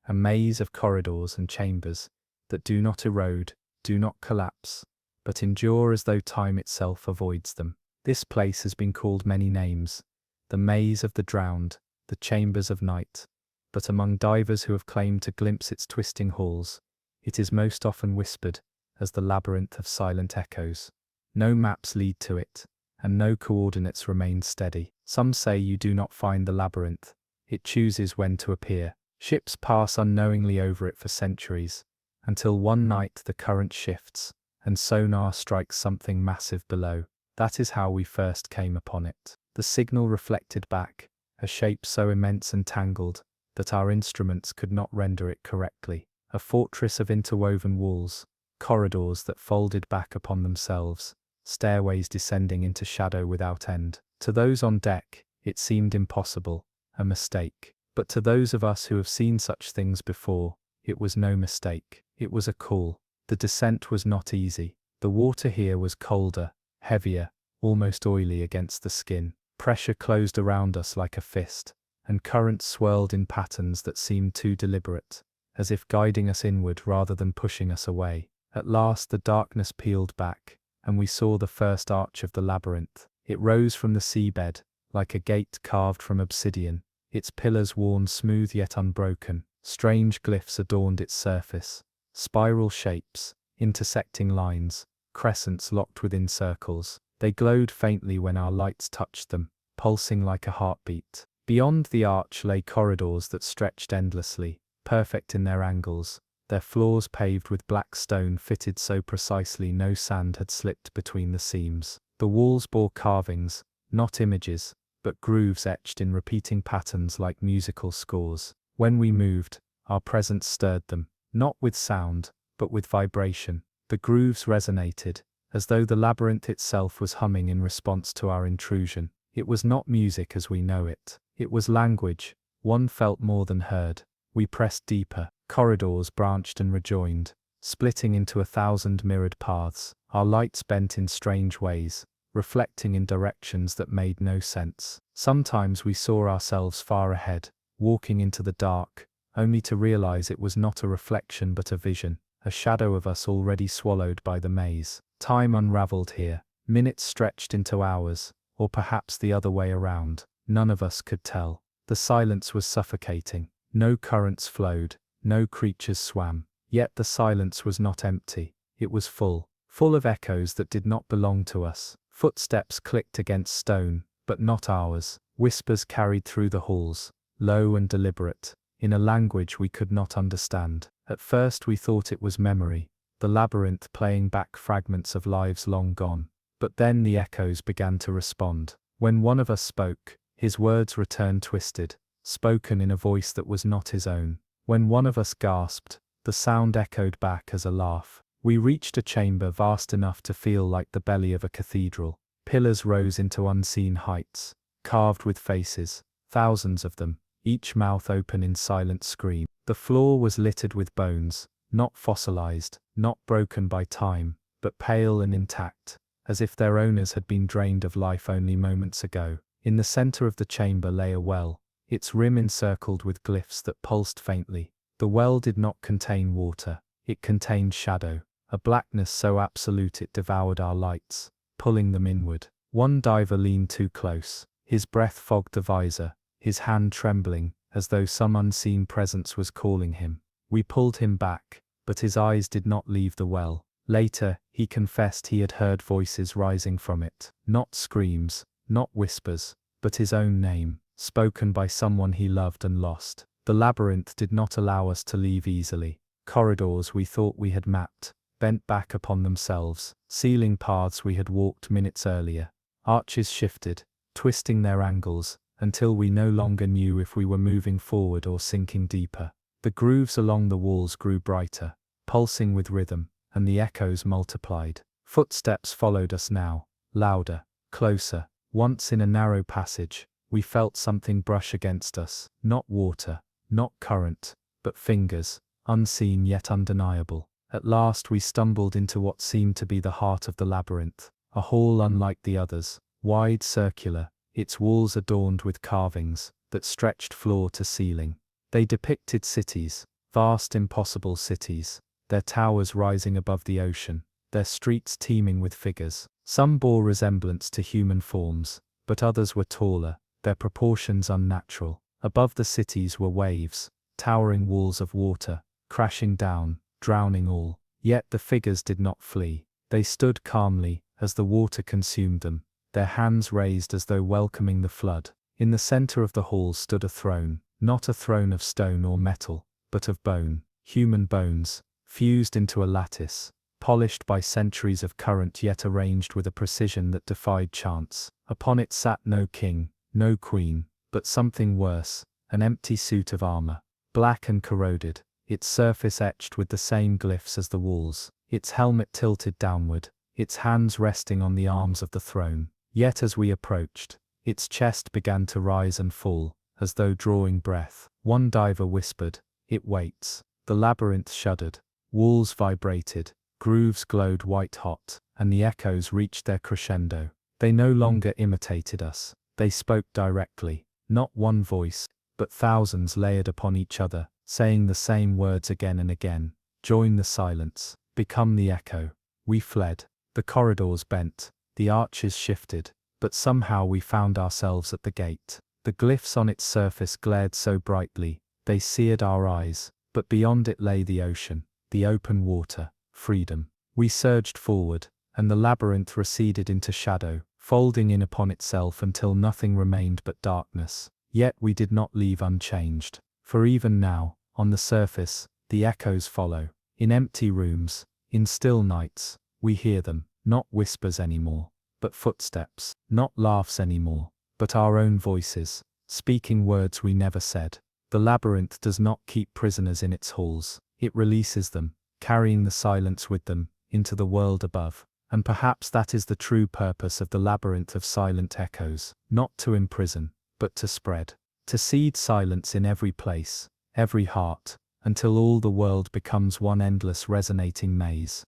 A: a maze of corridors and chambers that do not erode, do not collapse, but endure as though time itself avoids them. This place has been called many names: the maze of the drowned, the chambers of night, but among divers who have claimed to glimpse its twisting halls, it is most often whispered as the labyrinth of silent echoes. No maps lead to it, and no coordinates remain steady. Some say you do not find the labyrinth, it chooses when to appear. Ships pass unknowingly over it for centuries, until one night the current shifts, and sonar strikes something massive below. That is how we first came upon it. The signal reflected back, a shape so immense and tangled that our instruments could not render it correctly. A fortress of interwoven walls, corridors that folded back upon themselves, stairways descending into shadow without end. To those on deck, it seemed impossible, a mistake. But to those of us who have seen such things before, it was no mistake. It was a call. The descent was not easy. The water here was colder, heavier, almost oily against the skin. Pressure closed around us like a fist, and currents swirled in patterns that seemed too deliberate, as if guiding us inward rather than pushing us away. At last the darkness peeled back, and we saw the first arch of the labyrinth. It rose from the seabed, like a gate carved from obsidian, its pillars worn smooth yet unbroken. Strange glyphs adorned its surface, spiral shapes, intersecting lines, crescents locked within circles. They glowed faintly when our lights touched them, pulsing like a heartbeat. Beyond the arch lay corridors that stretched endlessly, perfect in their angles, their floors paved with black stone fitted so precisely no sand had slipped between the seams. The walls bore carvings, not images, but grooves etched in repeating patterns like musical scores. When we moved, our presence stirred them. not with sound, but with vibration. The grooves resonated, as though the labyrinth itself was humming in response to our intrusion. It was not music as we know it. It was language, one felt more than heard. We pressed deeper. Corridors branched and rejoined, splitting into 1,000 mirrored paths. Our lights bent in strange ways, reflecting in directions that made no sense. Sometimes we saw ourselves far ahead, walking into the dark, only to realize it was not a reflection but a vision, a shadow of us already swallowed by the maze. Time unraveled here. Minutes stretched into hours, or perhaps the other way around. None of us could tell. The silence was suffocating. No currents flowed, no creatures swam. Yet the silence was not empty. It was full of echoes that did not belong to us. Footsteps clicked against stone, but not ours. Whispers carried through the halls, low and deliberate, in a language we could not understand. At first we thought it was memory, the labyrinth playing back fragments of lives long gone. But then the echoes began to respond. When one of us spoke, his words returned twisted, spoken in a voice that was not his own. When one of us gasped, the sound echoed back as a laugh. We reached a chamber vast enough to feel like the belly of a cathedral. Pillars rose into unseen heights, carved with faces, thousands of them, each mouth open in silent scream. The floor was littered with bones, not fossilized, not broken by time, but pale and intact, as if their owners had been drained of life only moments ago. In the center of the chamber lay a well, its rim encircled with glyphs that pulsed faintly. The well did not contain water, it contained shadow, a blackness so absolute it devoured our lights, pulling them inward. One diver leaned too close, his breath fogged the visor, his hand trembling, as though some unseen presence was calling him. We pulled him back, but his eyes did not leave the well. Later, he confessed he had heard voices rising from it. Not screams, not whispers, but his own name, spoken by someone he loved and lost. The labyrinth did not allow us to leave easily. Corridors we thought we had mapped bent back upon themselves, sealing paths we had walked minutes earlier. Arches shifted, twisting their angles, until we no longer knew if we were moving forward or sinking deeper. The grooves along the walls grew brighter, pulsing with rhythm, and the echoes multiplied. Footsteps followed us now, louder, closer. Once in a narrow passage, we felt something brush against us. Not water, not current, but fingers, unseen yet undeniable. At last we stumbled into what seemed to be the heart of the labyrinth, a hall unlike the others, wide, circular, its walls adorned with carvings that stretched floor to ceiling. They depicted cities, vast impossible cities, their towers rising above the ocean, their streets teeming with figures. Some bore resemblance to human forms, but others were taller, their proportions unnatural. Above the cities were waves, towering walls of water, crashing down, drowning all. Yet the figures did not flee. They stood calmly, as the water consumed them, their hands raised as though welcoming the flood. In the center of the hall stood a throne, not a throne of stone or metal, but of bone, human bones, fused into a lattice, polished by centuries of current yet arranged with a precision that defied chance. Upon it sat no king, no queen, but something worse, an empty suit of armor, black and corroded, its surface etched with the same glyphs as the walls, its helmet tilted downward, its hands resting on the arms of the throne. Yet as we approached, its chest began to rise and fall, as though drawing breath. One diver whispered, "It waits." The labyrinth shuddered, walls vibrated, grooves glowed white-hot, and the echoes reached their crescendo. They no longer imitated us, they spoke directly, not one voice, but thousands layered upon each other, saying the same words again and again. Join the silence, become the echo. We fled. The corridors bent, the arches shifted, but somehow we found ourselves at the gate. The glyphs on its surface glared so brightly, they seared our eyes, but beyond it lay the ocean, the open water, freedom. We surged forward, and the labyrinth receded into shadow, folding in upon itself until nothing remained but darkness. Yet we did not leave unchanged, for even now, on the surface, the echoes follow. In empty rooms, in still nights, we hear them, not whispers anymore, but footsteps, not laughs anymore, but our own voices, speaking words we never said. The labyrinth does not keep prisoners in its halls, It releases them, carrying the silence with them, into the world above. And perhaps that is the true purpose of the labyrinth of silent echoes, not to imprison, but to spread. To seed silence in every place, every heart, until all the world becomes one endless resonating maze.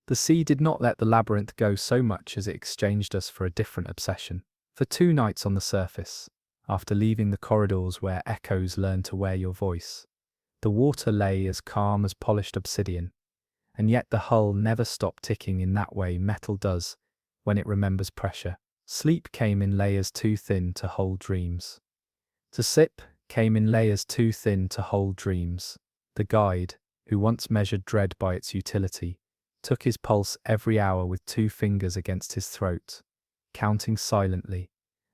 A: The sea did not let the labyrinth go so much as it exchanged us for a different obsession. For 2 nights on the surface, after leaving the corridors where echoes learn to wear your voice, the water lay as calm as polished obsidian, and yet the hull never stopped ticking in that way metal does when it remembers pressure. Sleep came in layers too thin to hold dreams. To sip came in layers too thin to hold dreams. The guide, who once measured dread by its utility, took his pulse every hour with 2 fingers against his throat, counting silently,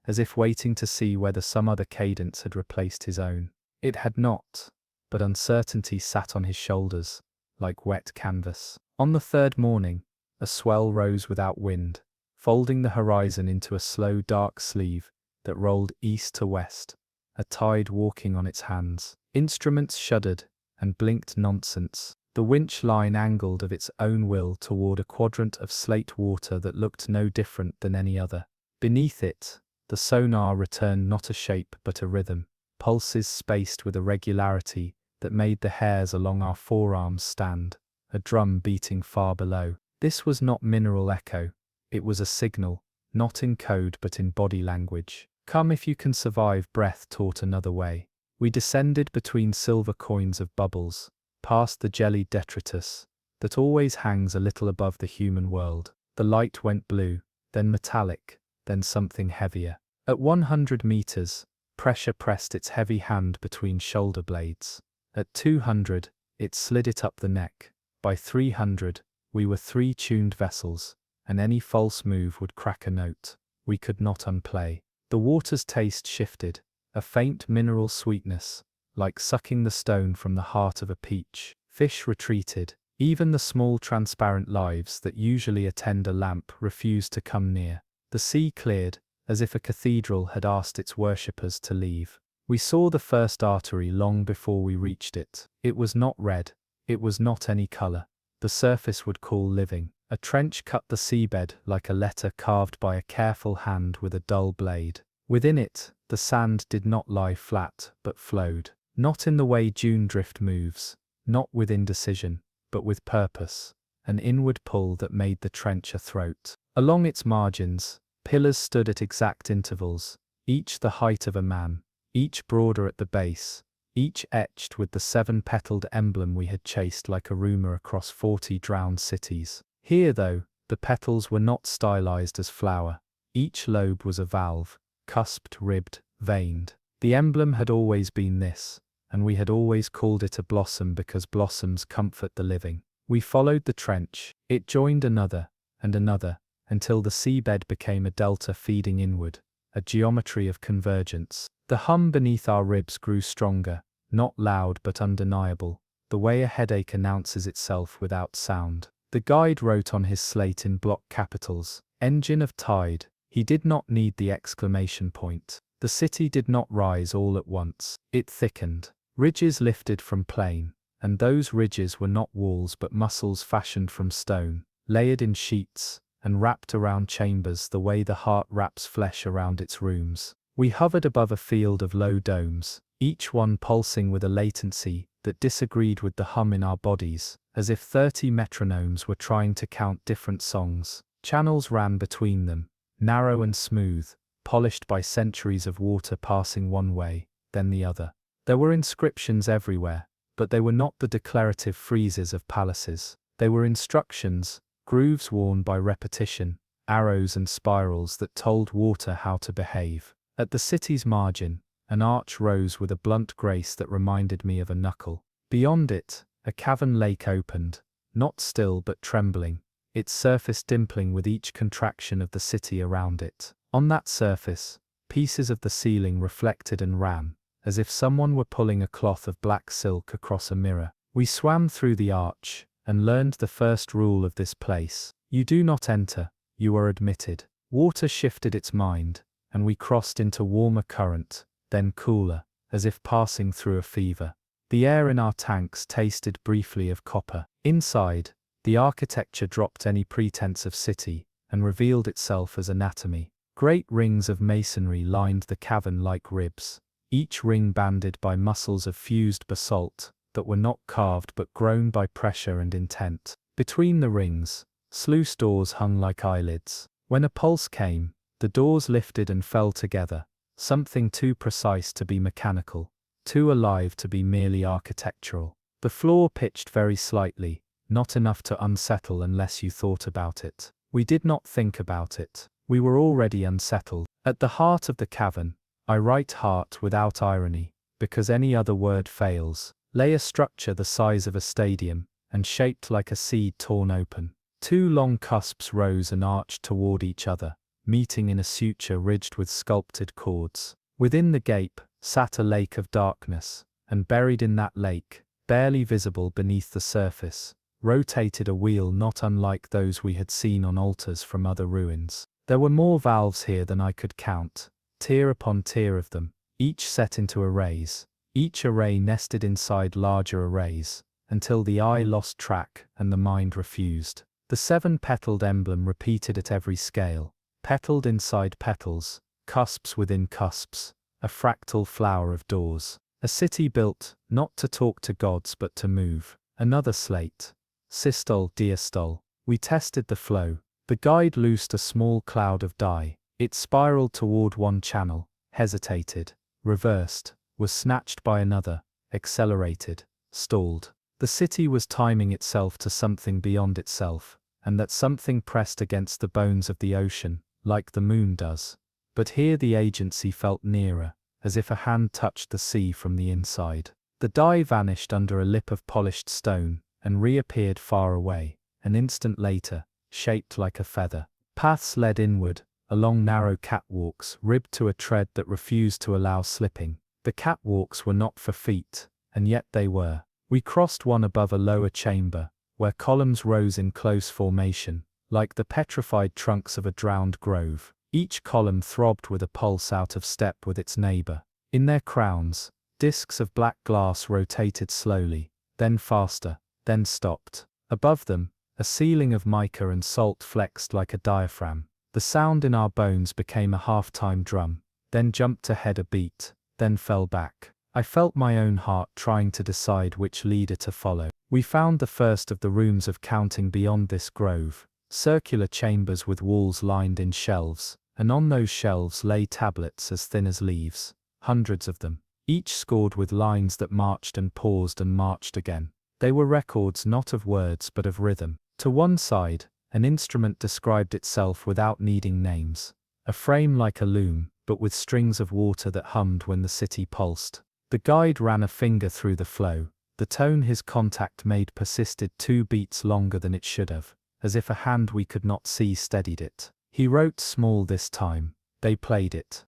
A: as if waiting to see whether some other cadence had replaced his own. It had not, but uncertainty sat on his shoulders, like wet canvas. On the 3rd morning, a swell rose without wind, folding the horizon into a slow dark sleeve that rolled east to west, a tide walking on its hands. Instruments shuddered and blinked nonsense. The winch line angled of its own will toward a quadrant of slate water that looked no different than any other. Beneath it, the sonar returned not a shape but a rhythm, pulses spaced with a regularity that made the hairs along our forearms stand, a drum beating far below. This was not mineral echo, it was a signal, not in code but in body language. Come if you can survive, breath taught another way. We descended between silver coins of bubbles, past the jellied detritus that always hangs a little above the human world. The light went blue, then metallic, then something heavier. At 100 meters, pressure pressed its heavy hand between shoulder blades. At 200, it slid it up the neck. By 300, we were 3 tuned vessels, and any false move would crack a note we could not unplay. The water's taste shifted, a faint mineral sweetness, like sucking the stone from the heart of a peach. Fish retreated. Even the small transparent lives that usually attend a lamp refused to come near. The sea cleared, as if a cathedral had asked its worshippers to leave. We saw the first artery long before we reached it. It was not red. It was not any color. The surface would call living. A trench cut the seabed like a letter carved by a careful hand with a dull blade. Within it, the sand did not lie flat, but flowed. Not in the way dune drift moves, not with indecision, but with purpose, an inward pull that made the trench a throat. Along its margins, pillars stood at exact intervals, each the height of a man, each broader at the base, each etched with the 7-petaled emblem we had chased like a rumor across 40 drowned cities. Here, though, the petals were not stylized as flower. Each lobe was a valve, cusped, ribbed, veined. The emblem had always been this, and we had always called it a blossom because blossoms comfort the living. We followed the trench. It joined another, and another, until the seabed became a delta feeding inward, a geometry of convergence. The hum beneath our ribs grew stronger, not loud but undeniable, the way a headache announces itself without sound. The guide wrote on his slate in block capitals, "Engine of tide." He did not need the exclamation point. The city did not rise all at once. It thickened. Ridges lifted from plain, and those ridges were not walls but muscles fashioned from stone, layered in sheets, and wrapped around chambers the way the heart wraps flesh around its rooms. We hovered above a field of low domes, each one pulsing with a latency that disagreed with the hum in our bodies, as if 30 metronomes were trying to count different songs. Channels ran between them, narrow and smooth, polished by centuries of water passing one way, then the other. There were inscriptions everywhere, but they were not the declarative friezes of palaces. They were instructions, grooves worn by repetition, arrows and spirals that told water how to behave. At the city's margin, an arch rose with a blunt grace that reminded me of a knuckle. Beyond it, a cavern lake opened, not still but trembling, its surface dimpling with each contraction of the city around it. On that surface, pieces of the ceiling reflected and ran, as if someone were pulling a cloth of black silk across a mirror. We swam through the arch, and learned the first rule of this place. You do not enter, you are admitted. Water shifted its mind, and we crossed into warmer current, then cooler, as if passing through a fever. The air in our tanks tasted briefly of copper. Inside, the architecture dropped any pretense of city and revealed itself as anatomy. Great rings of masonry lined the cavern like ribs, each ring banded by muscles of fused basalt that were not carved but grown by pressure and intent. Between the rings, sluice doors hung like eyelids. When a pulse came, the doors lifted and fell together, something too precise to be mechanical, too alive to be merely architectural. The floor pitched very slightly, not enough to unsettle unless you thought about it. We did not think about it. We were already unsettled. At the heart of the cavern, I write heart without irony, because any other word fails, lay a structure the size of a stadium, and shaped like a seed torn open. Two long cusps rose and arched toward each other, meeting in a suture ridged with sculpted chords. Within the gape sat a lake of darkness, and buried in that lake, barely visible beneath the surface, rotated a wheel not unlike those we had seen on altars from other ruins. There were more valves here than I could count, tier upon tier of them, each set into arrays, each array nested inside larger arrays, until the eye lost track and the mind refused. The seven-petaled emblem repeated at every scale, petaled inside petals, cusps within cusps, a fractal flower of doors. A city built, not to talk to gods but to move. Another slate. Systole, diastole. We tested the flow. The guide loosed a small cloud of dye. It spiraled toward one channel, hesitated, reversed, was snatched by another, accelerated, stalled. The city was timing itself to something beyond itself, and that something pressed against the bones of the ocean, like the moon does. But here the agency felt nearer, as if a hand touched the sea from the inside. The dye vanished under a lip of polished stone, and reappeared far away, an instant later, shaped like a feather. Paths led inward, along narrow catwalks ribbed to a tread that refused to allow slipping. The catwalks were not for feet, and yet they were. We crossed one above a lower chamber, where columns rose in close formation, like the petrified trunks of a drowned grove. Each column throbbed with a pulse out of step with its neighbor. In their crowns, discs of black glass rotated slowly, then faster, then stopped. Above them, a ceiling of mica and salt flexed like a diaphragm. The sound in our bones became a half-time drum, then jumped ahead a beat, then fell back. I felt my own heart trying to decide which leader to follow. We found the first of the rooms of counting beyond this grove, circular chambers with walls lined in shelves, and on those shelves lay tablets as thin as leaves, hundreds of them, each scored with lines that marched and paused and marched again. They were records not of words but of rhythm. To one side, an instrument described itself without needing names, a frame like a loom, but with strings of water that hummed when the city pulsed. The guide ran a finger through the flow. The tone his contact made persisted 2 beats longer than it should have, as if a hand we could not see steadied it. He wrote small this time. They played it.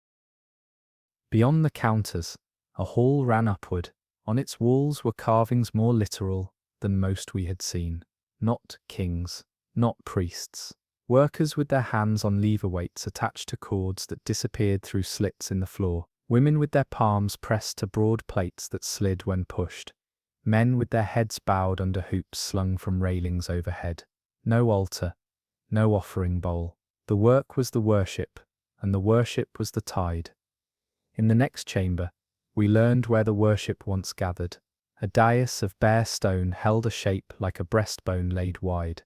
A: Beyond the counters, a hall ran upward. On its walls were carvings more literal than most we had seen. Not kings, not priests. Workers with their hands on lever weights attached to cords that disappeared through slits in the floor. Women with their palms pressed to broad plates that slid when pushed. Men with their heads bowed under hoops slung from railings overhead. No altar, no offering bowl. The work was the worship, and the worship was the tide. In the next chamber, we learned where the worship once gathered. A dais of bare stone held a shape like a breastbone laid wide,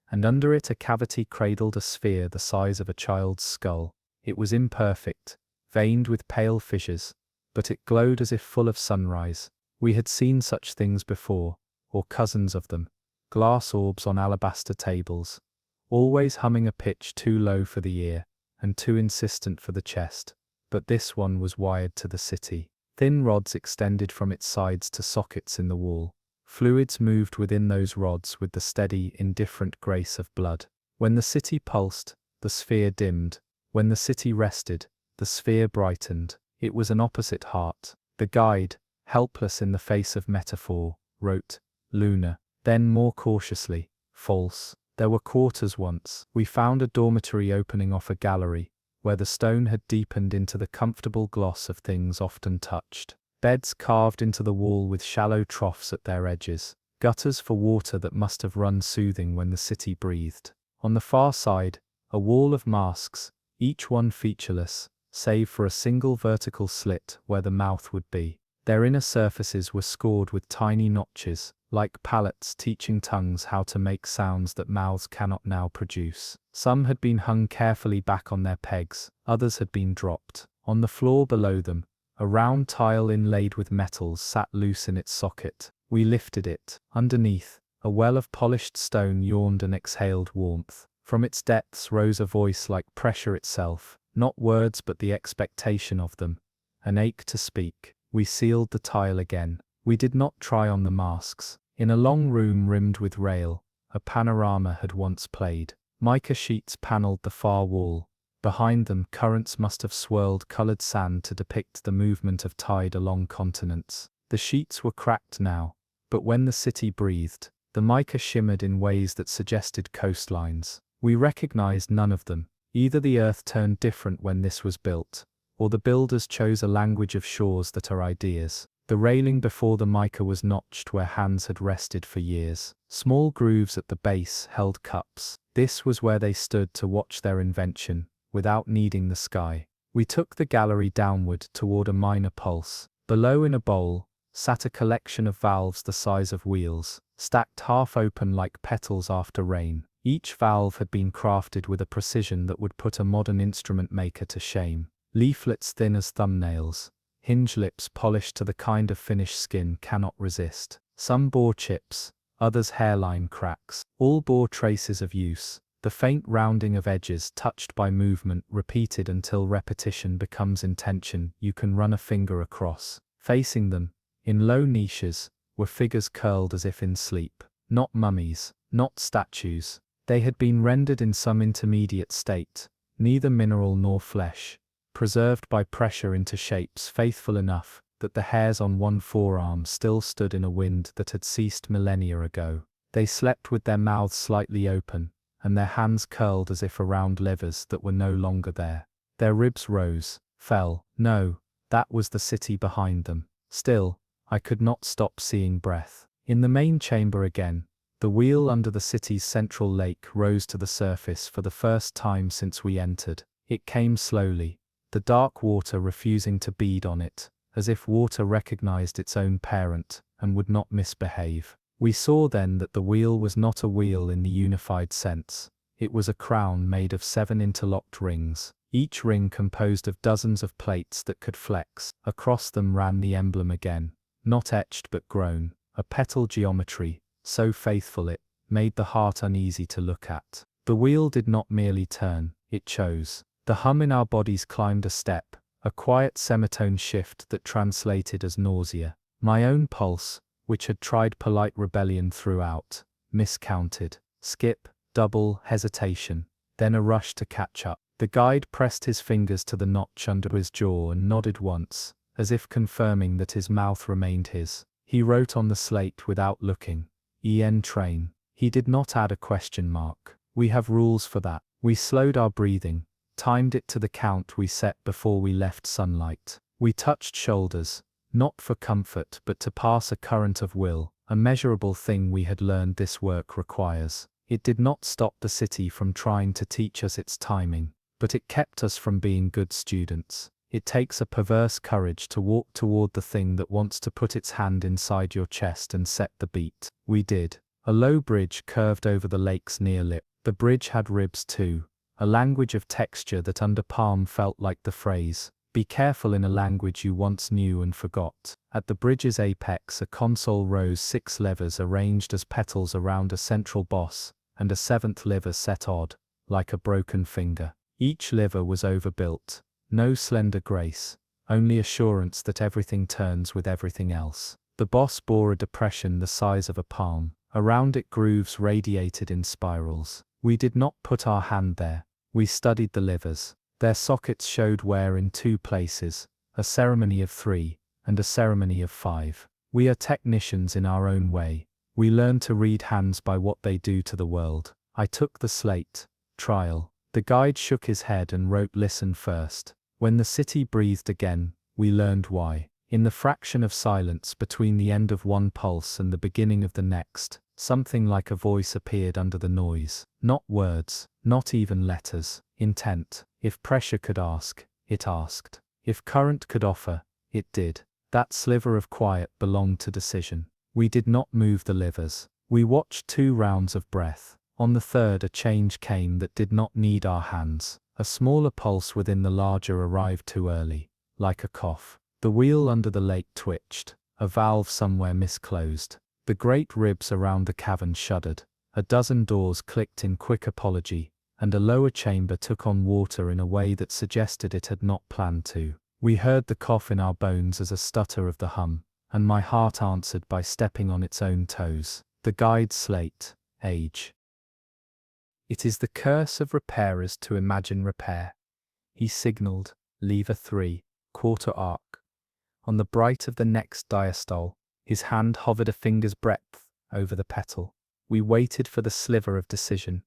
A: and under it a cavity cradled a sphere the size of a child's skull. It was imperfect, veined with pale fissures, but it glowed as if full of sunrise. We had seen such things before, or cousins of them, glass orbs on alabaster tables, always humming a pitch too low for the ear, and too insistent for the chest. But this one was wired to the city. Thin rods extended from its sides to sockets in the wall. Fluids moved within those rods with the steady, indifferent grace of blood. When the city pulsed, the sphere dimmed. When the city rested, the sphere brightened. It was an opposite heart. The guide, helpless in the face of metaphor, wrote, lunar. Then more cautiously, false. There were quarters once. We found a dormitory opening off a gallery, where the stone had deepened into the comfortable gloss of things often touched. Beds carved into the wall with shallow troughs at their edges, gutters for water that must have run soothing when the city breathed. On the far side, a wall of masks, each one featureless, save for a single vertical slit where the mouth would be. Their inner surfaces were scored with tiny notches, like palettes teaching tongues how to make sounds that mouths cannot now produce. Some had been hung carefully back on their pegs, others had been dropped. On the floor below them, a round tile inlaid with metals sat loose in its socket. We lifted it. Underneath, a well of polished stone yawned and exhaled warmth. From its depths rose a voice like pressure itself, not words but the expectation of them, an ache to speak. We sealed the tile again. We did not try on the masks. In a long room rimmed with rail, a panorama had once played. Mica sheets panelled the far wall. Behind them, currents must have swirled coloured sand to depict the movement of tide along continents. The sheets were cracked now, but when the city breathed, the mica shimmered in ways that suggested coastlines. We recognized none of them. Either the earth turned different when this was built, or the builders chose a language of shores that are ideas. The railing before the mica was notched where hands had rested for years. Small grooves at the base held cups. This was where they stood to watch their invention, without needing the sky. We took the gallery downward toward a minor pulse. Below in a bowl, sat a collection of valves the size of wheels, stacked half open like petals after rain. Each valve had been crafted with a precision that would put a modern instrument maker to shame. Leaflets thin as thumbnails, hinge lips polished to the kind of finished skin cannot resist. Some bore chips, others hairline cracks. All bore traces of use, the faint rounding of edges touched by movement repeated until repetition becomes intention. You can run a finger across. Facing them, in low niches, were figures curled as if in sleep. Not mummies, not statues. They had been rendered in some intermediate state, neither mineral nor flesh, preserved by pressure into shapes faithful enough that the hairs on one forearm still stood in a wind that had ceased millennia ago. They slept with their mouths slightly open, and their hands curled as if around levers that were no longer there. Their ribs rose, fell. No, that was the city behind them. Still, I could not stop seeing breath. In the main chamber again, the wheel under the city's central lake rose to the surface for the first time since we entered. It came slowly, the dark water refusing to bead on it, as if water recognized its own parent and would not misbehave. We saw then that the wheel was not a wheel in the unified sense. It was a crown made of 7 interlocked rings, each ring composed of dozens of plates that could flex. Across them ran the emblem again, not etched but grown, a petal geometry, so faithful it made the heart uneasy to look at. The wheel did not merely turn, it chose. The hum in our bodies climbed a step, a quiet semitone shift that translated as nausea. My own pulse, which had tried polite rebellion throughout, miscounted. Skip, double, hesitation, then a rush to catch up. The guide pressed his fingers to the notch under his jaw and nodded once, as if confirming that his mouth remained his. He wrote on the slate without looking. EN train. He did not add a question mark. We have rules for that. We slowed our breathing, timed it to the count we set before we left sunlight. We touched shoulders, not for comfort but to pass a current of will, a measurable thing we had learned this work requires. It did not stop the city from trying to teach us its timing, but it kept us from being good students. It takes a perverse courage to walk toward the thing that wants to put its hand inside your chest and set the beat. We did. A low bridge curved over the lake's near lip. The bridge had ribs too, a language of texture that under palm felt like the phrase, "Be careful," in a language you once knew and forgot. At the bridge's apex a console rose 6 levers arranged as petals around a central boss, and a 7th lever set odd, like a broken finger. Each lever was overbuilt. No slender grace, only assurance that everything turns with everything else. The boss bore a depression the size of a palm. Around it grooves radiated in spirals. We did not put our hand there. We studied the levers. Their sockets showed wear in 2 places, a ceremony of 3, and a ceremony of 5. We are technicians in our own way. We learn to read hands by what they do to the world. I took the slate. Trial. The guide shook his head and wrote "Listen first." When the city breathed again, we learned why. In the fraction of silence between the end of one pulse and the beginning of the next, something like a voice appeared under the noise. Not words, not even letters. Intent. If pressure could ask, it asked. If current could offer, it did. That sliver of quiet belonged to decision. We did not move the livers. We watched 2 rounds of breath. On the third, a change came that did not need our hands. A smaller pulse within the larger arrived too early, like a cough. The wheel under the lake twitched. A valve somewhere misclosed. The great ribs around the cavern shuddered. A dozen doors clicked in quick apology, and a lower chamber took on water in a way that suggested it had not planned to. We heard the cough in our bones as a stutter of the hum, and my heart answered by stepping on its own toes. The guide's slate. Age. It is the curse of repairers to imagine repair. He signalled, lever 3, quarter arc. On the bright of the next diastole, his hand hovered a finger's breadth over the petal. We waited for the sliver of decision.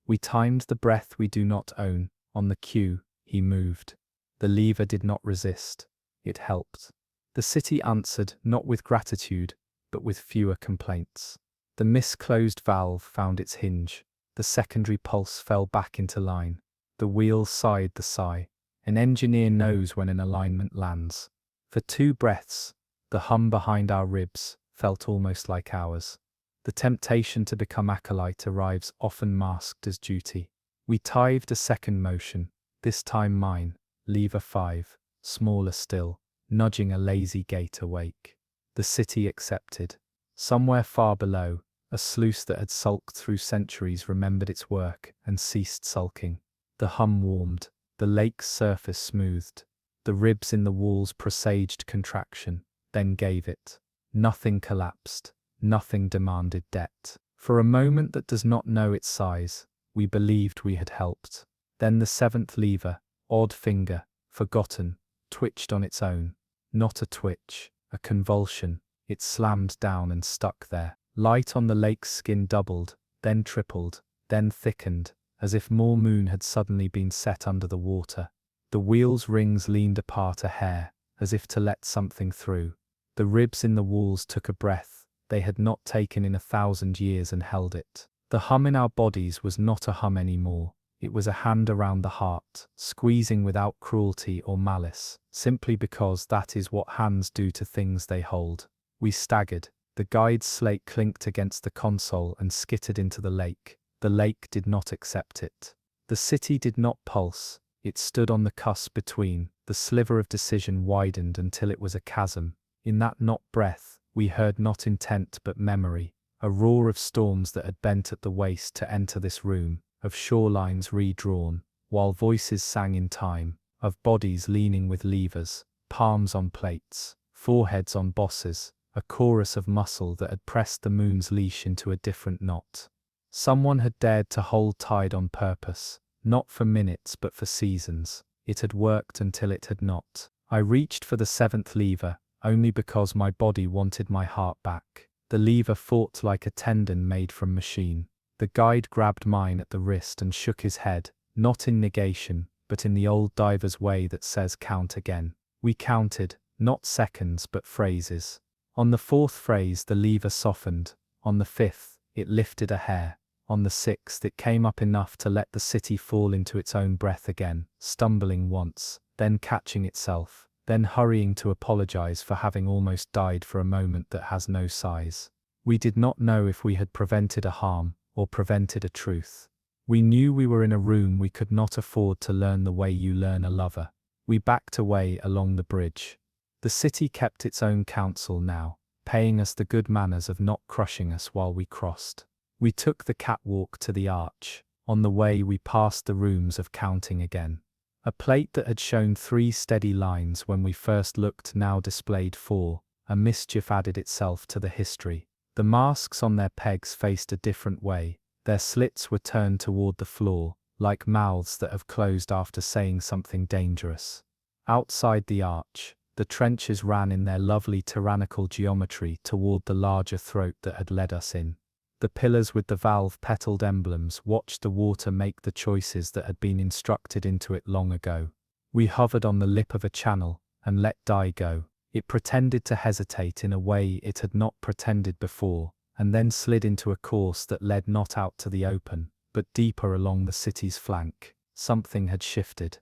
A: We timed the breath we do not own. On the cue, he moved. The lever did not resist. It helped. The city answered not with gratitude, but with fewer complaints. The misclosed valve found its hinge. The secondary pulse fell back into line. The wheel sighed the sigh. An engineer knows when an alignment lands. For 2 breaths, the hum behind our ribs felt almost like ours. The temptation to become acolyte arrives often masked as duty. We tithed a second motion, this time mine, lever 5, smaller still, nudging a lazy gate awake. The city accepted. Somewhere far below, a sluice that had sulked through centuries remembered its work and ceased sulking. The hum warmed, the lake's surface smoothed. The ribs in the walls presaged contraction, then gave it. Nothing collapsed, nothing demanded debt. For a moment that does not know its size, we believed we had helped. Then the 7th lever, odd finger, forgotten, twitched on its own. Not a twitch, a convulsion. It slammed down and stuck there. Light on the lake's skin doubled, then tripled, then thickened, as if more moon had suddenly been set under the water. The wheel's rings leaned apart a hair, as if to let something through. The ribs in the walls took a breath they had not taken in 1,000 years and held it. The hum in our bodies was not a hum anymore. It was a hand around the heart, squeezing without cruelty or malice, simply because that is what hands do to things they hold. We staggered. The guide's slate clinked against the console and skittered into the lake. The lake did not accept it. The city did not pulse. It stood on the cusp between. The sliver of decision widened until it was a chasm. In that not breath, we heard not intent but memory, a roar of storms that had bent at the waist to enter this room, of shorelines redrawn, while voices sang in time, of bodies leaning with levers, palms on plates, foreheads on bosses, a chorus of muscle that had pressed the moon's leash into a different knot. Someone had dared to hold tide on purpose, not for minutes but for seasons. It had worked until it had not. I reached for the 7th lever, only because my body wanted my heart back. The lever fought like a tendon made from machine. The guide grabbed mine at the wrist and shook his head, not in negation, but in the old diver's way that says count again. We counted, not seconds but phrases. On the 4th phrase the lever softened. On the 5th, it lifted a hair. On the 6th it came up enough to let the city fall into its own breath again, stumbling once, then catching itself, then hurrying to apologize for having almost died for a moment that has no size. We did not know if we had prevented a harm, or prevented a truth. We knew we were in a room we could not afford to learn the way you learn a lover. We backed away along the bridge. The city kept its own counsel now, paying us the good manners of not crushing us while we crossed. We took the catwalk to the arch. On the way we passed the rooms of counting again. A plate that had shown 3 steady lines when we first looked now displayed 4. A mischief added itself to the history. The masks on their pegs faced a different way. Their slits were turned toward the floor, like mouths that have closed after saying something dangerous. Outside the arch, the trenches ran in their lovely tyrannical geometry toward the larger throat that had led us in. The pillars with the valve-petaled emblems watched the water make the choices that had been instructed into it long ago. We hovered on the lip of a channel, and let die go. It pretended to hesitate in a way it had not pretended before, and then slid into a course that led not out to the open, but deeper along the city's flank. Something had shifted.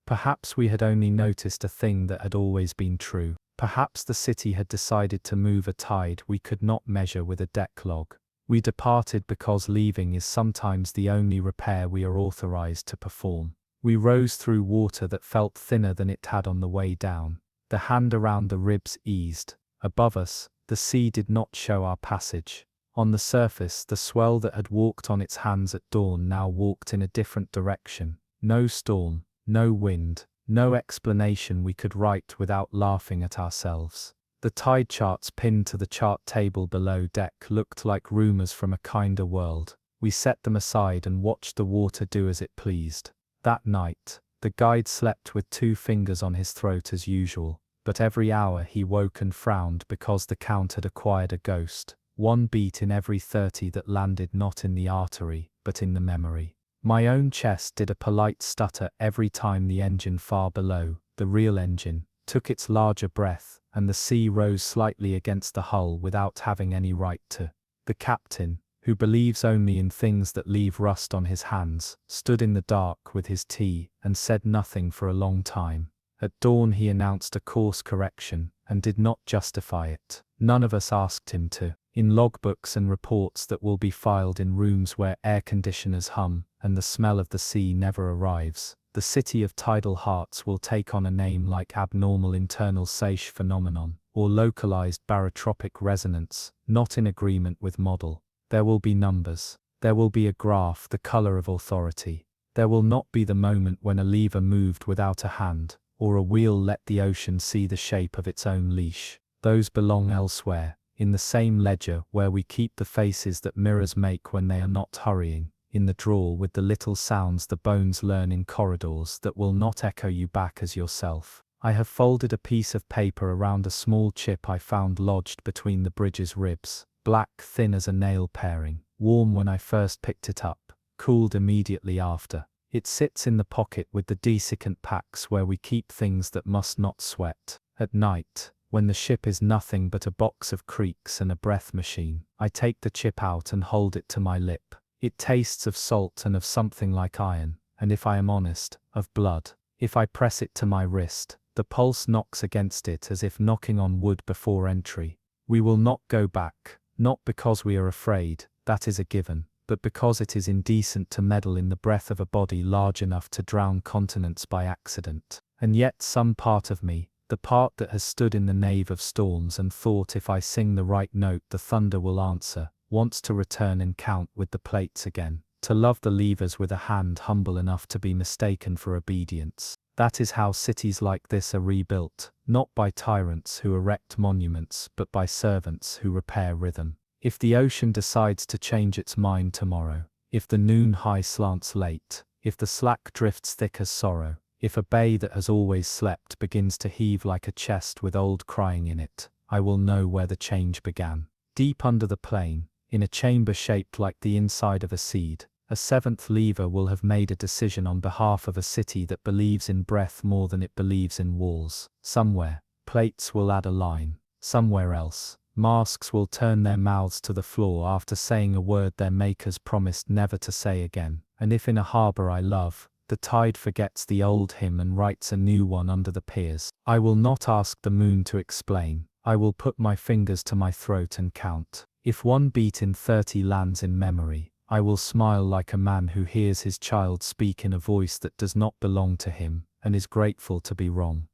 A: Perhaps we had only noticed a thing that had always been true. Perhaps the city had decided to move a tide we could not measure with a deck log. We departed because leaving is sometimes the only repair we are authorized to perform. We rose through water that felt thinner than it had on the way down. The hand around the ribs eased. Above us, the sea did not show our passage. On the surface, the swell that had walked on its hands at dawn now walked in a different direction. No storm, no wind, no explanation we could write without laughing at ourselves. The tide charts pinned to the chart table below deck looked like rumors from a kinder world. We set them aside and watched the water do as it pleased. That night, the guide slept with 2 fingers on his throat as usual, but every hour he woke and frowned because the Count had acquired a ghost, 1 beat in every 30 that landed not in the artery, but in the memory. My own chest did a polite stutter every time the engine far below, the real engine, took its larger breath, and the sea rose slightly against the hull without having any right to. The captain, who believes only in things that leave rust on his hands, stood in the dark with his tea and said nothing for a long time. At dawn he announced a course correction, and did not justify it. None of us asked him to. In logbooks and reports that will be filed in rooms where air conditioners hum and the smell of the sea never arrives, the city of tidal hearts will take on a name like abnormal internal Seiche phenomenon, or localized barotropic resonance, not in agreement with model. There will be numbers. There will be a graph the color of authority. There will not be the moment when a lever moved without a hand, or a wheel let the ocean see the shape of its own leash. Those belong elsewhere, in the same ledger where we keep the faces that mirrors make when they are not hurrying, in the drawer with the little sounds the bones learn in corridors that will not echo you back as yourself. I have folded a piece of paper around a small chip I found lodged between the bridge's ribs, black thin as a nail paring, warm when I first picked it up, cooled immediately after. It sits in the pocket with the desiccant packs where we keep things that must not sweat. At night, when the ship is nothing but a box of creaks and a breath machine, I take the chip out and hold it to my lip. It tastes of salt and of something like iron, and if I am honest, of blood. If I press it to my wrist, the pulse knocks against it as if knocking on wood before entry. We will not go back, not because we are afraid, that is a given, but because it is indecent to meddle in the breath of a body large enough to drown continents by accident. And yet some part of me, the part that has stood in the nave of storms and thought if I sing the right note the thunder will answer, wants to return and count with the plates again, to love the levers with a hand humble enough to be mistaken for obedience. That is how cities like this are rebuilt, not by tyrants who erect monuments but by servants who repair rhythm. If the ocean decides to change its mind tomorrow, if the noon high slants late, if the slack drifts thick as sorrow, if a bay that has always slept begins to heave like a chest with old crying in it, I will know where the change began. Deep under the plain, in a chamber shaped like the inside of a seed, a 7th lever will have made a decision on behalf of a city that believes in breath more than it believes in walls. Somewhere, plates will add a line. Somewhere else, masks will turn their mouths to the floor after saying a word their makers promised never to say again. And if in a harbor I love, the tide forgets the old hymn and writes a new one under the piers, I will not ask the moon to explain. I will put my fingers to my throat and count. If 1 beat in 30 lands in memory, I will smile like a man who hears his child speak in a voice that does not belong to him, and is grateful to be wrong.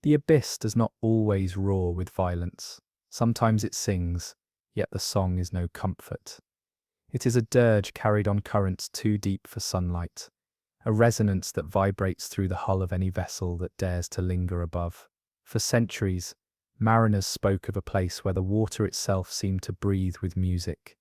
A: The abyss does not always roar with violence. Sometimes it sings, yet the song is no comfort. It is a dirge carried on currents too deep for sunlight, a resonance that vibrates through the hull of any vessel that dares to linger above. For centuries, mariners spoke of a place where the water itself seemed to breathe with music,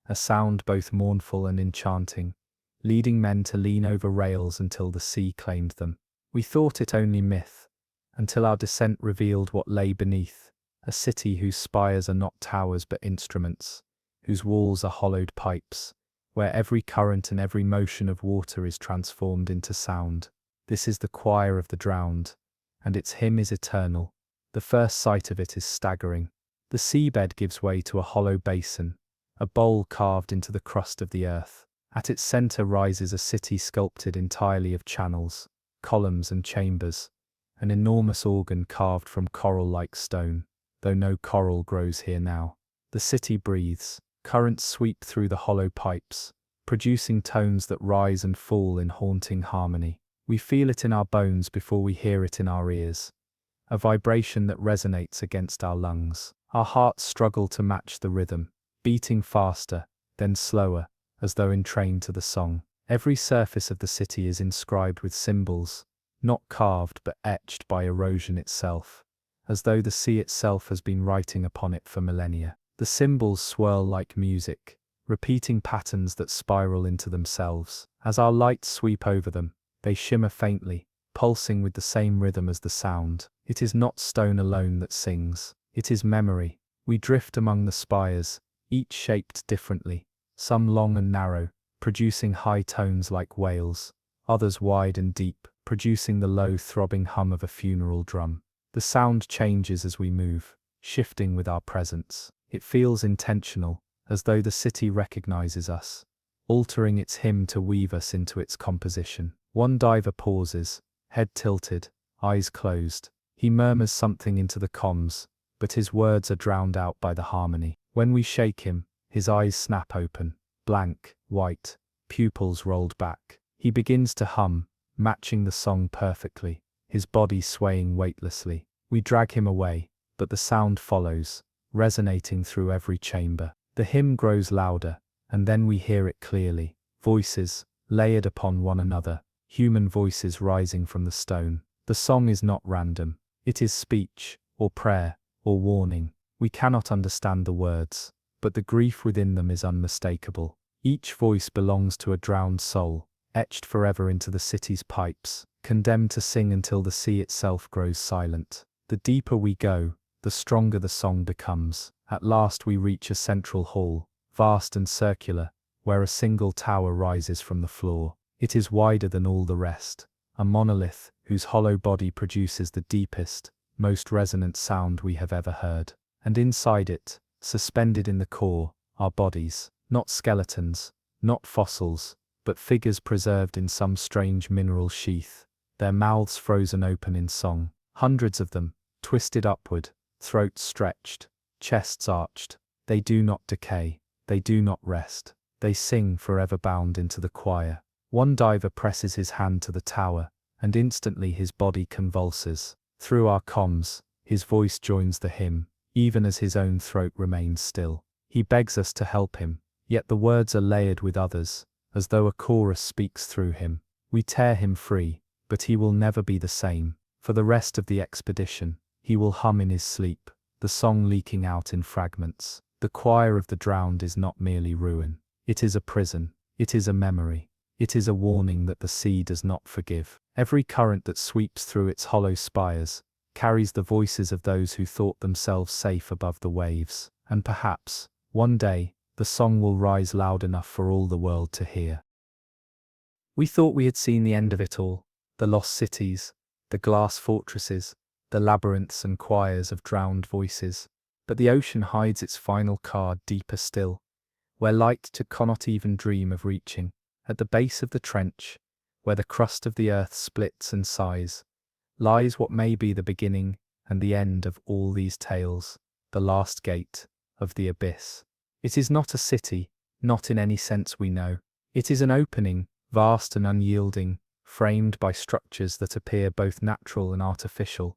A: a sound both mournful and enchanting, leading men to lean over rails until the sea claimed them. We thought it only myth, until our descent revealed what lay beneath, a city whose spires are not towers but instruments, whose walls are hollowed pipes, where every current and every motion of water is transformed into sound. This is the choir of the drowned, and its hymn is eternal. The first sight of it is staggering. The seabed gives way to a hollow basin, a bowl carved into the crust of the earth. At its center rises a city sculpted entirely of channels, columns and chambers, an enormous organ carved from coral-like stone, though no coral grows here now. The city breathes, currents sweep through the hollow pipes, producing tones that rise and fall in haunting harmony. We feel it in our bones before we hear it in our ears, a vibration that resonates against our lungs. Our hearts struggle to match the rhythm, beating faster, then slower, as though entrained to the song. Every surface of the city is inscribed with symbols, not carved but etched by erosion itself, as though the sea itself has been writing upon it for millennia. The symbols swirl like music, repeating patterns that spiral into themselves. As our lights sweep over them, they shimmer faintly, pulsing with the same rhythm as the sound. It is not stone alone that sings, it is memory. We drift among the spires, each shaped differently, some long and narrow, producing high tones like wails, others wide and deep, producing the low throbbing hum of a funeral drum. The sound changes as we move, shifting with our presence. It feels intentional, as though the city recognizes us, altering its hymn to weave us into its composition. One diver pauses, head tilted, eyes closed. He murmurs something into the comms, but his words are drowned out by the harmony. When we shake him, his eyes snap open, blank, white, pupils rolled back. He begins to hum, matching the song perfectly, his body swaying weightlessly. We drag him away, but the sound follows, resonating through every chamber. The hymn grows louder, and then we hear it clearly. Voices, layered upon one another, human voices rising from the stone. The song is not random. It is speech, or prayer, or warning. We cannot understand the words, but the grief within them is unmistakable. Each voice belongs to a drowned soul, etched forever into the city's pipes, condemned to sing until the sea itself grows silent. The deeper we go, the stronger the song becomes. At last we reach a central hall, vast and circular, where a single tower rises from the floor. It is wider than all the rest, a monolith whose hollow body produces the deepest, most resonant sound we have ever heard. And inside it, suspended in the core, are bodies, not skeletons, not fossils, but figures preserved in some strange mineral sheath, their mouths frozen open in song. Hundreds of them, twisted upward, throats stretched, chests arched. They do not decay, they do not rest, they sing forever bound into the choir. One diver presses his hand to the tower, and instantly his body convulses. Through our comms, his voice joins the hymn, even as his own throat remains still. He begs us to help him, yet the words are layered with others, as though a chorus speaks through him. We tear him free, but he will never be the same. For the rest of the expedition, he will hum in his sleep, the song leaking out in fragments. The choir of the drowned is not merely ruin. It is a prison. It is a memory. It is a warning that the sea does not forgive. Every current that sweeps through its hollow spires carries the voices of those who thought themselves safe above the waves. And perhaps, one day, the song will rise loud enough for all the world to hear. We thought we had seen the end of it all, the lost cities, the glass fortresses, the labyrinths and choirs of drowned voices. But the ocean hides its final card deeper still, where light cannot even dream of reaching. At the base of the trench, where the crust of the earth splits and sighs, lies what may be the beginning and the end of all these tales, the last gate of the abyss. It is not a city, not in any sense we know. It is an opening, vast and unyielding, framed by structures that appear both natural and artificial,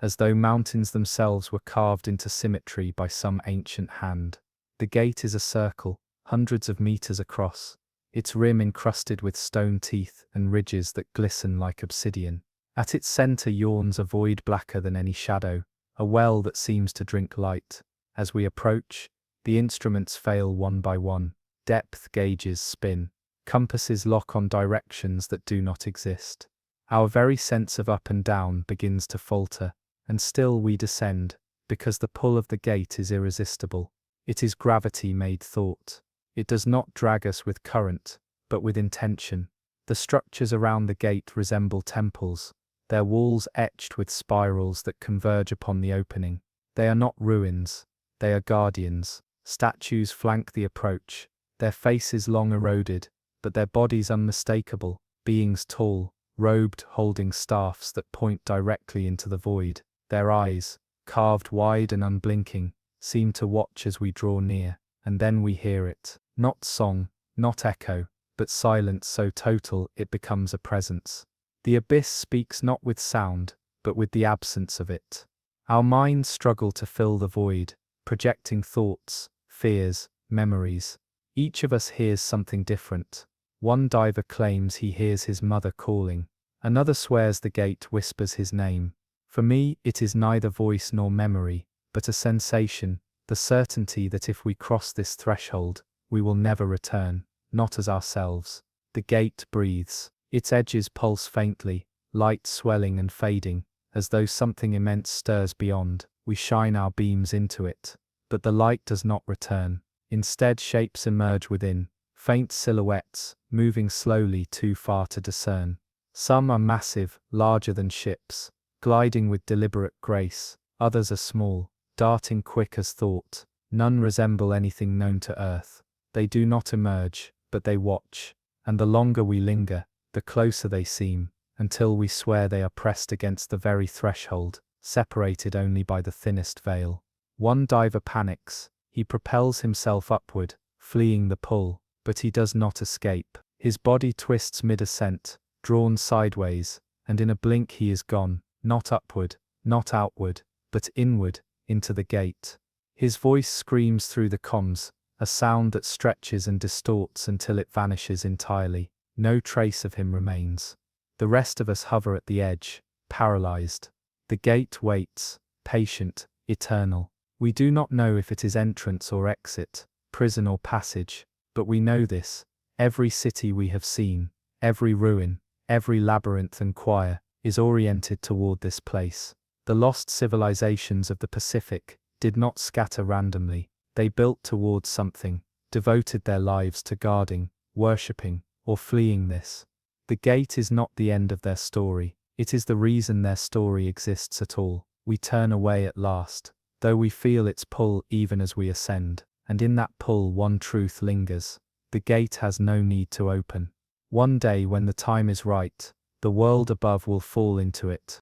A: as though mountains themselves were carved into symmetry by some ancient hand. The gate is a circle, hundreds of meters across, its rim encrusted with stone teeth and ridges that glisten like obsidian. At its center yawns a void blacker than any shadow, a well that seems to drink light. As we approach, the instruments fail one by one, depth gauges spin, compasses lock on directions that do not exist. Our very sense of up and down begins to falter, and still we descend, because the pull of the gate is irresistible. It is gravity made thought. It does not drag us with current, but with intention. The structures around the gate resemble temples, their walls etched with spirals that converge upon the opening. They are not ruins, they are guardians. Statues flank the approach, their faces long eroded, but their bodies unmistakable, beings tall, robed, holding staffs that point directly into the void. Their eyes, carved wide and unblinking, seem to watch as we draw near, and then we hear it. Not song, not echo, but silence so total it becomes a presence. The abyss speaks not with sound, but with the absence of it. Our minds struggle to fill the void, projecting thoughts, fears, memories. Each of us hears something different. One diver claims he hears his mother calling. Another swears the gate whispers his name. For me, it is neither voice nor memory, but a sensation, the certainty that if we cross this threshold, we will never return, not as ourselves. The gate breathes. Its edges pulse faintly, light swelling and fading, as though something immense stirs beyond. We shine our beams into it, but the light does not return. Instead, shapes emerge within, faint silhouettes, moving slowly too far to discern. Some are massive, larger than ships, gliding with deliberate grace. Others are small, darting quick as thought. None resemble anything known to Earth. They do not emerge, but they watch, and the longer we linger, the closer they seem, until we swear they are pressed against the very threshold, separated only by the thinnest veil. One diver panics. He propels himself upward, fleeing the pull, but he does not escape. His body twists mid-ascent, drawn sideways, and in a blink he is gone, not upward, not outward, but inward, into the gate. His voice screams through the comms, a sound that stretches and distorts until it vanishes entirely. No trace of him remains. The rest of us hover at the edge, paralyzed. The gate waits, patient, eternal. We do not know if it is entrance or exit, prison or passage, but we know this. Every city we have seen, every ruin, every labyrinth and choir, is oriented toward this place. The lost civilizations of the Pacific did not scatter randomly. They built towards something, devoted their lives to guarding, worshipping, or fleeing this. The gate is not the end of their story, it is the reason their story exists at all. We turn away at last, though we feel its pull even as we ascend, and in that pull one truth lingers. The gate has no need to open. One day when the time is right, the world above will fall into it.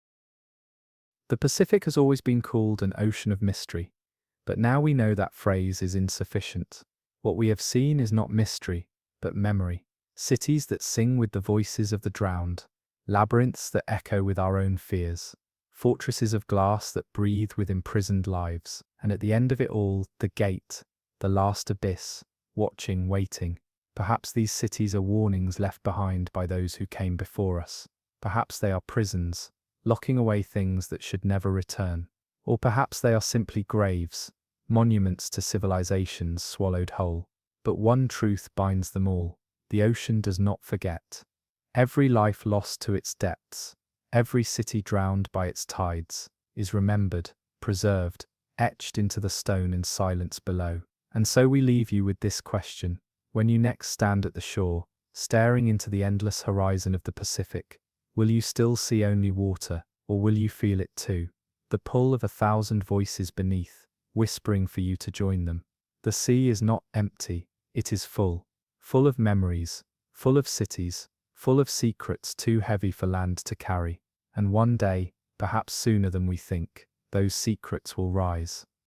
A: The Pacific has always been called an ocean of mystery, but now we know that phrase is insufficient. What we have seen is not mystery, but memory. Cities that sing with the voices of the drowned, labyrinths that echo with our own fears, fortresses of glass that breathe with imprisoned lives, and at the end of it all, the gate, the last abyss, watching, waiting. Perhaps these cities are warnings left behind by those who came before us. Perhaps they are prisons, locking away things that should never return. Or perhaps they are simply graves, monuments to civilizations swallowed whole. But one truth binds them all. The ocean does not forget. Every life lost to its depths, every city drowned by its tides, is remembered, preserved, etched into the stone in silence below. And so we leave you with this question. When you next stand at the shore, staring into the endless horizon of the Pacific, will you still see only water, or will you feel it too? The pull of 1,000 voices beneath, whispering for you to join them. The sea is not empty, it is full. Full of memories, full of cities, full of secrets too heavy for land to carry. And one day, perhaps sooner than we think, those secrets will rise.